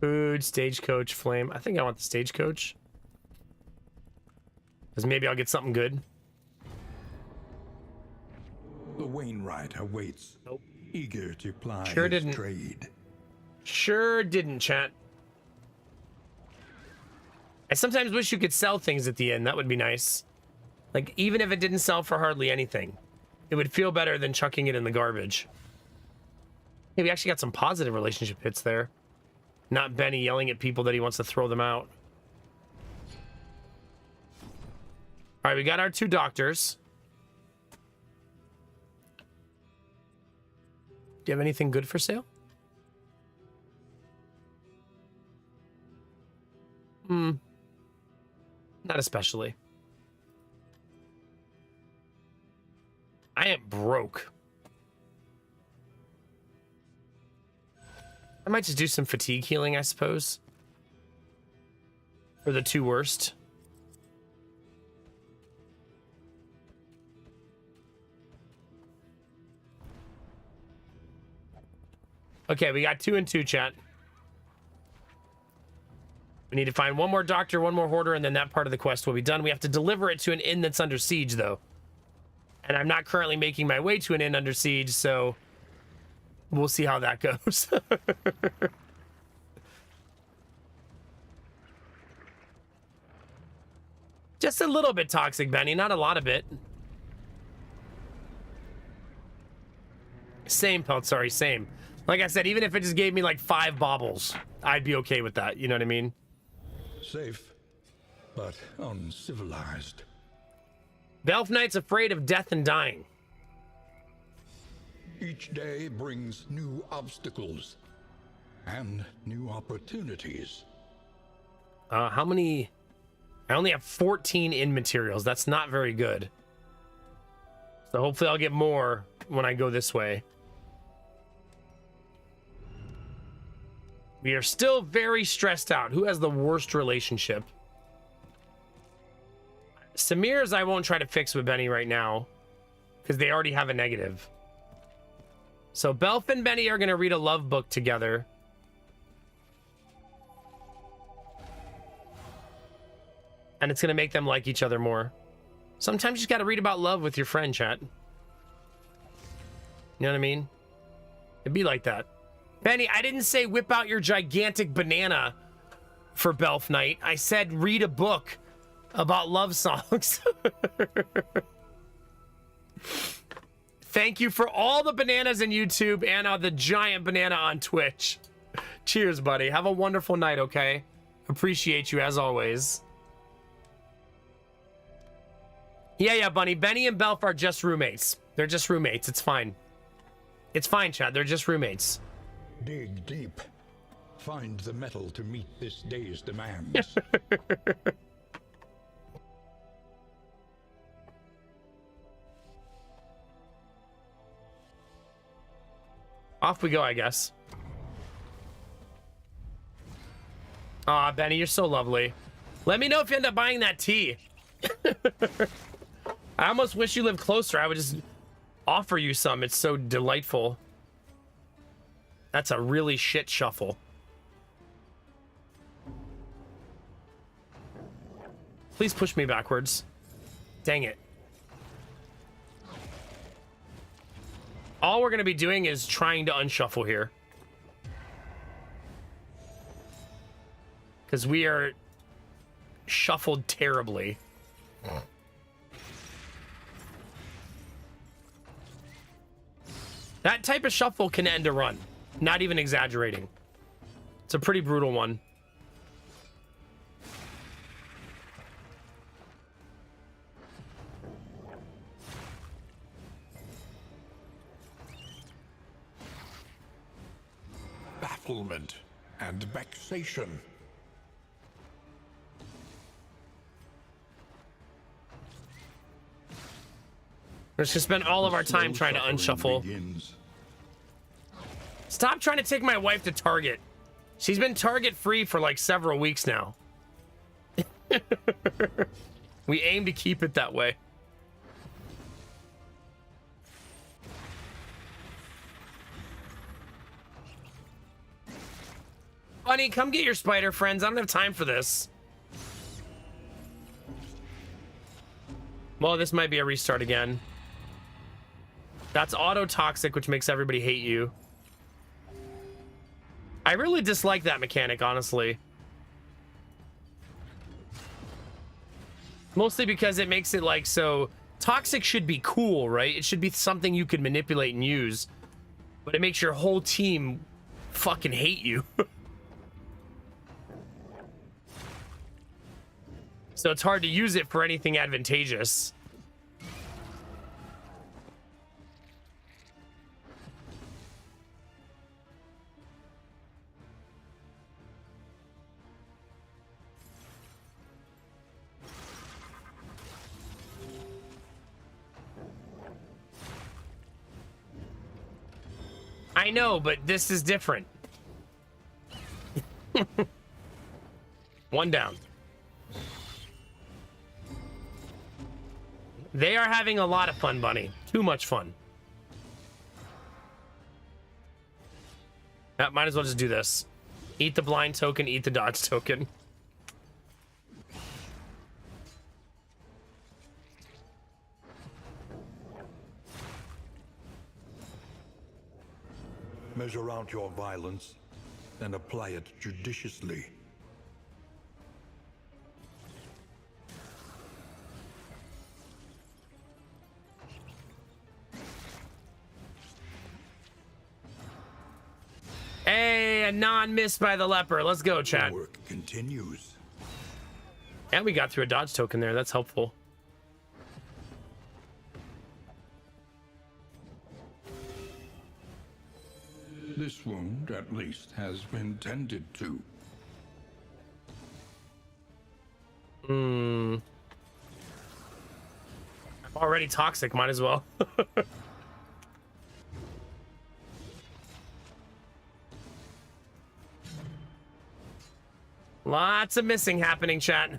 Food, stagecoach, flame. I think I want the stagecoach. Because maybe I'll get something good. The Wainwright awaits. Nope. eager to ply Sure his didn't. trade. Sure didn't, chat. I sometimes wish you could sell things at the end. That would be nice. Like, even if it didn't sell for hardly anything, it would feel better than chucking it in the garbage. Hey, we actually got some positive relationship hits there. Not Benny yelling at people that he wants to throw them out. All right, we got our 2 doctors. Do you have anything good for sale? Not especially. I am broke. I might just do some fatigue healing, I suppose. For the 2 worst. Okay, we got 2 and 2, chat. We need to find 1 more doctor, 1 more hoarder, and then that part of the quest will be done. We have to deliver it to an inn that's under siege, though. And I'm not currently making my way to an inn under siege, so we'll see how that goes. Just a little bit toxic, Benny, not a lot of it. Same, Peltzari, same. Like I said, even if it just gave me like 5 baubles, I'd be okay with that. You know what I mean? Safe, but uncivilized. The Elf Knight's afraid of death and dying. Each day brings new obstacles and new opportunities. How many? I only have 14 in materials. That's not very good. So hopefully I'll get more when I go this way. We are still very stressed out. Who has the worst relationship? Samir's I won't try to fix with Benny right now because they already have a negative. So Belf and Benny are going to read a love book together. And it's going to make them like each other more. Sometimes you just got to read about love with your friend, chat. You know what I mean? It'd be like that. Benny, I didn't say whip out your gigantic banana for Belf Night. I said read a book about love songs. Thank you for all the bananas in YouTube and the giant banana on Twitch. Cheers, buddy. Have a wonderful night, okay? Appreciate you as always. Yeah, Bunny. Benny and Belf are just roommates. They're just roommates. It's fine. It's fine, Chad. They're just roommates. Dig deep. Find the metal to meet this day's demands. Off we go, I guess. Aw, Benny, you're so lovely. Let me know if you end up buying that tea. I almost wish you lived closer. I would just offer you some. It's so delightful. That's a really shit shuffle. Please push me backwards. Dang it. All we're going to be doing is trying to unshuffle here. Because we are shuffled terribly. That type of shuffle can end a run. Not even exaggerating. It's a pretty brutal one. Bafflement and vexation. Let's just spend all of our time trying to unshuffle. Begins. Stop trying to take my wife to Target. She's been Target free for like several weeks now. We aim to keep it that way. Bunny, come get your spider friends. I don't have time for this. Well, this might be a restart again. That's auto toxic, which makes everybody hate you. I really dislike that mechanic, honestly. Mostly because it makes it like, so toxic should be cool, right? It should be something you can manipulate and use, but it makes your whole team fucking hate you. So it's hard to use it for anything advantageous. I know, but this is different. One down. They are having a lot of fun, Bunny. Too much fun. Might as well just do this. Eat the blind token, eat the dodge token. Measure out your violence, then apply it judiciously. Hey, a non-miss by the leper. Let's go, Chad. Work continues. And we got through a dodge token there. That's helpful. This wound, at least, has been tended to. I'm already toxic. Might as well. Lots of missing happening, chat.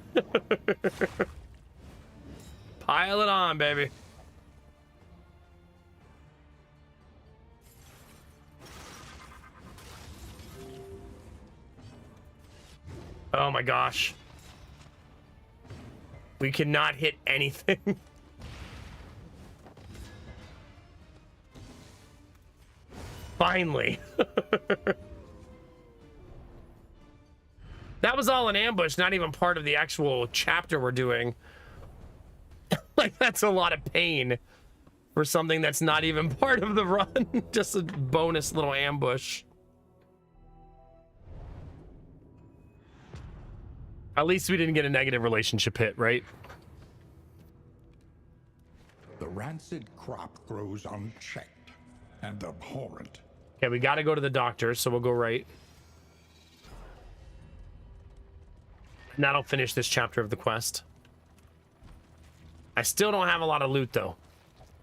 Pile it on, baby. Oh my gosh. We cannot hit anything. Finally. That was all an ambush, not even part of the actual chapter we're doing. Like, that's a lot of pain for something that's not even part of the run. Just a bonus little ambush. At least we didn't get a negative relationship hit, right? The rancid crop grows unchecked and abhorrent. Okay, we got to go to the doctor, so we'll go right. And that'll finish this chapter of the quest. I still don't have a lot of loot, though,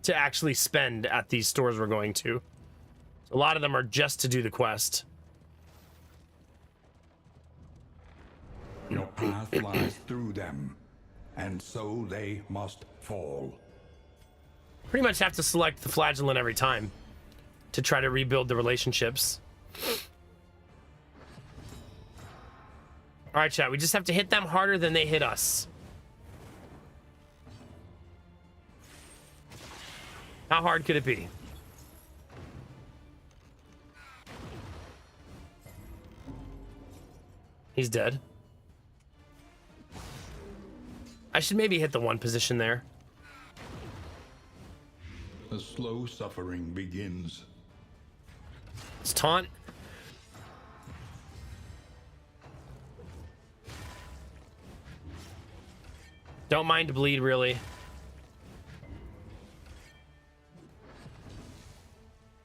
to actually spend at these stores we're going to. A lot of them are just to do the quest. Your path lies through them, and so they must fall. Pretty much have to select the flagellant every time to try to rebuild the relationships. All right, chat, we just have to hit them harder than they hit us. How hard could it be? He's dead. I should maybe hit the one position there. The slow suffering begins. It's taunt. Don't mind to bleed, really.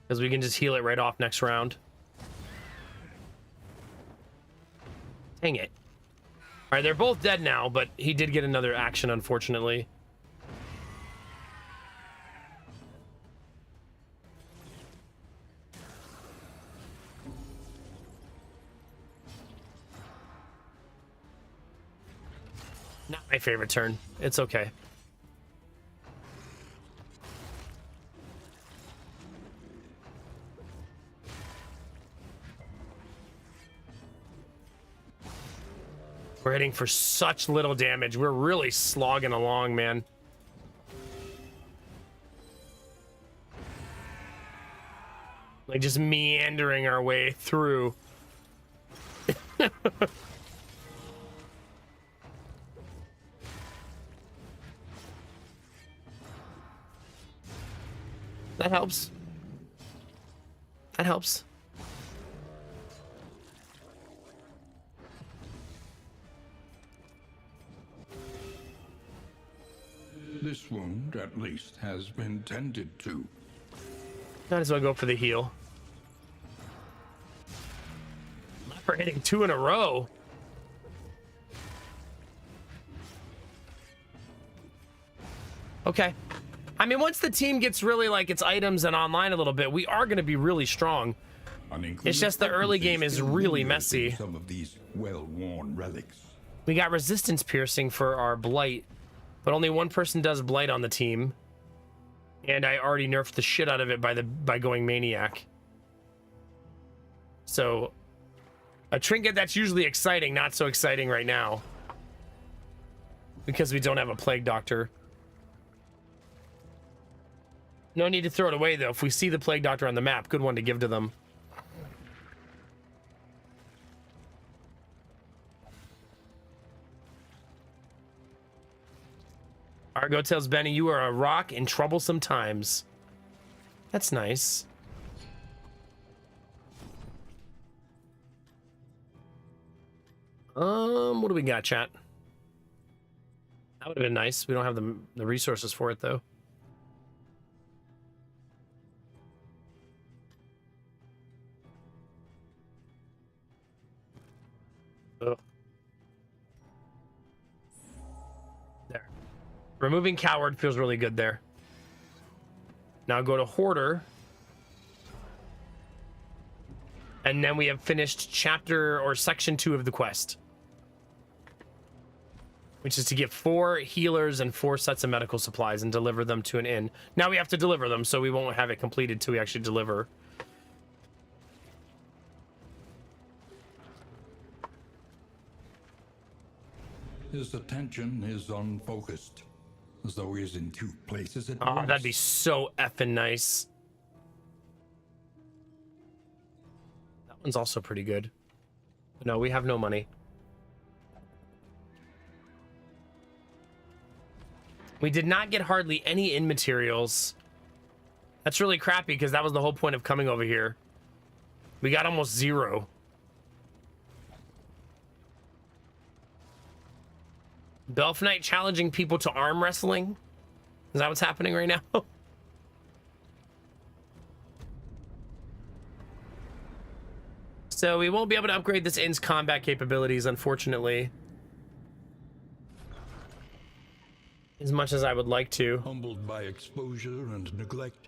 Because we can just heal it right off next round. Dang it. All right, they're both dead now, but he did get another action, unfortunately. Not my favorite turn. It's okay. We're hitting for such little damage. We're really slogging along, man. Like just meandering our way through. That helps. That helps. This wound, at least, has been tended to. Might as well go for the heal. Leper hitting 2 in a row. Okay. I mean, once the team gets really like its items and online a little bit, we are going to be really strong. It's just the early game is really messy. Some of these well-worn relics. We got resistance piercing for our blight, but only one person does blight on the team. And I already nerfed the shit out of it by going maniac. So a trinket that's usually exciting, not so exciting right now. Because we don't have a plague doctor. No need to throw it away though. If we see the plague doctor on the map, good one to give to them. Argo tells Benny, you are a rock in troublesome times. That's nice. What do we got, chat? That would have been nice. We don't have the resources for it, though. Ugh. There. Removing Coward feels really good there. Now go to Hoarder. And then we have finished chapter or section 2 of the quest. Which is to get 4 healers and 4 sets of medical supplies and deliver them to an inn. Now we have to deliver them, so we won't have it completed till we actually deliver. His attention is unfocused, as though he's in 2 places at once. Oh, that'd be so effing nice. That one's also pretty good. No, we have no money. We did not get hardly any inn materials. That's really crappy because that was the whole point of coming over here. We got almost 0. Belf Knight challenging people to arm wrestling? Is that what's happening right now? So we won't be able to upgrade this inn's combat capabilities, unfortunately. As much as I would like to. Humbled by exposure and neglect,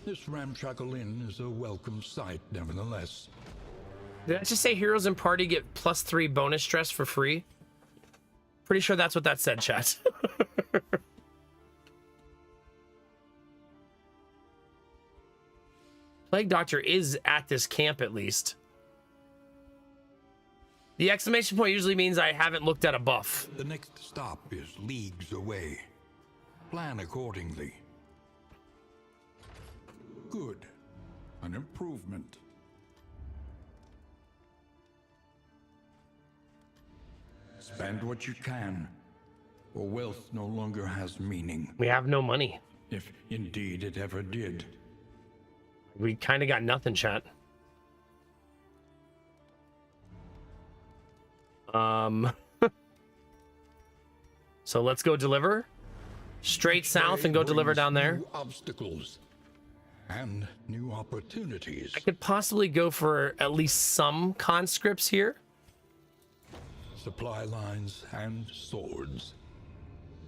this ramshackle inn is a welcome sight, nevertheless. Did I just say heroes and party get +3 bonus stress for free? Pretty sure that's what that said, chat. Plague Doctor is at this camp, at least. The exclamation point usually means I haven't looked at a buff. The next stop is leagues away. Plan accordingly. Good. An improvement. Spend what you can, or wealth no longer has meaning. We have no money. If indeed it ever did. We kind of got nothing, chat. So let's go deliver straight south and go deliver down there. New obstacles and new opportunities. I could possibly go for at least some conscripts here. Supply lines and swords.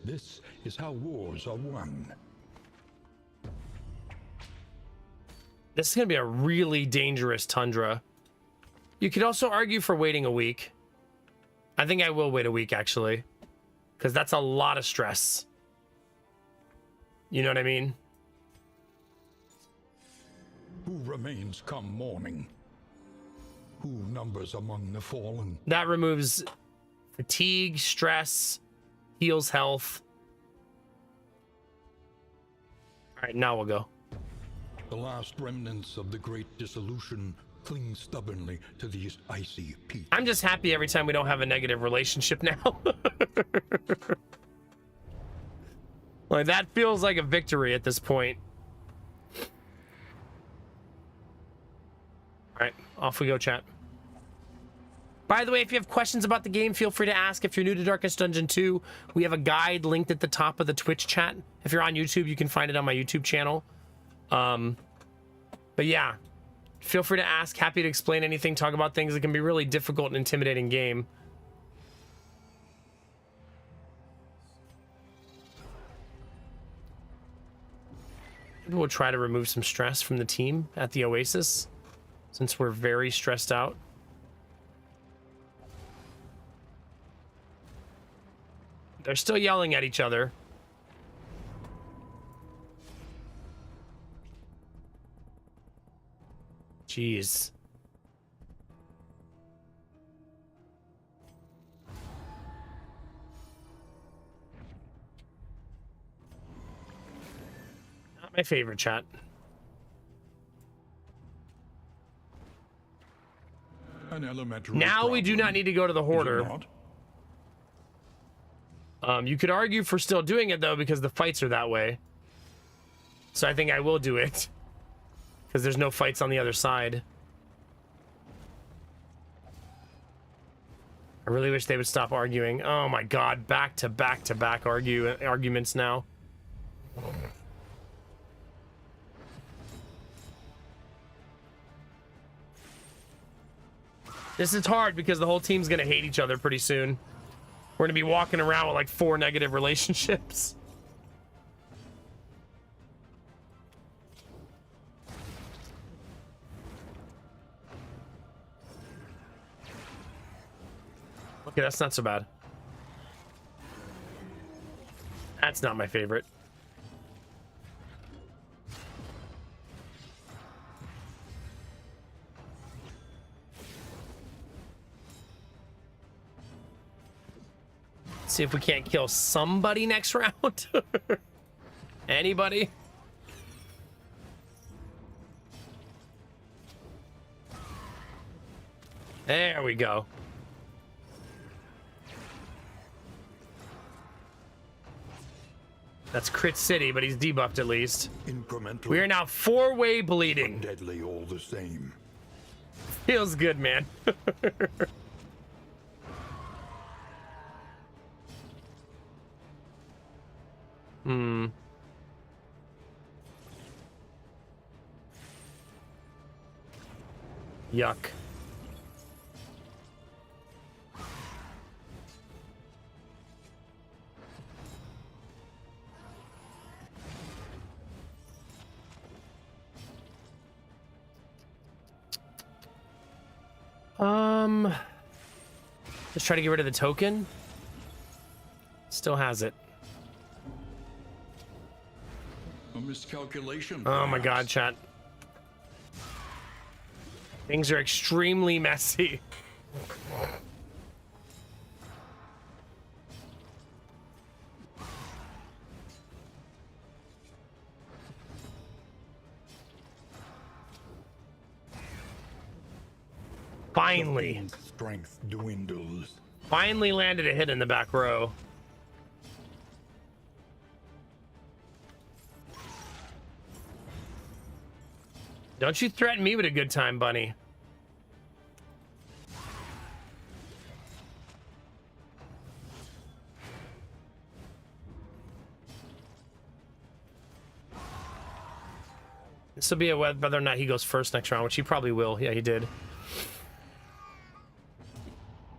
This is how wars are won. This is going to be a really dangerous tundra. You could also argue for waiting a week. I think I will wait a week, actually. Because that's a lot of stress. You know what I mean? Who remains come morning? Who numbers among the fallen? That removes fatigue, stress, heals health. All right, now we'll go. The last remnants of the great dissolution cling stubbornly to these icy peaks. I'm just happy every time we don't have a negative relationship now. Like, that feels like a victory at this point. All right, off we go, chat. By the way, if you have questions about the game, feel free to ask. If you're new to Darkest Dungeon 2, we have a guide linked at the top of the Twitch chat. If you're on YouTube, you can find it on my YouTube channel. But yeah, feel free to ask. Happy to explain anything, talk about things that can be really difficult and intimidating game. Maybe we'll try to remove some stress from the team at the Oasis, since we're very stressed out. They're still yelling at each other. Jeez. Not my favorite, chat. An elementary Now we do problem, not need to go to the is it Hoarder. not? You could argue for still doing it, though, because the fights are that way. So I think I will do it. Because there's no fights on the other side. I really wish they would stop arguing. Oh my god, back to back to back arguments now. This is hard because the whole team's gonna hate each other pretty soon. We're gonna be walking around with like 4 negative relationships. Okay, that's not so bad. That's not my favorite. See if we can't kill somebody next round. Anybody? There we go. That's Crit City, but he's debuffed at least. Incremental. We are now 4-way bleeding. Deadly all the same. Feels good, man. Yuck. Let's try to get rid of the token. Still has it. A miscalculation. Oh my god, perhaps. chat. Things are extremely messy. Finally. Fiend's strength dwindles. Finally landed a hit in the back row. Don't you threaten me with a good time, Bunny. This will be a whether or not he goes first next round, which he probably will. Yeah, he did.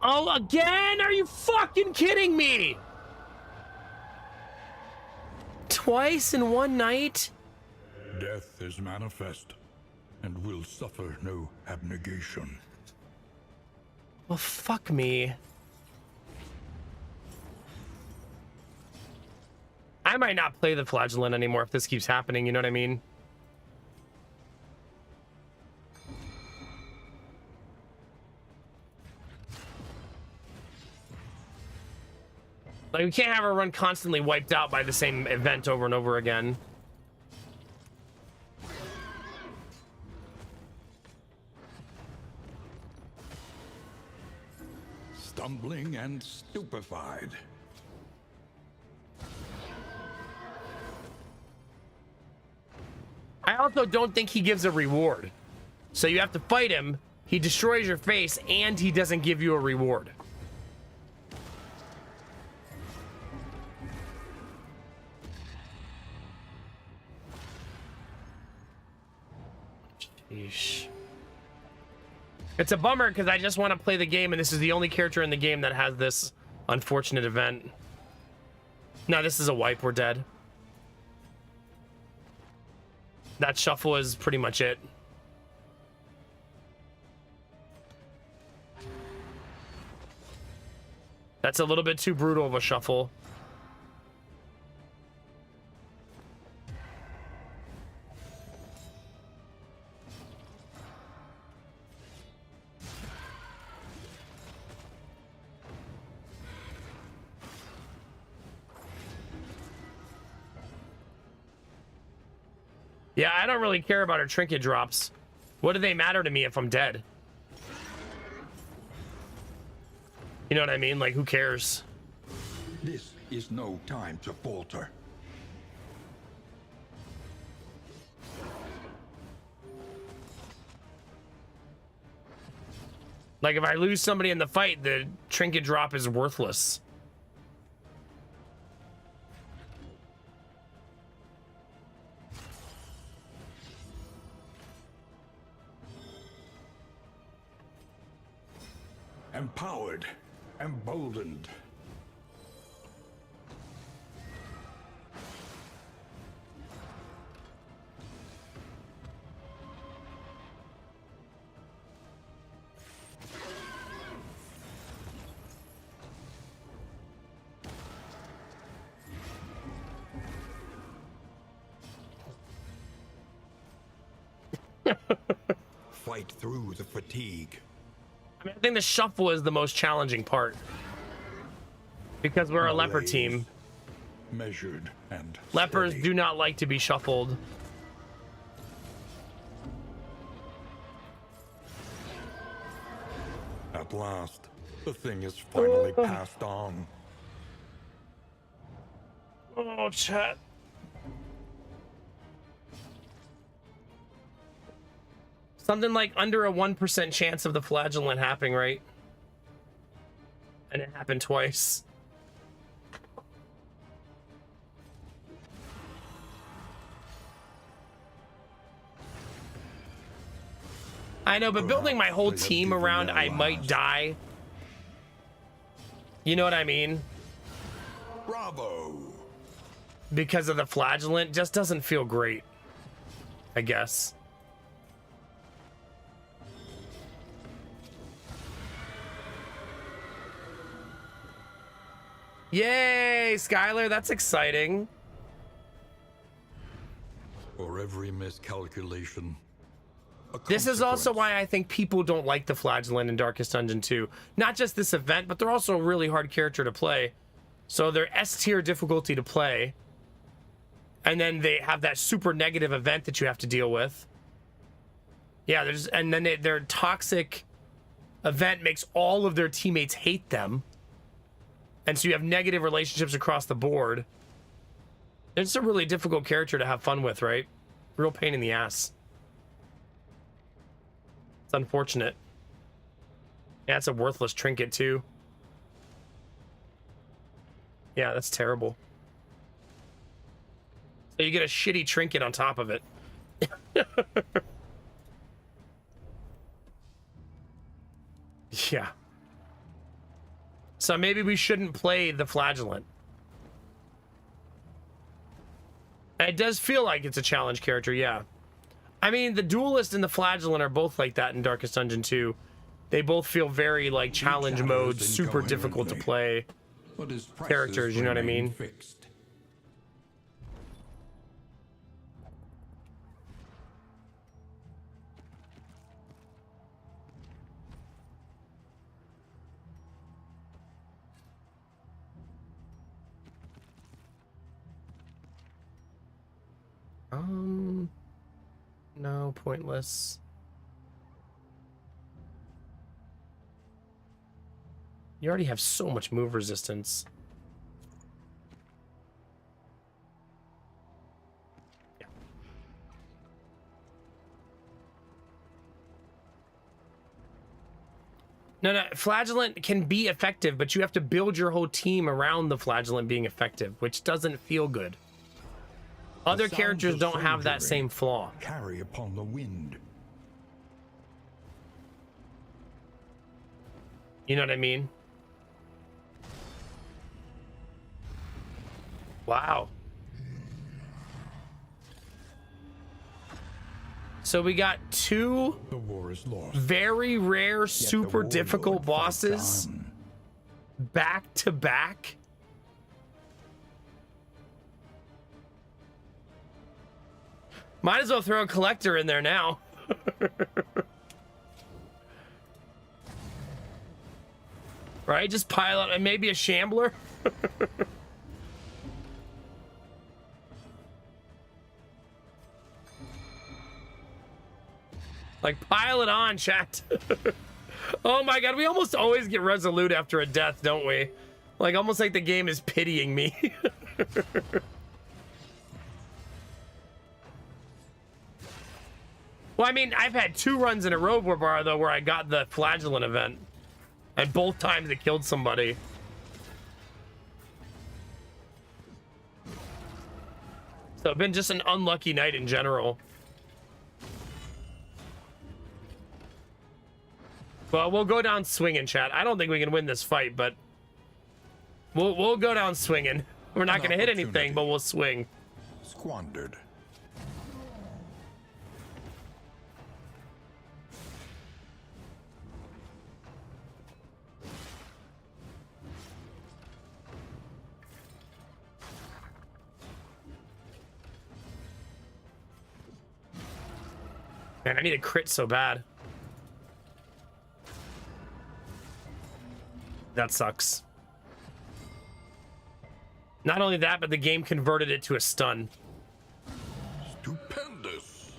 Oh, again? Are you fucking kidding me? Twice in one night? Death is manifest and will suffer no abnegation. Well, fuck me. I might not play the Flagellant anymore if this keeps happening, you know what I mean? Like, we can't have our run constantly wiped out by the same event over and over again. stumbling and stupefied. I also don't think he gives a reward. So you have to fight him, he destroys your face, and he doesn't give you a reward. Sheesh. It's a bummer because I just want to play the game, and this is the only character in the game that has this unfortunate event. No, this is a wipe. We're dead. That shuffle is pretty much it. That's a little bit too brutal of a shuffle. Yeah, I don't really care about her trinket drops. What do they matter to me if I'm dead? You know what I mean? Like, who cares? This is no time to falter. Like, if I lose somebody in the fight, the trinket drop is worthless. Empowered, emboldened. Fight through the fatigue. I mean, I think the shuffle is the most challenging part. Because we're a leper Malaise, team. Measured and Lepers steady. do not like to be shuffled. At last, the thing is finally passed on. Oh, chat. Something like under a 1% chance of the flagellant happening, right? And it happened twice. I know, but building my whole team around I might die. You know what I mean? Bravo! Because of the flagellant just doesn't feel great, I guess. Yay, Skylar, that's exciting. For every miscalculation. This is also consequence. why I think people don't like the flagellant in Darkest Dungeon 2. Not just this event, but they're also a really hard character to play. So they're S tier difficulty to play. And then they have that super negative event that you have to deal with. Yeah, and then their toxic event makes all of their teammates hate them. And so you have negative relationships across the board. It's a really difficult character to have fun with, right? Real pain in the ass. It's unfortunate. Yeah, it's a worthless trinket too. Yeah, that's terrible. So you get a shitty trinket on top of it. Yeah. So maybe we shouldn't play the flagellant. It does feel like it's a challenge character, yeah. I mean, the duelist and the flagellant are both like that in Darkest Dungeon 2. They both feel very like challenge mode, super difficult to play But his prices characters, you know what I remain mean? Fixed. No, pointless. You already have so much move resistance. Yeah. No, Flagellant can be effective, but you have to build your whole team around the Flagellant being effective, which doesn't feel good. Other sounds characters of don't have that soldiering same flaw. Carry upon the wind. You know what I mean? Wow. So we got two The war is lost. very rare, Yet the super warlord difficult fights bosses on. back to back. Might as well throw a collector in there now. Right? Just pile up and maybe a shambler. Like, pile it on, chat. Oh my god, we almost always get resolute after a death, don't we? Like, almost like the game is pitying me. Well, I mean, I've had 2 runs in a row where I got the Flagellant event. And both times it killed somebody. So it's been just an unlucky night in general. Well, we'll go down swinging, chat. I don't think we can win this fight, but we'll go down swinging. We're not going to hit anything, opportunity. but we'll swing. Squandered. Man, I need a crit so bad. That sucks. Not only that, but the game converted it to a stun. Stupendous.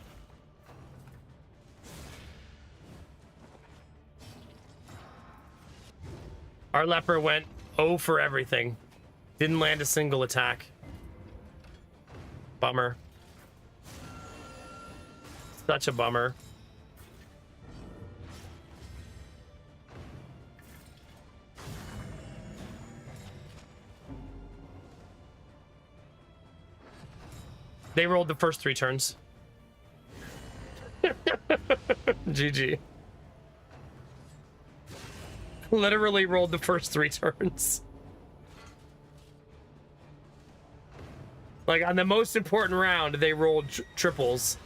Our leper went 0 for everything. Didn't land a single attack. Bummer. Such a bummer. They rolled the first 3 turns. GG. Literally rolled the first 3 turns. Like, on the most important round, they rolled triples.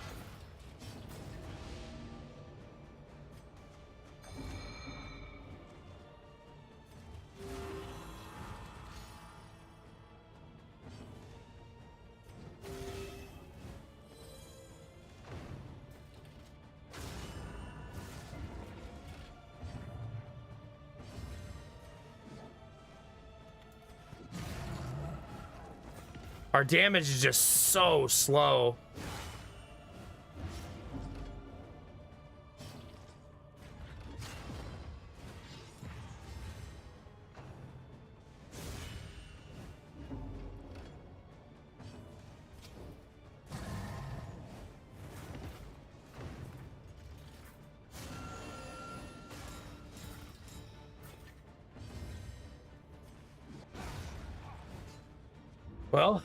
Our damage is just so slow. Well,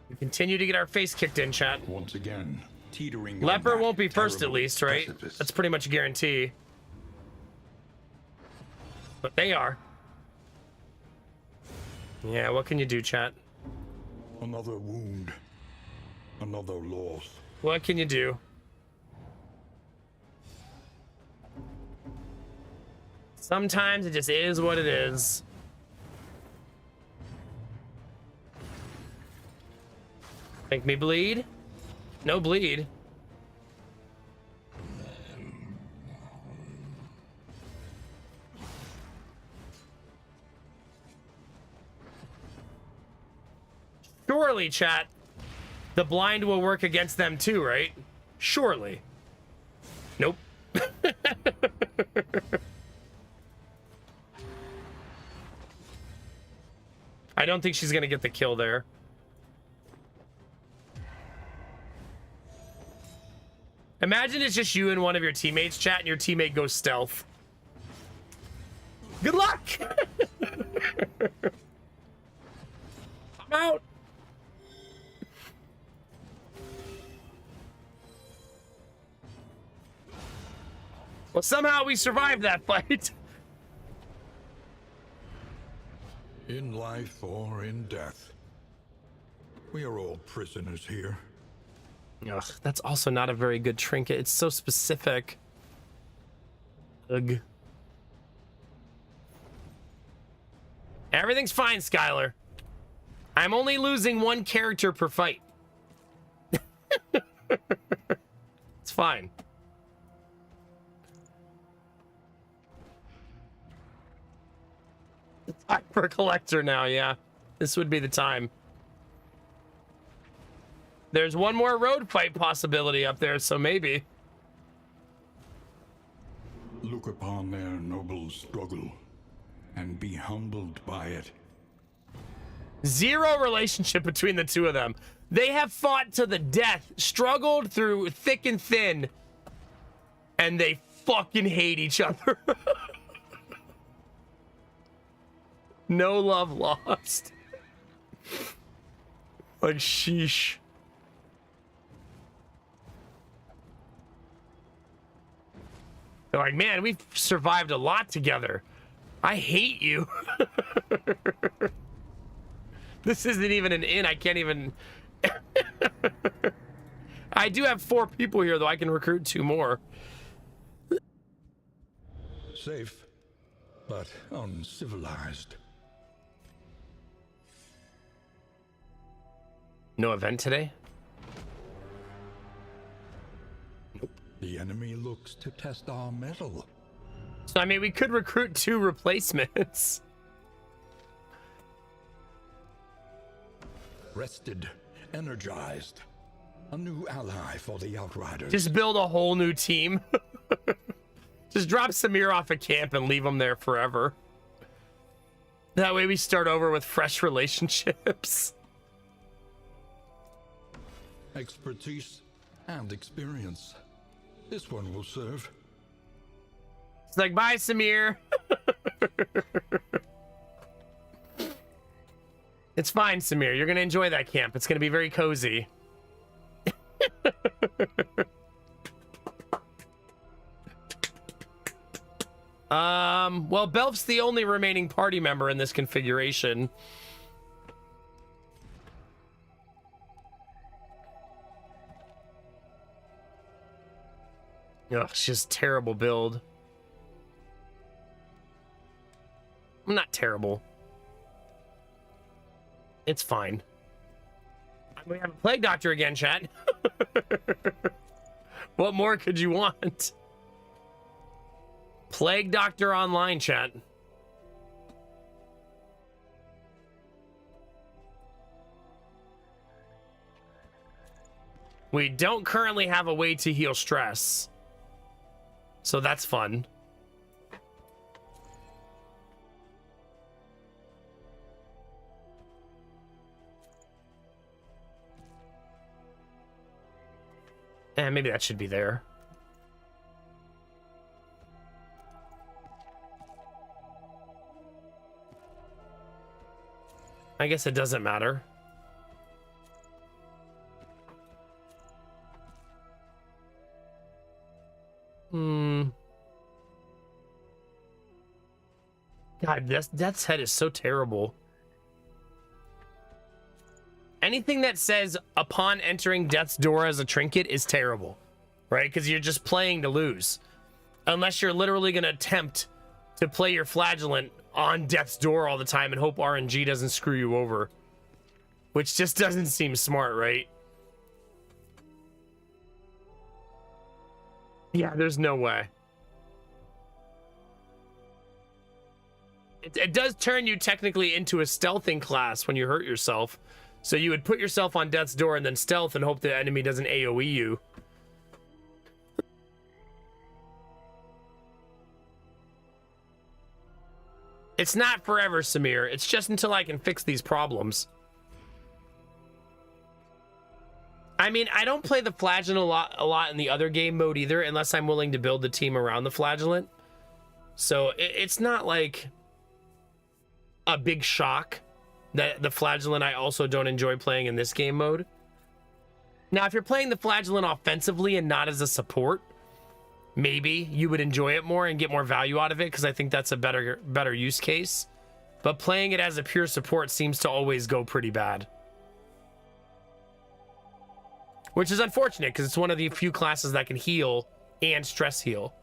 we continue to get our face kicked in, chat. Once again, teetering. on Leper that won't be first at terrible least, right? precipice. That's pretty much a guarantee. But they are. Yeah, what can you do, chat? Another wound. Another loss. What can you do? Sometimes it just is what it is. Make me bleed? No bleed. Surely, chat, the blind will work against them too, right? Surely. Nope. I don't think she's gonna get the kill there. Imagine it's just you and one of your teammates, chat, and your teammate goes stealth. Good luck! I'm out! Well, somehow we survived that fight. In life or in death, we are all prisoners here. Ugh, that's also not a very good trinket. It's so specific. Ugh. Everything's fine, Skylar. I'm only losing one character per fight. It's fine. It's time for a collector now, yeah. This would be the time. There's one more road fight possibility up there, so maybe. Look upon their noble struggle and be humbled by it. Zero relationship between the two of them. They have fought to the death, struggled through thick and thin, and they fucking hate each other. No love lost. Like, sheesh. They're like, man, we've survived a lot together. I hate you. This isn't even an inn. I can't even... I do have 4 people here, though. I can recruit 2 more. Safe, but uncivilized. No event today? The enemy looks to test our mettle. So, I mean, we could recruit 2 replacements. Rested, energized. A new ally for the Outriders. Just build a whole new team. Just drop Samir off a camp and leave him there forever. That way we start over with fresh relationships. Expertise and experience. This one will serve. It's like, bye, Samir. It's fine, Samir. You're going to enjoy that camp. It's going to be very cozy. Well, Belf's the only remaining party member in this configuration. Ugh, it's just terrible build. I'm not terrible. It's fine. We have a plague doctor again, chat. What more could you want? Plague doctor online, chat. We don't currently have a way to heal stress, so that's fun. And maybe that should be there. I guess it doesn't matter. God, Death's Head is so terrible. Anything that says upon entering Death's Door as a trinket is terrible, right? Because you're just playing to lose. Unless you're literally going to attempt to play your flagellant on Death's Door all the time and hope RNG doesn't screw you over. Which just doesn't seem smart, right? Yeah, there's no way. It does turn you technically into a stealthing class when you hurt yourself. So you would put yourself on Death's Door and then stealth and hope the enemy doesn't AoE you. It's not forever, Samir. It's just until I can fix these problems. I mean, I don't play the Flagellant a lot in the other game mode either, unless I'm willing to build the team around the Flagellant. So it's not like a big shock that the Flagellant I also don't enjoy playing in this game mode. Now, if you're playing the Flagellant offensively and not as a support, maybe you would enjoy it more and get more value out of it, because I think that's a better use case. But playing it as a pure support seems to always go pretty bad. Which is unfortunate, because it's one of the few classes that can heal and stress heal.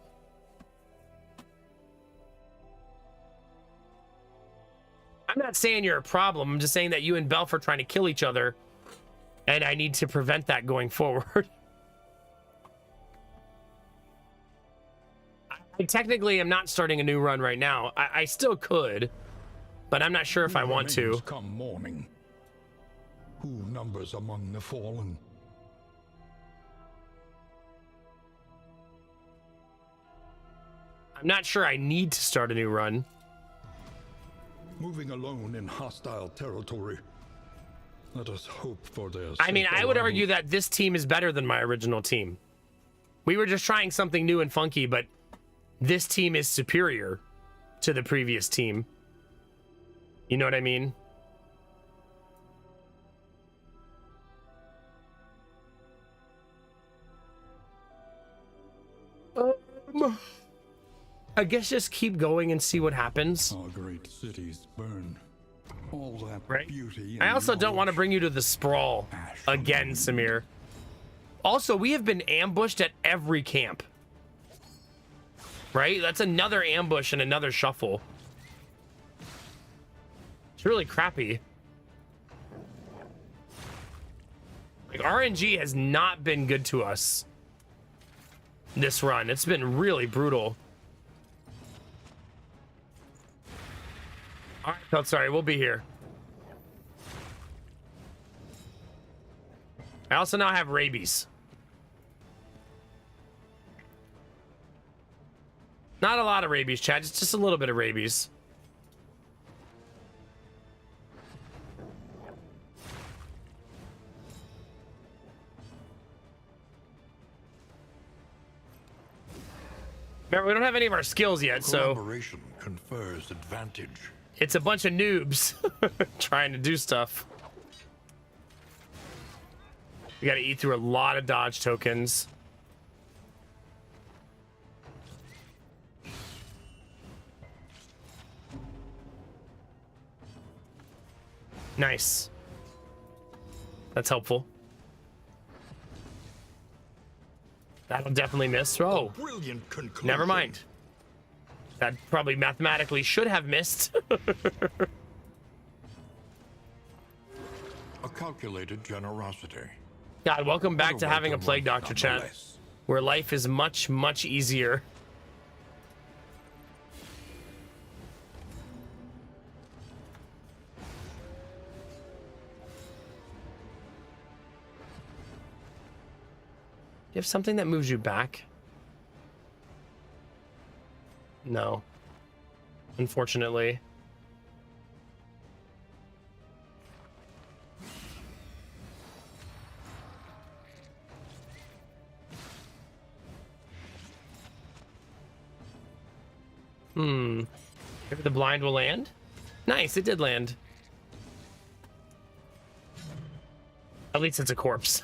I'm not saying you're a problem. I'm just saying that you and Belf are trying to kill each other, and I need to prevent that going forward. I technically am not starting a new run right now. I still could, but I'm not sure if I want to. Come morning. Who numbers among the fallen? I'm not sure I need to start a new run. Moving alone in hostile territory. Let us hope for their I mean, safe I would arrival. argue that this team is better than my original team. We were just trying something new and funky, but this team is superior to the previous team. You know what I mean? I guess just keep going and see what happens. Our great cities burn. All that Right. beauty. I and also don't want to knowledge. bring you to the sprawl again, Samir. Also, we have been ambushed at every camp. Right? That's another ambush and another shuffle. It's really crappy. Like, RNG has not been good to us this run. It's been really brutal. All right, oh, sorry, we'll be here. I also now have rabies. Not a lot of rabies, Chad. It's just a little bit of rabies. Remember, we don't have any of our skills yet, so Collaboration confers advantage. it's a bunch of noobs trying to do stuff. We gotta eat through a lot of dodge tokens. Nice. That's helpful. That'll definitely miss. Oh, Brilliant conclusion. never mind. That probably mathematically should have missed. A calculated generosity. God, welcome back What to having a welcome plague doctor, chat, nonetheless. where life is much, much easier. You have something that moves you back? No. Unfortunately. Maybe the blind will land? Nice, it did land. At least it's a corpse.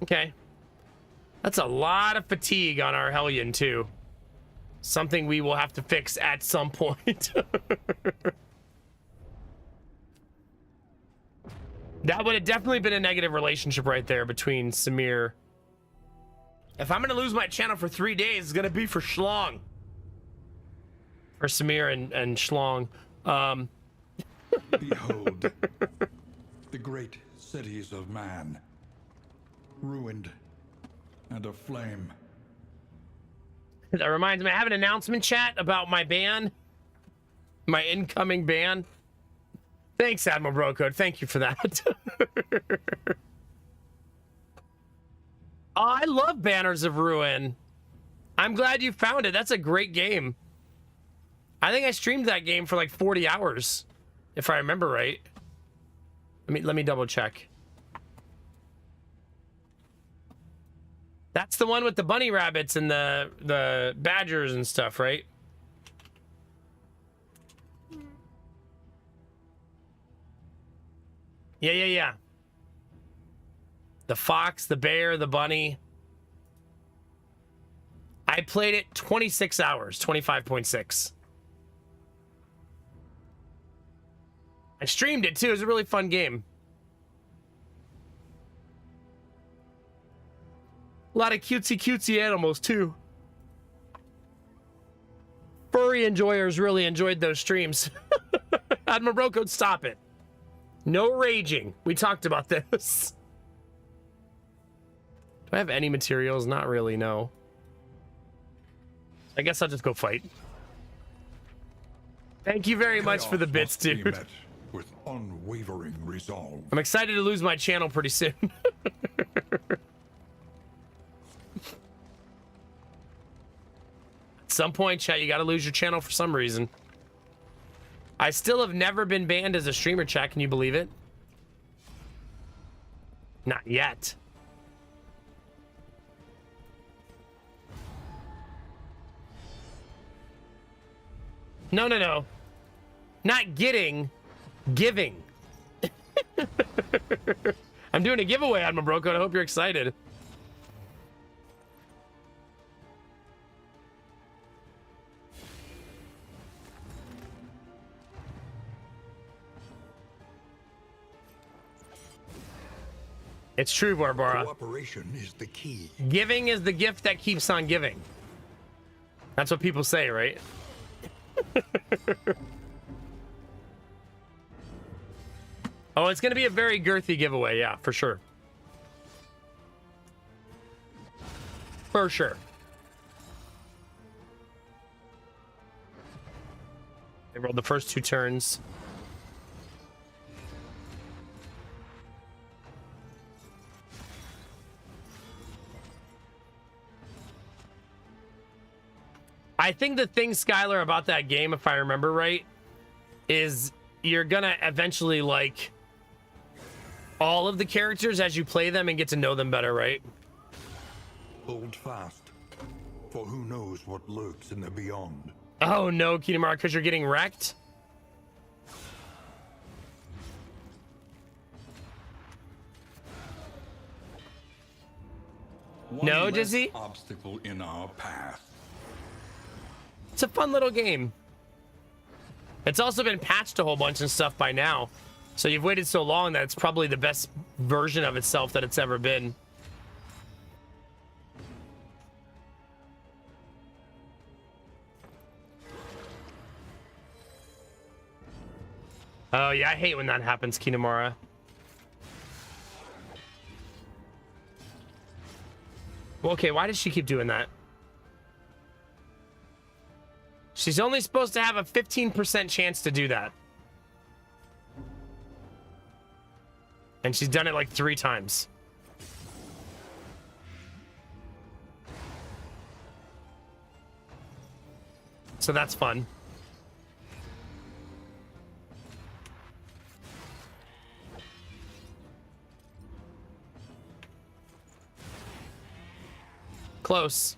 Okay. That's a lot of fatigue on our Hellion, too. Something we will have to fix at some point. That would have definitely been a negative relationship right there between Samir. If I'm going to lose my channel for 3 days, it's going to be for Schlong. For Samir and Schlong. Behold, the great cities of man, ruined and aflame. That reminds me, I have an announcement, chat, about my ban. My incoming ban. Thanks, Admiral Brocode. Thank you for that. Oh, I love Banners of Ruin. I'm glad you found it. That's a great game. I think I streamed that game for like 40 hours, if I remember right. Let me double check. That's the one with the bunny rabbits and the badgers and stuff, right? Yeah. The fox, the bear, the bunny. I played it 26 hours, 25.6. I streamed it too. It was a really fun game. A lot of cutesy animals too. Furry enjoyers really enjoyed those streams. Admiral Brocode, stop it. No raging. We talked about this. Do I have any materials? Not really, no. I guess I'll just go fight. Thank you very much for the bits, Chaos must be dude. met with unwavering resolve. I'm excited to lose my channel pretty soon. At some point, chat, you gotta lose your channel for some reason. I still have never been banned as a streamer, chat. Can you believe it? Not yet. No. Not getting, giving. I'm doing a giveaway on my bro code. I hope you're excited. It's true, Barbara. Cooperation is the key. Giving is the gift that keeps on giving. That's what people say, right? Oh, it's going to be a very girthy giveaway. Yeah, for sure. For sure. They rolled the first 2 turns. I think the thing, Skylar, about that game, if I remember right, is you're gonna eventually like all of the characters as you play them and get to know them better, right? Hold fast, for who knows what lurks in the beyond. Oh no, Kinemara, because you're getting wrecked? No, One less Dizzy? obstacle in our path. It's a fun little game. It's also been patched a whole bunch and stuff by now. So you've waited so long that it's probably the best version of itself that it's ever been. Oh yeah, I hate when that happens, Kinemura. Well, okay, why does she keep doing that? She's only supposed to have a 15% chance to do that. And she's done it like 3 times. So that's fun. Close.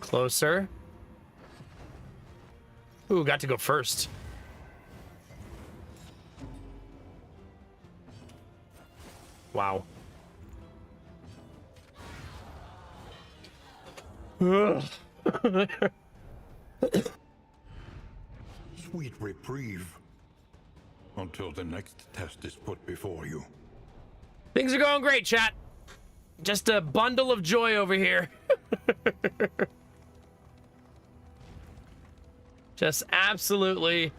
Closer. Ooh, got to go first. Wow. Ugh. Sweet reprieve. Until the next test is put before you. Things are going great, chat. Just a bundle of joy over here. Just absolutely,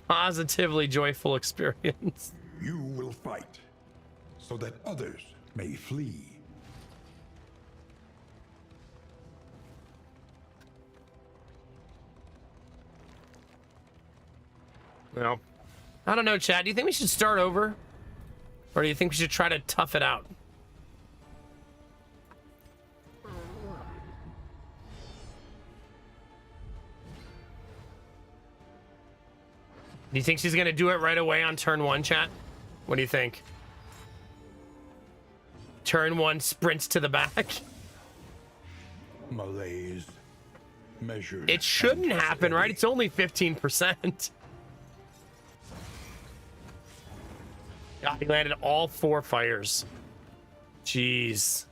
positively joyful experience. You will fight, so that others may flee. Well, I don't know, Chad. Do you think we should start over? Or do you think we should try to tough it out? Do you think she's gonna do it right away on turn 1, chat? What do you think? Turn 1 sprints to the back. Malaise. Measured. It shouldn't and happen, right? steady. It's only 15%. God, he landed all 4 fires. Jeez.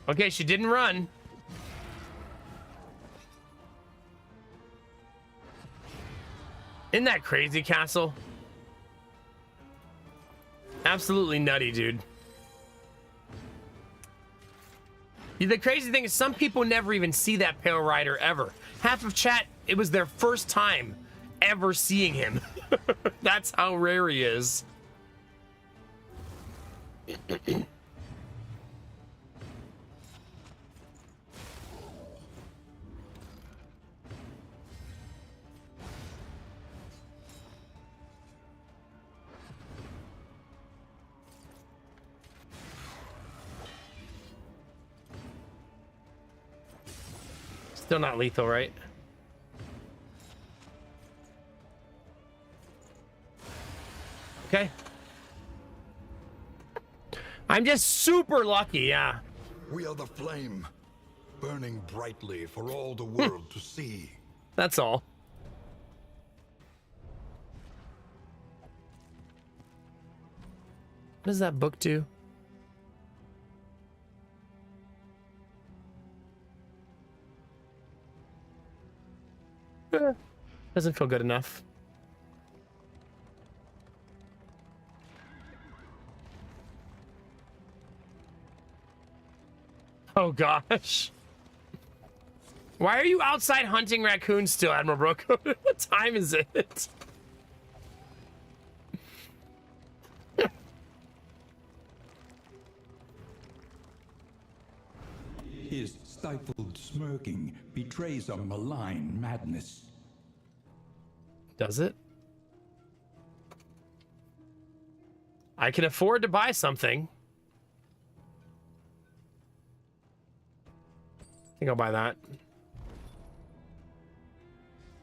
Okay, she didn't run. Isn't that crazy, Castle? Absolutely nutty, dude. The crazy thing is some people never even see that Pale Rider ever. Half of chat, it was their first time ever seeing him. That's how rare he is. Still not lethal, right? Okay. I'm just super lucky, yeah. We are the flame, burning brightly for all the world to see. That's all. What does that book do? Doesn't feel good enough. Oh gosh. Why are you outside hunting raccoons still, Admiral Broko? What time is it? His stifled smirking betrays a malign madness. Does it? I can afford to buy something. I think I'll buy that.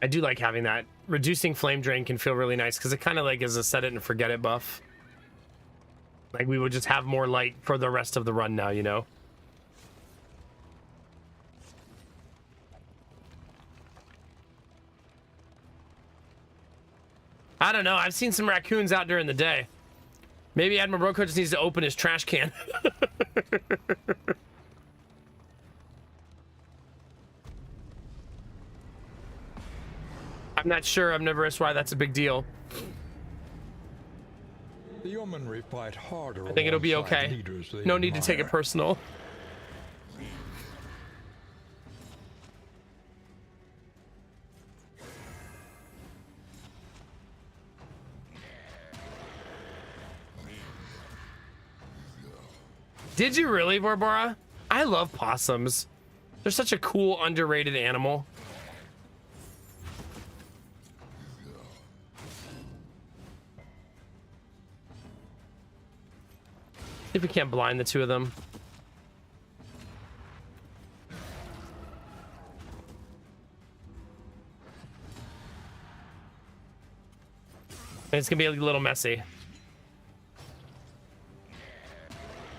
I do like having that. Reducing flame drain can feel really nice because it kind of like is a set it and forget it buff. Like we would just have more light for the rest of the run now, you know? I don't know. I've seen some raccoons out during the day. Maybe Admiral Broko just needs to open his trash can. I'm not sure, Omnivorous, why that's a big deal. The yeomanry fight harder. I think it'll be alongside okay. leaders they No need to take it admire. personal. Did you really, Barbara? I love possums. They're such a cool, underrated animal. See if we can't blind the two of them. It's gonna be a little messy.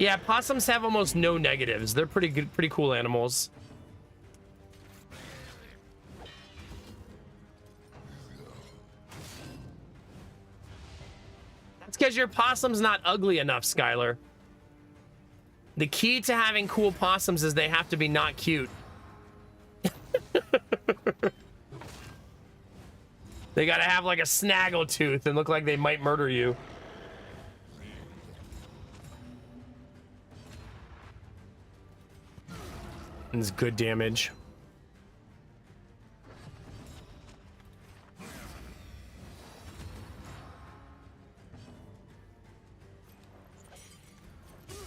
Yeah, possums have almost no negatives. They're pretty good, pretty cool animals. That's because your possum's not ugly enough, Skylar. The key to having cool possums is they have to be not cute. They gotta have like a snaggle tooth and look like they might murder you. And it's good damage.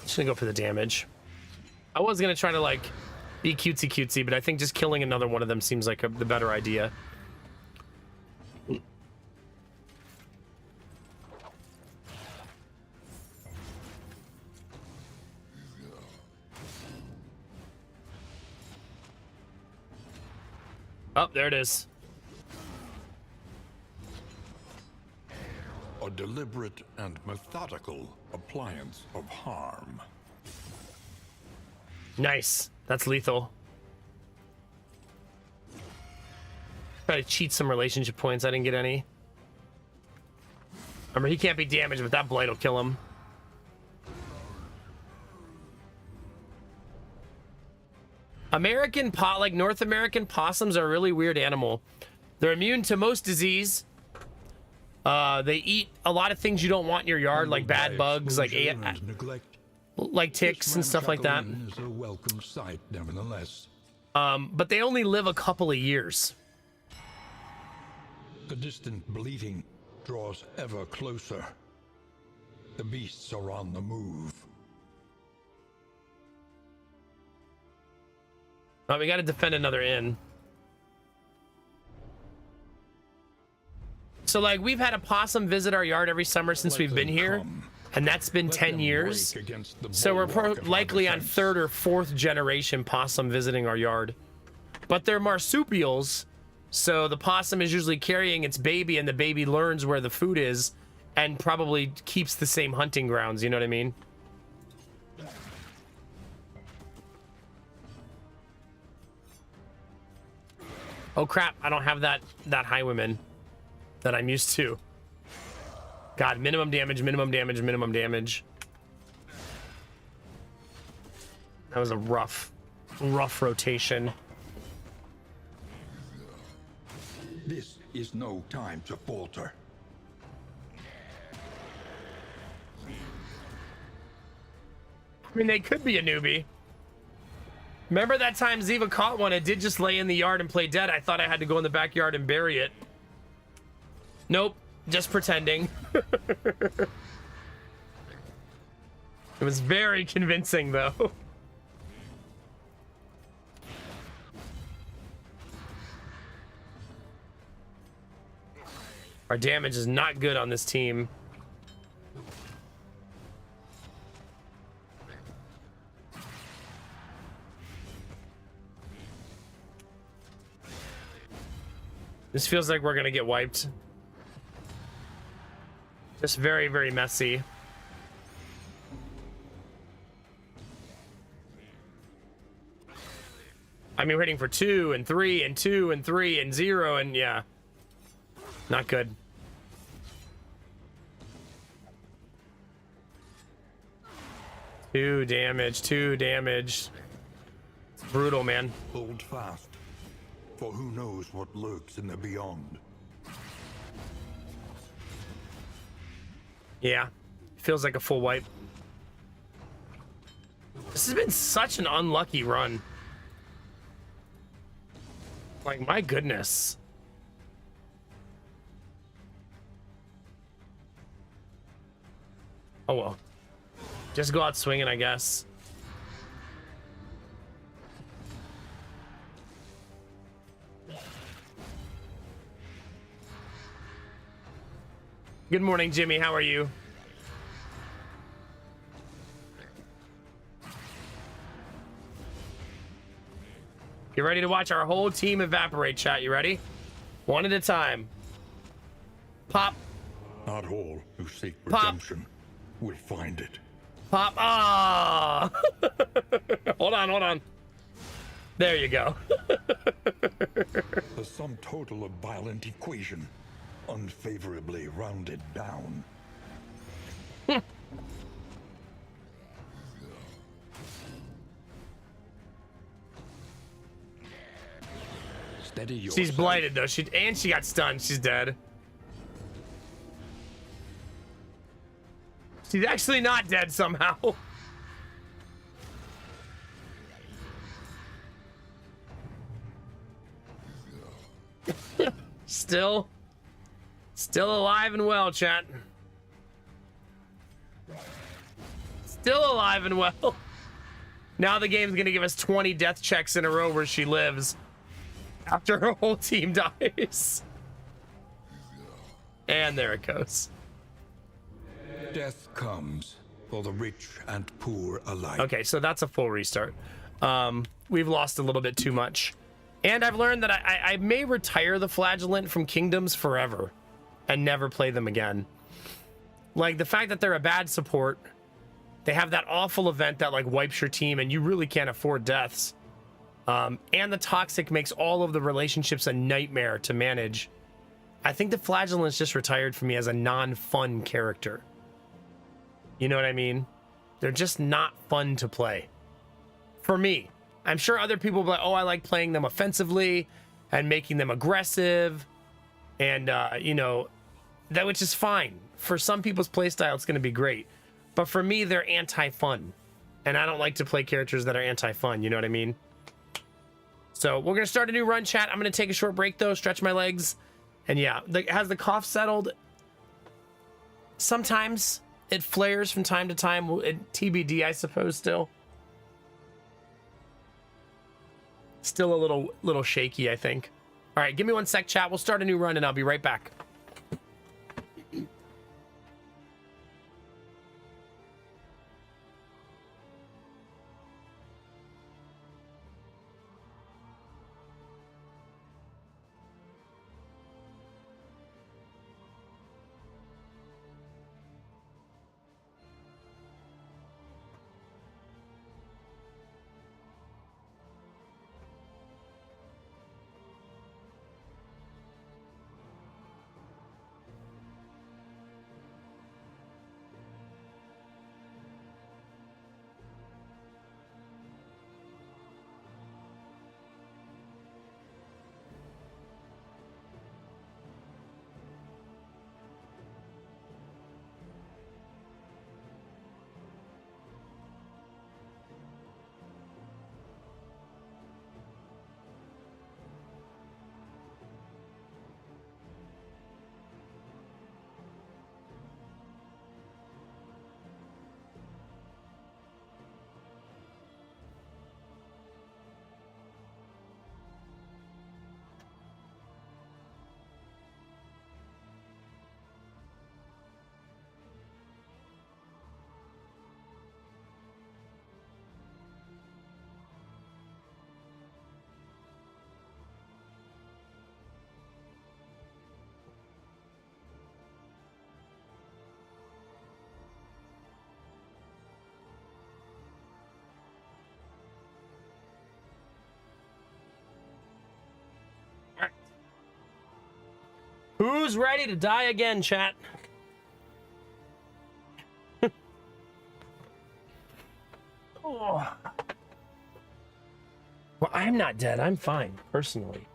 Just gonna go for the damage. I was gonna try to like be cutesy, but I think just killing another one of them seems like the better idea. Oh, there it is. A deliberate and methodical appliance of harm. Nice. That's lethal. Try to cheat some relationship points. I didn't get any. Remember, he can't be damaged, but that blight will kill him. North American possums are a really weird animal. They're immune to most disease. They eat a lot of things you don't want in your yard, like bad bugs, like ticks and stuff like that. Is a welcome sight, nevertheless. But they only live a couple of years. The distant bleating draws ever closer. The beasts are on the move. Oh, we got to defend another inn. So, like, we've had a possum visit our yard every summer since we've been here, and that's been 10 years. So we're likely on 3rd or 4th generation possum visiting our yard. But they're marsupials, so the possum is usually carrying its baby, and the baby learns where the food is and probably keeps the same hunting grounds, you know what I mean? Oh crap, I don't have that highwayman that I'm used to. God, minimum damage, minimum damage, minimum damage. That was a rough rotation. This is no time to falter. I mean, they could be a newbie. Remember that time Ziva caught one? It did just lay in the yard and play dead. I thought I had to go in the backyard and bury it. Nope, just pretending. It was very convincing, though. Our damage is not good on this team. This feels like we're gonna get wiped. Just very, very messy. I mean, we're hitting for 2 and 3 and 2 and 3 and 0 and yeah. Not good. Two damage. It's brutal, man. Hold fast, for who knows what lurks in the beyond. Yeah, feels like a full wipe. This has been such an unlucky run. Like, my goodness. Oh well. Just go out swinging, I guess. Good morning, Jimmy. How are you? Get ready to watch our whole team evaporate, chat. You ready? One at a time. Pop. Not all who seek Pop. redemption will find it. Pop. Ah! Hold on. There you go. The sum total of violent equation, unfavorably rounded down. Steady yourself. She's blighted though. She got stunned. She's dead. She's actually not dead somehow. Still alive and well, chat. Still alive and well. Now the game's gonna give us 20 death checks in a row where she lives after her whole team dies. And there it goes. Death comes for the rich and poor alike. Okay, so that's a full restart. We've lost a little bit too much. And I've learned that I may retire the Flagellant from Kingdoms forever and never play them again. Like, the fact that they're a bad support, they have that awful event that, like, wipes your team and you really can't afford deaths. And the Toxic makes all of the relationships a nightmare to manage. I think the Flagellant's just retired for me as a non-fun character. You know what I mean? They're just not fun to play. For me. I'm sure other people will be like, oh, I like playing them offensively and making them aggressive. And, you know, that which is fine. For some people's playstyle, it's going to be great. But for me, they're anti-fun. And I don't like to play characters that are anti-fun. You know what I mean? So we're going to start a new run, chat. I'm going to take a short break, though, stretch my legs. And yeah, has the cough settled? Sometimes it flares from time to time. TBD, I suppose, still. Still a little shaky, I think. All right, give me 1 sec, chat. We'll start a new run, and I'll be right back. Who's ready to die again, chat? Oh. Well, I'm not dead. I'm fine, personally.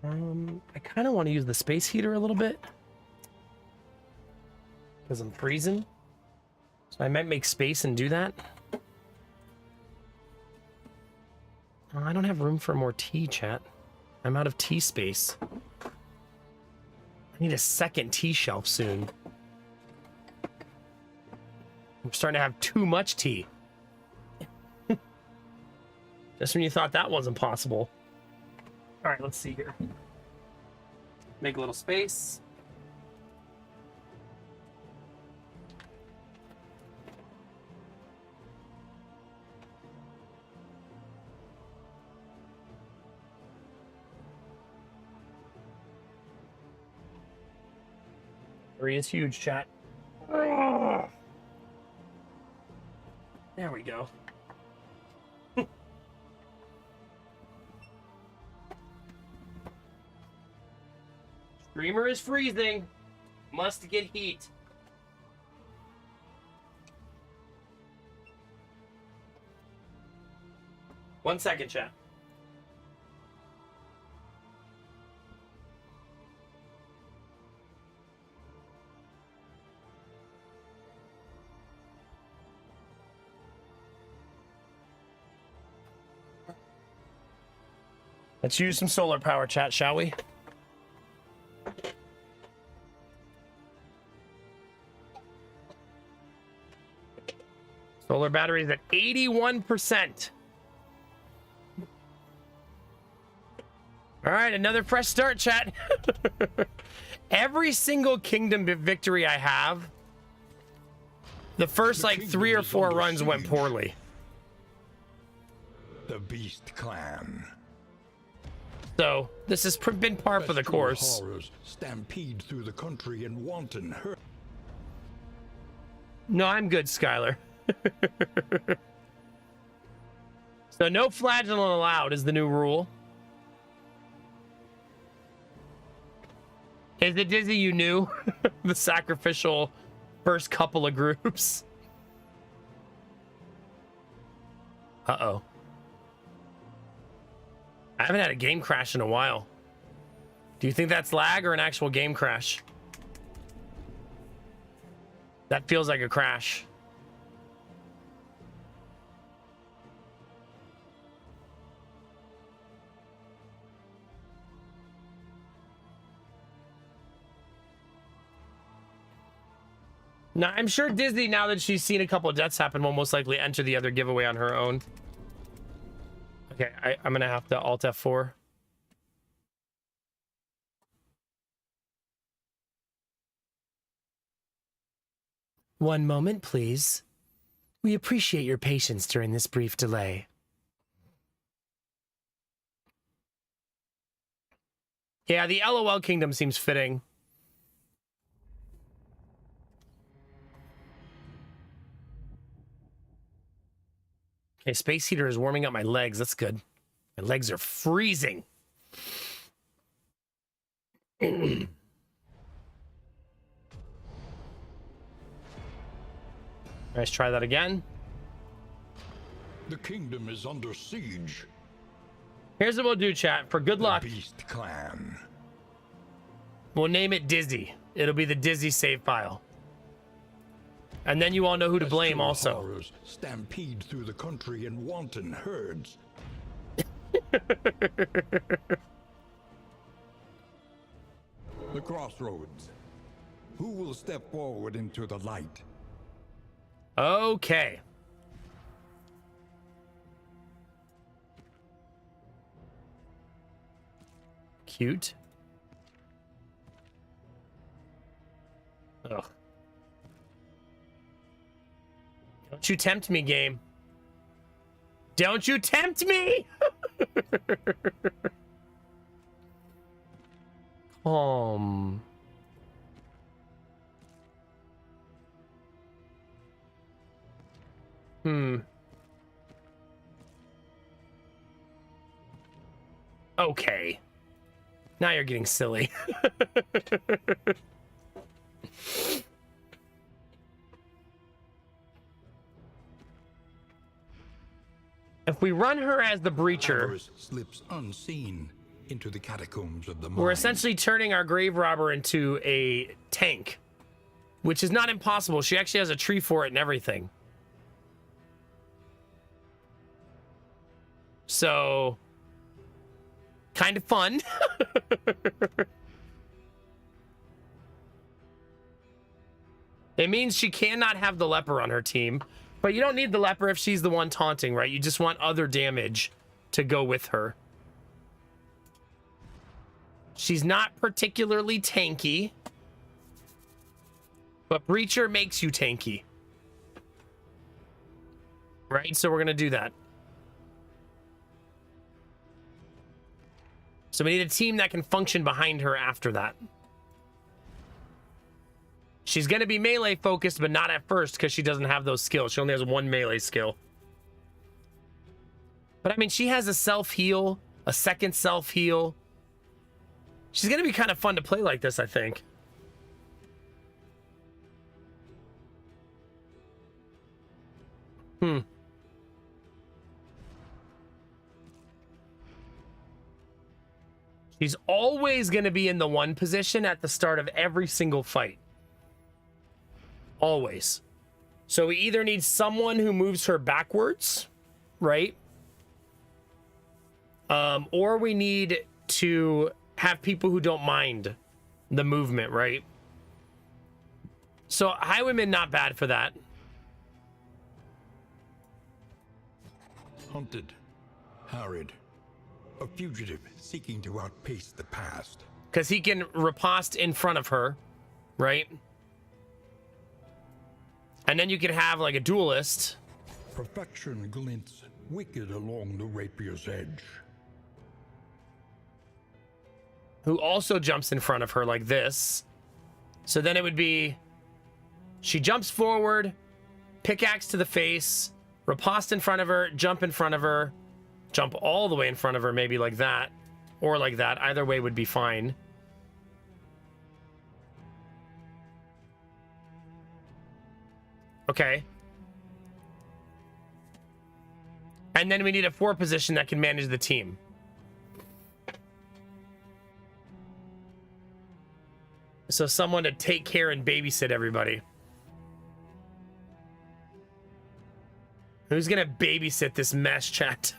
I kind of want to use the space heater a little bit. Because I'm freezing. So I might make space and do that. Oh, I don't have room for more tea, chat. I'm out of tea space. I need a second tea shelf soon. I'm starting to have too much tea. Just when you thought that wasn't possible. All right, let's see here. Make a little space. Three is huge, chat. There we go. Streamer is freezing. Must get heat. One second, chat. Let's use some solar power, chat, shall we? Solar batteries at 81%. All right, another fresh start, chat. Every single kingdom victory I have, the first like 3 or 4 runs went poorly. The Beast Clan. So this has been par for the Bestial course. horrors stampede through the country in wanton hurt. No, I'm good, Skylar. So no flagellant allowed is the new rule. Is it Dizzy you knew? The sacrificial first couple of groups. Uh-oh. I haven't had a game crash in a while. Do you think that's lag or an actual game crash? That feels like a crash. Now, I'm sure Disney, now that she's seen a couple of deaths happen, will most likely enter the other giveaway on her own. Okay, I'm going to have to Alt F4. One moment, please. We appreciate your patience during this brief delay. Yeah, the LOL Kingdom seems fitting. Okay, Space Heater is warming up my legs. That's good. My legs are freezing. Let's try that again. The kingdom is under siege. Here's what we'll do, chat. For good luck, The Beast Clan. we'll name it Dizzy. It'll be the Dizzy save file. And then you all know who to blame Bestial also. horrors stampede through the country in wanton herds. The crossroads. Who will step forward into the light? Okay. Cute. Ugh. Don't you tempt me, game. Don't you tempt me! Calm. Okay. Now you're getting silly. If we run her as the breacher, Avarice slips unseen into the catacombs of the mind. we're essentially turning our grave robber into a tank, which is not impossible. She actually has a tree for it and everything. So, kind of fun. It means she cannot have the leper on her team, but you don't need the leper if she's the one taunting, right? You just want other damage to go with her. She's not particularly tanky, but Breacher makes you tanky. Right? So we're going to do that. So we need a team that can function behind her after that. She's going to be melee focused, but not at first because she doesn't have those skills. She only has one melee skill. But I mean, she has a self-heal, a second self-heal. She's going to be kind of fun to play like this, I think. She's always going to be in the one position at the start of every single fight. Always. So we either need someone who moves her backwards, right? Or we need to have people who don't mind the movement, right? So Highwayman, not bad for that. Hunted, harried, a fugitive seeking to outpace the past. Because he can riposte in front of her, right? And then you can have like a duelist. Perfection glints wicked along the rapier's edge. who also jumps in front of her like this. So then it would be, she jumps forward, pickaxe to the face, riposte in front of her, jump in front of her, jump all the way in front of her, maybe like that, or like that. Either way would be fine. Okay. And then we need a 4 position that can manage the team. So someone to take care and babysit everybody. Who's gonna babysit this mess, chat?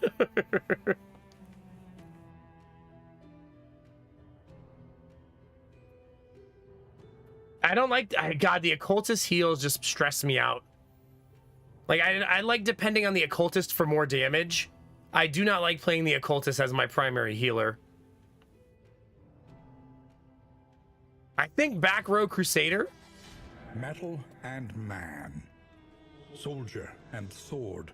I don't like, God, the occultist heals just stress me out. Like, I like depending on the occultist for more damage. I do not like playing the occultist as my primary healer. I think back row Crusader. Metal and man. Soldier and sword.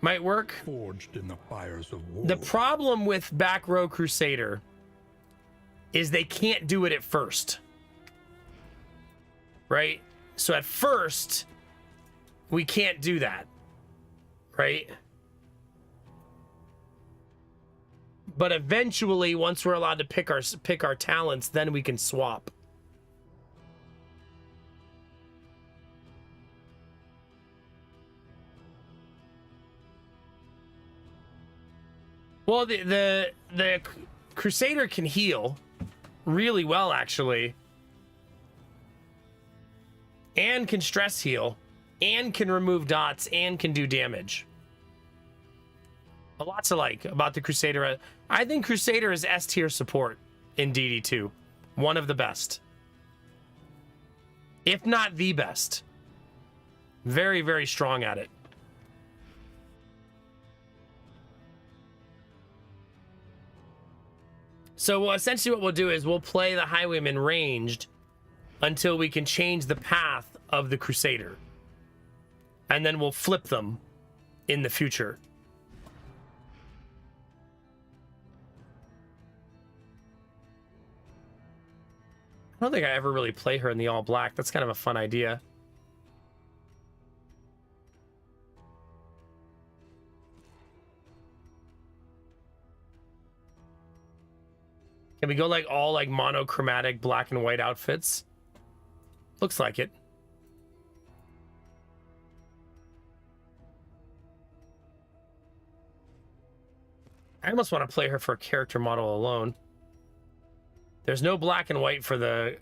Might work. Forged in the fires of war. The problem with back row Crusader is they can't do it at first. Right? So at first, we can't do that. Right? But eventually, once we're allowed to pick our talents, then we can swap. Well, the Crusader can heal really well, actually. And can stress heal. And can remove dots. And can do damage. A lot to like about the Crusader. I think Crusader is S tier support in DD2. One of the best. If not the best. Very, very strong at it. So essentially what we'll do is we'll play the Highwayman ranged until we can change the path of the Crusader. And then we'll flip them in the future. I don't think I ever really play her in the all black. That's kind of a fun idea. Can we go like all like monochromatic black and white outfits? Looks like it. I almost want to play her for a character model alone. There's no black and white for the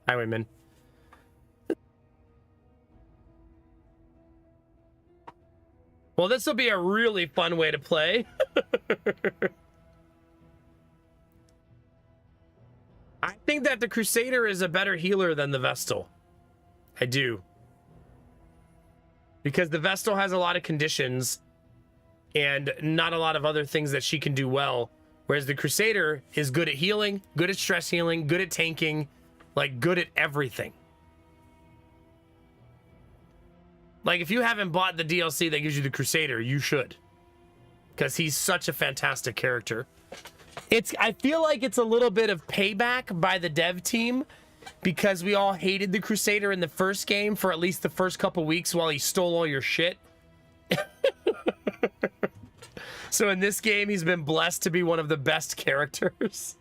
Highwayman. Well, this will be a really fun way to play. I think that the Crusader is a better healer than the Vestal. I do. Because the Vestal has a lot of conditions and not a lot of other things that she can do well. Whereas the Crusader is good at healing, good at stress healing, good at tanking, like good at everything. Like, if you haven't bought the DLC that gives you the Crusader, you should. Because he's such a fantastic character. I feel like it's a little bit of payback by the dev team because we all hated the Crusader in the first game for at least the first couple weeks while he stole all your shit. So in this game, he's been blessed to be one of the best characters.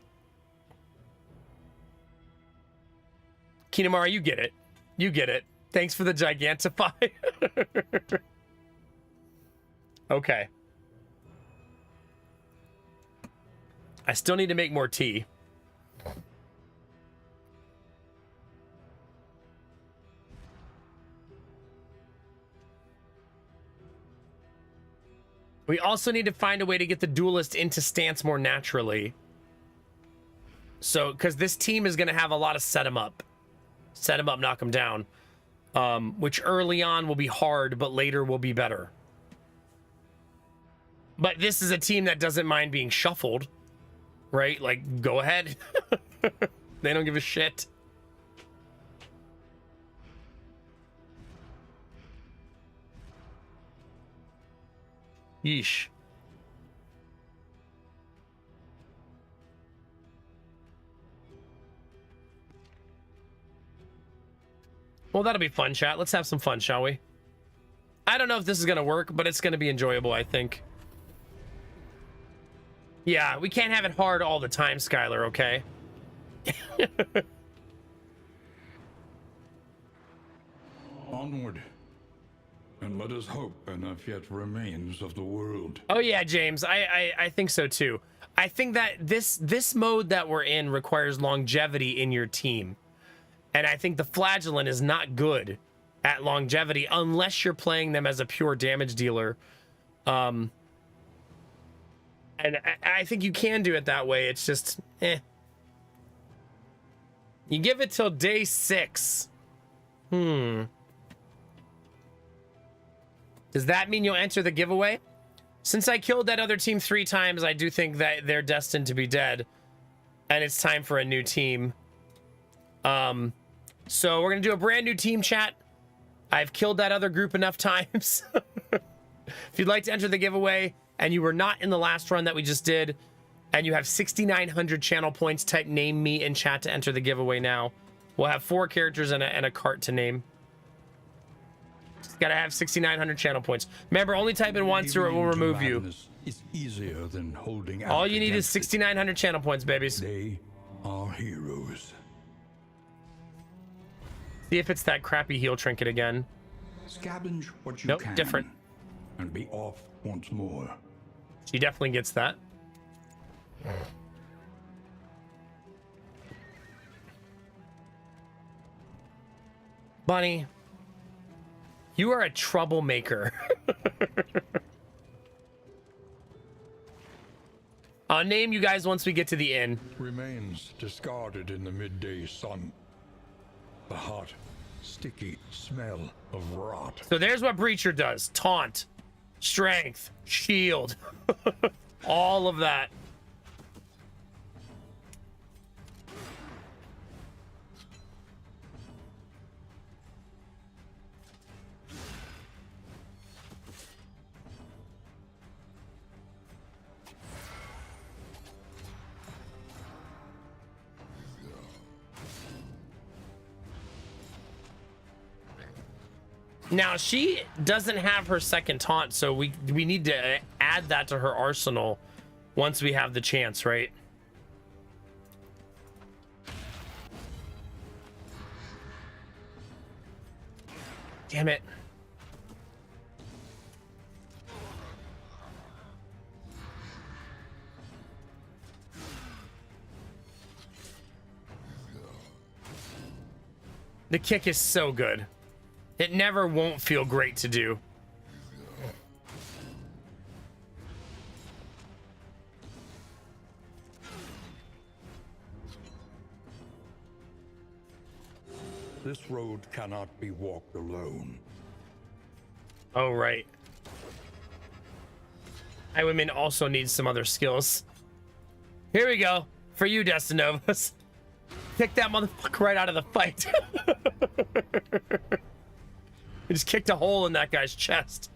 Kinamara, you get it. You get it. Thanks for the Gigantify. Okay. I still need to make more tea. We also need to find a way to get the duelist into stance more naturally. So, because this team is going to have a lot of set him up. Set him up, knock him down. Which early on will be hard, but later will be better. But this is a team that doesn't mind being shuffled. Right? Like, go ahead. They don't give a shit. Yeesh. Well, that'll be fun, chat. Let's have some fun, shall we? I don't know if this is going to work, but it's going to be enjoyable, I think. Yeah, we can't have it hard all the time, Skylar, okay? Onward. And let us hope enough yet remains of the world. Oh yeah, James, I think so too. I think that this mode that we're in requires longevity in your team. And I think the Flagellant is not good at longevity unless you're playing them as a pure damage dealer. And I think you can do it that way. It's just, eh. You give it till day 6. Does that mean you'll enter the giveaway? Since I killed that other team 3 times, I do think that they're destined to be dead. And it's time for a new team. So we're going to do a brand new team, chat. I've killed that other group enough times. If you'd like to enter the giveaway and you were not in the last run that we just did, and you have 6,900 channel points, type name me in chat to enter the giveaway now. We'll have 4 characters and a cart to name. Just gotta have 6,900 channel points. Remember, only type in once or it will remove you. Is easier than holding out. All you need is against it. 6,900 channel points, babies. They are heroes. See if it's that crappy heal trinket again. Scavenge what you Nope, can. different. And be off once more. She definitely gets that. Bunny, you are a troublemaker. I'll name you guys once we get to the inn. Remains discarded in the midday sun. The hot, sticky smell of rot. So there's what Breacher does. Taunt, strength, shield, all of that. Now, she doesn't have her second taunt, so we need to add that to her arsenal once we have the chance, right? Damn it. The kick is so good. It never won't feel great to do. This road cannot be walked alone. Oh, right. Highwayman also needs some other skills. Here we go. For you, Destinovas. Kick that motherfucker right out of the fight. He just kicked a hole in that guy's chest.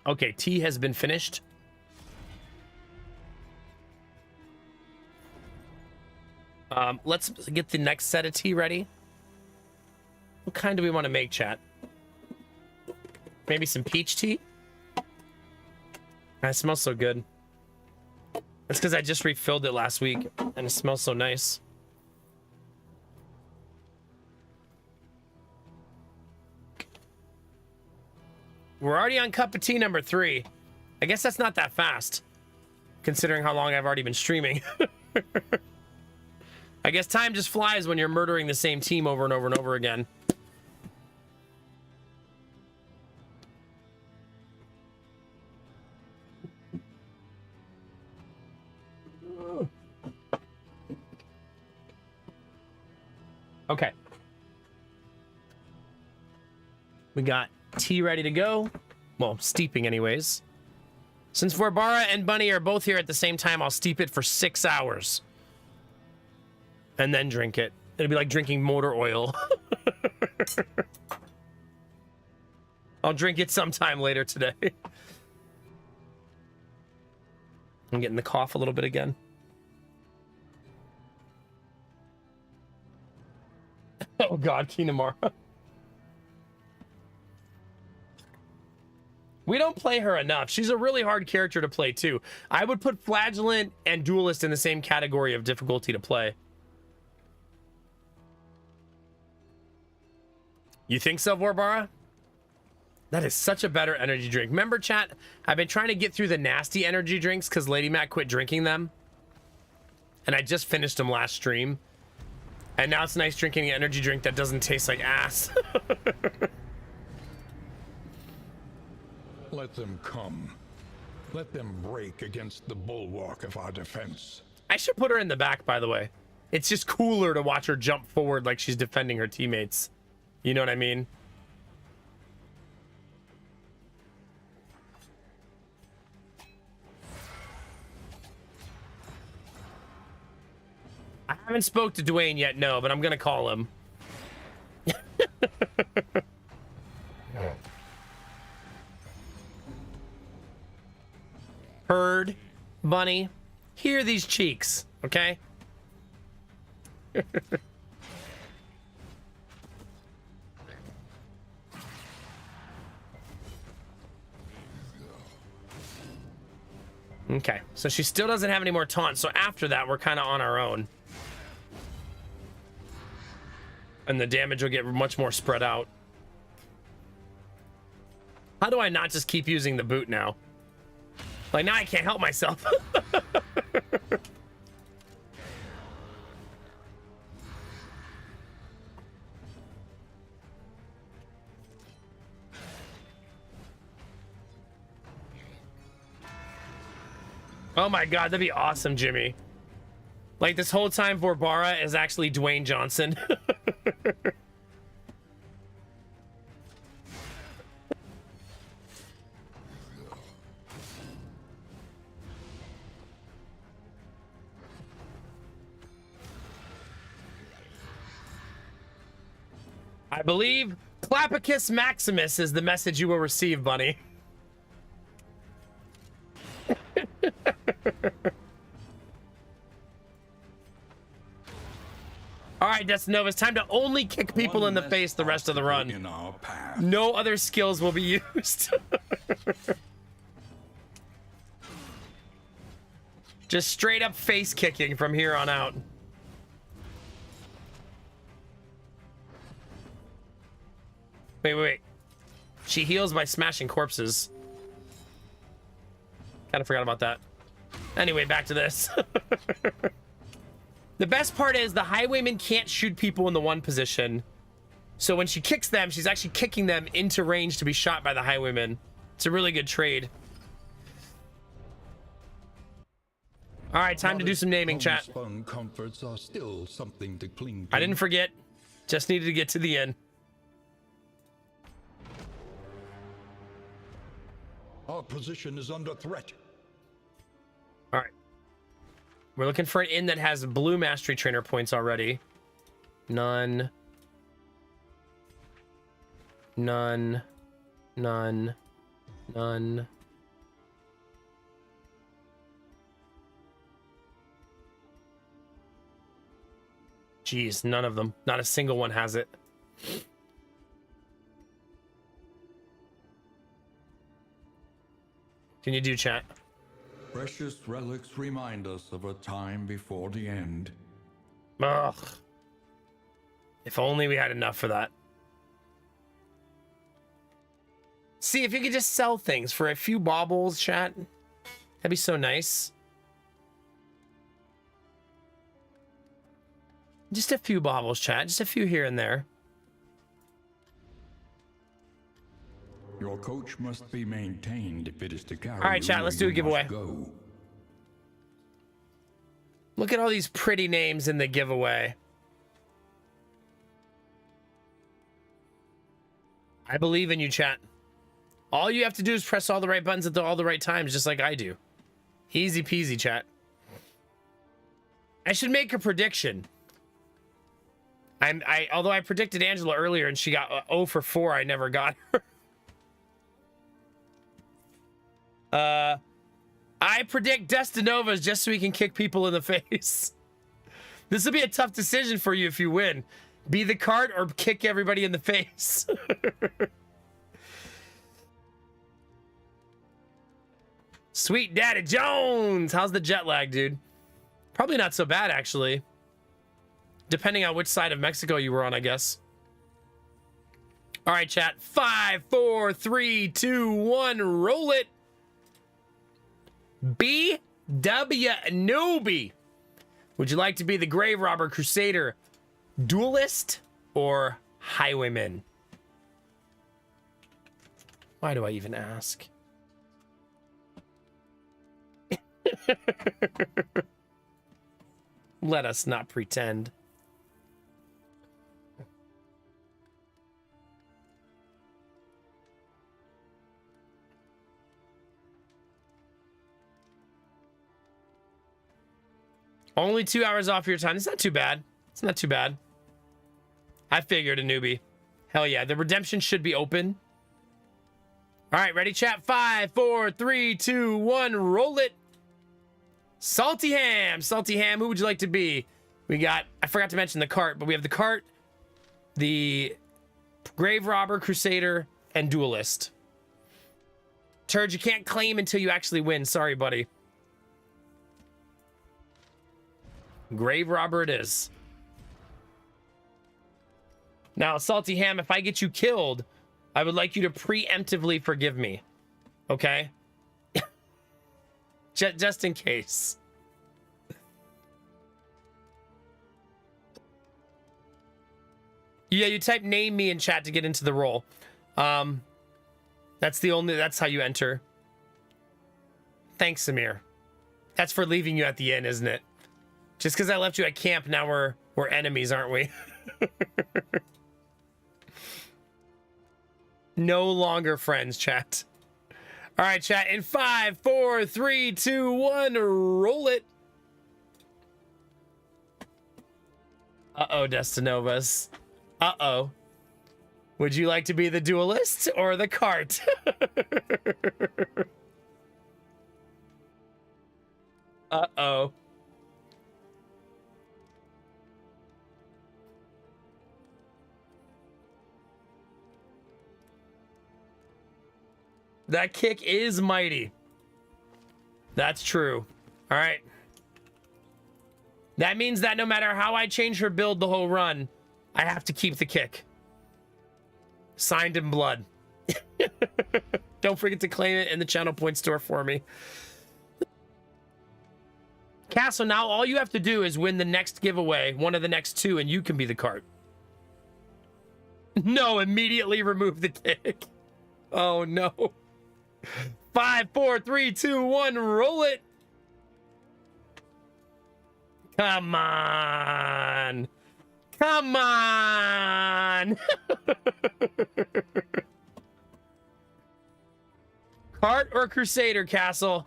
Okay, tea has been finished. Let's get the next set of tea ready. What kind do we want to make, chat? Maybe some peach tea? That smells so good. That's because I just refilled it last week and it smells so nice. We're already on cup of tea number 3. I guess that's not that fast, considering how long I've already been streaming. I guess time just flies when you're murdering the same team over and over and over again. Okay. We got tea ready to go. Well, steeping anyways. Since Vorbara and Bunny are both here at the same time, I'll steep it for 6 hours. And then drink it. It'll be like drinking motor oil. I'll drink it sometime later today. I'm getting the cough a little bit again. Oh God, Kinamara. We don't play her enough. She's a really hard character to play too. I would put Flagellant and Duelist in the same category of difficulty to play. You think so, Vorbara? That is such a better energy drink. Remember, chat? I've been trying to get through the nasty energy drinks because Lady Mac quit drinking them. And I just finished them last stream. And now it's nice drinking an energy drink that doesn't taste like ass. Let them come. Let them break against the bulwark of our defense. I should put her in the back, by the way. It's just cooler to watch her jump forward like she's defending her teammates. You know what I mean? I haven't spoke to Dwayne yet, no, but I'm gonna call him. Heard, Bunny, hear these cheeks, okay? Okay, so she still doesn't have any more taunts, so after that, we're kind of on our own. And the damage will get much more spread out. How do I not just keep using the boot now? Like, now I can't help myself. Oh my God, that'd be awesome, Jimmy. Like, this whole time, Vorbara is actually Dwayne Johnson. I believe Clapicus Maximus is the message you will receive, Bunny. All right, Destinova, it's time to only kick people in the face the rest of the run. In our path. No other skills will be used. Just straight up face kicking from here on out. Wait. She heals by smashing corpses. Kind of forgot about that. Anyway, back to this. The best part is the Highwayman can't shoot people in the one position. So when she kicks them, she's actually kicking them into range to be shot by the Highwayman. It's a really good trade. All right, time to do some naming, chat. Homespun comforts are still something to cling to. I didn't forget. Just needed to get to the end. Our position is under threat. All right. We're looking for an inn that has blue mastery trainer points already. None. None. None. None. Jeez, none of them. Not a single one has it. Can you do chat? Precious relics remind us of a time before the end. Ugh. If only we had enough for that. See, if you could just sell things for a few baubles, chat, that'd be so nice. Just a few baubles, chat. Just a few here and there. Your coach must be maintained if it is to carry. All right, chat, let's do a giveaway. Go. Look at all these pretty names in the giveaway. I believe in you, chat. All you have to do is press all the right buttons at all the right times, just like I do. Easy peasy, chat. I should make a prediction. Although I predicted Angela earlier and she got 0 for 4, I never got her. I predict Destinovas just so we can kick people in the face. This will be a tough decision for you if you win. Be the cart or kick everybody in the face. Sweet Daddy Jones. How's the jet lag, dude? Probably not so bad, actually. Depending on which side of Mexico you were on, I guess. All right, chat. 5, 4, 3, 2, 1. Roll it. BW Newbie. Would you like to be the Grave Robber, Crusader, Duelist, or Highwayman? Why do I even ask? Let us not pretend. Only 2 hours off your time. It's not too bad. It's not too bad. I figured a newbie. Hell yeah. The redemption should be open. All right, ready, chat? 5, 4, 3, 2, 1. Roll it. Salty Ham. Salty Ham, who would you like to be? We got, I forgot to mention the cart, but we have the cart, the Grave Robber, Crusader, and Duelist. Turd, you can't claim until you actually win. Sorry, buddy. Grave Robber it is. Now, Salty Ham, if I get you killed, I would like you to preemptively forgive me. Okay? Just in case. Yeah, you type name me in chat to get into the role. That's how you enter. Thanks, Samir. That's for leaving you at the end, isn't it? Just because I left you at camp, now we're enemies, aren't we? No longer friends, chat. All right, chat. In 5, 4, 3, 2, 1, roll it. Uh-oh, Destinovas. Uh-oh. Would you like to be the Duelist or the cart? Uh-oh. That kick is mighty. That's true. All right. That means that no matter how I change her build the whole run, I have to keep the kick. Signed in blood. Don't forget to claim it in the channel point store for me. Castle, now all you have to do is win the next giveaway, one of the next 2, and you can be the cart. No, immediately remove the kick. Oh, no. 5, 4, 3, 2, 1, roll it. Come on. Come on. Cart or Crusader, Castle?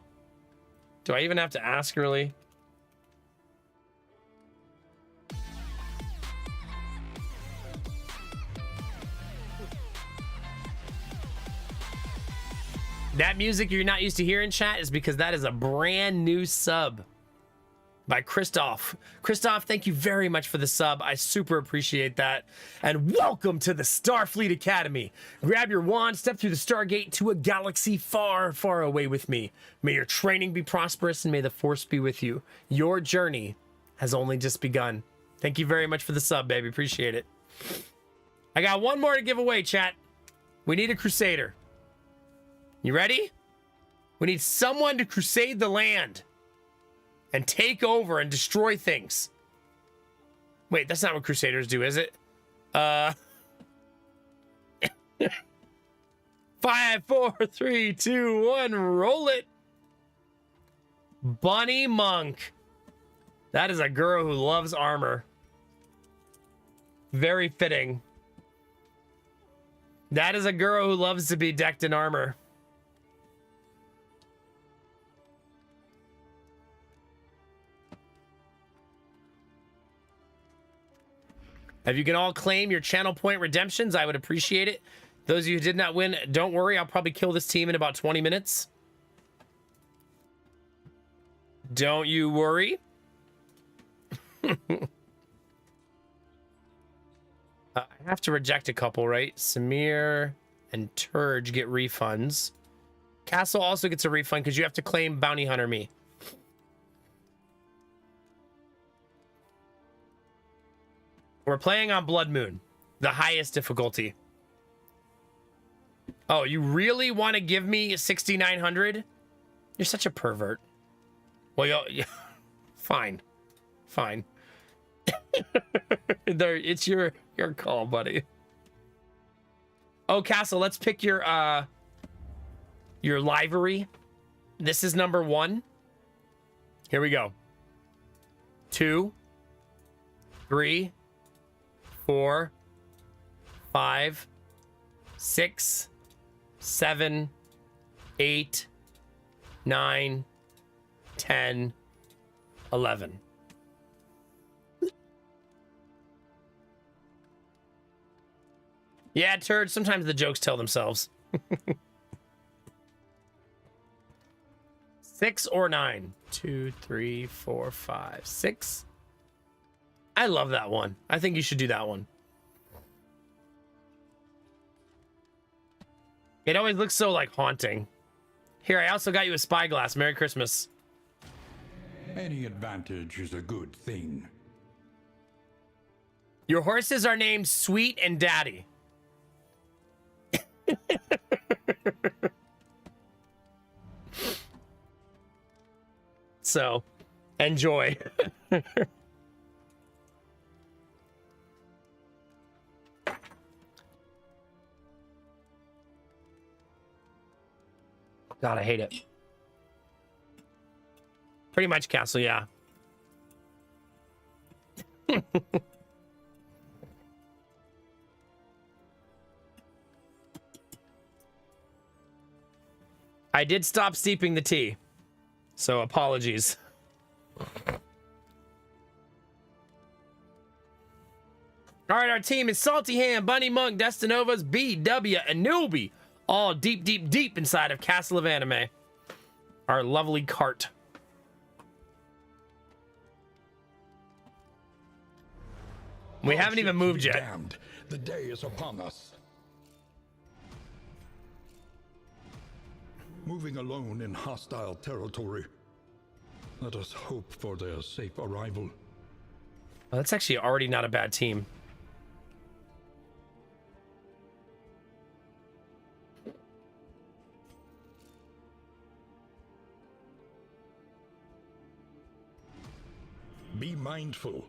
Do I even have to ask, really? That music you're not used to hearing, chat, is because that is a brand new sub by Christoph. Christoph, thank you very much for the sub. I super appreciate that. And welcome to the Starfleet Academy. Grab your wand, step through the Stargate to a galaxy far, far away with me. May your training be prosperous and may the Force be with you. Your journey has only just begun. Thank you very much for the sub, baby. Appreciate it. I got one more to give away, chat. We need a Crusader. You ready? We need someone to crusade the land and take over and destroy things. Wait, that's not what Crusaders do, is it? 5, 4, 3, 2, 1, roll it. Bunny Monk. That is a girl who loves armor. Very fitting. That is a girl who loves to be decked in armor. If you can all claim your channel point redemptions, I would appreciate it. Those of you who did not win, don't worry. I'll probably kill this team in about 20 minutes. Don't you worry. I have to reject a couple, right? Samir and Turge get refunds. Castle also gets a refund because you have to claim Bounty Hunter me. We're playing on Blood Moon, the highest difficulty. Oh, you really want to give me 6,900? You're such a pervert. Well, yeah, fine. Fine. It's your call, buddy. Oh, Castle, let's pick your livery. This is number 1. Here we go. 2, 3, 4, 5, 6, 7, 8, 9, 10, 11. Yeah, Turd, sometimes the jokes tell themselves. 6 or 9? 2, 3, 4, 5, 6. I love that one. I think you should do that one. It always looks so, like, haunting. Here, I also got you a spyglass. Merry Christmas. Any advantage is a good thing. Your horses are named Sweet and Daddy. So, enjoy. God, I hate it. Pretty much, Castle, yeah. I did stop steeping the tea, so apologies. All right, our team is Salty Ham, Bunny Monk, Destinovas, BW, and Newbie, all deep, deep, deep inside of Castle of Anime. Our lovely cart. We haven't even moved yet. Damned. The day is upon us. Moving alone in hostile territory. Let us hope for their safe arrival. Well, that's actually already not a bad team. Be mindful.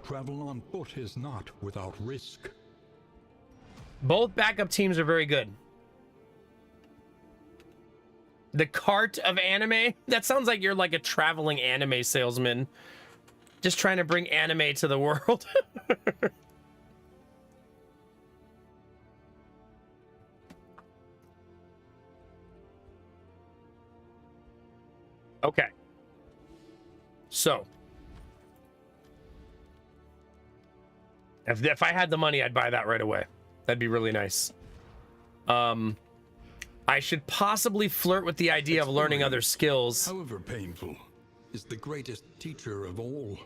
Travel on foot is not without risk. Both backup teams are very good. The cart of anime? That sounds like you're like a traveling anime salesman. Just trying to bring anime to the world. Okay. So. If I had the money, I'd buy that right away. That'd be really nice. I should possibly flirt with the idea of learning other skills. However painful, is the greatest teacher of all.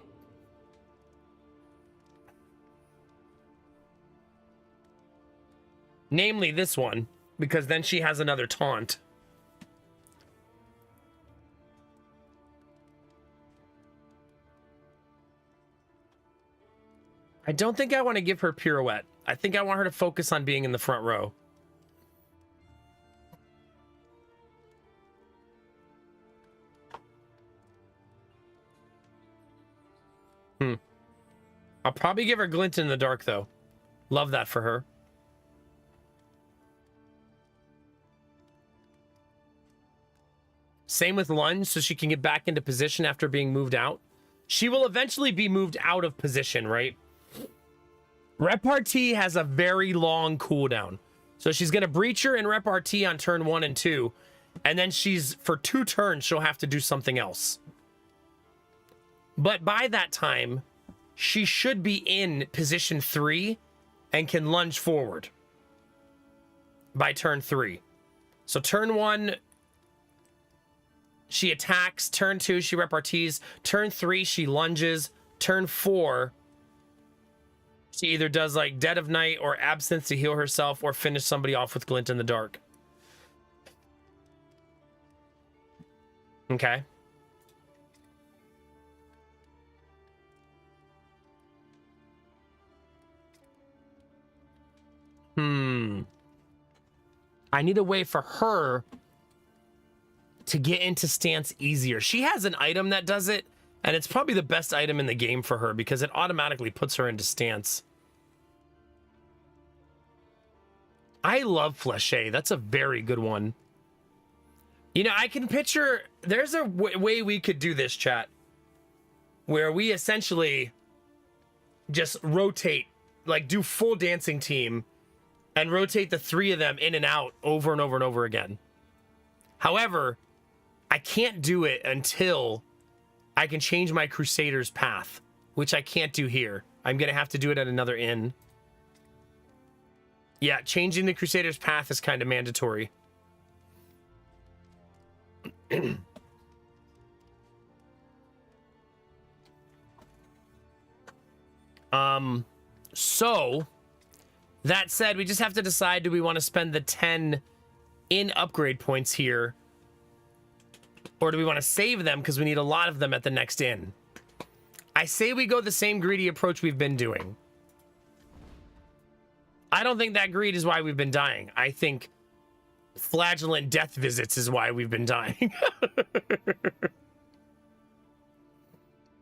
Namely this one, because then she has another taunt. I don't think I want to give her pirouette. I think I want her to focus on being in the front row. I'll probably give her glint in the dark, though. Love that for her. Same with lunge, so she can get back into position after being moved out. She will eventually be moved out of position, right? Repartee has a very long cooldown. So she's going to Breacher and Repartee on turn 1 and 2. And then for 2 turns, she'll have to do something else. But by that time, she should be in position 3 and can lunge forward by turn 3. So turn 1, she attacks. Turn 2, she repartees. Turn 3, she lunges. Turn 4, she either does like Dead of Night or Absinthe to heal herself or finish somebody off with Glint in the Dark. Okay. I need a way for her to get into stance easier. She has an item that does it, and it's probably the best item in the game for her because it automatically puts her into stance. I love Fleche. That's a very good one. You know, I can picture, there's a way we could do this, chat, where we essentially just rotate, like do full dancing team and rotate the 3 of them in and out over and over and over again. However, I can't do it until I can change my Crusader's path, which I can't do here. I'm going to have to do it at another inn. Yeah, changing the Crusader's path is kind of mandatory. So that said, we just have to decide, do we want to spend the 10 in upgrade points here, or do we want to save them because we need a lot of them at the next inn? I say we go the same greedy approach we've been doing. I don't think that greed is why we've been dying. I think flagellant death visits is why we've been dying.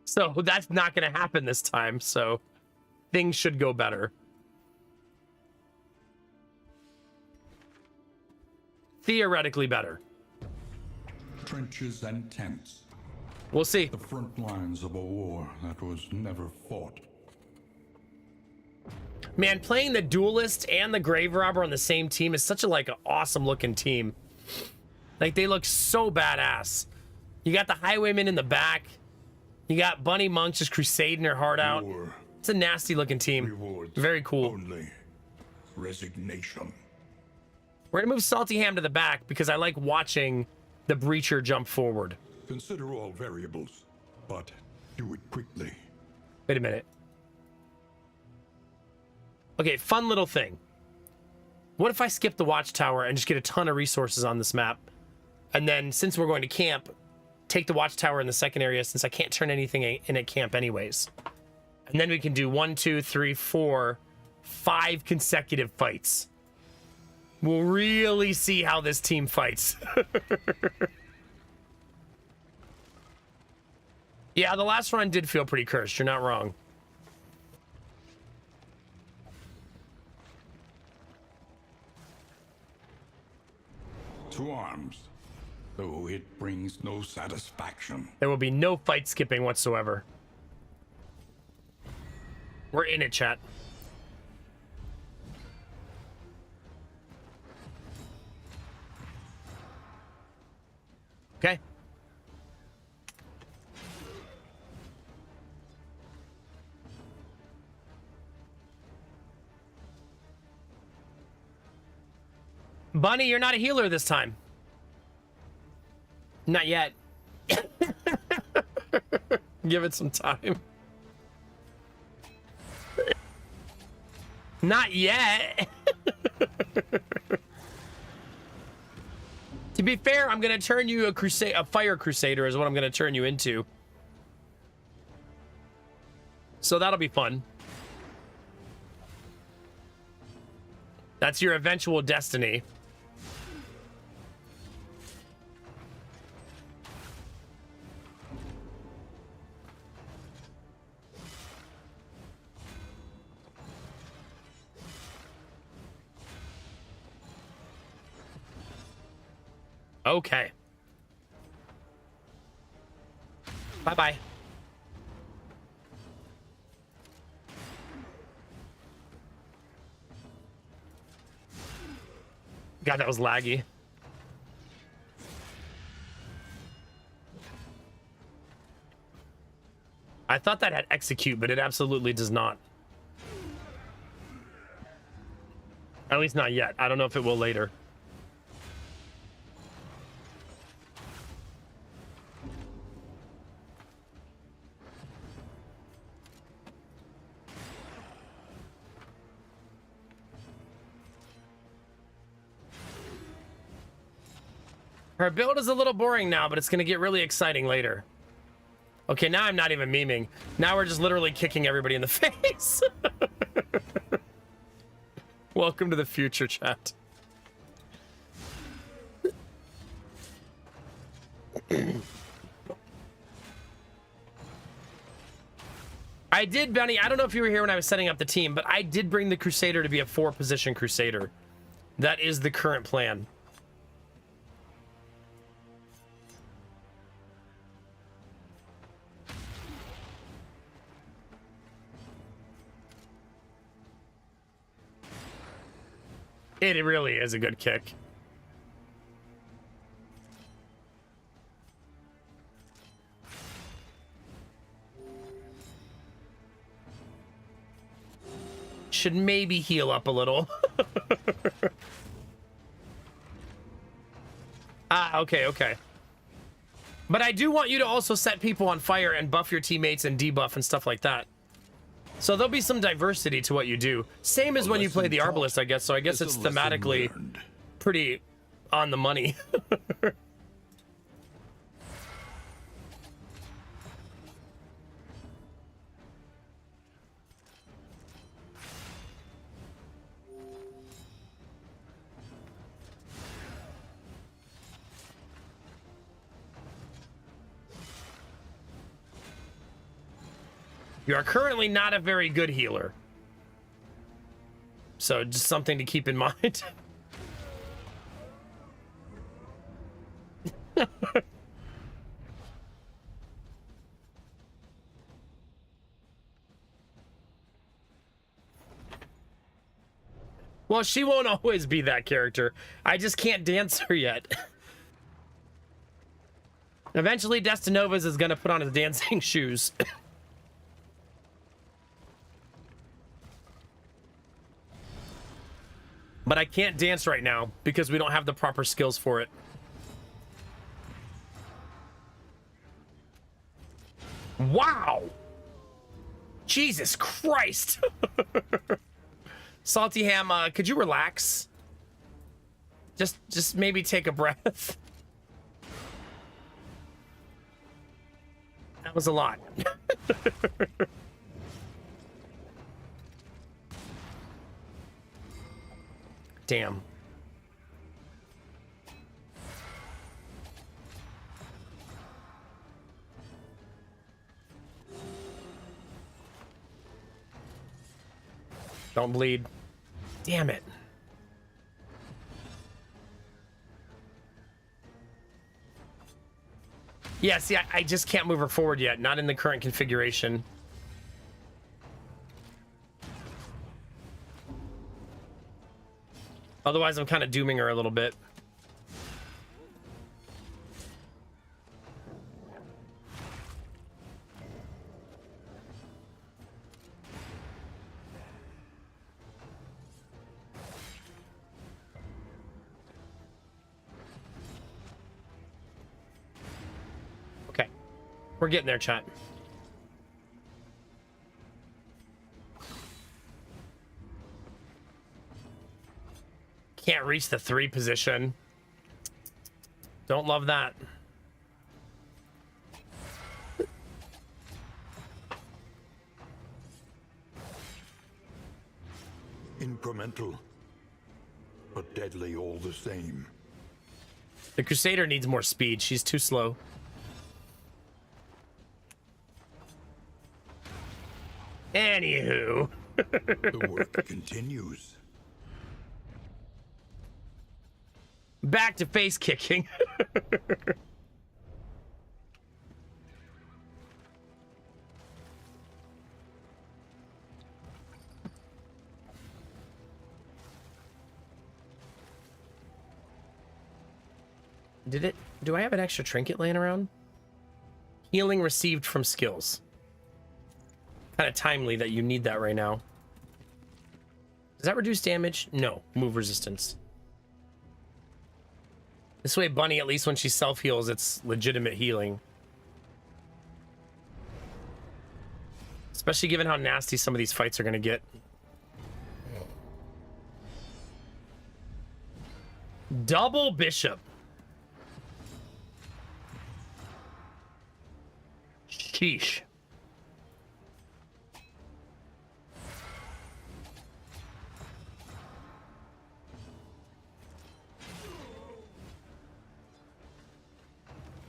So that's not going to happen this time. So things should go better. Theoretically better. Trenches and tents. We'll see. The front lines of a war that was never fought. Man, playing the Duelist and the Grave Robber on the same team is such a like an awesome looking team. Like they look so badass. You got the Highwaymen in the back. You got Bunny Monk just crusading her heart out. War It's a nasty looking team. rewards Very cool. only resignation. We're gonna move Salty Ham to the back because I like watching the Breacher jump forward. Consider all variables, but do it quickly. Wait a minute. Okay, fun little thing. What if I skip the Watchtower and just get a ton of resources on this map? And then, since we're going to camp, take the Watchtower in the second area since I can't turn anything in at camp anyways. And then we can do 1, 2, 3, 4, 5 consecutive fights. We'll really see how this team fights. Yeah, the last run did feel pretty cursed. You're not wrong. To arms, though it brings no satisfaction. There will be no fight skipping whatsoever. We're in it, chat. Okay. Bunny, you're not a healer this time. Not yet. Give it some time. Not yet. To be fair, I'm gonna turn you a fire crusader is what I'm gonna turn you into. So that'll be fun. That's your eventual destiny. Okay. Bye-bye. God, that was laggy. I thought that had execute, but it absolutely does not. At least not yet. I don't know if it will later. Her build is a little boring now, but it's going to get really exciting later. Okay, now I'm not even memeing. Now we're just literally kicking everybody in the face. Welcome to the future, chat. I did, Benny. I don't know if you were here when I was setting up the team, but I did bring the Crusader to be a 4-position Crusader. That is the current plan. It really is a good kick. Should maybe heal up a little. Okay, okay. But I do want you to also set people on fire and buff your teammates and debuff and stuff like that. So there'll be some diversity to what you do. Same as when you play the Arbalest, I guess. So I guess it's thematically pretty on the money. You are currently not a very good healer. So just something to keep in mind. Well, she won't always be that character. I just can't dance her yet. Eventually, Destinovas is going to put on his dancing shoes. But I can't dance right now because we don't have the proper skills for it. Wow! Jesus Christ! Salty Ham, could you relax? Just maybe take a breath. That was a lot. Damn. Don't bleed. Damn it. Yeah, see, I just can't move her forward yet. Not in the current configuration. Otherwise, I'm kind of dooming her a little bit. Okay. We're getting there, chat. Can't reach the 3 position. Don't love that. Incremental, but deadly all the same. The Crusader needs more speed. She's too slow. Anywho. The work continues. Back to face kicking. Do I have an extra trinket laying around? Healing received from skills. kind of timely that you need that right now. Does that reduce damage? No. Move resistance. This way, Bunny, at least when she self-heals, it's legitimate healing. Especially given how nasty some of these fights are going to get. Double Bishop. Sheesh.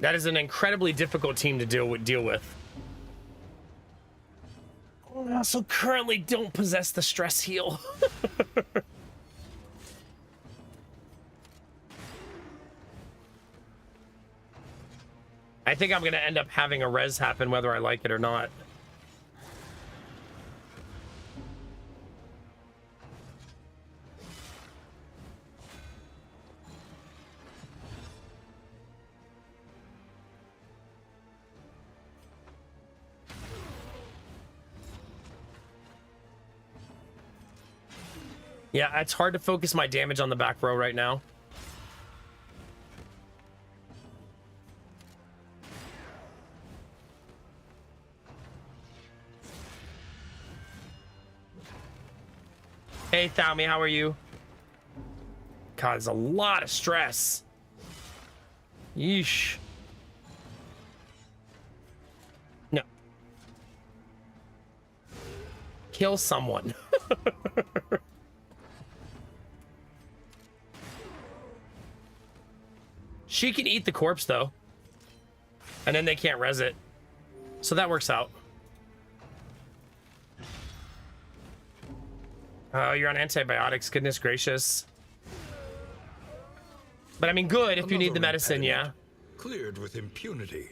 That is an incredibly difficult team to deal with. I also currently don't possess the stress heal. I think I'm going to end up having a res happen whether I like it or not. Yeah, it's hard to focus my damage on the back row right now. Hey, Thami, how are you? God, there's a lot of stress. Yeesh. No. Kill someone. She can eat the corpse, though. And then they can't res it. So that works out. Oh, you're on antibiotics. Goodness gracious. But I mean, good if you need the medicine, yeah. Cleared with impunity.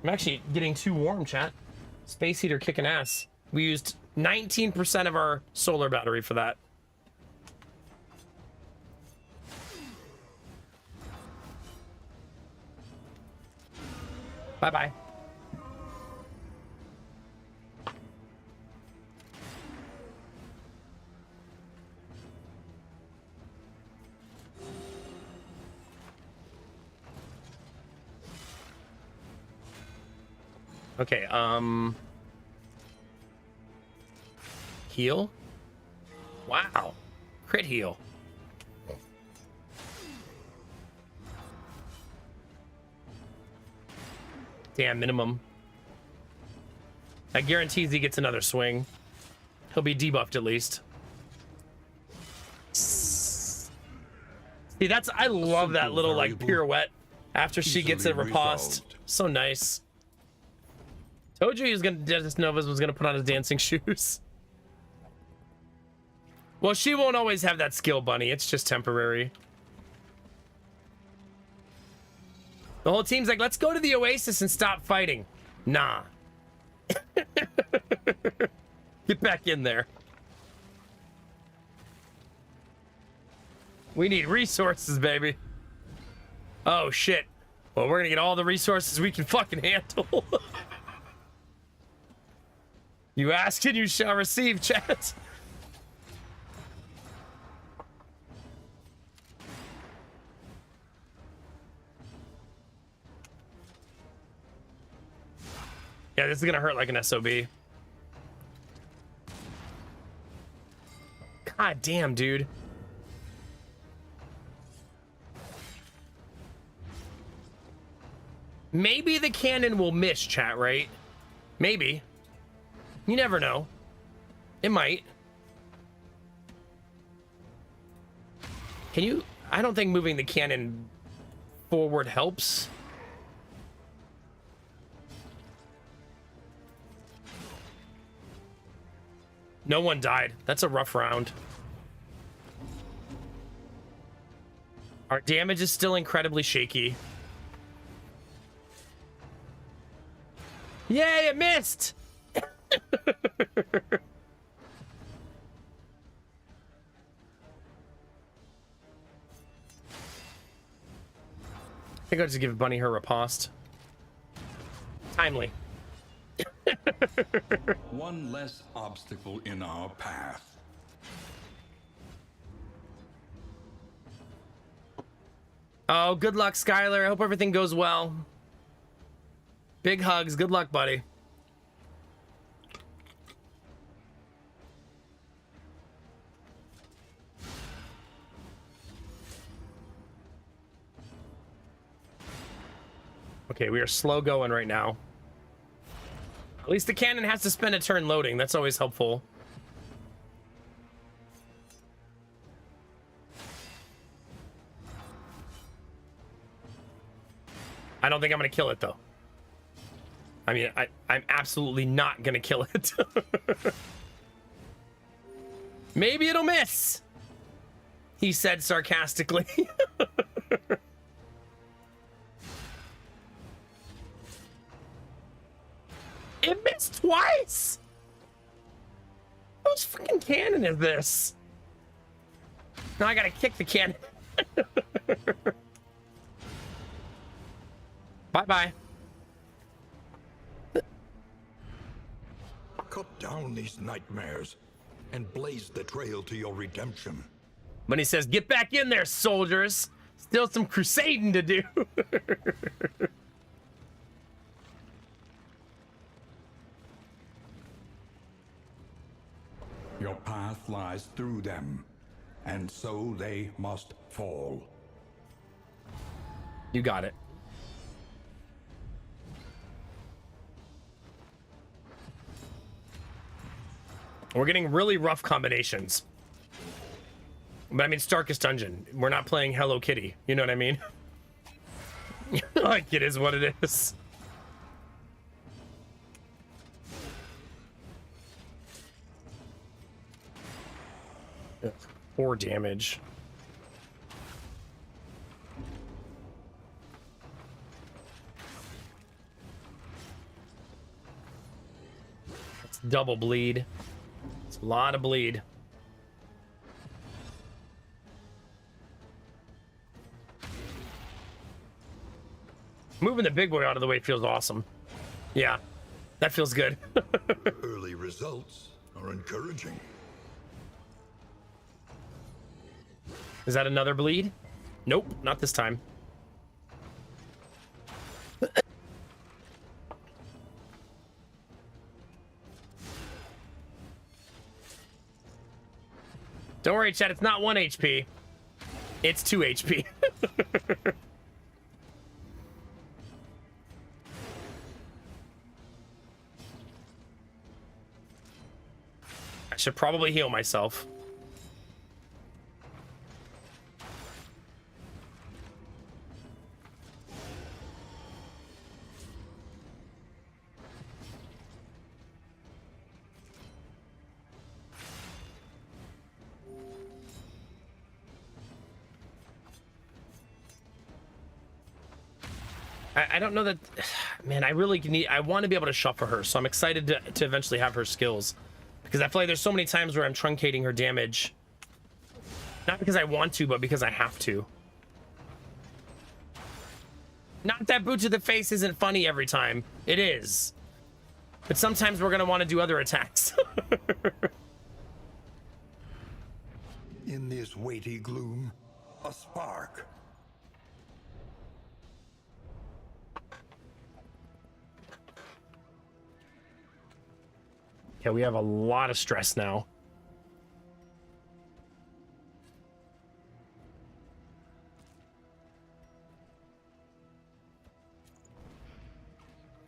I'm actually getting too warm, chat. Space heater kicking ass. We used 19% of our solar battery for that. Bye-bye. Okay, heal? Wow. Crit heal. Damn, minimum. That guarantees he gets another swing. He'll be debuffed at least. See, that's, I love that little like pirouette after she gets it riposte. So nice. Told you he was gonna, Dennis Novas was gonna put on his dancing shoes. Well, she won't always have that skill, Bunny. It's just temporary. The whole team's like, let's go to the Oasis and stop fighting. Nah. Get back in there. We need resources, baby. Oh, shit. Well, we're gonna get all the resources we can fucking handle. You ask and you shall receive, chat. Yeah, this is gonna hurt like an SOB. God damn, dude. Maybe the cannon will miss, chat, right? Maybe. You never know. It might. Can you... I don't think moving the cannon forward helps. No one died. That's a rough round. Our damage is still incredibly shaky. Yay, it missed! think I'll just give Bunny her riposte. Timely. One less obstacle in our path. Oh, good luck, Skylar. I hope everything goes well. Big hugs. Good luck, buddy. Okay, we are slow going right now. At least the cannon has to spend a turn loading. That's always helpful. I don't think I'm gonna kill it though. I mean, I'm absolutely not gonna kill it. Maybe it'll miss, he said sarcastically. It missed twice. Whose freaking cannon is this? Now I gotta kick the cannon. Bye-bye. Cut down these nightmares and blaze the trail to your redemption. When he says, get back in there, soldiers. Still some crusading to do. Your path lies through them, and so they must fall. You got it. We're getting really rough combinations. But I mean, Starkest Dungeon. We're not playing Hello Kitty. You know what I mean? Like, it is what it is. Ugh, 4 damage. That's double bleed. It's a lot of bleed. Moving the big boy out of the way feels awesome. Yeah, that feels good. Early results are encouraging. Is that another bleed? Nope, not this time. Don't worry, chat, it's not 1 HP. It's 2 HP. I should probably heal myself. I don't know that, man, I really need, I want to be able to shuffle her, so I'm excited to eventually have her skills, because I feel like there's so many times where I'm truncating her damage, not because I want to, but because I have to. Not that boot to the face isn't funny every time, it is, but sometimes we're going to want to do other attacks. In this weighty gloom, a spark. Yeah, we have a lot of stress now.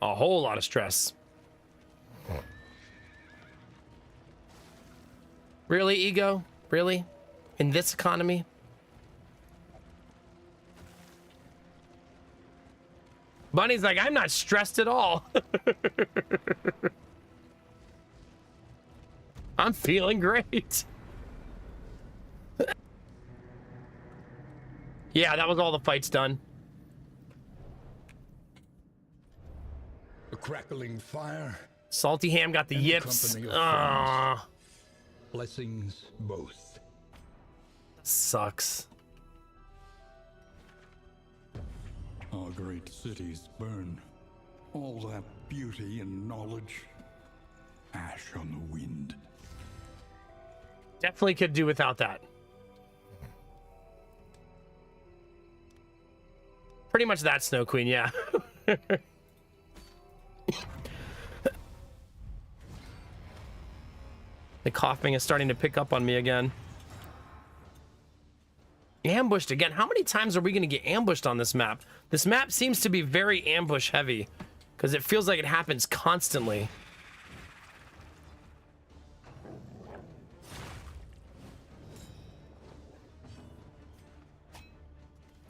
A whole lot of stress. Really, Ego? Really? In this economy? Bunny's like, I'm not stressed at all. I'm feeling great. Yeah, that was all the fights done. A crackling fire. Salty Ham got the And the yips. company of Ah, Blessings both. sucks. A our great cities burn. All that beauty and knowledge, ash on the wind. Definitely could do without that. Pretty much that, Snow Queen, yeah. The coughing is starting to pick up on me again. Ambushed again. How many times are we going to get ambushed on this map? This map seems to be very ambush heavy because it feels like it happens constantly.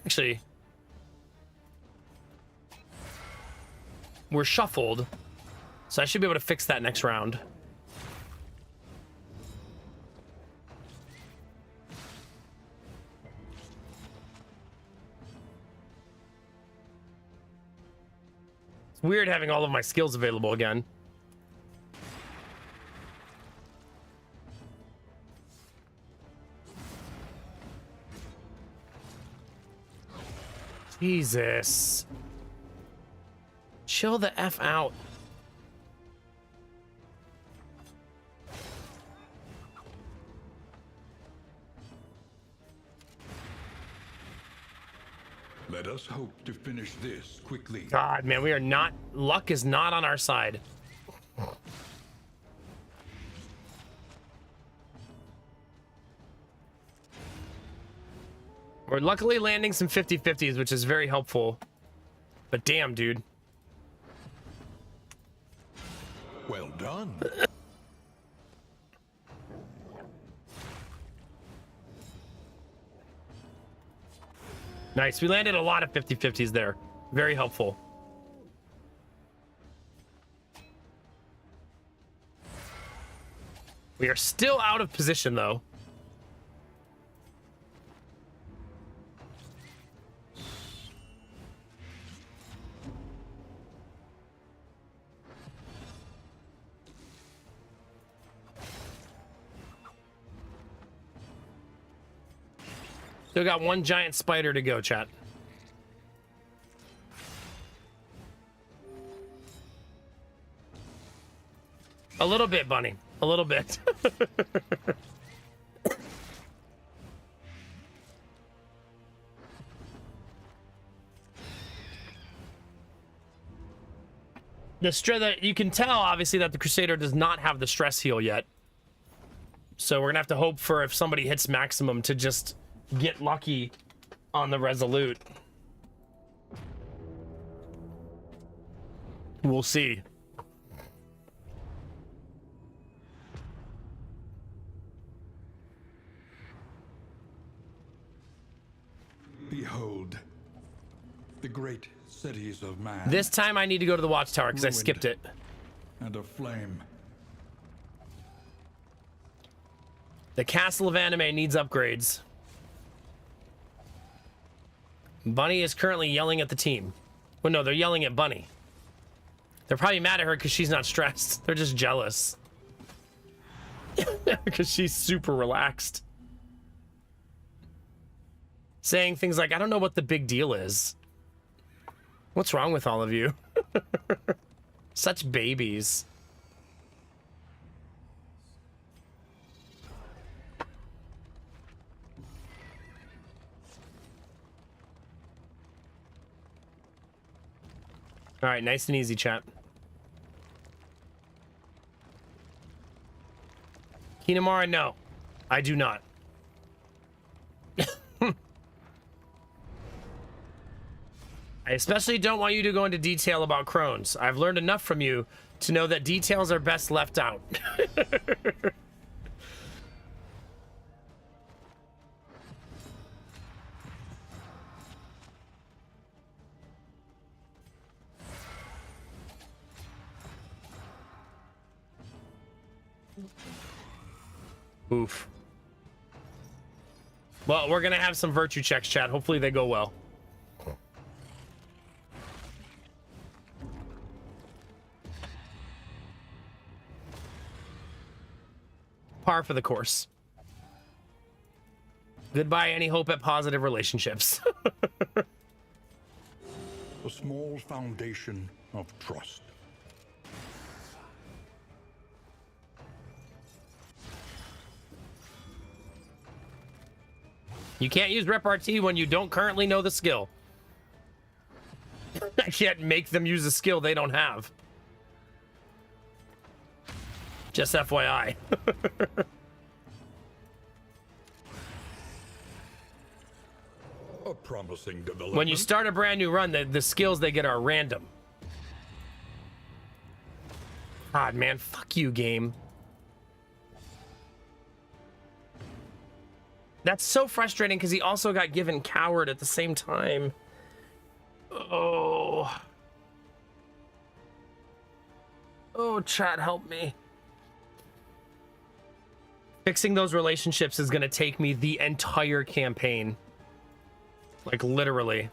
Actually, we're shuffled, so I should be able to fix that next round. It's weird having all of my skills available again. Jesus. Chill the F out. Let us hope to finish this quickly. God, man, we are not... Luck is not on our side. We're luckily landing some 50-50s, which is very helpful. But damn, dude. Well done. Nice. We landed a lot of 50-50s there. Very helpful. We are still out of position, though. Still got one giant spider to go, chat. A little bit, Bunny. A little bit. You can tell, obviously, that the Crusader does not have the stress heal yet. So we're gonna have to hope for, if somebody hits maximum, to just get lucky on the Resolute. We'll see. Behold, the great cities of man. This time I need to go to the Watchtower because I skipped it. And aflame. The Castle of Anime needs upgrades. Bunny is currently yelling at the team. Well, no, they're yelling at Bunny. They're probably mad at her because she's not stressed. They're just jealous. Because she's super relaxed. Saying things like, I don't know what the big deal is. What's wrong with all of you? Such babies. All right, nice and easy, chat. Kinamara, no. I do not. I especially don't want you to go into detail about Crohn's. I've learned enough from you to know that details are best left out. Oof. Well, we're gonna have some virtue checks, chat. Hopefully they go well. Par for the course. Goodbye any hope at positive relationships. a small foundation of trust. You can't use repartee when you don't currently know the skill. I can't make them use a skill they don't have. Just FYI. A promising development. When you start a brand new run, the skills they get are random. God, man, fuck you, game. That's so frustrating because he also got given Coward at the same time. Oh. Oh, chat, help me. Fixing those relationships is going to take me the entire campaign. Like, literally.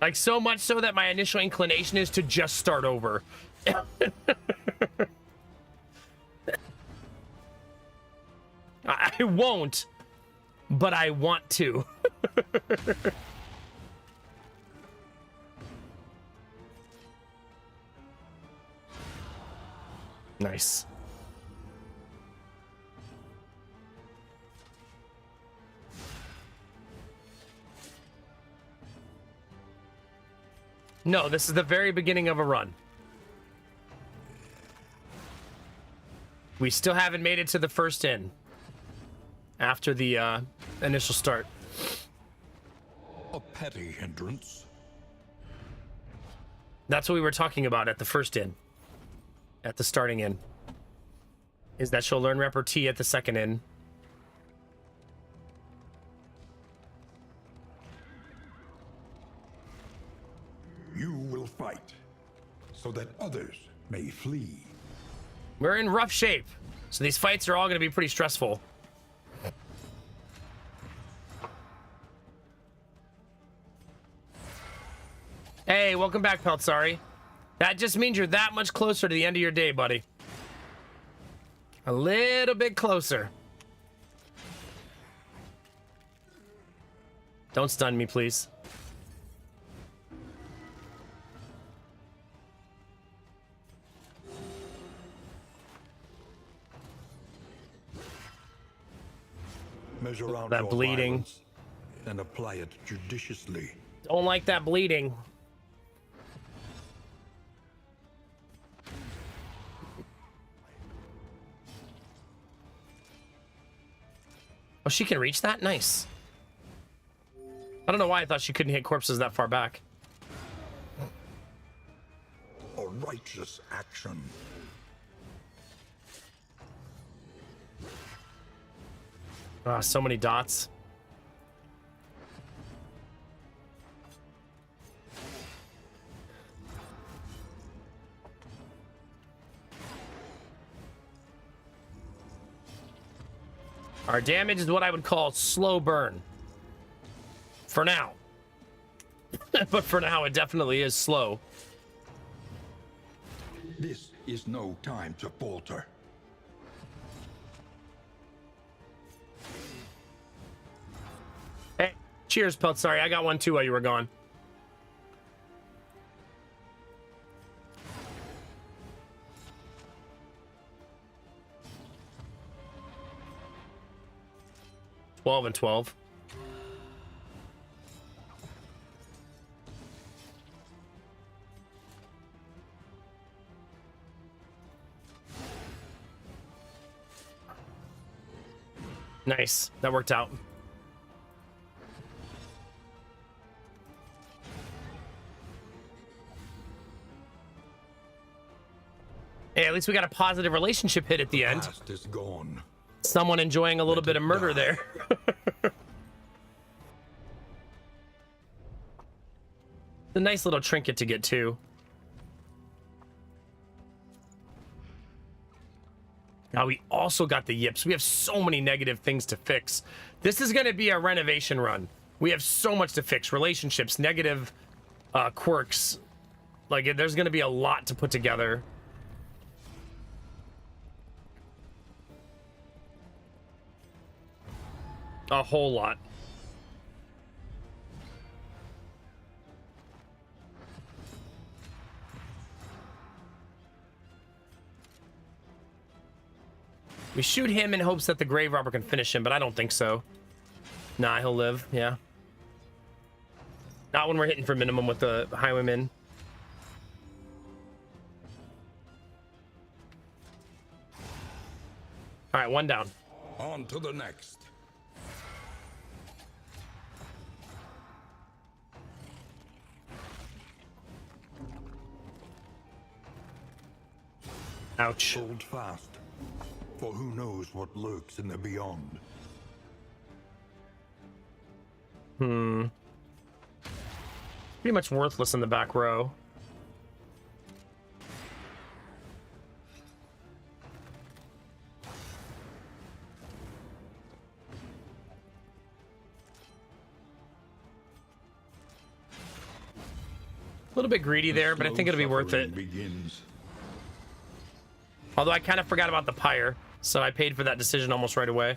Like, so much so that my initial inclination is to just start over. I won't, but I want to. Nice. No, this is the very beginning of a run. We still haven't made it to the first inn after the initial start. A petty hindrance. That's what we were talking about at the first inn. At the starting inn. Is that she'll learn repartee at the second inn. You will fight, so that others may flee. We're in rough shape, so these fights are all going to be pretty stressful. Hey, welcome back, Peltzari. That just means you're that much closer to the end of your day, buddy. A little bit closer. Don't stun me, please. Measure out That your bleeding. violence and apply it judiciously. Don't like that bleeding. Oh, she can reach that? Nice. I don't know why I thought she couldn't hit corpses that far back. A righteous action. Ah, so many dots. Our damage is what I would call slow burn. For now. But for now, it definitely is slow. This is no time to falter. Hey, cheers, Pelt. Sorry, I got one too while you were gone. $12 and $12. Nice. That worked out. Hey, at least we got a positive relationship hit at the end. Past is gone. Someone enjoying a little bit of murder there. A nice little trinket to get too. Now we also got the yips. We have so many negative things to fix. This is going to be a renovation run. We have so much to fix. Relationships, negative quirks. Like, there's going to be a lot to put together. A whole lot. We shoot him in hopes that the Grave Robber can finish him, but I don't think so. Nah, he'll live, yeah. Not when we're hitting for minimum with the Highwayman. All right, one down. On to the next. Ouch. Hold fast, for who knows what lurks in the beyond. Pretty much worthless in the back row. A little bit greedy there, but I think it'll be worth it. Begins. Although I kind of forgot about the pyre, so I paid for that decision almost right away.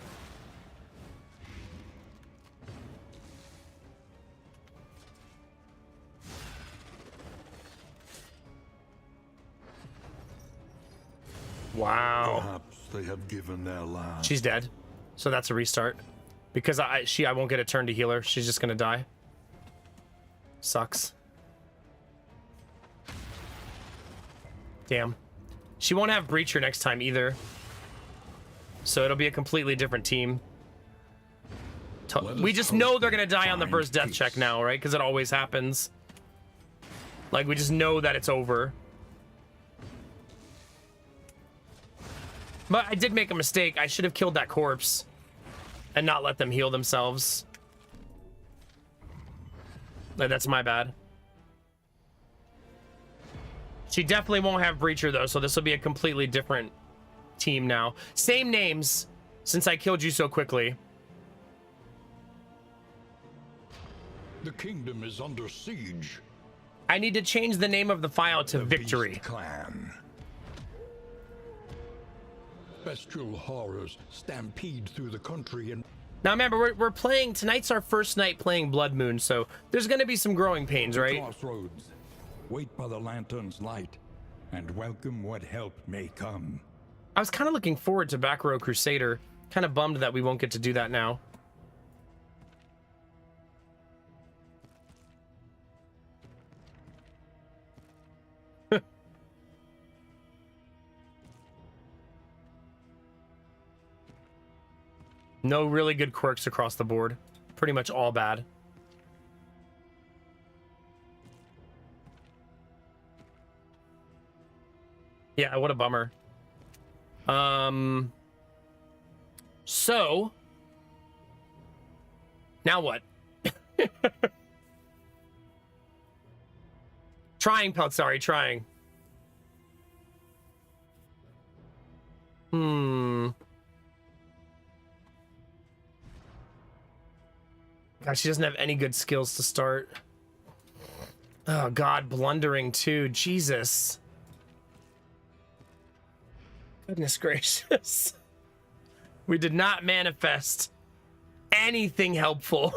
Wow. Perhaps they have given their last. She's dead. So that's a restart. Because I won't get a turn to heal her. She's just gonna die. Sucks. Damn. She won't have Breacher next time either. So it'll be a completely different team. We just know they're gonna die on the first death check now, right? Because it always happens. Like, we just know that it's over. But I did make a mistake. I should have killed that corpse and not let them heal themselves. Like, that's my bad. She definitely won't have Breacher, though, so this will be a completely different team now. Same names, since I killed you so quickly. The kingdom is under siege. I need to change the name of the file to The Victory. Beast Clan. Bestial horrors stampede through the country and Now, remember, we're playing... Tonight's our first night playing Blood Moon, so there's going to be some growing pains, right? crossroads. Wait by the lantern's light and welcome what help may come. I was kind of looking forward to Back Row Crusader. Kind of bummed that we won't get to do that now. No really good quirks across the board. Pretty much all bad. Yeah, what a bummer. So now what? Trying, Peltzari, trying. God, she doesn't have any good skills to start. Oh God, blundering too. Jesus. Goodness gracious. We did not manifest anything helpful.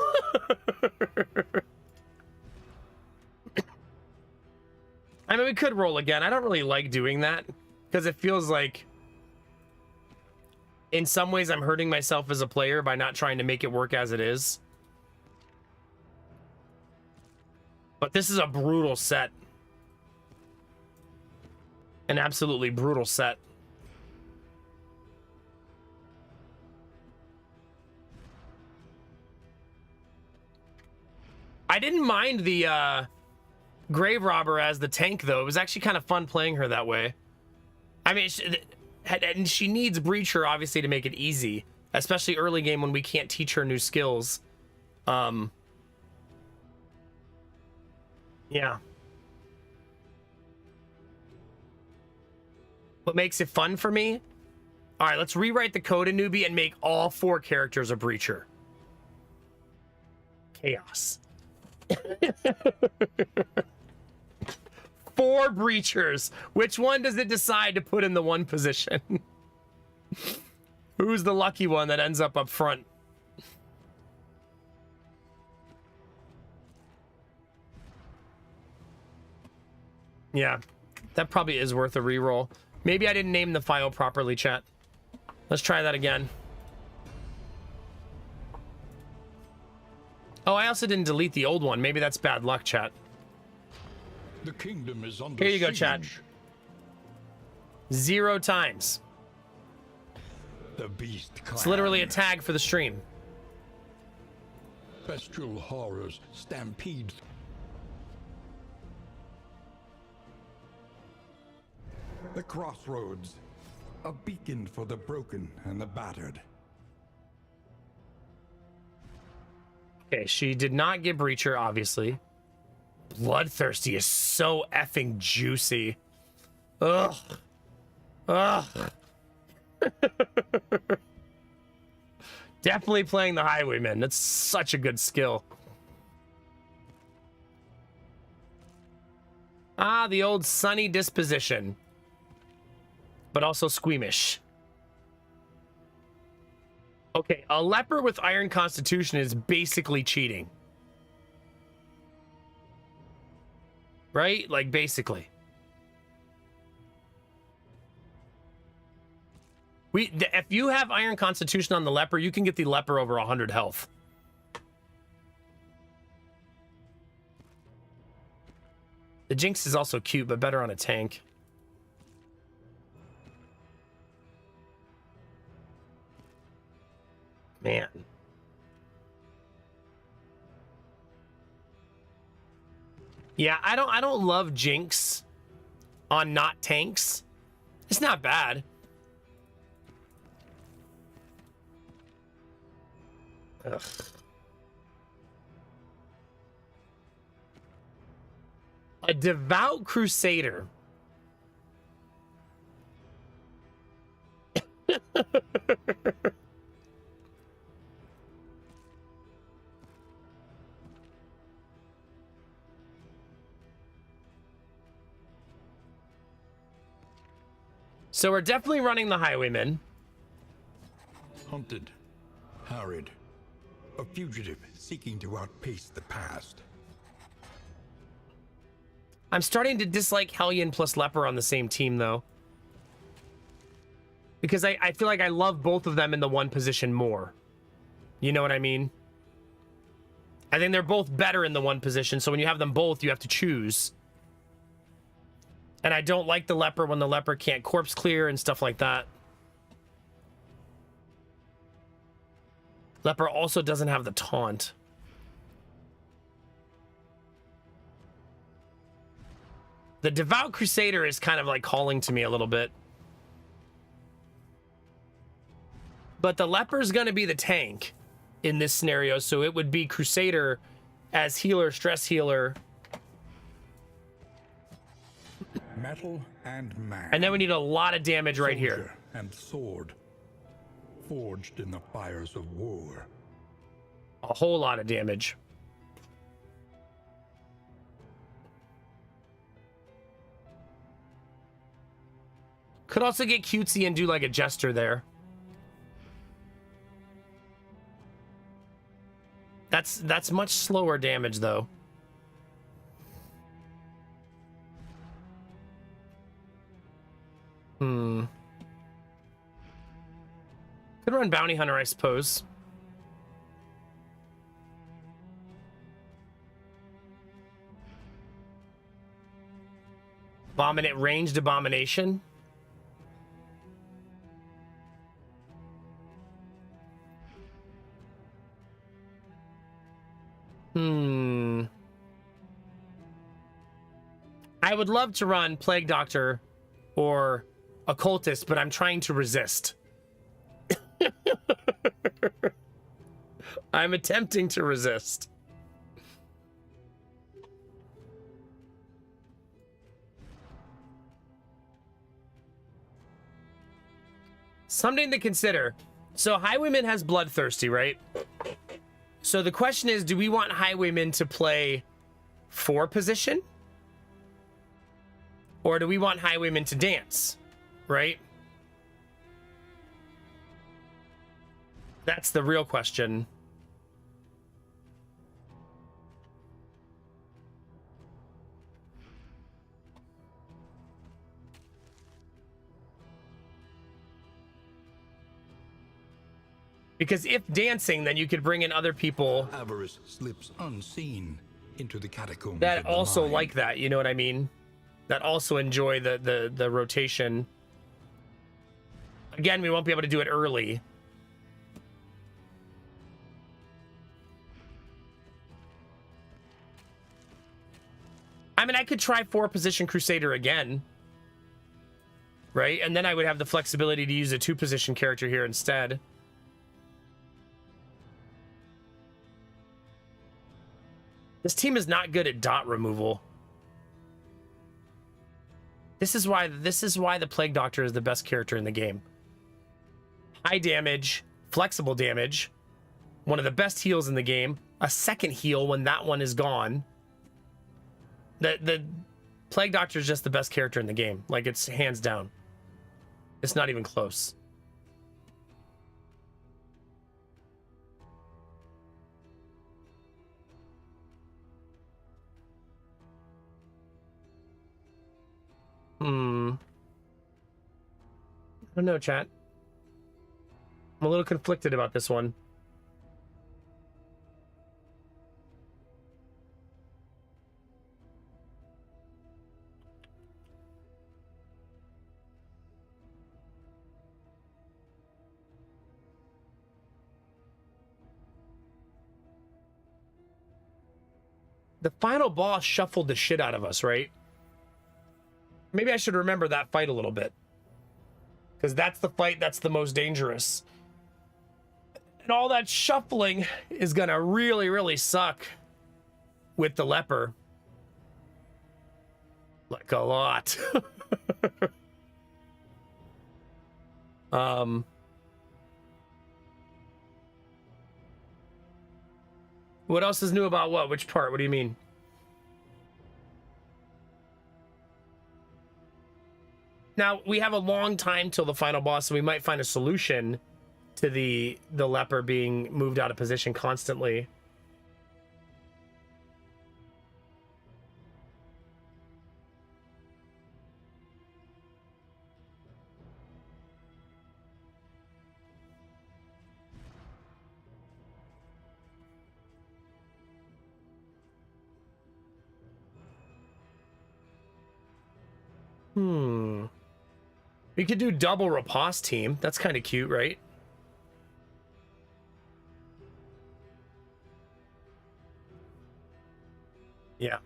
I mean, we could roll again. I don't really like doing that because it feels like in some ways I'm hurting myself as a player by not trying to make it work as it is. But this is a brutal set. An absolutely brutal set. I didn't mind the Grave Robber as the tank, though. It was actually kind of fun playing her that way. I mean, and she needs Breacher, obviously, to make it easy. Especially early game when we can't teach her new skills. Yeah. What makes it fun for me? All right, let's rewrite the code in Newbie and make all 4 characters a Breacher. Chaos. 4 Breachers. Which one does it decide to put in the one position? Who's the lucky one that ends up front? Yeah, that probably is worth a reroll. Maybe I didn't name the file properly, chat. Let's try that again. Oh, I also didn't delete the old one. Maybe that's bad luck, chat. The kingdom is under Here you go, siege. chat. 0 times. The beast clan. It's literally a tag for the stream. Bestial horrors stampede. The crossroads. A beacon for the broken and the battered. Okay, she did not get Breacher, obviously. Bloodthirsty is so effing juicy. Ugh. Ugh. Definitely playing the Highwayman. That's such a good skill. Ah, the old sunny disposition. But also squeamish. Okay, a leper with Iron Constitution is basically cheating. Right? Like, basically. If you have Iron Constitution on the leper, you can get the leper over 100 health. The Jinx is also cute, but better on a tank. Man. Yeah, I don't love Jinx on not tanks. It's not bad. Ugh. A devout crusader. So we're definitely running the Highwayman. Hunted. Harried. A fugitive seeking to outpace the past. I'm starting to dislike Hellion plus Leper on the same team, though. Because I feel like I love both of them in the one position more. You know what I mean? I think they're both better in the one position, so when you have them both, you have to choose. And I don't like the Leper when the Leper can't corpse clear and stuff like that. Leper also doesn't have the taunt. The Devout Crusader is kind of like calling to me a little bit. But the Leper's going to be the tank in this scenario, so it would be Crusader as healer, stress healer. Metal and man. And then we need a lot of damage right here. Soldier and sword. Forged in the fires of war. A whole lot of damage. Could also get cutesy and do like a jester there. That's much slower damage though. Could run Bounty Hunter, I suppose. Ranged Abomination. I would love to run Plague Doctor or Occultist, but I'm trying to resist. I'm attempting to resist. Something to consider. So Highwayman has Bloodthirsty, right? So the question is, do we want Highwayman to play 4 position? Or do we want Highwayman to dance? Right? That's the real question. Because if dancing, then you could bring in other people Avarice slips unseen into the catacombs that of the also mind. like that, you know what I mean? That also enjoy the rotation. Again, we won't be able to do it early. I mean, I could try 4-position Crusader again. Right? And then I would have the flexibility to use a 2-position character here instead. This team is not good at dot removal. This is why the Plague Doctor is the best character in the game. High damage, flexible damage, one of the best heals in the game, a second heal when that one is gone. The Plague Doctor is just the best character in the game. Like, it's hands down. It's not even close. I don't know, chat. I'm a little conflicted about this one. The final boss shuffled the shit out of us, right? Maybe I should remember that fight a little bit. Because that's the fight that's the most dangerous. And all that shuffling is going to really, really suck with the leper. Like a lot. What else is new about what? Which part? What do you mean? Now, we have a long time till the final boss, so we might find a solution to the leper being moved out of position constantly. We could do double Rapace team. That's kind of cute, right? Yeah.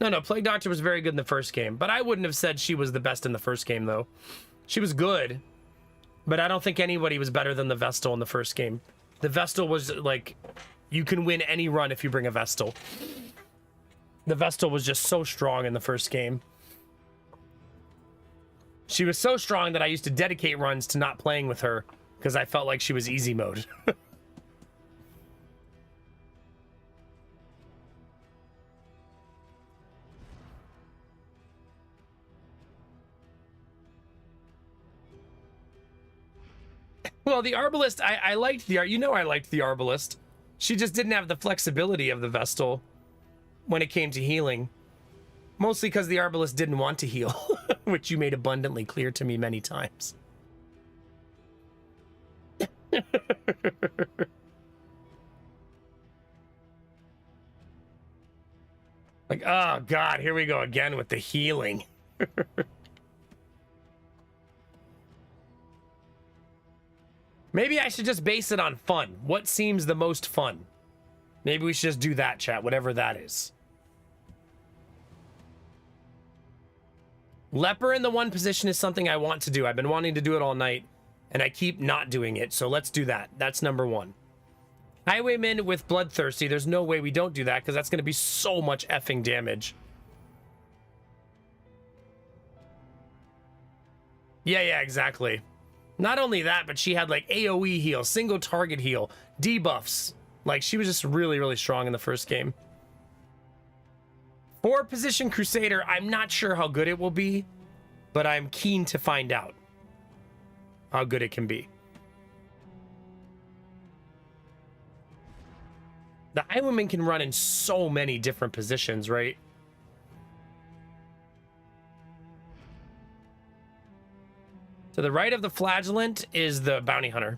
No, Plague Doctor was very good in the first game, but I wouldn't have said she was the best in the first game, though. She was good, but I don't think anybody was better than the Vestal in the first game. The Vestal was, like, you can win any run if you bring a Vestal. The Vestal was just so strong in the first game. She was so strong that I used to dedicate runs to not playing with her because I felt like she was easy mode. Well, the Arbalest, I liked the I liked the Arbalest. She just didn't have the flexibility of the Vestal when it came to healing. Mostly because the Arbalest didn't want to heal, which you made abundantly clear to me many times. Like, oh God, here we go again with the healing. Maybe I should just base it on fun. What seems the most fun? Maybe we should just do that, chat, whatever that is. Leper in the 1 position is something I want to do. I've been wanting to do it all night, and I keep not doing it, so let's do that. That's number 1. Highwayman with Bloodthirsty. There's no way we don't do that, because that's going to be so much effing damage. Yeah, exactly. Not only that, but she had, like, AoE heal, single target heal, debuffs. Like, she was just really, really strong in the first game. 4-position Crusader, I'm not sure how good it will be, but I'm keen to find out how good it can be. The Highwayman can run in so many different positions, right? To the right of the Flagellant is the Bounty Hunter.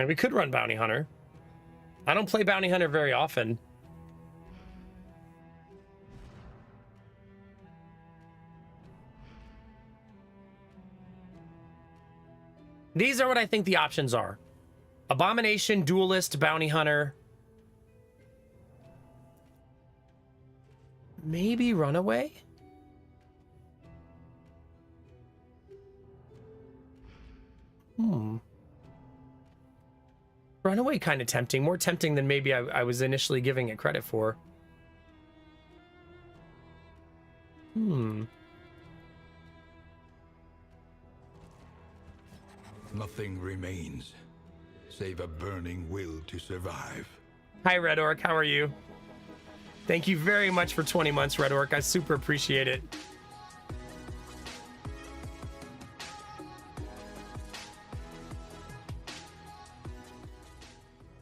And we could run Bounty Hunter. I don't play Bounty Hunter very often. These are what I think the options are. Abomination, Duelist, Bounty Hunter. Maybe Runaway? Runaway kind of tempting. More tempting than maybe I was initially giving it credit for. Nothing remains, save a burning will to survive. Hi, Red Orc. How are you? Thank you very much for 20 months, Red Orc. I super appreciate it.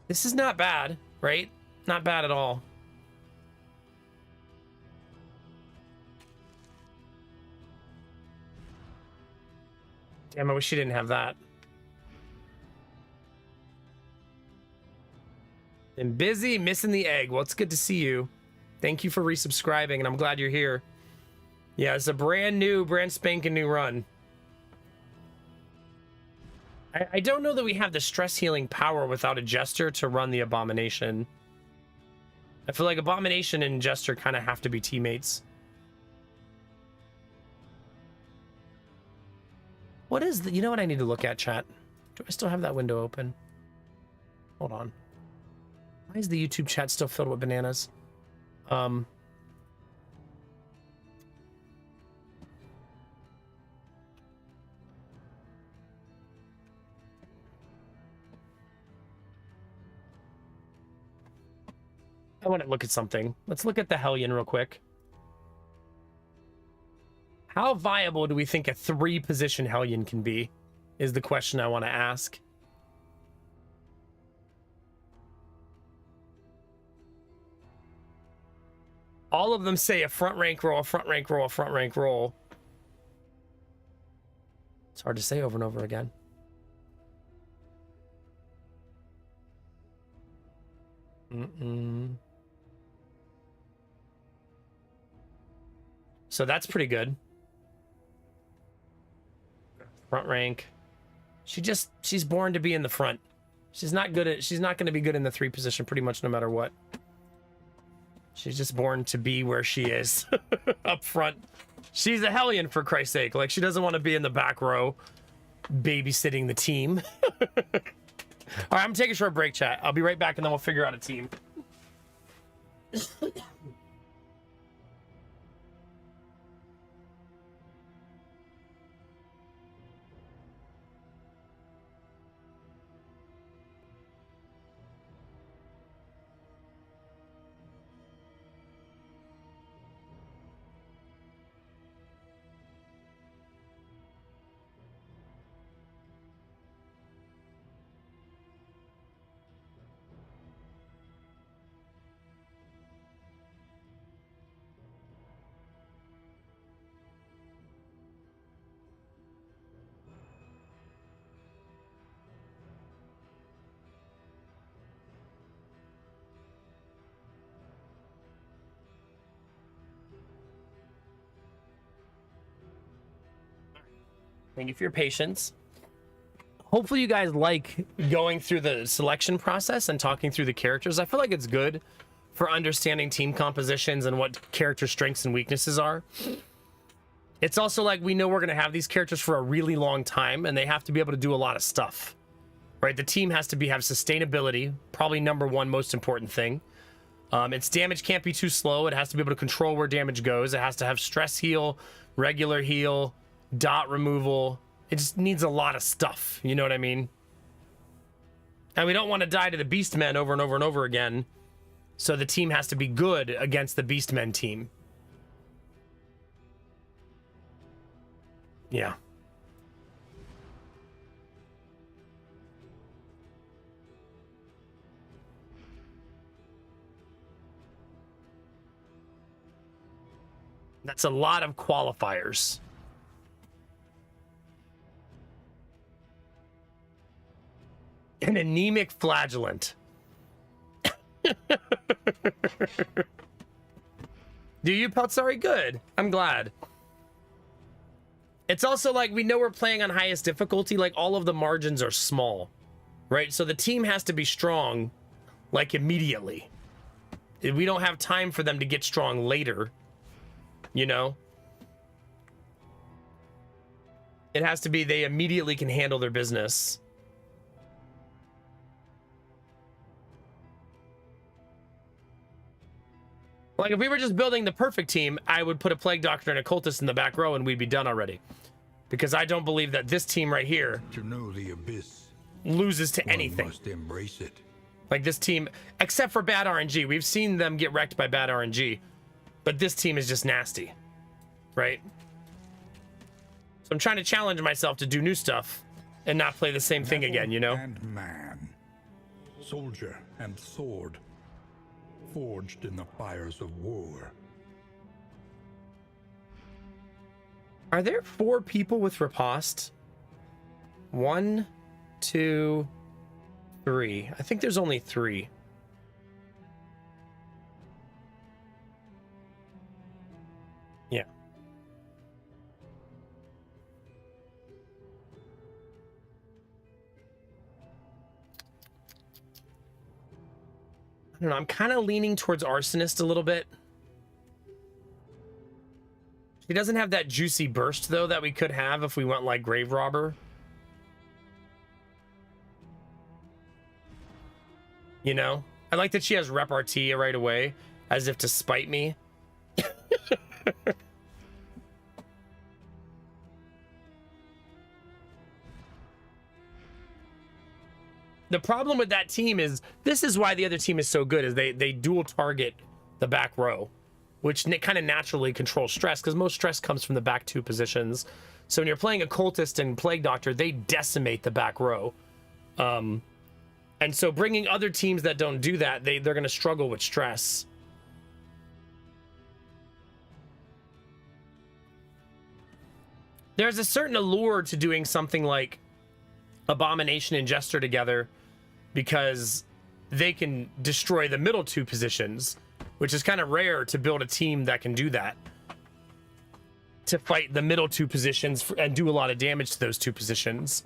This is not bad, right? Not bad at all. Damn, I wish you didn't have that. Been busy, missing the egg. Well, it's good to see you. Thank you for resubscribing, and I'm glad you're here. Yeah, it's a brand spanking new run. I don't know that we have the stress healing power without a Jester to run the Abomination. I feel like Abomination and Jester kind of have to be teammates. What is the... You know what I need to look at, chat? Do I still have that window open? Hold on. Why is the YouTube chat still filled with bananas? I want to look at something. Let's look at the Hellion real quick. How viable do we think a 3-position Hellion can be? Is the question I want to ask. All of them say a front rank roll, a front rank roll, a front rank roll. It's hard to say over and over again. So that's pretty good. Front rank. She's born to be in the front. She's not going to be good in the 3 position pretty much no matter what. She's just born to be where she is up front. She's a Hellion, for Christ's sake. Like, she doesn't want to be in the back row babysitting the team. All right, I'm taking a short break, chat. I'll be right back and then we'll figure out a team. Thank you for your patience. Hopefully you guys like going through the selection process and talking through the characters. I feel like it's good for understanding team compositions and what character strengths and weaknesses are. It's also like we know we're going to have these characters for a really long time and they have to be able to do a lot of stuff, right? The team has to have sustainability, probably number one most important thing. Its damage can't be too slow. It has to be able to control where damage goes. It has to have stress heal, regular heal, dot removal. It just needs a lot of stuff. You know what I mean? And we don't want to die to the Beastmen over and over and over again. So the team has to be good against the Beastmen team. Yeah. That's a lot of qualifiers. An anemic flagellant. Do you, Peltzari? Good. I'm glad. It's also like we know we're playing on highest difficulty. Like all of the margins are small, right? So the team has to be strong, like immediately. We don't have time for them to get strong later, you know? It has to be they immediately can handle their business. Like, if we were just building the perfect team, I would put a Plague Doctor and a Cultist in the back row and we'd be done already. Because I don't believe that this team right here To know the abyss, loses to one anything. must embrace it. Like, this team, except for bad RNG. We've seen them get wrecked by bad RNG. But this team is just nasty. Right? So I'm trying to challenge myself to do new stuff and not play the same thing again, you know? And man, soldier and sword, forged in the fires of war. Are there 4 people with Riposte? 1, 2, 3. I think there's only 3. Yeah. I don't know. I'm kind of leaning towards Arsonist a little bit. He doesn't have that juicy burst, though, that we could have if we went like Grave Robber. You know? I like that she has repartee right away, as if to spite me. The problem with that team is, this is why the other team is so good, is they dual target the back row, which kind of naturally controls stress, because most stress comes from the back 2 positions. So when you're playing a Cultist and Plague Doctor, they decimate the back row. And so bringing other teams that don't do that, they're going to struggle with stress. There's a certain allure to doing something like Abomination and Jester together, because they can destroy the middle 2 positions, which is kind of rare to build a team that can do that. To fight the middle 2 positions and do a lot of damage to those 2 positions.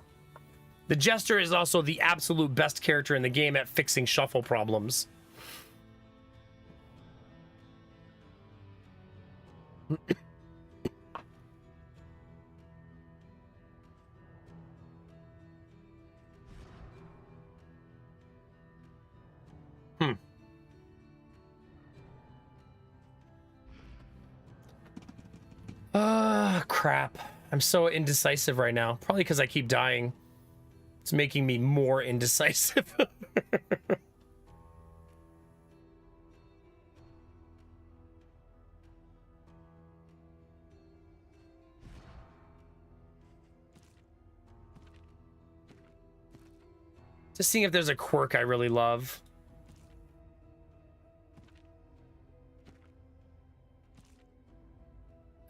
The Jester is also the absolute best character in the game at fixing shuffle problems. Crap. I'm so indecisive right now. Probably because I keep dying. It's making me more indecisive. Just seeing if there's a quirk I really love.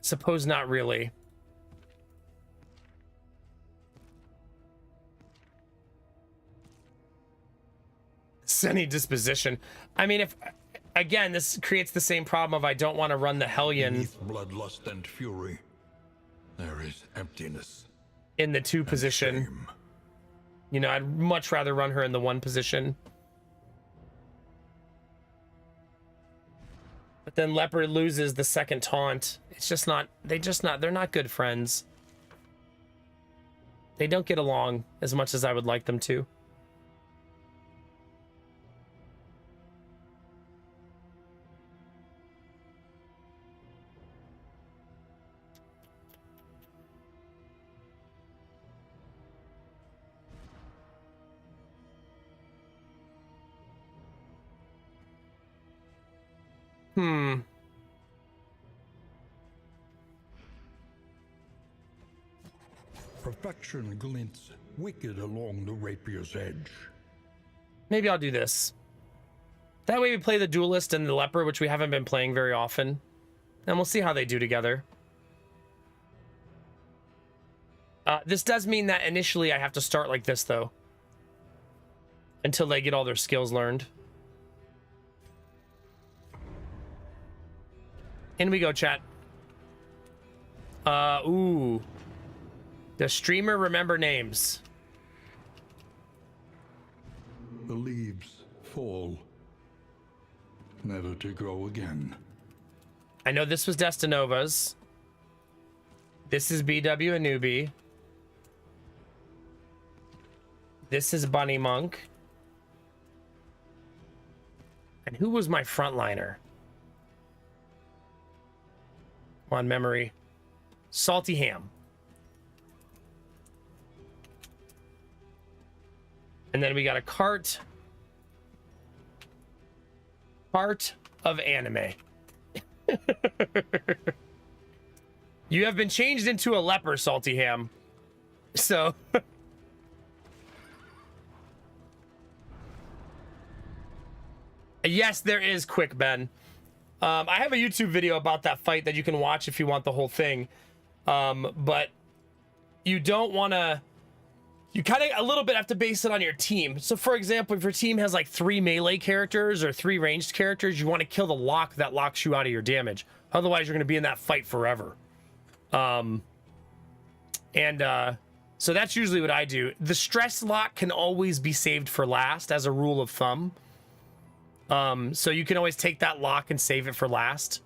Suppose not really. Sunny disposition. I mean, if again, this creates the same problem of I don't want to run the Hellion Beneath bloodlust and fury, there is emptiness in the 2 and position. shame. You know, I'd much rather run her in the 1 position. But then Leopard loses the second taunt. It's just not, they're not good friends. They don't get along as much as I would like them to. Perfection glints wicked along the rapier's edge. Maybe I'll do this. That way we play the Duelist and the Leper, which we haven't been playing very often. And we'll see how they do together. This does mean that initially I have to start like this, though. until they get all their skills learned. In we go, chat. Ooh. Does streamer remember names? The leaves fall, never to grow again. I know this was Destinova's. This is BW Anubi. This is Bunny Monk. And who was my frontliner? On memory. Salty Ham. And then we got a cart. Cart of anime. You have been changed into a leper, Salty Ham. So... Yes, there is Quick Ben. I have a YouTube video about that fight that you can watch if you want the whole thing. But you don't want to... You kind of a little bit have to base it on your team. So, for example, if your team has like 3 melee characters or 3 ranged characters, you want to kill the lock that locks you out of your damage. Otherwise, you're going to be in that fight forever. So that's usually what I do. The stress lock can always be saved for last as a rule of thumb. So you can always take that lock and save it for last.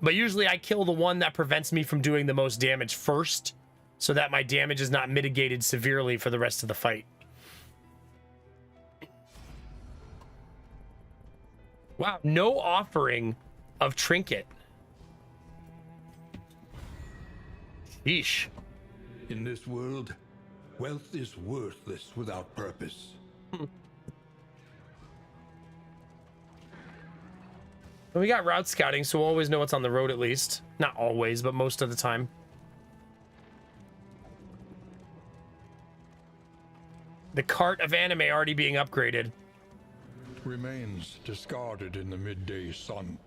But usually I kill the one that prevents me from doing the most damage first, so that my damage is not mitigated severely for the rest of the fight. Wow, no offering of trinket. Yeesh. In this world, wealth is worthless without purpose. We got route scouting, so we'll always know what's on the road at least. Not always, but most of the time. The cart of anime already being upgraded. Remains discarded in the midday sun.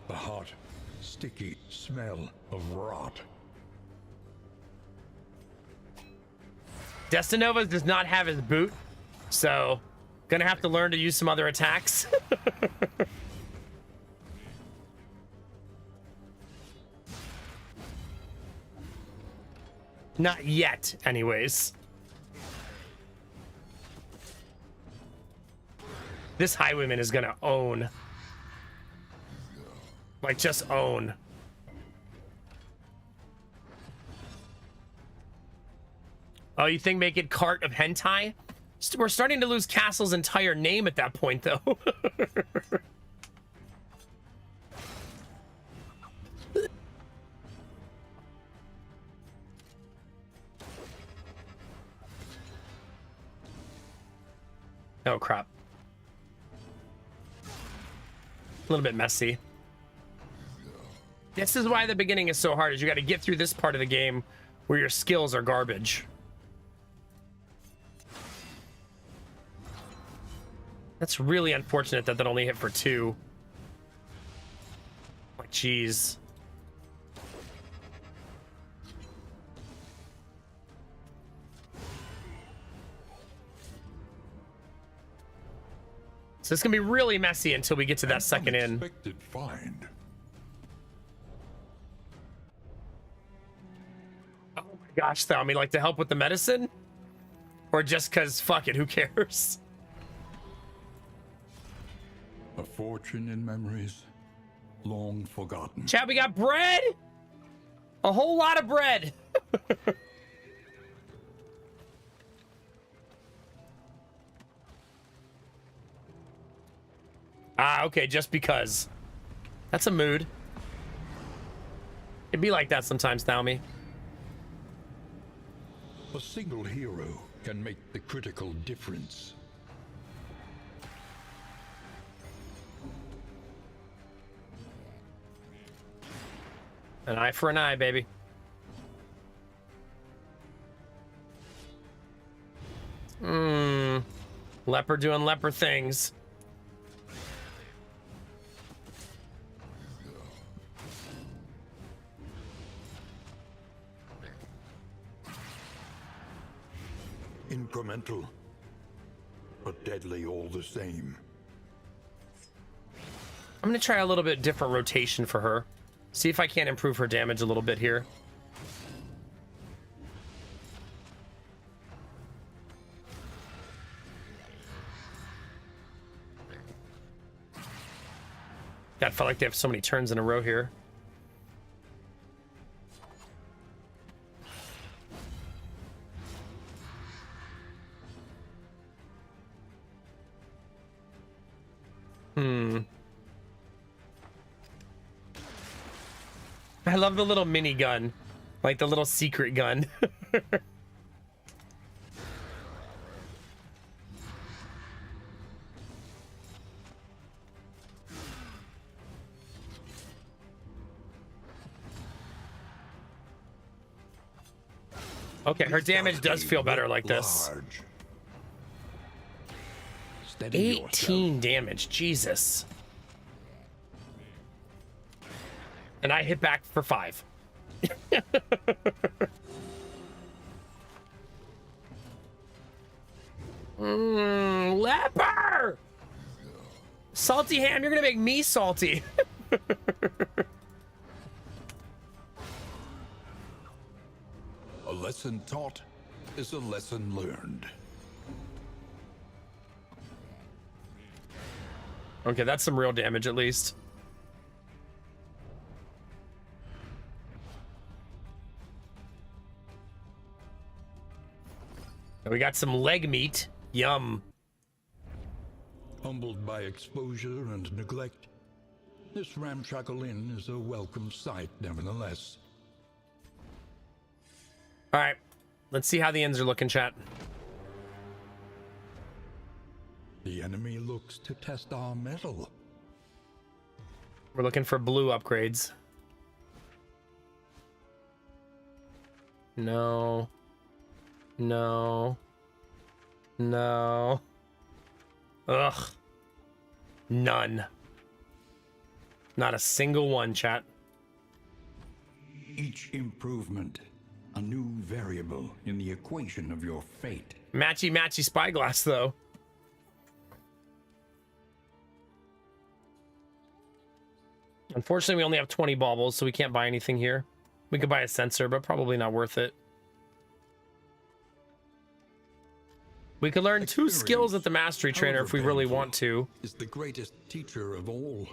The hot, sticky smell of rot. Destinova does not have his boot, so gonna have to learn to use some other attacks. Not yet, anyways. This Highwayman is gonna own. Like, just own. Oh, you think make it Cart of Hentai? We're starting to lose Castle's entire name at that point, though. Oh, crap. A little bit messy. This is why the beginning is so hard, is you got to get through this part of the game where your skills are garbage. That's really unfortunate that only hit for 2. Like, jeez. So it's gonna be really messy until we get to that second in. Unexpected find. Oh my gosh, though. I mean, like, to help with the medicine? Or just because, fuck it, who cares? A fortune in memories long forgotten. Chat, we got bread! A whole lot of bread! Ah, okay, just because. That's a mood. It'd be like that sometimes, Naomi. A single hero can make the critical difference. An eye for an eye, baby. Leper doing leper things. Incremental, but deadly all the same. I'm gonna try a little bit different rotation for her. See if I can't improve her damage a little bit here. God, I felt like they have so many turns in a row here. I love the little mini gun, like the little secret gun. Okay, her damage does feel better like this. Large. Steady yourself. 18 damage, Jesus. And I hit back for 5. Leper! Salty ham, you're gonna make me salty. A lesson taught is a lesson learned. Okay, that's some real damage at least. We got some leg meat. Yum. Humbled by exposure and neglect, this ramshackle inn is a welcome sight nevertheless. All right, let's see how the ends are looking, chat. The enemy looks to test our mettle. We're looking for blue upgrades. No. No. No. Ugh. None. Not a single one, chat. Each improvement, a new variable in the equation of your fate. Matchy matchy spyglass, though. Unfortunately, we only have 20 baubles, so we can't buy anything here. We could buy a sensor, but probably not worth it. We could learn 2 skills at the mastery trainer if we really want to. Is the greatest teacher of all.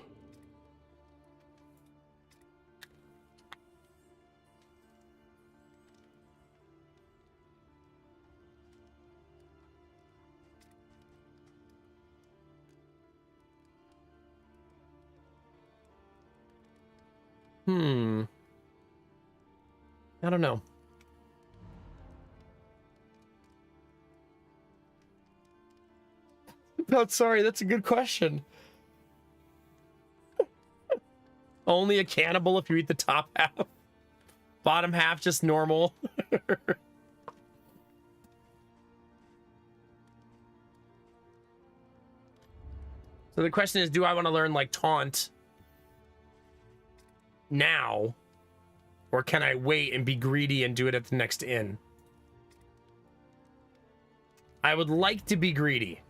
I don't know. Oh, sorry, that's a good question. Only a cannibal if you eat the top half. Bottom half, just normal. So the question is, do I want to learn like taunt now? Or can I wait and be greedy and do it at the next inn? I would like to be greedy.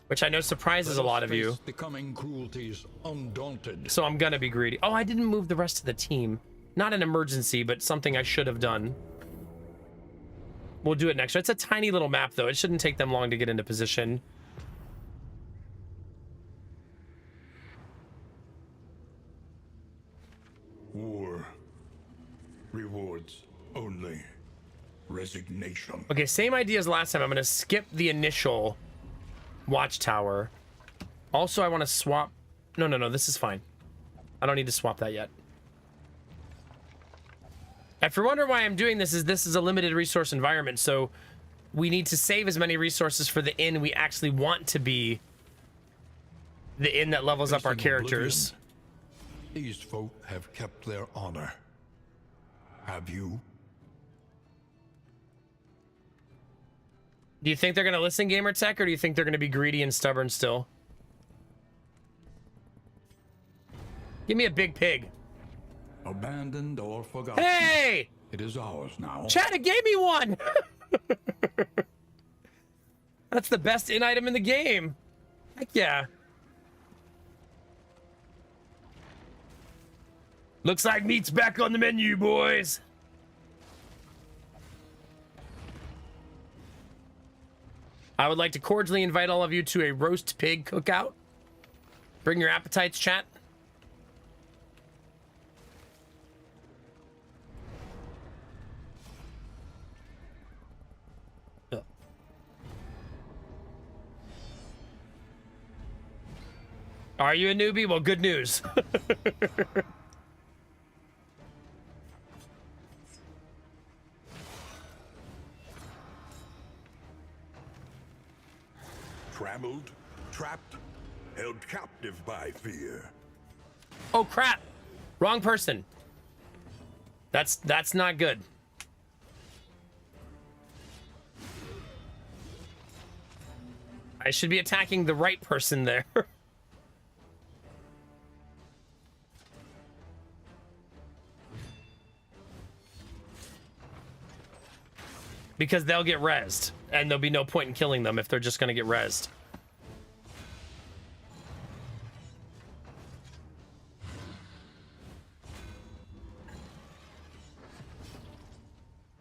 Which I know surprises a lot of you. The coming cruelties undaunted. So I'm gonna be greedy. Oh, I didn't move the rest of the team. Not an emergency, but something I should have done. We'll do it next. It's a tiny little map, though. It shouldn't take them long to get into position. War. Rewards only. Resignation. Okay, same idea as last time. I'm gonna skip the initial watchtower. Also, I want to swap. No, this is fine. I don't need to swap that yet. If you're wondering why I'm doing this is a limited resource environment, so we need to save as many resources for the inn we actually want to be the inn that levels up our characters. These folk have kept their honor. Have you? Do you think they're going to listen, Gamertech, or do you think they're going to be greedy and stubborn still? Give me a big pig. Abandoned or forgotten. Hey! It is ours now. Chad, it gave me one! That's the best in item in the game. Heck yeah. Looks like meat's back on the menu, boys. I would like to cordially invite all of you to a roast pig cookout. Bring your appetites, chat. Are you a newbie? Well, good news. Trammeled, trapped, held captive by fear. Oh crap! Wrong person. That's not good. I should be attacking the right person there. Because they'll get rezzed, and there'll be no point in killing them if they're just gonna get rezzed.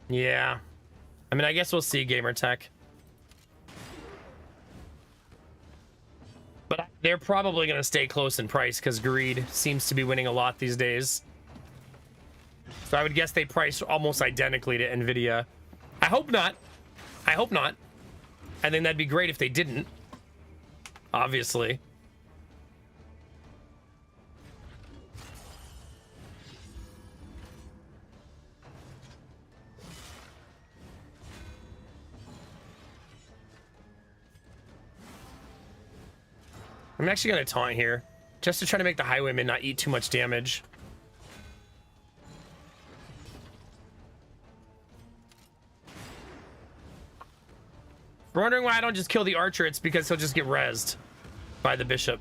Yeah. I mean, I guess we'll see, Gamertech. But they're probably gonna stay close in price because greed seems to be winning a lot these days. So I would guess they price almost identically to Nvidia. I hope not. I hope not. I think that'd be great if they didn't. Obviously. I'm actually going to taunt here, just to try to make the Highwayman not eat too much damage. If you're wondering why I don't just kill the archer, it's because he'll just get rezzed by the bishop.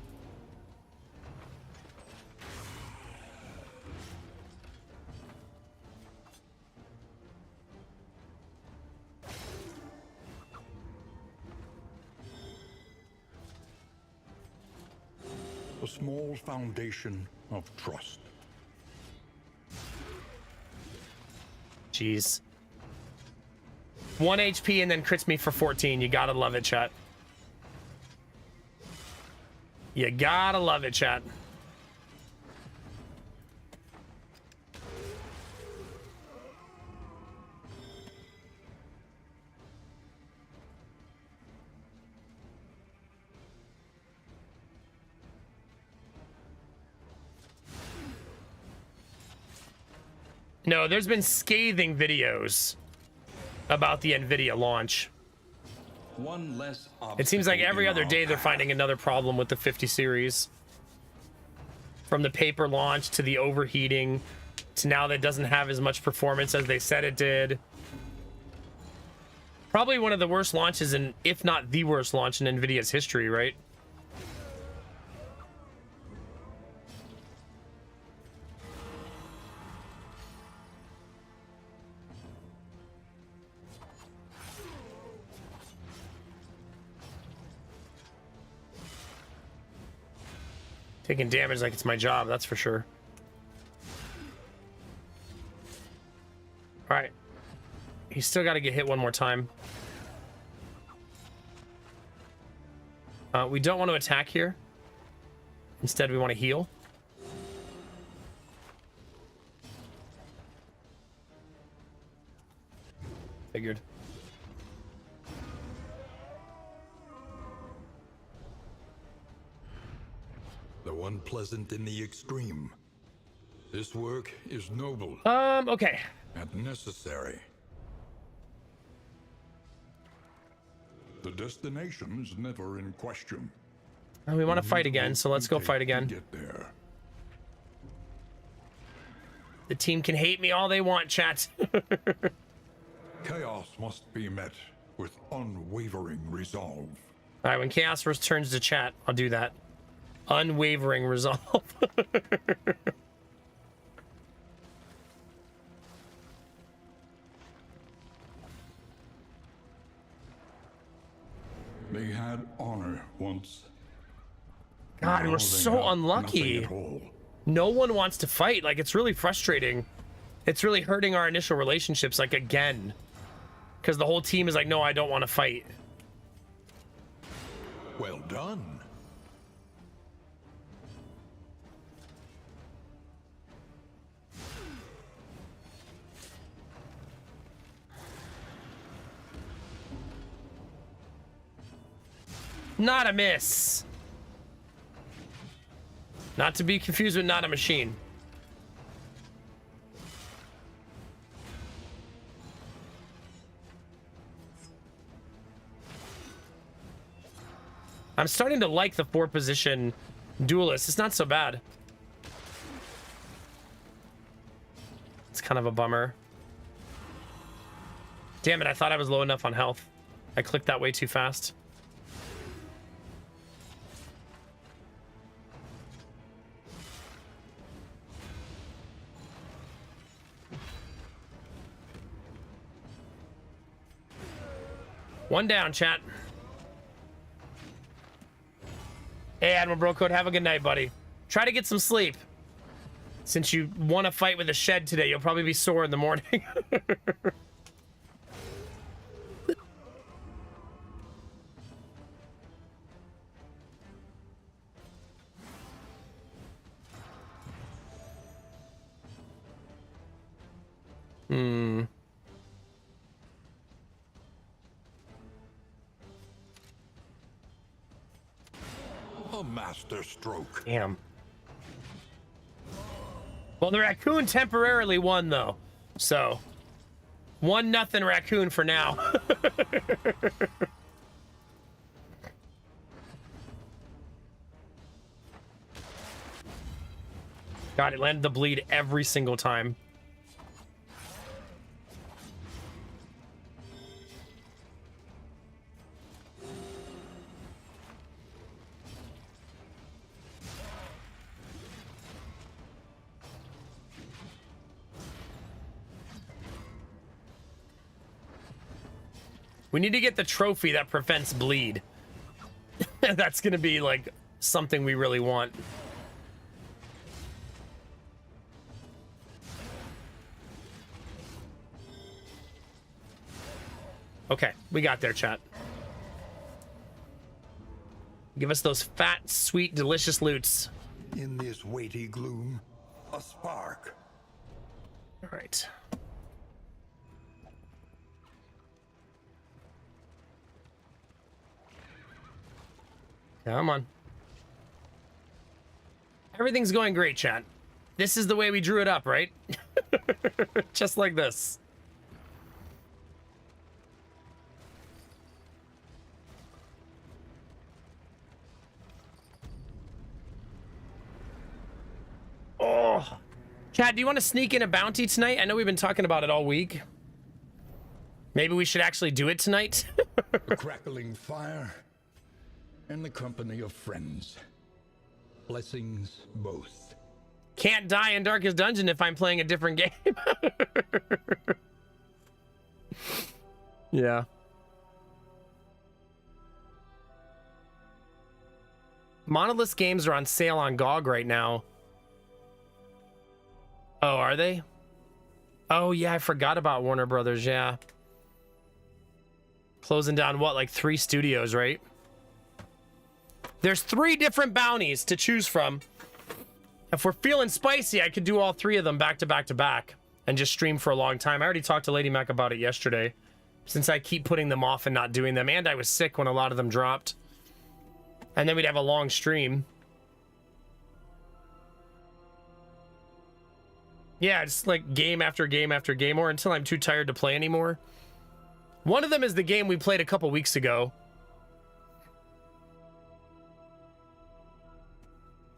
A small foundation of trust. Jeez. 1 HP and then crits me for 14. You gotta love it, chat. You gotta love it, chat. No, there's been scathing videos about the Nvidia launch. One less It seems like obstacle every in other our day they're path. finding another problem with the 50 series. From the paper launch to the overheating to now that it doesn't have as much performance as they said it did. Probably one of the worst launches, in, if not the worst launch in Nvidia's history, right? Taking damage like it's my job, that's for sure. All right. He's still got to get hit one more time. We don't want to attack here. Instead, we want to heal. Figured. Though unpleasant in the extreme, this work is noble Okay. and necessary. The destination is never in question. We want to fight again, so let's go Take fight to again. Get there. The team can hate me all they want, chat. Chaos must be met with unwavering resolve. All right, when Chaos returns to chat, I'll do that. Unwavering resolve. They had honor once. God, Now we're they so have unlucky. nothing at all. No one wants to fight. Like, it's really frustrating. It's really hurting our initial relationships, like, again. Because the whole team is like, no, I don't want to fight. Well done. Not a miss. Not to be confused with not a machine. I'm starting to like the 4-position duelist. It's not so bad. It's kind of a bummer. Damn it, I thought I was low enough on health. I clicked that way too fast. One down, chat. Hey, Admiral Brocode, have a good night, buddy. Try to get some sleep. Since you won a fight with a shed today, you'll probably be sore in the morning. A master stroke. Damn. Well, the raccoon temporarily won, though. So, 1-0 raccoon for now. God, it landed the bleed every single time. We need to get the trophy that prevents bleed. That's gonna be like something we really want. Okay, we got there, chat. Give us those fat, sweet, delicious loots. In this weighty gloom, a spark. All right. Come on. Everything's going great, chat. This is the way we drew it up, right? Just like this. Oh. Chat, do you want to sneak in a bounty tonight? I know we've been talking about it all week. Maybe we should actually do it tonight. A crackling fire and the company of friends. Blessings both. Can't die in Darkest Dungeon if I'm playing a different game. Yeah. Monolith games are on sale on GOG right now. Oh, are they? Oh, yeah, I forgot about Warner Brothers, yeah. Closing down, what, like 3 studios, right? There's 3 different bounties to choose from. If we're feeling spicy, I could do all 3 of them back to back to back and just stream for a long time. I already talked to Lady Mac about it yesterday, since I keep putting them off and not doing them, and I was sick when a lot of them dropped. And then we'd have a long stream. Yeah, just like game after game after game, or until I'm too tired to play anymore. One of them is the game we played a couple weeks ago.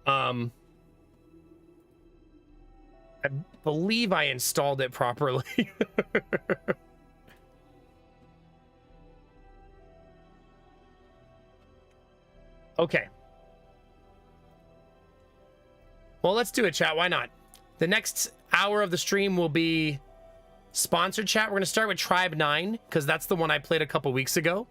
I believe I installed it properly. Okay. Well, let's do it, chat. Why not? The next hour of the stream will be sponsored, chat. We're going to start with Tribe 9, because that's the one I played a couple weeks ago.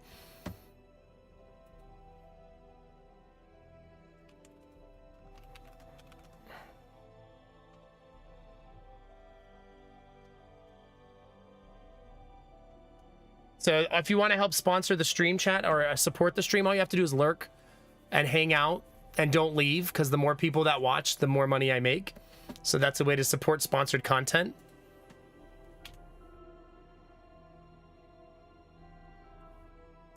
So if you want to help sponsor the stream, chat, or support the stream, all you have to do is lurk and hang out and don't leave, because the more people that watch, the more money I make. So that's a way to support sponsored content.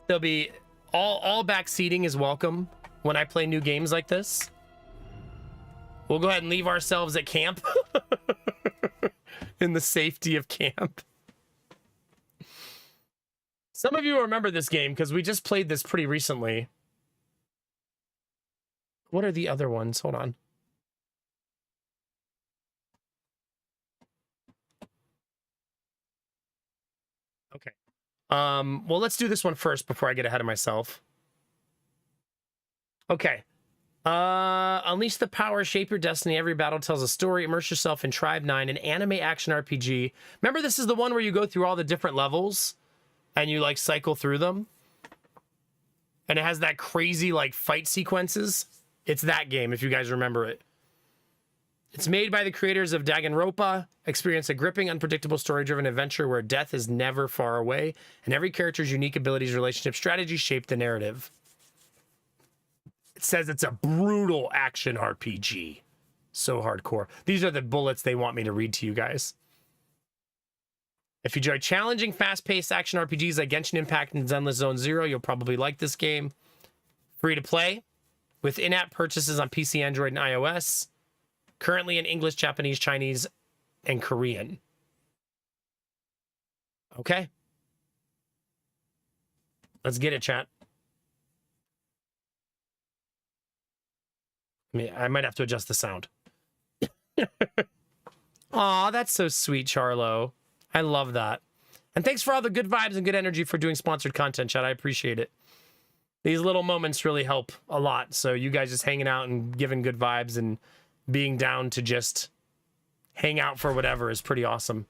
There'll be all back seating is welcome when I play new games like this. We'll go ahead and leave ourselves at camp in the safety of camp. Some of you will remember this game because we just played this pretty recently. What are the other ones? Hold on. Okay. Well, let's do this one first before I get ahead of myself. Okay. Unleash the power, shape your destiny. Every battle tells a story. Immerse yourself in Tribe 9, an anime action RPG. Remember, this is the one where you go through all the different levels and you like cycle through them. And it has that crazy like fight sequences. It's that game, if you guys remember it. It's made by the creators of Danganronpa. Experience a gripping, unpredictable, story-driven adventure where death is never far away, and every character's unique abilities, relationships, strategies shape the narrative. It says it's a brutal action RPG. So hardcore. These are the bullets they want me to read to you guys. If you enjoy challenging, fast-paced action RPGs like Genshin Impact and Zenless Zone Zero, you'll probably like this game. Free to play, with in-app purchases on PC, Android, and iOS. Currently in English, Japanese, Chinese, and Korean. Okay. Let's get it, chat. I might have to adjust the sound. Aw, that's so sweet, Charlo. I love that. And thanks for all the good vibes and good energy for doing sponsored content, chat. I appreciate it. These little moments really help a lot. So you guys just hanging out and giving good vibes and being down to just hang out for whatever is pretty awesome.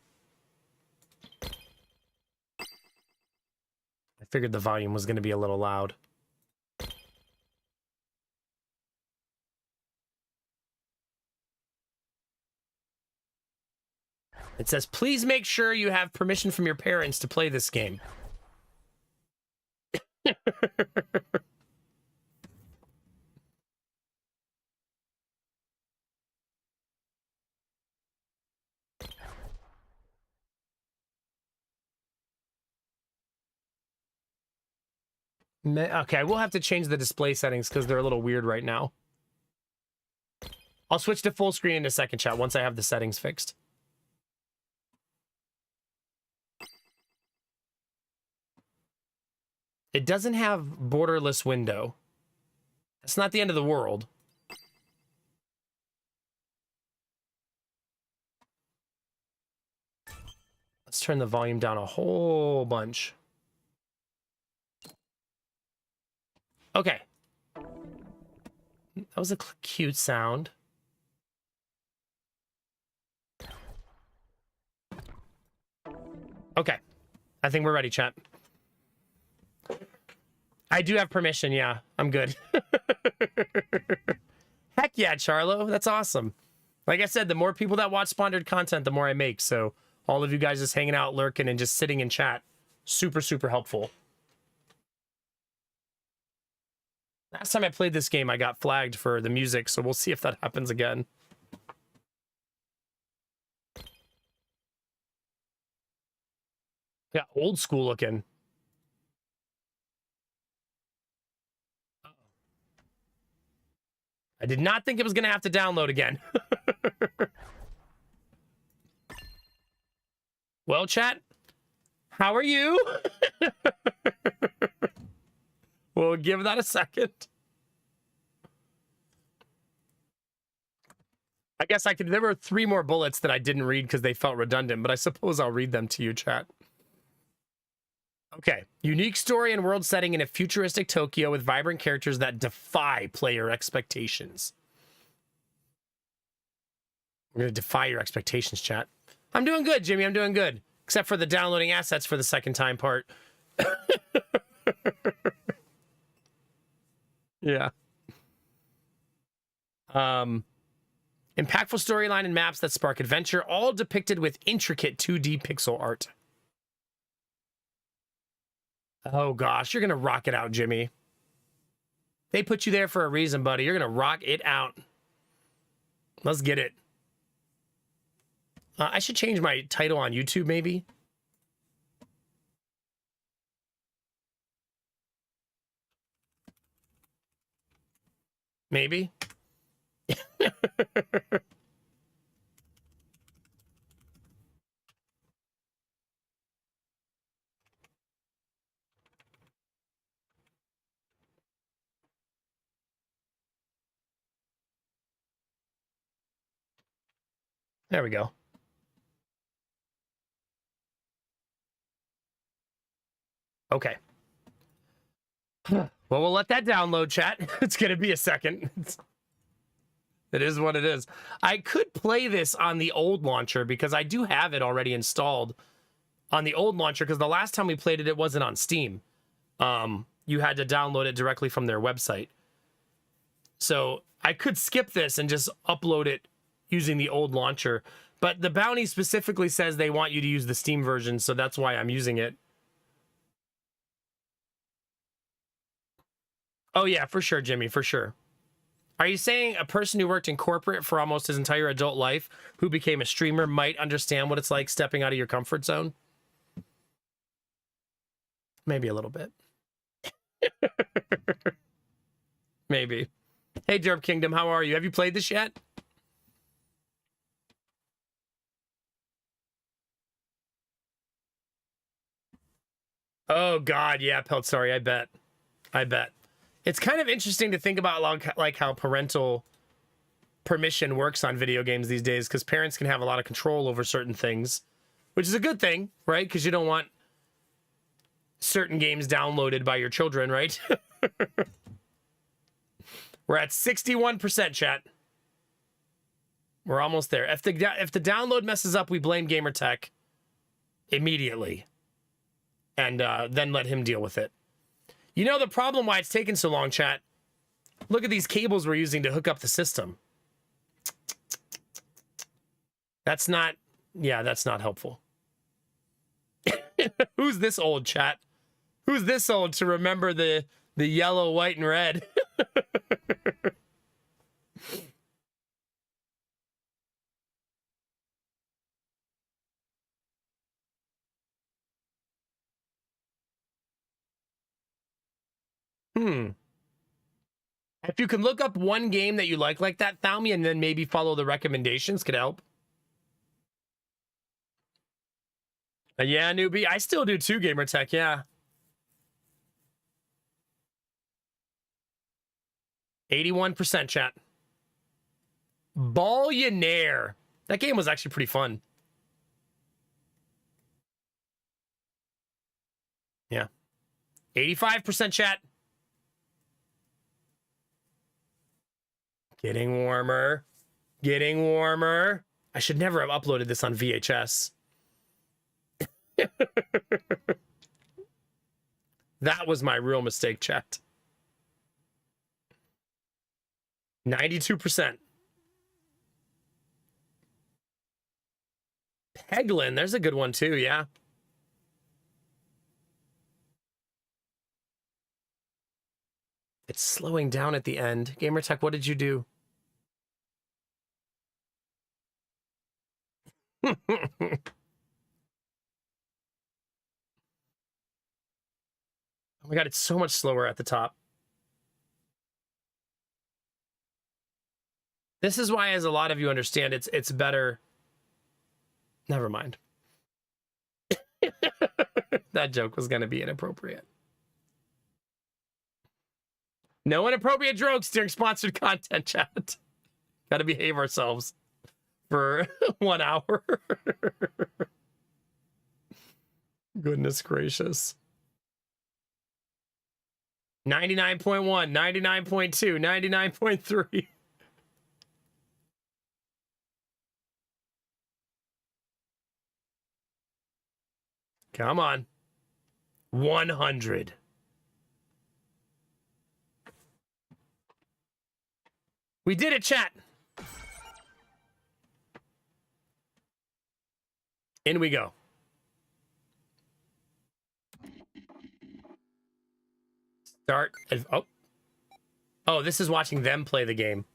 I figured the volume was going to be a little loud. It says, please make sure you have permission from your parents to play this game. Okay, we'll have to change the display settings because they're a little weird right now. I'll switch to full screen in a second, chat, once I have the settings fixed. It doesn't have borderless window. It's not the end of the world. Let's turn the volume down a whole bunch. Okay. That was a cute sound. Okay. I think we're ready, chat. I do have permission, yeah. I'm good. Heck yeah, Charlo. That's awesome. Like I said, the more people that watch sponsored content, the more I make. So all of you guys just hanging out, lurking, and just sitting in chat. Super, super helpful. Last time I played this game, I got flagged for the music, so we'll see if that happens again. Yeah, old school looking. I did not think it was going to have to download again. Well, chat, how are you? We'll give that a second. I guess I could. There were 3 more bullets that I didn't read because they felt redundant, but I suppose I'll read them to you, chat. Okay. Unique story and world setting in a futuristic Tokyo with vibrant characters that defy player expectations. We're going to defy your expectations, chat. I'm doing good, Jimmy. I'm doing good. Except for the downloading assets for the second time part. Yeah. Impactful storyline and maps that spark adventure, all depicted with intricate 2D pixel art. Oh gosh, you're gonna rock it out, Jimmy. They put you there for a reason, buddy. You're gonna rock it out. Let's get it. I should change my title on YouTube, maybe. Maybe. There we go. Okay. Well, we'll let that download, chat. It's going to be a second. It is what it is. I could play this on the old launcher because I do have it already installed on the old launcher because the last time we played it, it wasn't on Steam. You had to download it directly from their website. So I could skip this and just upload it using the old launcher. But the bounty specifically says they want you to use the Steam version, so that's why I'm using it. Oh, yeah, for sure, Jimmy, for sure. Are you saying a person who worked in corporate for almost his entire adult life who became a streamer might understand what it's like stepping out of your comfort zone? Maybe a little bit. Maybe. Hey, Derp Kingdom, how are you? Have you played this yet? Oh, God, yeah, Pelt, sorry, I bet. I bet. It's kind of interesting to think about like how parental permission works on video games these days, because parents can have a lot of control over certain things, which is a good thing, right? Because you don't want certain games downloaded by your children, right? We're at 61%, chat. We're almost there. If the download messes up, we blame Gamertech immediately, and then let him deal with it. You know the problem why it's taken so long, chat? Look at these cables we're using to hook up the system. That's not, yeah, that's not helpful. Who's this old, chat? Who's this old to remember the yellow, white, and red? If you can look up one game that you like that, Thalmy, and then maybe follow the recommendations, could help. Yeah, newbie. I still do too, Gamertech, yeah. 81%, chat. Ballionaire. That game was actually pretty fun. Yeah. 85%, chat. Getting warmer. Getting warmer. I should never have uploaded this on VHS. That was my real mistake, chat. 92%. Peglin, there's a good one too, yeah. It's slowing down at the end. Gamertech, what did you do? Oh my God, it's so much slower at the top. This is why, as a lot of you understand, it's better. Never mind. That joke was going to be inappropriate. No inappropriate jokes during sponsored content, chat. Got to behave ourselves for 1 hour. Goodness gracious. 99.1, 99.2, 99.3. Come on. 100. We did it, chat. In we go. Start. Oh. Oh, this is watching them play the game.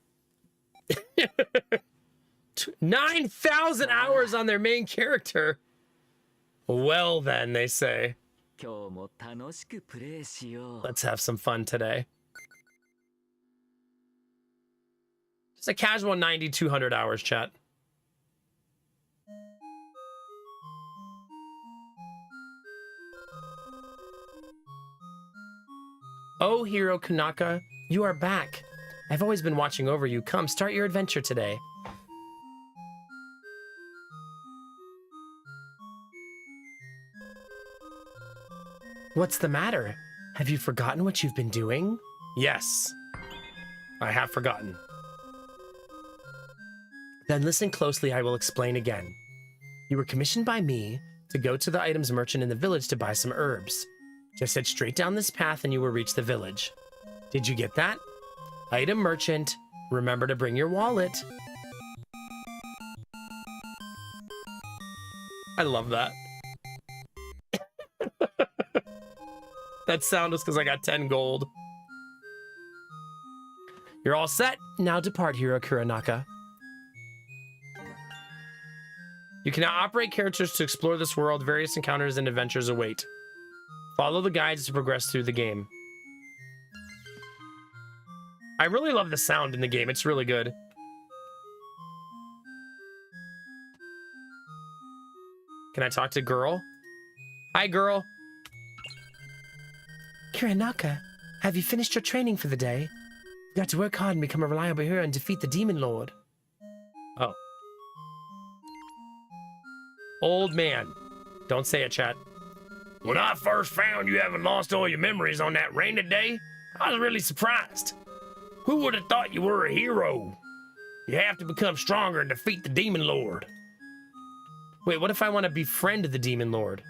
9,000 hours on their main character. Well, then, they say. Let's have some fun today. Just a casual 9,200 hours, chat. Oh, Hiro Kanaka, you are back. I've always been watching over you. Come, start your adventure today. What's the matter? Have you forgotten what you've been doing? Yes, I have forgotten. Then listen closely, I will explain again. You were commissioned by me to go to the items merchant in the village to buy some herbs. Just head straight down this path and you will reach the village. Did you get that? Item merchant, remember to bring your wallet. I love that. That sound was because I got 10 gold. You're all set. Now depart, Hiro Kuronaka. You can now operate characters to explore this world. Various encounters and adventures await. Follow the guides to progress through the game. I really love the sound in the game. It's really good. Can I talk to girl? Hi, girl. Kuronaka, have you finished your training for the day? You got to work hard and become a reliable hero and defeat the Demon Lord. Oh. Old man. Don't say it, chat. When I first found you having lost all your memories on that rainy day, I was really surprised. Who would have thought you were a hero? You have to become stronger and defeat the Demon Lord. Wait, what if I want to befriend the Demon Lord?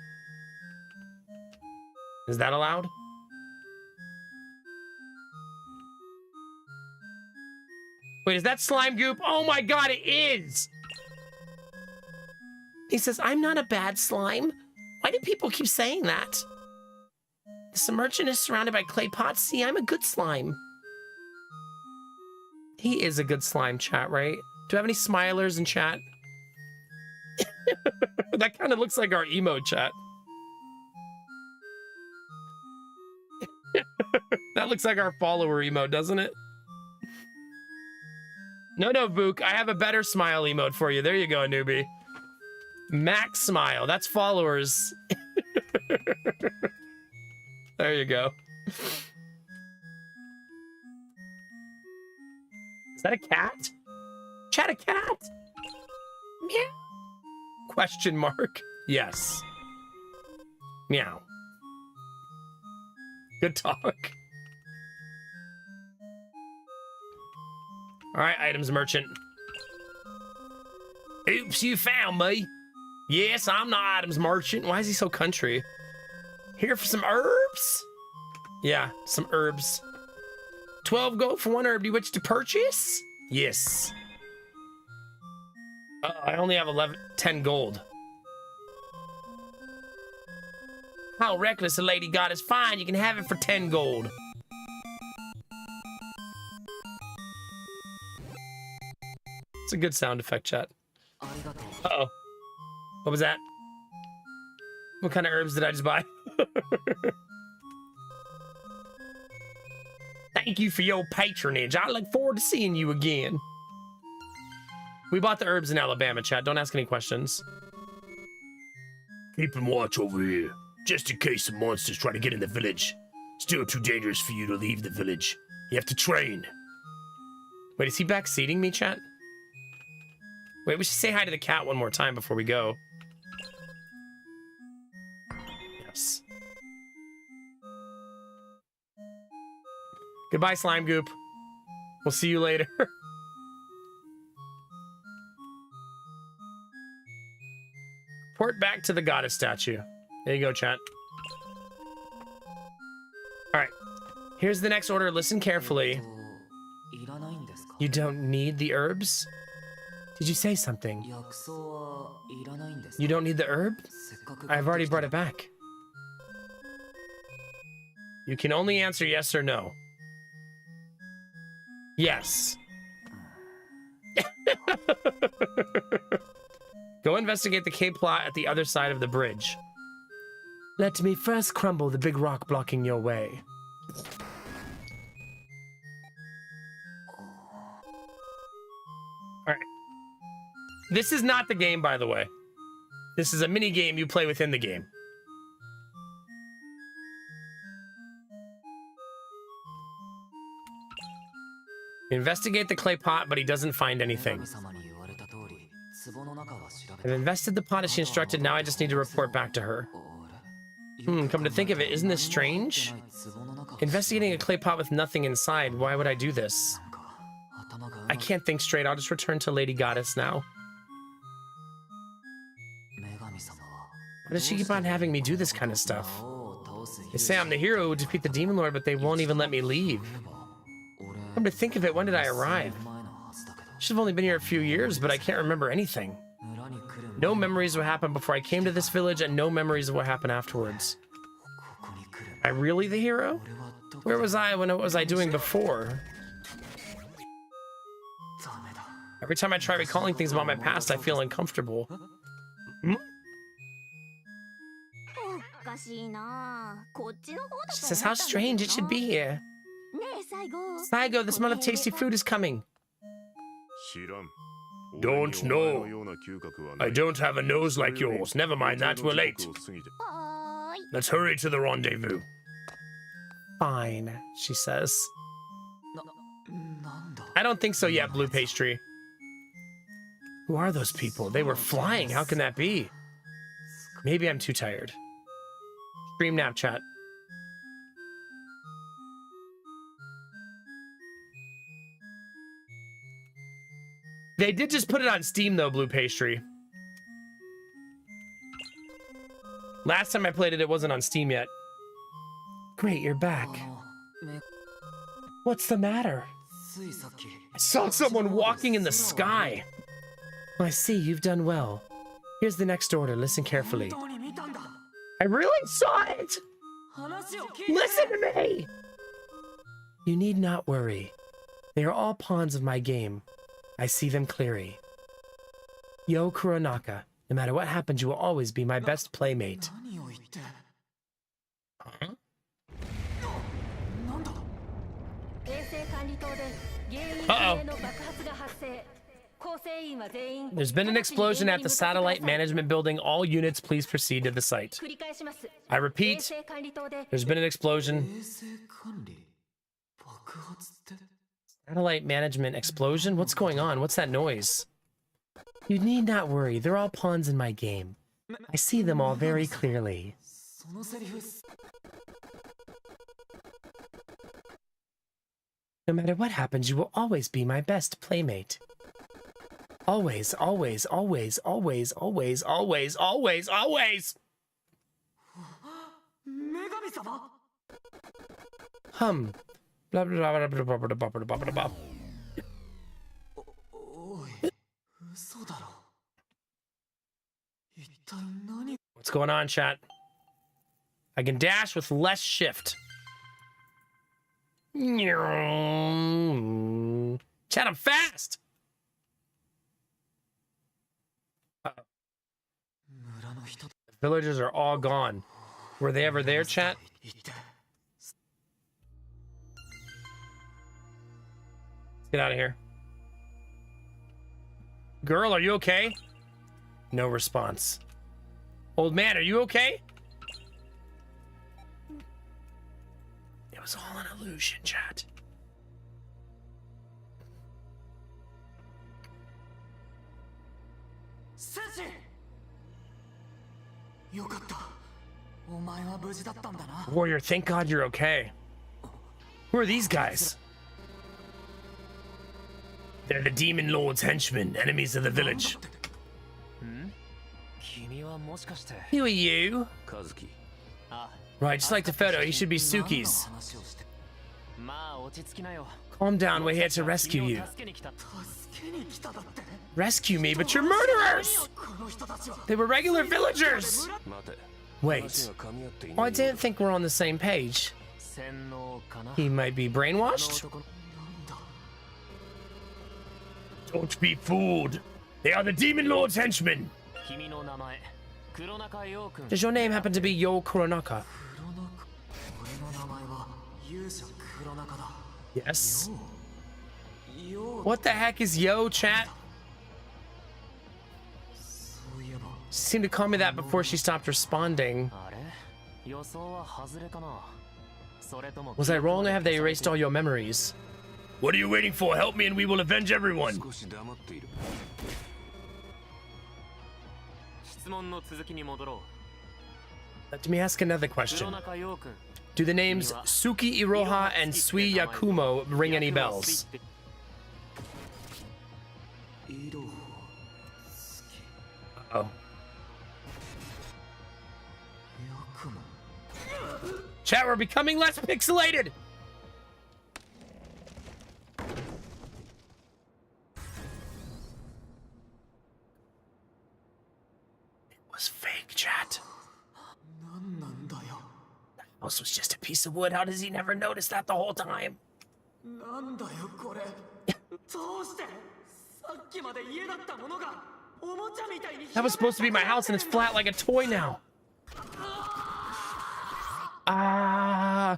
Is that allowed? Wait, is that slime goop? Oh my god, it is! He says, I'm not a bad slime. Why do people keep saying that? The merchant is surrounded by clay pots. See, I'm a good slime. He is a good slime, chat, right? Do I have any smilers in chat? That kind of looks like our emo chat. That looks like our follower emo, doesn't it? No, Book. I have a better smile emote for you. There you go, newbie. Max smile. That's followers. There you go. Is that a cat? Chat, a cat? Meow. Question mark. Yes. Meow. Good talk. All right, items merchant. Oops, you found me. Yes, I'm the items merchant. Why is he so country? Here for some herbs? Yeah, some herbs. 12 gold for one herb. Do you wish to purchase? Yes. I only have 10 gold. How reckless a lady god is. Fine, you can have it for 10 gold. It's a good sound effect, chat. Uh-oh. What was that? What kind of herbs did I just buy? Thank you for your patronage. I look forward to seeing you again. We bought the herbs in Alabama, chat. Don't ask any questions. Keeping watch over here, just in case some monsters try to get in the village. Still too dangerous for you to leave the village. You have to train. Wait, is he backseating me, chat? Wait, we should say hi to the cat one more time before we go. Yes. Goodbye, slime goop. We'll see you later. Port back to the goddess statue. There you go, chat. All right. Here's the next order. Listen carefully. You don't need the herbs? Did you say something? You don't need the herb? I've already brought it back. You can only answer yes or no. Yes. Go investigate the cave plot at the other side of the bridge. Let me first crumble the big rock blocking your way. Alright. This is not the game, by the way. This is a mini game you play within the game. Investigate the clay pot, but he doesn't find anything. I've invested the pot as she instructed, now I just need to report back to her. Come to think of it, isn't this strange? Investigating a clay pot with nothing inside, why would I do this? I can't think straight, I'll just return to Lady Goddess now. Why does she keep on having me do this kind of stuff? They say I'm the hero who would defeat the Demon Lord, but they won't even let me leave. Come to think of it, when did I arrive? Should have only been here a few years, but I can't remember anything. No memories of what happened before I came to this village, and no memories of what happened afterwards. Am I really the hero? Where was I when what was I doing before? Every time I try recalling things about my past, I feel uncomfortable. She says, how strange, it should be here. Saigo, the smell of tasty food is coming. Don't know. I don't have a nose like yours. Never mind that, we're late. Let's hurry to the rendezvous. Fine, she says. I don't think so yet, Blue Pastry. Who are those people? They were flying. How can that be? Maybe I'm too tired. Stream nap chat. They did just put it on Steam, though, Blue Pastry. Last time I played it, it wasn't on Steam yet. Great, you're back. What's the matter? I saw someone walking in the sky. I see, you've done well. Here's the next order. Listen carefully. I really saw it! Listen to me! You need not worry. They are all pawns of my game. I see them clearly. Yo Kuronaka, no matter what happens, you will always be my best playmate. Huh? Uh-oh. There's been an explosion at the satellite management building. All units, please proceed to the site. I repeat, there's been an explosion. Satellite management explosion? What's going on? What's that noise? You need not worry. They're all pawns in my game. I see them all very clearly. No matter what happens, you will always be my best playmate. Always, always, always, always, always, always, always, always! Hum. Blah, blah, blah, blah, blah, blah, blah, blah, blah, blah. What's going on, chat? I can dash with less shift. Chat, I'm fast! The villagers are all gone. Were they ever there, chat? Get out of here. Girl, are you okay? No response. Old man, are you okay? It was all an illusion, chat. Warrior, thank God you're okay. Who are these guys? They're the Demon Lord's henchmen, enemies of the village. Who are you? Right, just like the photo, he should be Suki's. Calm down, we're here to rescue you. Rescue me, but you're murderers! They were regular villagers! Wait. Oh, I didn't think we're on the same page. He might be brainwashed. Don't be fooled. They are the Demon Lord's henchmen. Does your name happen to be Yo Kuronaka? Yes. What the heck is Yo, chat? She seemed to call me that before she stopped responding. Was I wrong or have they erased all your memories? What are you waiting for? Help me and we will avenge everyone. Let me ask another question. Do the names Suki Iroha and Sui Yakumo ring any bells? Uh-oh. Chat, we're becoming less pixelated! It was fake, chat. The house was just a piece of wood. How does he never notice that the whole time? That was supposed to be my house and it's flat like a toy now. Ah.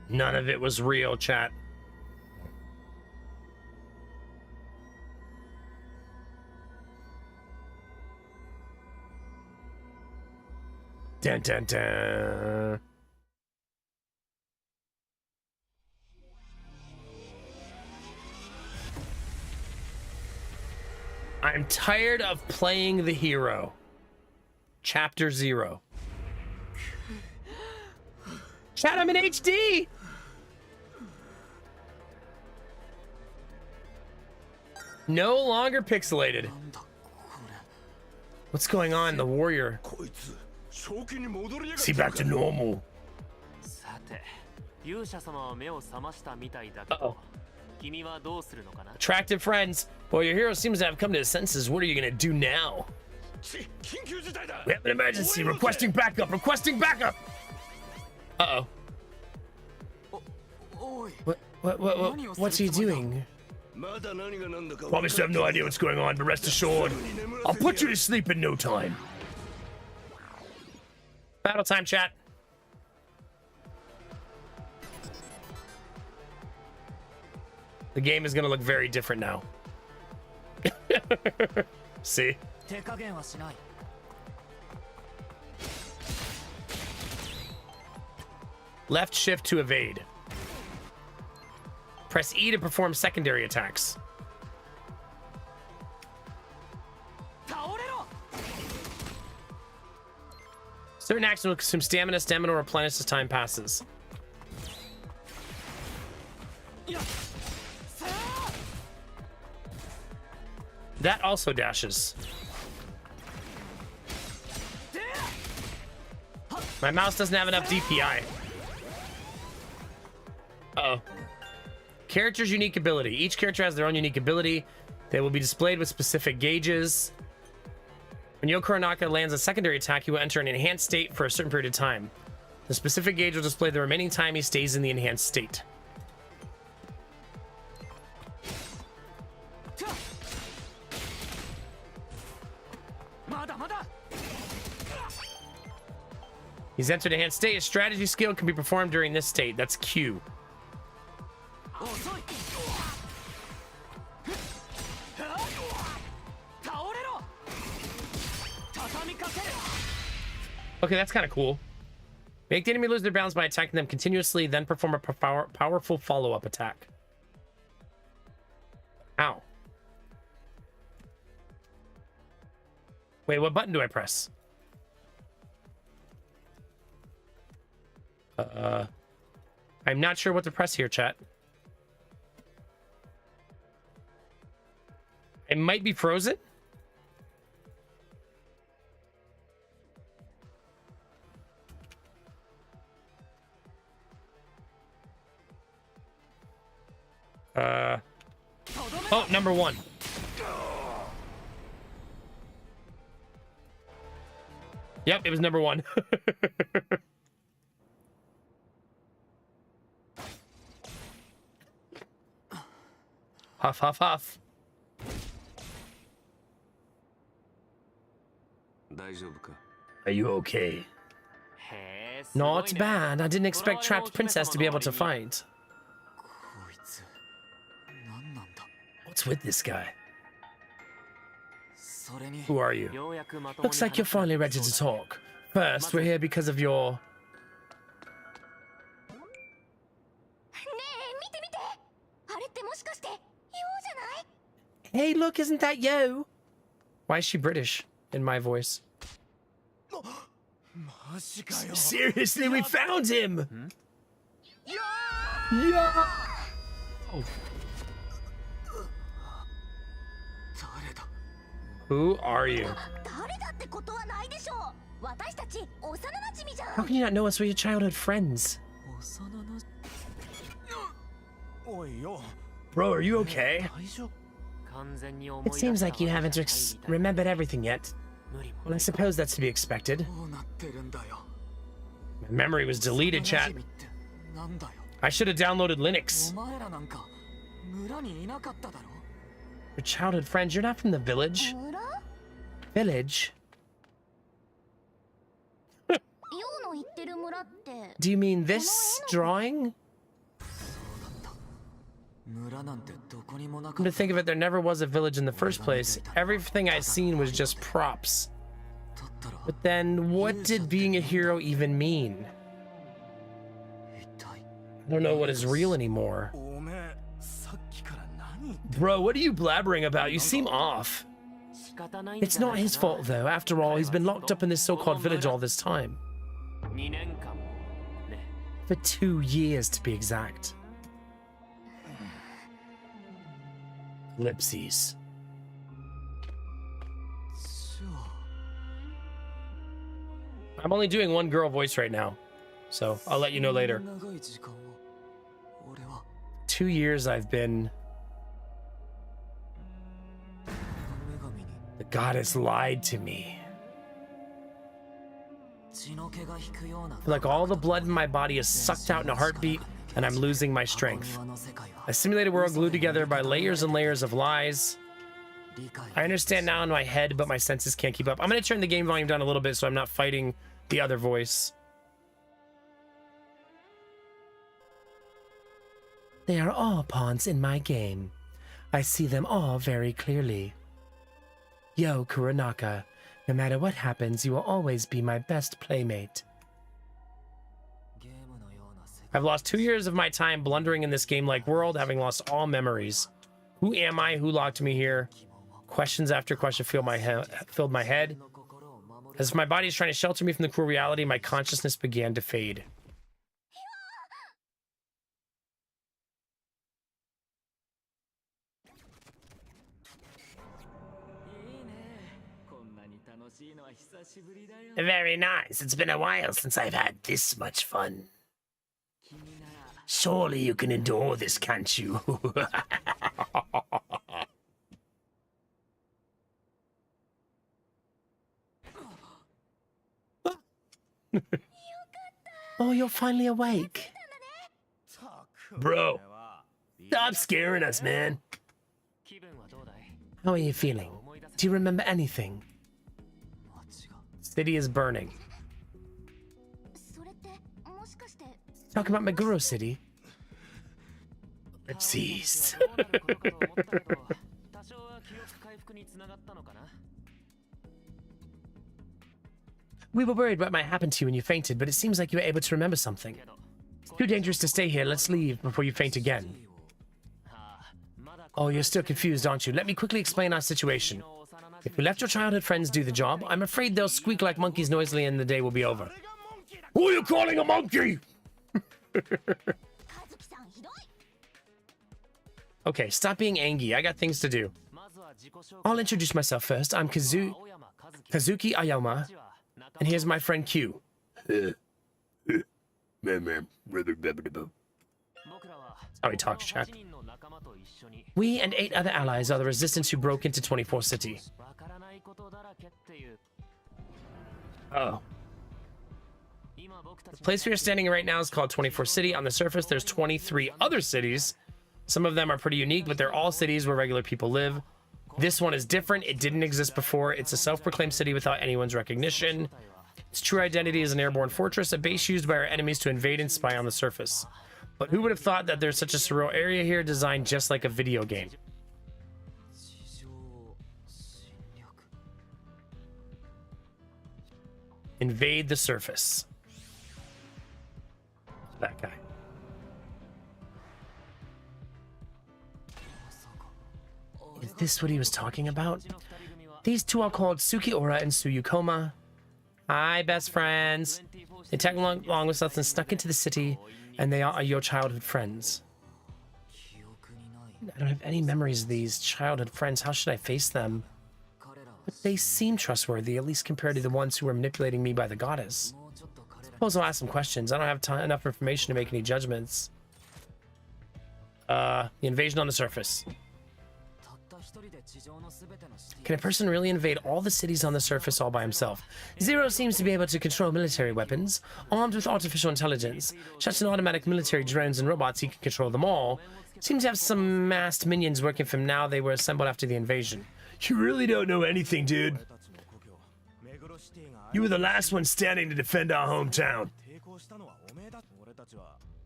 None of it was real, chat. Dun dun dun. I'm tired of playing the hero. Chapter 0. Chat, I'm in HD! No longer pixelated. What's going on? The warrior. See, back to normal. Uh-oh. Attractive friends. Well, your hero seems to have come to his senses. What are you gonna do now? We have an emergency. Requesting backup. Requesting backup. Uh-oh. What's he doing? Promise to have no idea what's going on, but rest assured, I'll put you to sleep in no time. Battle time, chat. The game is gonna look very different now. See? Left shift to evade. Press E to perform secondary attacks. Certain actions will consume stamina. Stamina will replenish as time passes. That also dashes. My mouse doesn't have enough DPI. Uh-oh. Character's unique ability. Each character has their own unique ability. They will be displayed with specific gauges. When Yo Kuronaka lands a secondary attack, he will enter an enhanced state for a certain period of time. The specific gauge will display the remaining time he stays in the enhanced state. He's entered enhanced state. A strategy skill can be performed during this state. That's Q. Okay, that's kind of cool. Make the enemy lose their balance by attacking them continuously, then perform a powerful follow-up attack. Ow. Wait, what button do I press? I'm not sure what to press here, chat. It might be frozen. Oh, number 1. Yep, it was number 1. Huff, huff, huff. Are you okay? Not bad. I didn't expect Trapped Princess to be able to fight. What's with this guy? Who are you? Looks like you're finally ready to talk. First, we're here because of your... Hey, look, isn't that you? Why is she British in my voice? Seriously, we found him! Yeah! Oh. Who are you? How can you not know us? We're your childhood friends. Bro, are you okay? It seems like you haven't remembered everything yet. Well, I suppose that's to be expected. My memory was deleted, chat. I should have downloaded Linux. Your childhood friends, you're not from the village. Village? Do you mean this drawing? Come to think of it, there never was a village in the first place. Everything I've seen was just props. But then, what did being a hero even mean? I don't know what is real anymore. Bro, what are you blabbering about? You seem off. It's not his fault, though. After all, he's been locked up in this so-called village all this time. For 2 years, to be exact. Ellipses. I'm only doing one girl voice right now, so I'll let you know later. 2 years I've been... The goddess lied to me. Like all the blood in my body is sucked out in a heartbeat, and I'm losing my strength. A simulated world glued together by layers and layers of lies. I understand now in my head, but my senses can't keep up. I'm going to turn the game volume down a little bit so I'm not fighting the other voice. They are all pawns in my game. I see them all very clearly. Yo, Kuronaka, no matter what happens, you will always be my best playmate. I've lost 2 years of my time blundering in this game-like world, having lost all memories. Who am I? Who locked me here? Questions after question filled my head. As if my body is trying to shelter me from the cruel reality, my consciousness began to fade. Very nice. It's been a while since I've had this much fun. Surely you can endure this, can't you? Oh, you're finally awake. Bro, stop scaring us, man. How are you feeling? Do you remember anything? City is burning. Talk about Meguro City. Jeez. We were worried what might happen to you when you fainted, but it seems like you were able to remember something. Too dangerous to stay here. Let's leave before you faint again. Oh, you're still confused, aren't you? Let me quickly explain our situation. If we let your childhood friends do the job, I'm afraid they'll squeak like monkeys noisily and the day will be over. Who are you calling a monkey? Okay, stop being angry. I got things to do. I'll introduce myself first. I'm Kazuki Ayama, and here's my friend how he talks, chat. We and 8 other allies are the resistance who broke into 24 City. Oh. The place we are standing in right now is called 24 City. On the surface, there's 23 other cities. Some of them are pretty unique, but they're all cities where regular people live. This one is different. It didn't exist before. It's a self-proclaimed city without anyone's recognition. Its true identity is an airborne fortress, a base used by our enemies to invade and spy on the surface. But who would have thought that there's such a surreal area here designed just like a video game? Invade the surface. That guy. Is this what he was talking about? These two are called Sukiura and Suyukoma. Hi, best friends. They tagged along with us and stuck into the city, and they are your childhood friends. I don't have any memories of these childhood friends. How should I face them? But they seem trustworthy, at least compared to the ones who were manipulating me by the goddess. Suppose I'll ask some questions. I don't have enough information to make any judgments. The invasion on the surface. Can a person really invade all the cities on the surface all by himself? Zero seems to be able to control military weapons. Armed with artificial intelligence, such as automatic military drones and robots, he can control them all. Seems to have some masked minions working for him now. They were assembled after the invasion. You really don't know anything, dude. You were the last one standing to defend our hometown.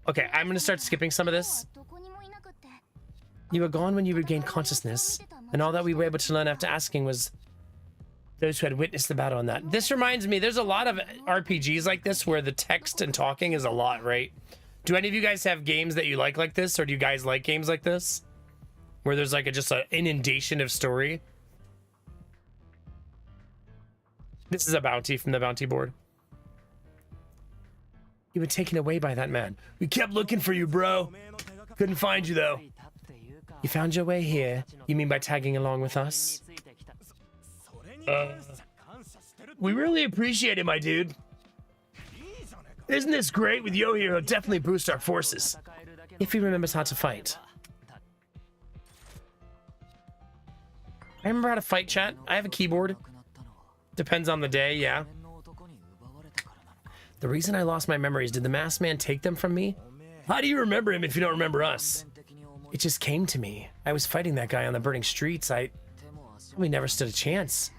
Okay, I'm gonna start skipping some of this. You were gone when you regained consciousness, and all that we were able to learn after asking was those who had witnessed the battle on that. This reminds me, there's a lot of RPGs like this where the text and talking is a lot, right? Do any of you guys have games that you like this, or do you guys like games like this? Where there's like just an inundation of story? This is a bounty from the bounty board. You were taken away by that man. We kept looking for you, bro. Couldn't find you, though. You found your way here. You mean by tagging along with us? We really appreciate it, my dude. Isn't this great? With Yo here, he'll definitely boost our forces. If he remembers how to fight. I remember how to fight, chat. I have a keyboard. Depends on the day, yeah. The reason I lost my memories, did the masked man take them from me? How do you remember him if you don't remember us? It just came to me. I was fighting that guy on the burning streets. We never stood a chance.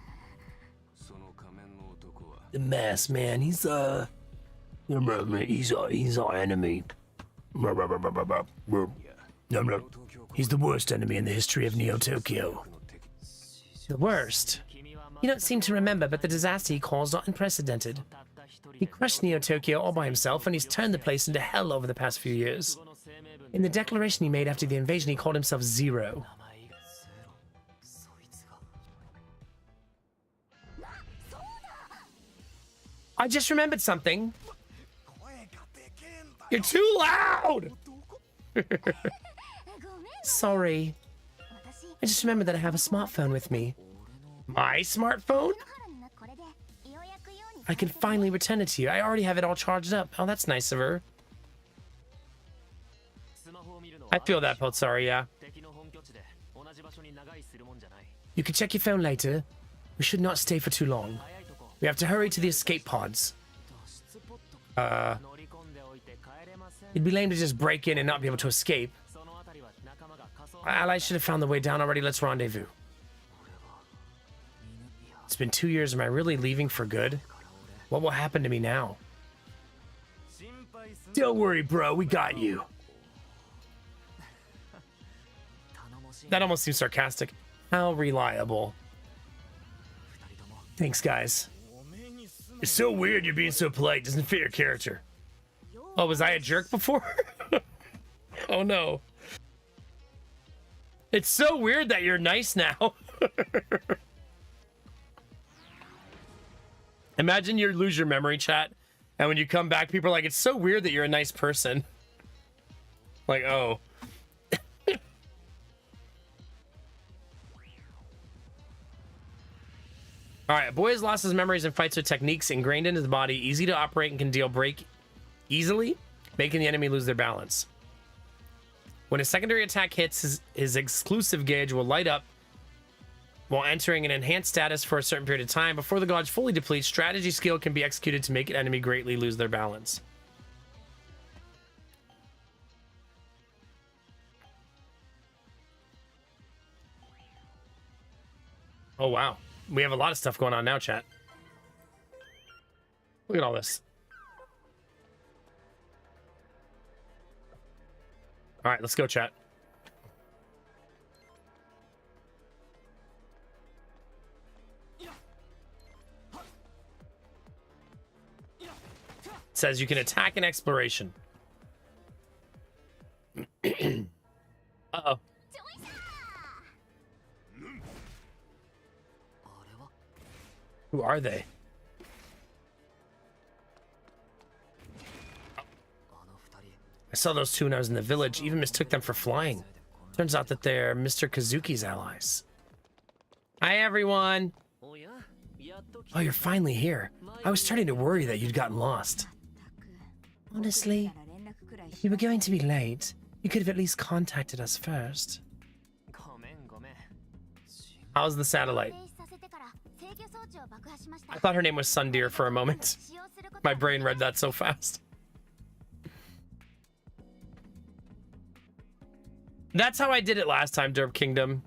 The masked man, he's our enemy. He's the worst enemy in the history of Neo Tokyo. The worst? You don't seem to remember, but the disaster he caused are unprecedented. He crushed Neo Tokyo all by himself, and he's turned the place into hell over the past few years. In the declaration he made after the invasion, he called himself Zero. I just remembered something. You're too loud! Sorry. I just remembered that I have a smartphone with me. My smartphone? I can finally return it to you. I already have it all charged up. Oh, that's nice of her. I feel that, Potsari, yeah. You can check your phone later. We should not stay for too long. We have to hurry to the escape pods. It'd be lame to just break in and not be able to escape. Our allies should have found the way down already. Let's rendezvous. It's been 2 years. Am I really leaving for good? What will happen to me now? Don't worry, bro. We got you. That almost seems sarcastic. How reliable. Thanks, guys. It's so weird you're being so polite. Doesn't fit your character. Oh, was I a jerk before? Oh, no. It's so weird that you're nice now. Imagine you lose your memory, chat, and when you come back, people are like, it's so weird that you're a nice person. Like, oh. Alright, a boy has lost his memories and fights with techniques ingrained in his body, easy to operate and can deal break easily, making the enemy lose their balance. When a secondary attack hits, his exclusive gauge will light up while entering an enhanced status for a certain period of time. Before the gauge fully depletes, strategy skill can be executed to make an enemy greatly lose their balance. Oh, wow. We have a lot of stuff going on now, chat. Look at all this. All right, let's go, chat. It says you can attack in exploration. Uh-oh. Who are they? I saw those two when I was in the village, even mistook them for flying. Turns out that they're Mr. Kazuki's allies. Hi, everyone. Oh, you're finally here. I was starting to worry that you'd gotten lost. Honestly, if you were going to be late, you could have at least contacted us first. How's the satellite? I thought her name was Sundeer for a moment. My brain read that so fast. That's how I did it last time, Derp Kingdom.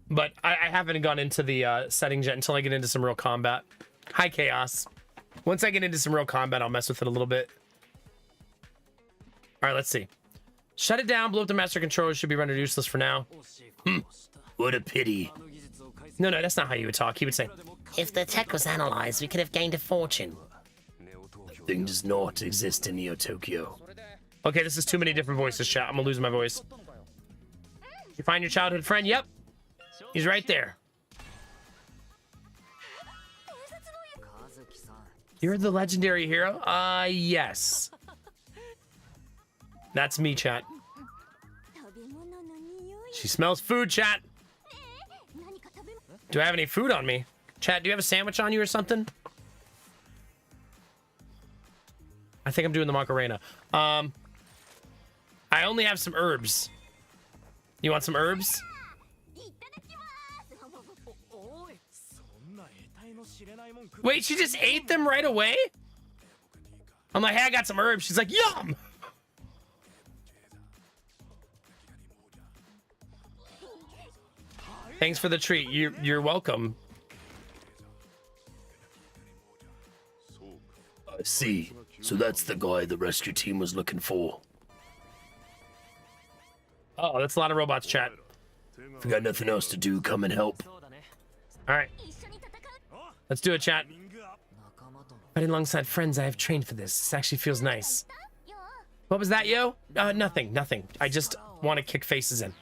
But I haven't gone into the settings yet until I get into some real combat. Hi, Chaos. Once I get into some real combat, I'll mess with it a little bit. All right, let's see. Shut it down. Blow up the master controller. Should be rendered useless for now. What a pity. No, that's not how you would talk. He would say, if the tech was analyzed, we could have gained a fortune. That thing does not exist in Neo Tokyo. Okay, this is too many different voices, chat. I'm gonna lose my voice. You find your childhood friend? Yep. He's right there. You're the legendary hero? Yes. That's me, chat. She smells food, chat. Do I have any food on me? Chat, do you have a sandwich on you or something? I think I'm doing the Macarena. I only have some herbs. You want some herbs? Wait, she just ate them right away? I'm like, hey, I got some herbs. She's like, yum! Thanks for the treat. You're welcome. I see. So that's the guy the rescue team was looking for. Oh, that's a lot of robots, chat. If you got nothing else to do, come and help. All right. Let's do it, chat. Fighting alongside friends I have trained for this. This actually feels nice. What was that, yo? Nothing. I just want to kick faces in.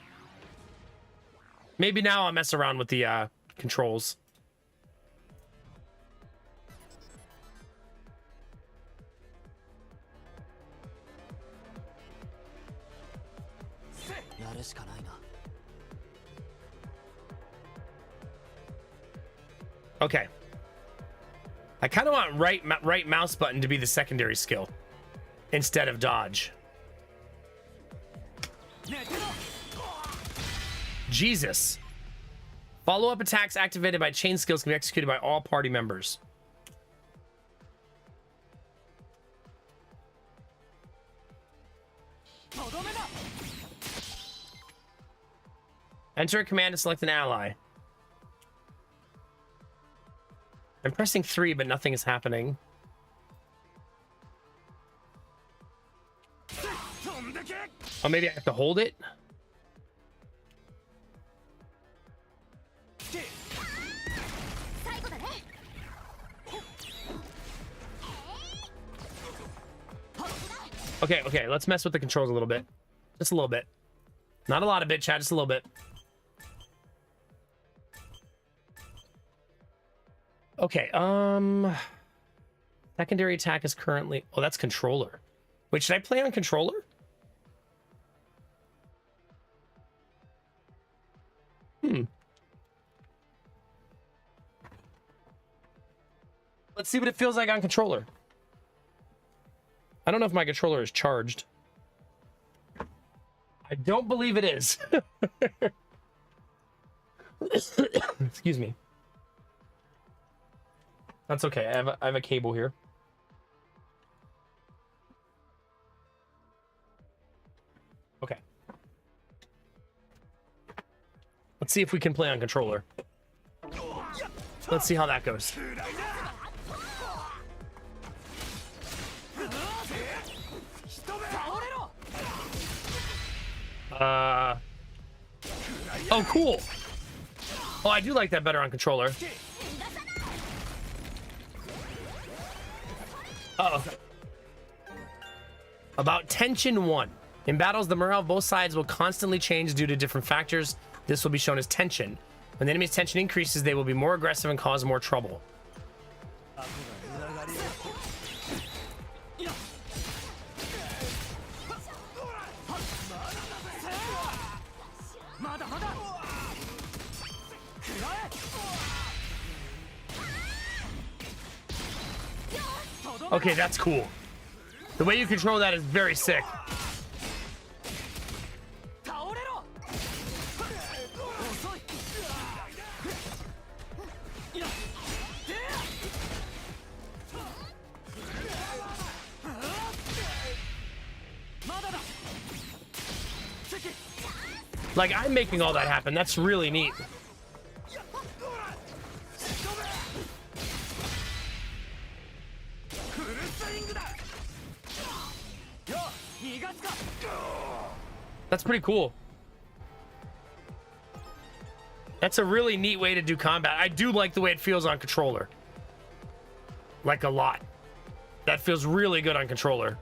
Maybe now I'll mess around with the controls. Okay. I kind of want right mouse button to be the secondary skill instead of dodge. Jesus. Follow-up attacks activated by chain skills can be executed by all party members. Enter a command to select an ally. I'm pressing 3, but nothing is happening. Oh, maybe I have to hold it? Okay, let's mess with the controls a little bit. Just a little bit. Not a lot of bit, chat, just a little bit. Okay, secondary attack is currently... Oh, that's controller. Wait, should I play on controller? Let's see what it feels like on controller. I don't know if my controller is charged. I don't believe it is. Excuse me. That's okay. I have a cable here. Okay. Let's see if we can play on controller. Let's see how that goes. Oh, cool. Oh, I do like that better on controller. Uh-oh. About Tension 1. In battles, the morale of both sides will constantly change due to different factors. This will be shown as tension. When the enemy's tension increases, they will be more aggressive and cause more trouble. Okay, that's cool. The way you control that is very sick. Like, I'm making all that happen. That's really neat. That's pretty cool. That's a really neat way to do combat. I do like the way it feels on controller. Like, a lot. That feels really good on controller.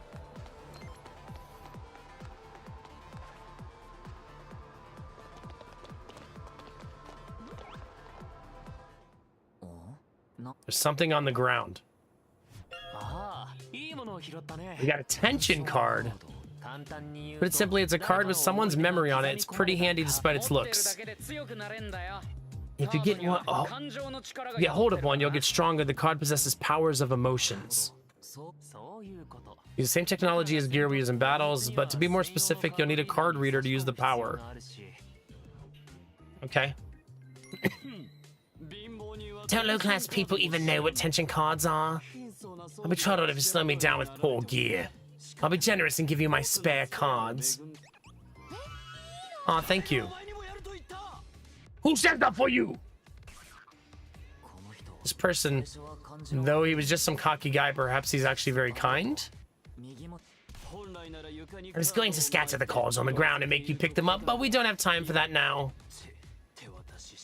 There's something on the ground. We got a tension card. But it's a card with someone's memory on it. It's pretty handy despite its looks. If you get hold of one, you'll get stronger. The card possesses powers of emotions. Use the same technology as gear we use in battles, but to be more specific, you'll need a card reader to use the power. Okay. Don't low-class people even know what tension cards are? I'll be troubled if you slow me down with poor gear. I'll be generous and give you my spare cards. Aw, thank you. Who said that for you? This person, though he was just some cocky guy, perhaps he's actually very kind? I was going to scatter the cards on the ground and make you pick them up, but we don't have time for that now.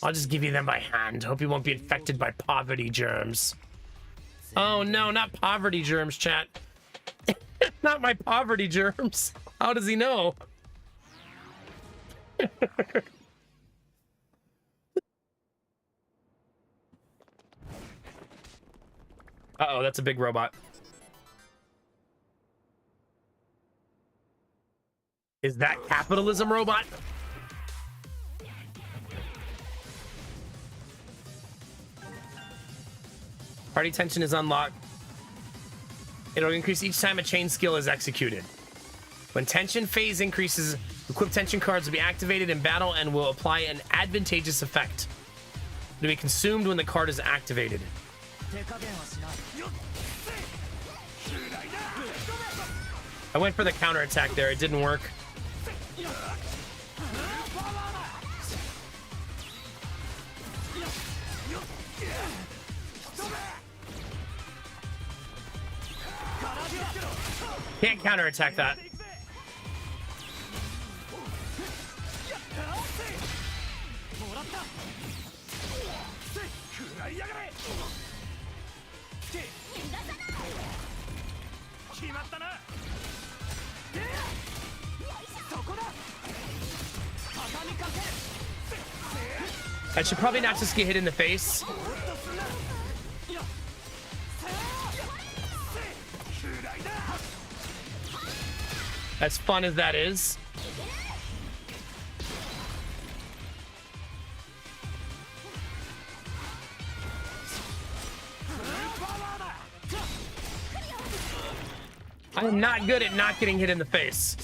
I'll just give you them by hand. Hope you won't be infected by poverty germs. Oh no, not poverty germs, chat. Not my poverty germs. How does he know? Uh-oh, that's a big robot. Is that capitalism, robot? Party tension is unlocked. It'll increase each time a chain skill is executed. When tension phase increases, equipped tension cards will be activated in battle and will apply an advantageous effect. It'll be consumed when the card is activated. I went for the counterattack there. It didn't work. Can't counterattack that. I should probably not just get hit in the face. As fun as that is. I am not good at not getting hit in the face.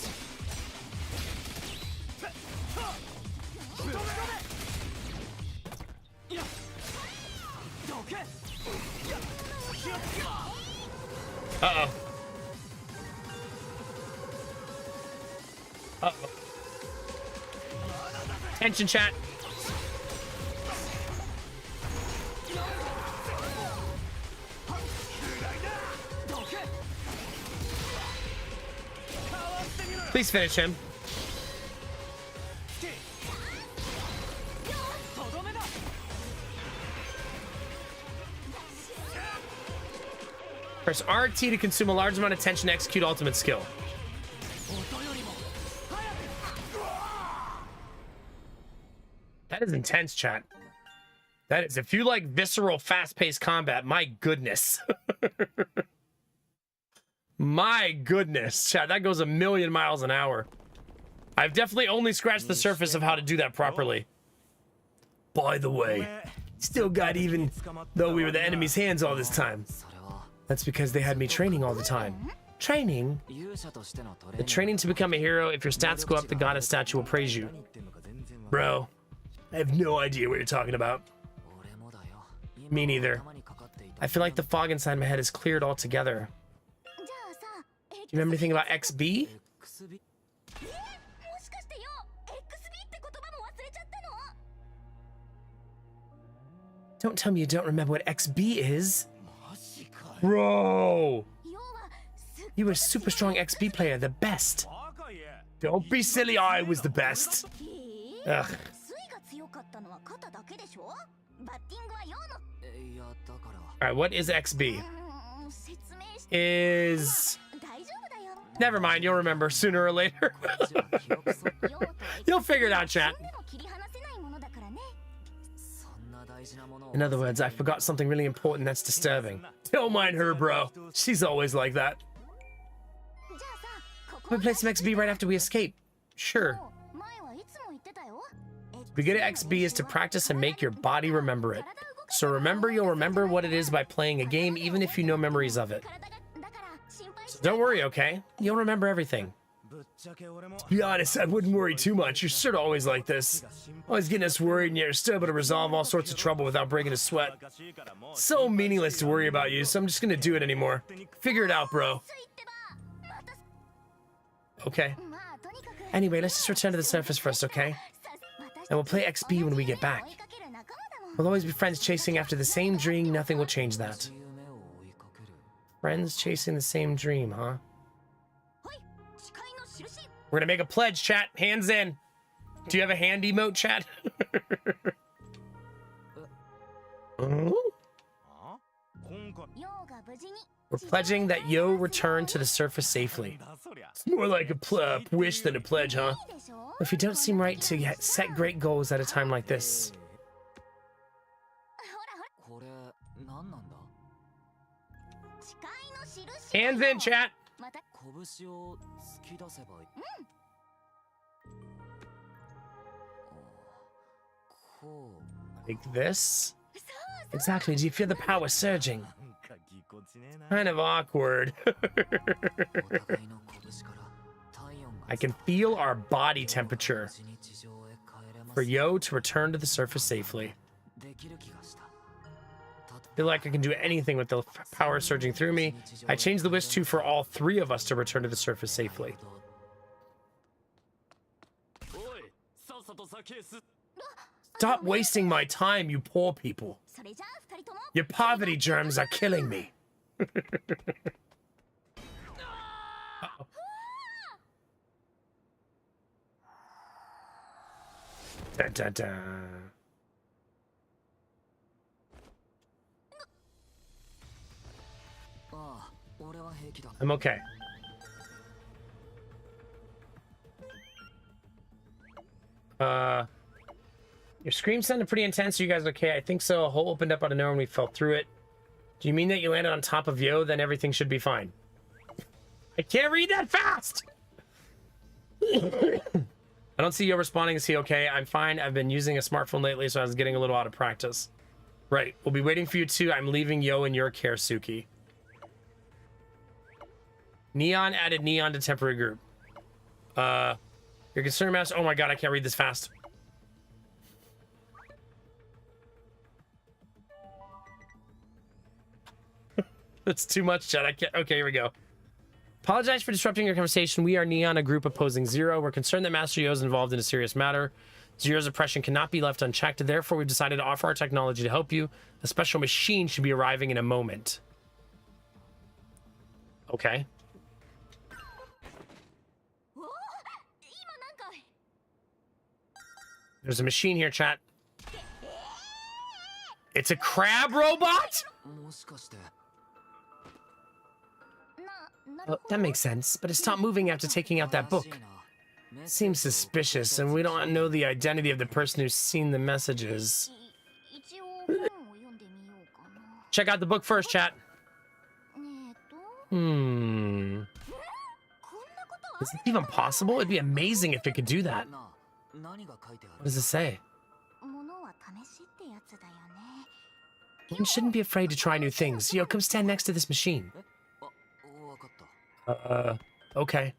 Tension, chat. Please finish him. Press RT to consume a large amount of tension to execute ultimate skill. That is intense, chat. That is, if you like visceral, fast-paced combat, my goodness. My goodness, chat, that goes a million miles an hour. I've definitely only scratched the surface of how to do that properly. By the way, still got even though we were the enemy's hands all this time. That's because they had me training all the time. Training? The training to become a hero, if your stats go up, the goddess statue will praise you. Bro, I have no idea what you're talking about. Me neither. I feel like the fog inside my head is cleared altogether. Do you remember anything about XB? Don't tell me you don't remember what XB is. Bro! You were a super strong XB player, the best. Don't be silly, I was the best. Ugh. Alright, what is XB? Is... Never mind, you'll remember sooner or later. You'll figure it out, chat. In other words, I forgot something really important that's disturbing. Don't mind her, bro. She's always like that. We'll play some XB right after we escape. Sure. To get at XB is to practice and make your body remember it. So remember, you'll remember what it is by playing a game, even if you know memories of it. So don't worry, okay? You'll remember everything. To be honest, I wouldn't worry too much. You're sort of always like this. Always getting us worried, and yet you're still able to resolve all sorts of trouble without breaking a sweat. So meaningless to worry about you, so I'm just gonna do it anymore. Figure it out, bro. Okay. Anyway, let's just return to the surface first, okay? And we'll play XB when we get back. We'll always be friends chasing after the same dream. Nothing will change that. Friends chasing the same dream, huh? We're gonna make a pledge, chat. Hands in. Do you have a hand emote, chat? We're pledging that Yo return to the surface safely. It's more like a wish than a pledge, huh? If you don't seem right to set great goals at a time like this. Hands in, chat. Like this? Exactly. Do you feel the power surging? Kind of awkward. I can feel our body temperature. For Yo to return to the surface safely. Feel like I can do anything with the power surging through me. I changed the wish to for all three of us to return to the surface safely. Stop wasting my time, you poor people. Your poverty germs are killing me. Uh-oh. Dun, dun, dun. I'm okay. Your scream sounded pretty intense. Are you guys okay? I think so. A hole opened up out of nowhere and we fell through it. Do you mean that you landed on top of Yo? Then everything should be fine. I can't read that fast! I don't see Yo responding. Is he okay? I'm fine. I've been using a smartphone lately, so I was getting a little out of practice. Right. We'll be waiting for you too. I'm leaving Yo in your care, Suki. Neon added Neon to temporary group. Your concern master. Oh my god, I can't read this fast. That's too much, chat. I can't. Okay, here we go. Apologize for disrupting your conversation. We are Neon, a group opposing Zero. We're concerned that Master Yo is involved in a serious matter. Zero's oppression cannot be left unchecked. Therefore, we've decided to offer our technology to help you. A special machine should be arriving in a moment. Okay. There's a machine here, chat. It's a crab robot? Oh, that makes sense, but it stopped moving after taking out that book. Seems suspicious, and we don't know the identity of the person who's seen the messages. Check out the book first, chat. Is it even possible? It'd be amazing if it could do that. What does it say? One shouldn't be afraid to try new things. Yo, come stand next to this machine. Okay.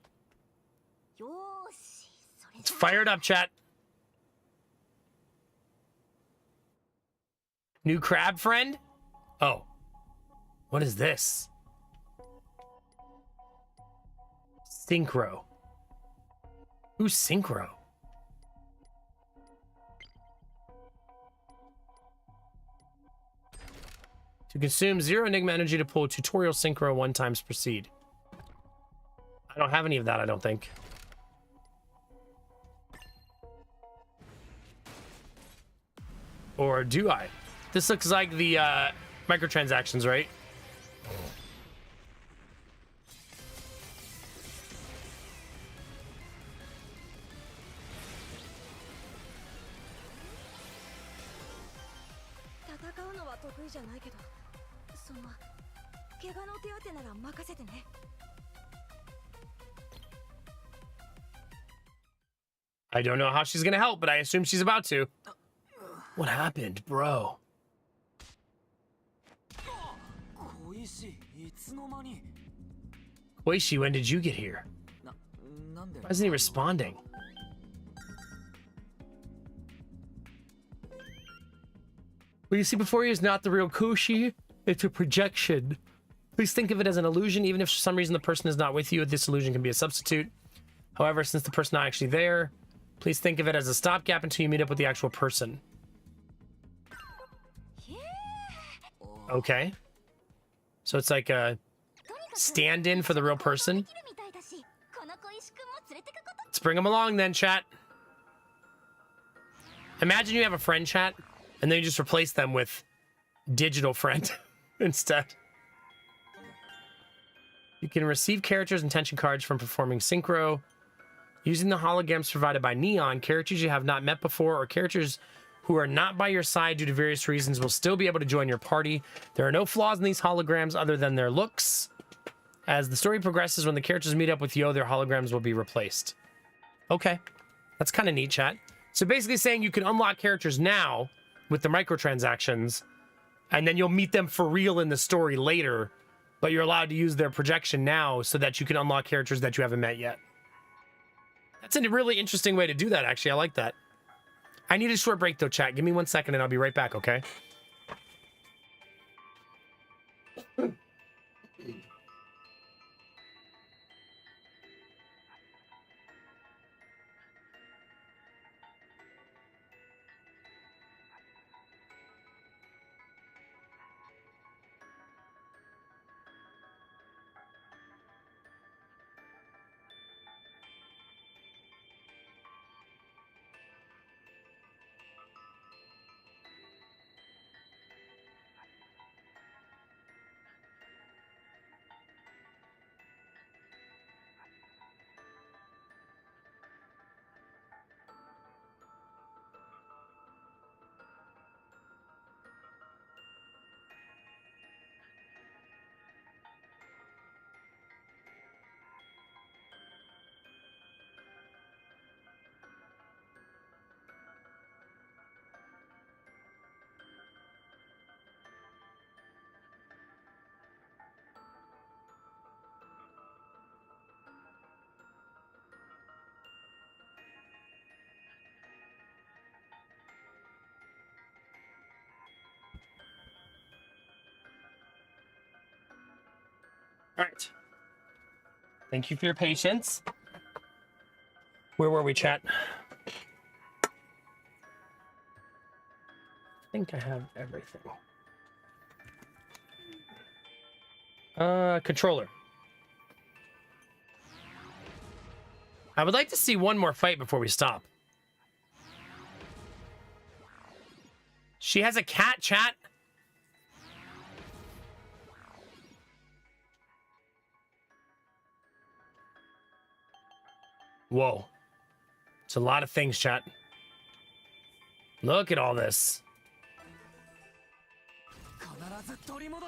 It's fired up, chat. New crab friend? Oh. What is this? Synchro. Who's Synchro? To consume 0 Enigma energy to pull tutorial Synchro 1 times proceed. I don't have any of that, I don't think. Or do I? This looks like the microtransactions, right? I don't know how she's gonna help, but I assume she's about to. What happened, bro? Koishi, when did you get here? Why isn't he responding? What you see before you is not the real Koishi. It's a projection. Please think of it as an illusion. Even if for some reason the person is not with you, this illusion can be a substitute. However, since the person's not actually there, please think of it as a stopgap until you meet up with the actual person. Okay. So it's like a stand-in for the real person. Let's bring them along then, chat. Imagine you have a friend, chat, and then you just replace them with digital friend instead. You can receive characters' intention cards from performing Synchro. Using the holograms provided by Neon, characters you have not met before or characters who are not by your side due to various reasons will still be able to join your party. There are no flaws in these holograms other than their looks. As the story progresses, when the characters meet up with Yo, their holograms will be replaced. Okay. That's kind of neat, chat. So basically saying you can unlock characters now with the microtransactions, and then you'll meet them for real in the story later, but you're allowed to use their projection now so that you can unlock characters that you haven't met yet. That's a really interesting way to do that, actually. I like that. I need a short break, though, chat. Give me 1 second, and I'll be right back, okay? All right. Thank you for your patience. Where were we, chat? think I have everything. Controller. I would like to see one more fight before we stop. She has a cat, chat. Whoa. It's a lot of things, chat. Look at all this.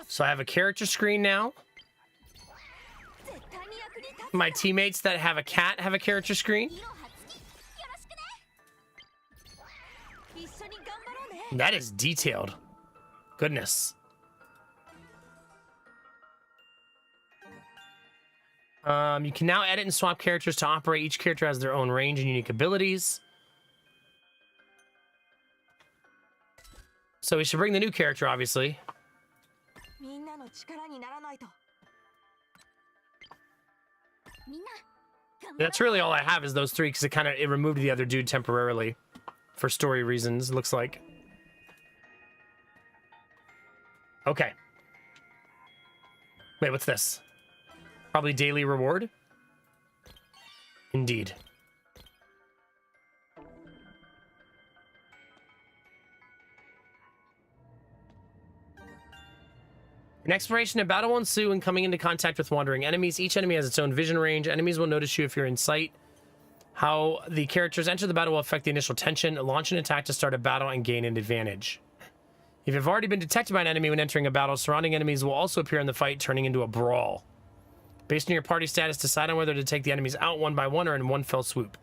So I have a character screen now. My teammates that have a cat have a character screen. That is detailed. Goodness. You can now edit and swap characters to operate. Each character has their own range and unique abilities. So we should bring the new character, obviously. That's really all I have is those three because it removed the other dude temporarily for story reasons, it looks like. Okay. Wait, what's this? Probably daily reward? Indeed. An exploration and battle will ensue when coming into contact with wandering enemies. Each enemy has its own vision range. Enemies will notice you if you're in sight. How the characters enter the battle will affect the initial tension. Launch an attack to start a battle and gain an advantage. If you've already been detected by an enemy when entering a battle, surrounding enemies will also appear in the fight, turning into a brawl. Based on your party status, decide on whether to take the enemies out one by one or in one fell swoop.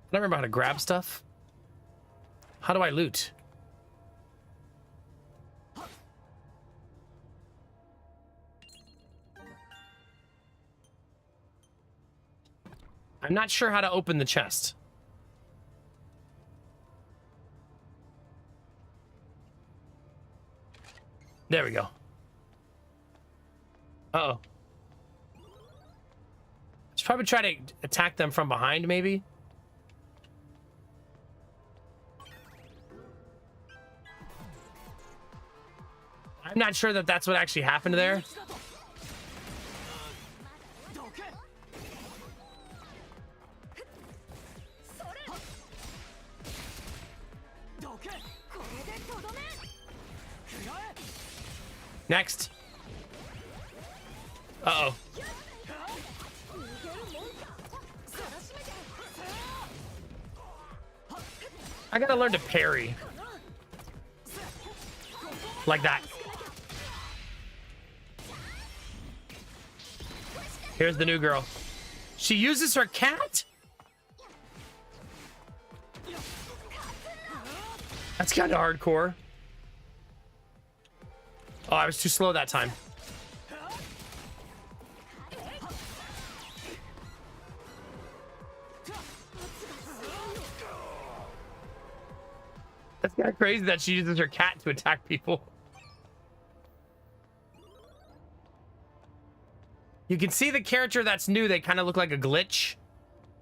I don't remember how to grab stuff. How do I loot? I'm not sure how to open the chest. There we go. Uh-oh. Should probably try to attack them from behind, maybe. I'm not sure that that's what actually happened there. Next. Uh-oh. I gotta learn to parry. Like that. Here's the new girl. She uses her cat? That's kind of hardcore. Oh, I was too slow that time. That's kind of crazy that she uses her cat to attack people. You can see the character that's new. They kind of look like a glitch,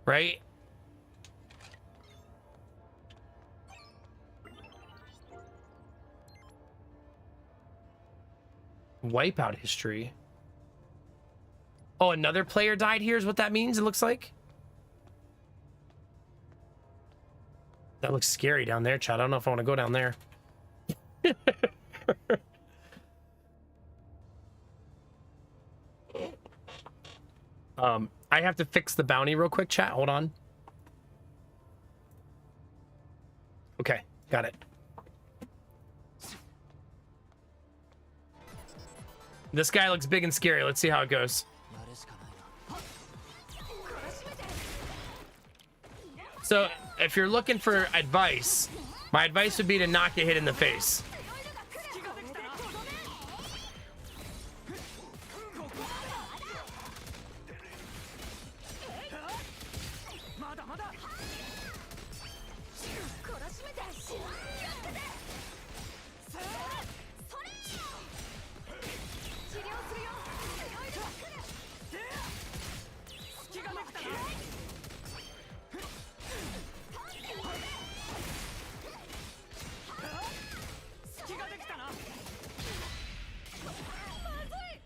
right? Wipeout history. Oh, another player died here is what that means, it looks like. That looks scary down there, Chad. I don't know if I want to go down there. I have to fix the bounty real quick, chat. Hold on. Okay, got it. This guy looks big and scary. Let's see how it goes. So, if you're looking for advice, my advice would be to not get hit in the face.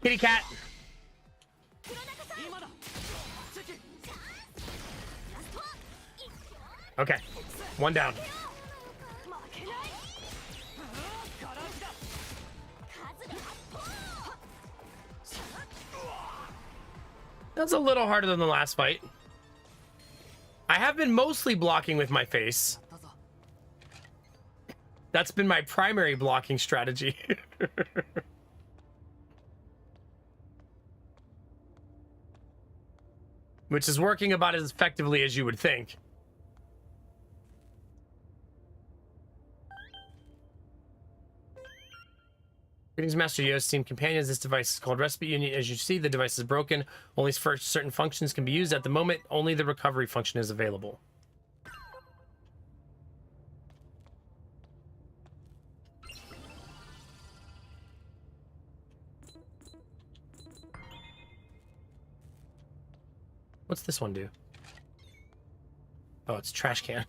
Kitty cat. Okay, one down. That's a little harder than the last fight. I have been mostly blocking with my face. That's been my primary blocking strategy. Which is working about as effectively as you would think. Greetings, Master Yo's team companions. This device is called Respite Unit. As you see, the device is broken. Only certain functions can be used. At the moment, only the recovery function is available. What's this one do? Oh, it's a trash can.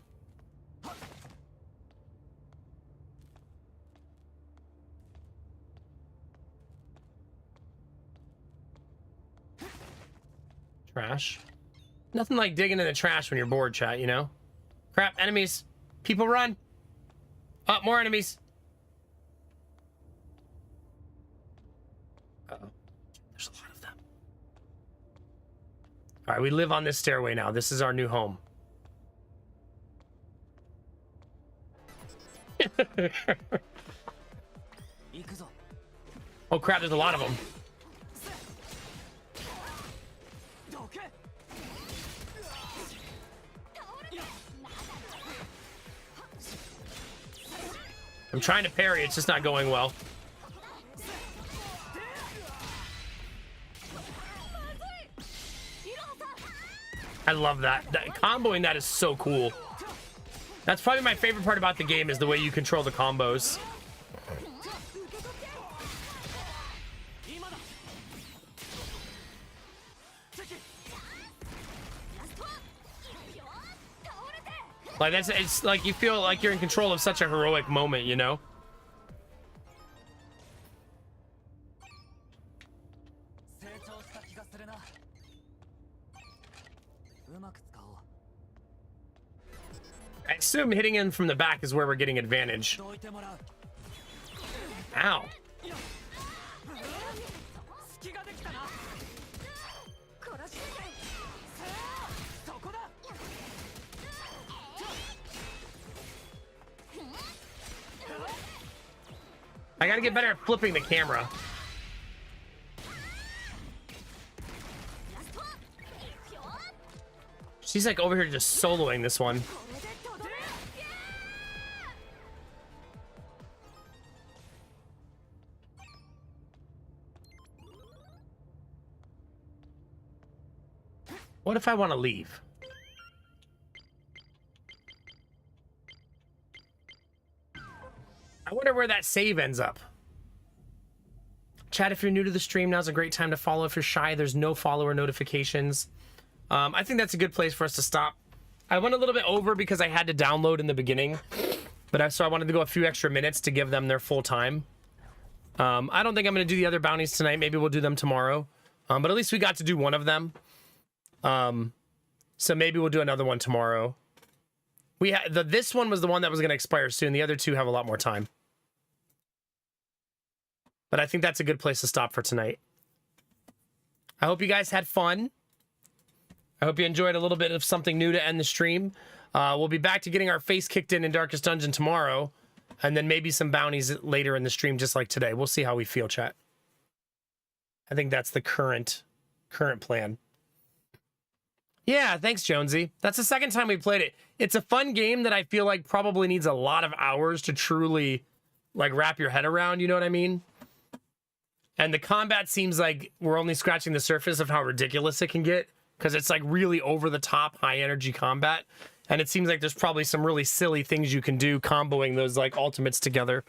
Trash. Nothing like digging in the trash when you're bored, chat, you know? Crap, enemies. People run. Oh, more enemies. Uh-oh. There's a lot of them. All right, we live on this stairway now. This is our new home. Oh crap, there's a lot of them. I'm trying to parry, it's just not going well. I love that. Comboing that is so cool. That's probably my favorite part about the game, is the way you control the combos. Like it's like you feel like you're in control of such a heroic moment, you know? I assume hitting him from the back is where we're getting advantage. Ow. I gotta get better at flipping the camera. She's like over here just soloing this one. What if I want to leave? I wonder where that save ends up. Chat, if you're new to the stream, now's a great time to follow. If you're shy, there's no follower notifications. I think that's a good place for us to stop. I went a little bit over because I had to download in the beginning, but so I wanted to go a few extra minutes to give them their full time. I don't think I'm going to do the other bounties tonight. Maybe we'll do them tomorrow. But at least we got to do one of them. So maybe we'll do another one tomorrow. We had this one was the one that was going to expire soon. The other two have a lot more time. But I think that's a good place to stop for tonight. I hope you guys had fun. I hope you enjoyed a little bit of something new to end the stream. We'll be back to getting our face kicked in Darkest Dungeon tomorrow. And then maybe some bounties later in the stream, just like today. We'll see how we feel, chat. I think that's the current plan. Yeah, thanks, Jonesy. That's the second time we played it. It's a fun game that I feel like probably needs a lot of hours to truly, like, wrap your head around, you know what I mean? And the combat seems like we're only scratching the surface of how ridiculous it can get, because it's like really over-the-top, high-energy combat. And it seems like there's probably some really silly things you can do comboing those, like, ultimates together.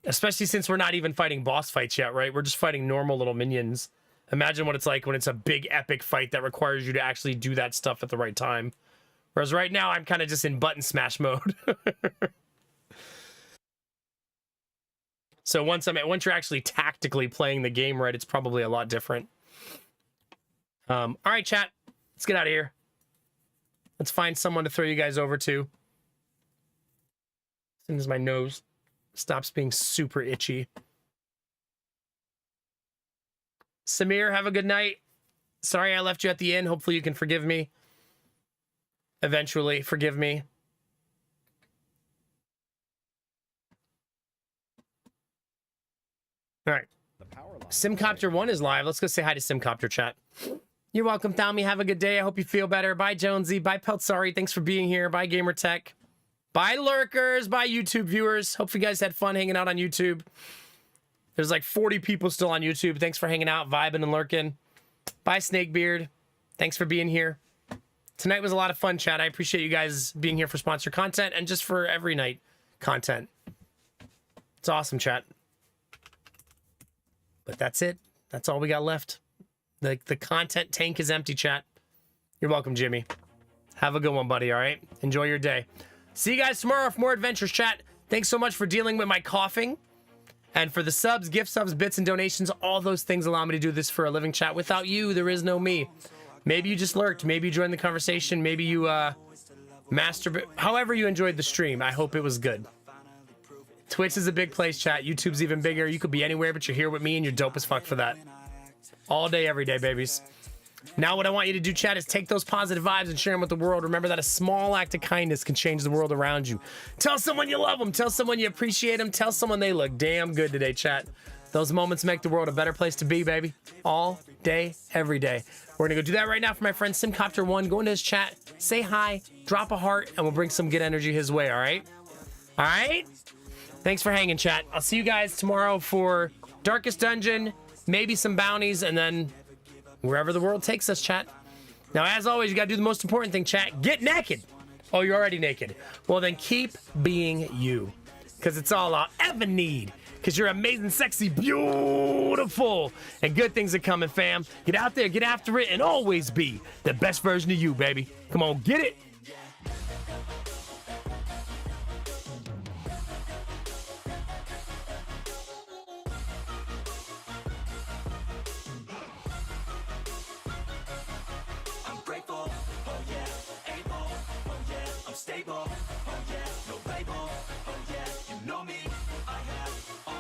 Especially since we're not even fighting boss fights yet, right? We're just fighting normal little minions. Imagine what it's like when it's a big, epic fight that requires you to actually do that stuff at the right time. Whereas right now, I'm kind of just in button smash mode. So So once you're actually tactically playing the game right, it's probably a lot different. All right, chat. Let's get out of here. Let's find someone to throw you guys over to. As soon as my nose stops being super itchy. Samir, have a good night. Sorry I left you at the inn. Hopefully you can forgive me. Eventually, forgive me. All right. Simcopter 1 is live. Let's go say hi to Simcopter chat. You're welcome, Tommy. Have a good day. I hope you feel better. Bye, Jonesy. Bye, Peltsari. Thanks for being here. Bye, Gamertech. Bye, lurkers. Bye, YouTube viewers. Hope you guys had fun hanging out on YouTube. There's like 40 people still on YouTube. Thanks for hanging out, vibing, and lurking. Bye, Snakebeard. Thanks for being here. Tonight was a lot of fun, chat. I appreciate you guys being here for sponsored content and just for every night content. It's awesome, chat. But that's it. That's all we got left. The content tank is empty, chat. You're welcome, Jimmy. Have a good one, buddy, all right? Enjoy your day. See you guys tomorrow for more adventures, chat. Thanks so much for dealing with my coughing. And for the subs, gift subs, bits, and donations, all those things allow me to do this for a living, chat. Without you, there is no me. Maybe you just lurked. Maybe you joined the conversation. Maybe you masturbate. However you enjoyed the stream, I hope it was good. Twitch is a big place, chat. YouTube's even bigger. You could be anywhere, but you're here with me, and you're dope as fuck for that. All day, every day, babies. Now what I want you to do, chat, is take those positive vibes and share them with the world. Remember that a small act of kindness can change the world around you. Tell someone you love them. Tell someone you appreciate them. Tell someone they look damn good today, chat. Those moments make the world a better place to be, baby. All day, every day. We're going to go do that right now for my friend Simcopter1. Go into his chat, say hi, drop a heart, and we'll bring some good energy his way, all right? All right? Thanks for hanging, chat. I'll see you guys tomorrow for Darkest Dungeon, maybe some bounties, and then wherever the world takes us, chat. Now, as always, you gotta do the most important thing, chat. Get naked. Oh, you're already naked. Well, then keep being you. Because it's all I'll ever need. Because you're amazing, sexy, beautiful. And good things are coming, fam. Get out there, get after it, and always be the best version of you, baby. Come on, get it. I'm grateful, oh yeah, able, oh yeah, I'm stable.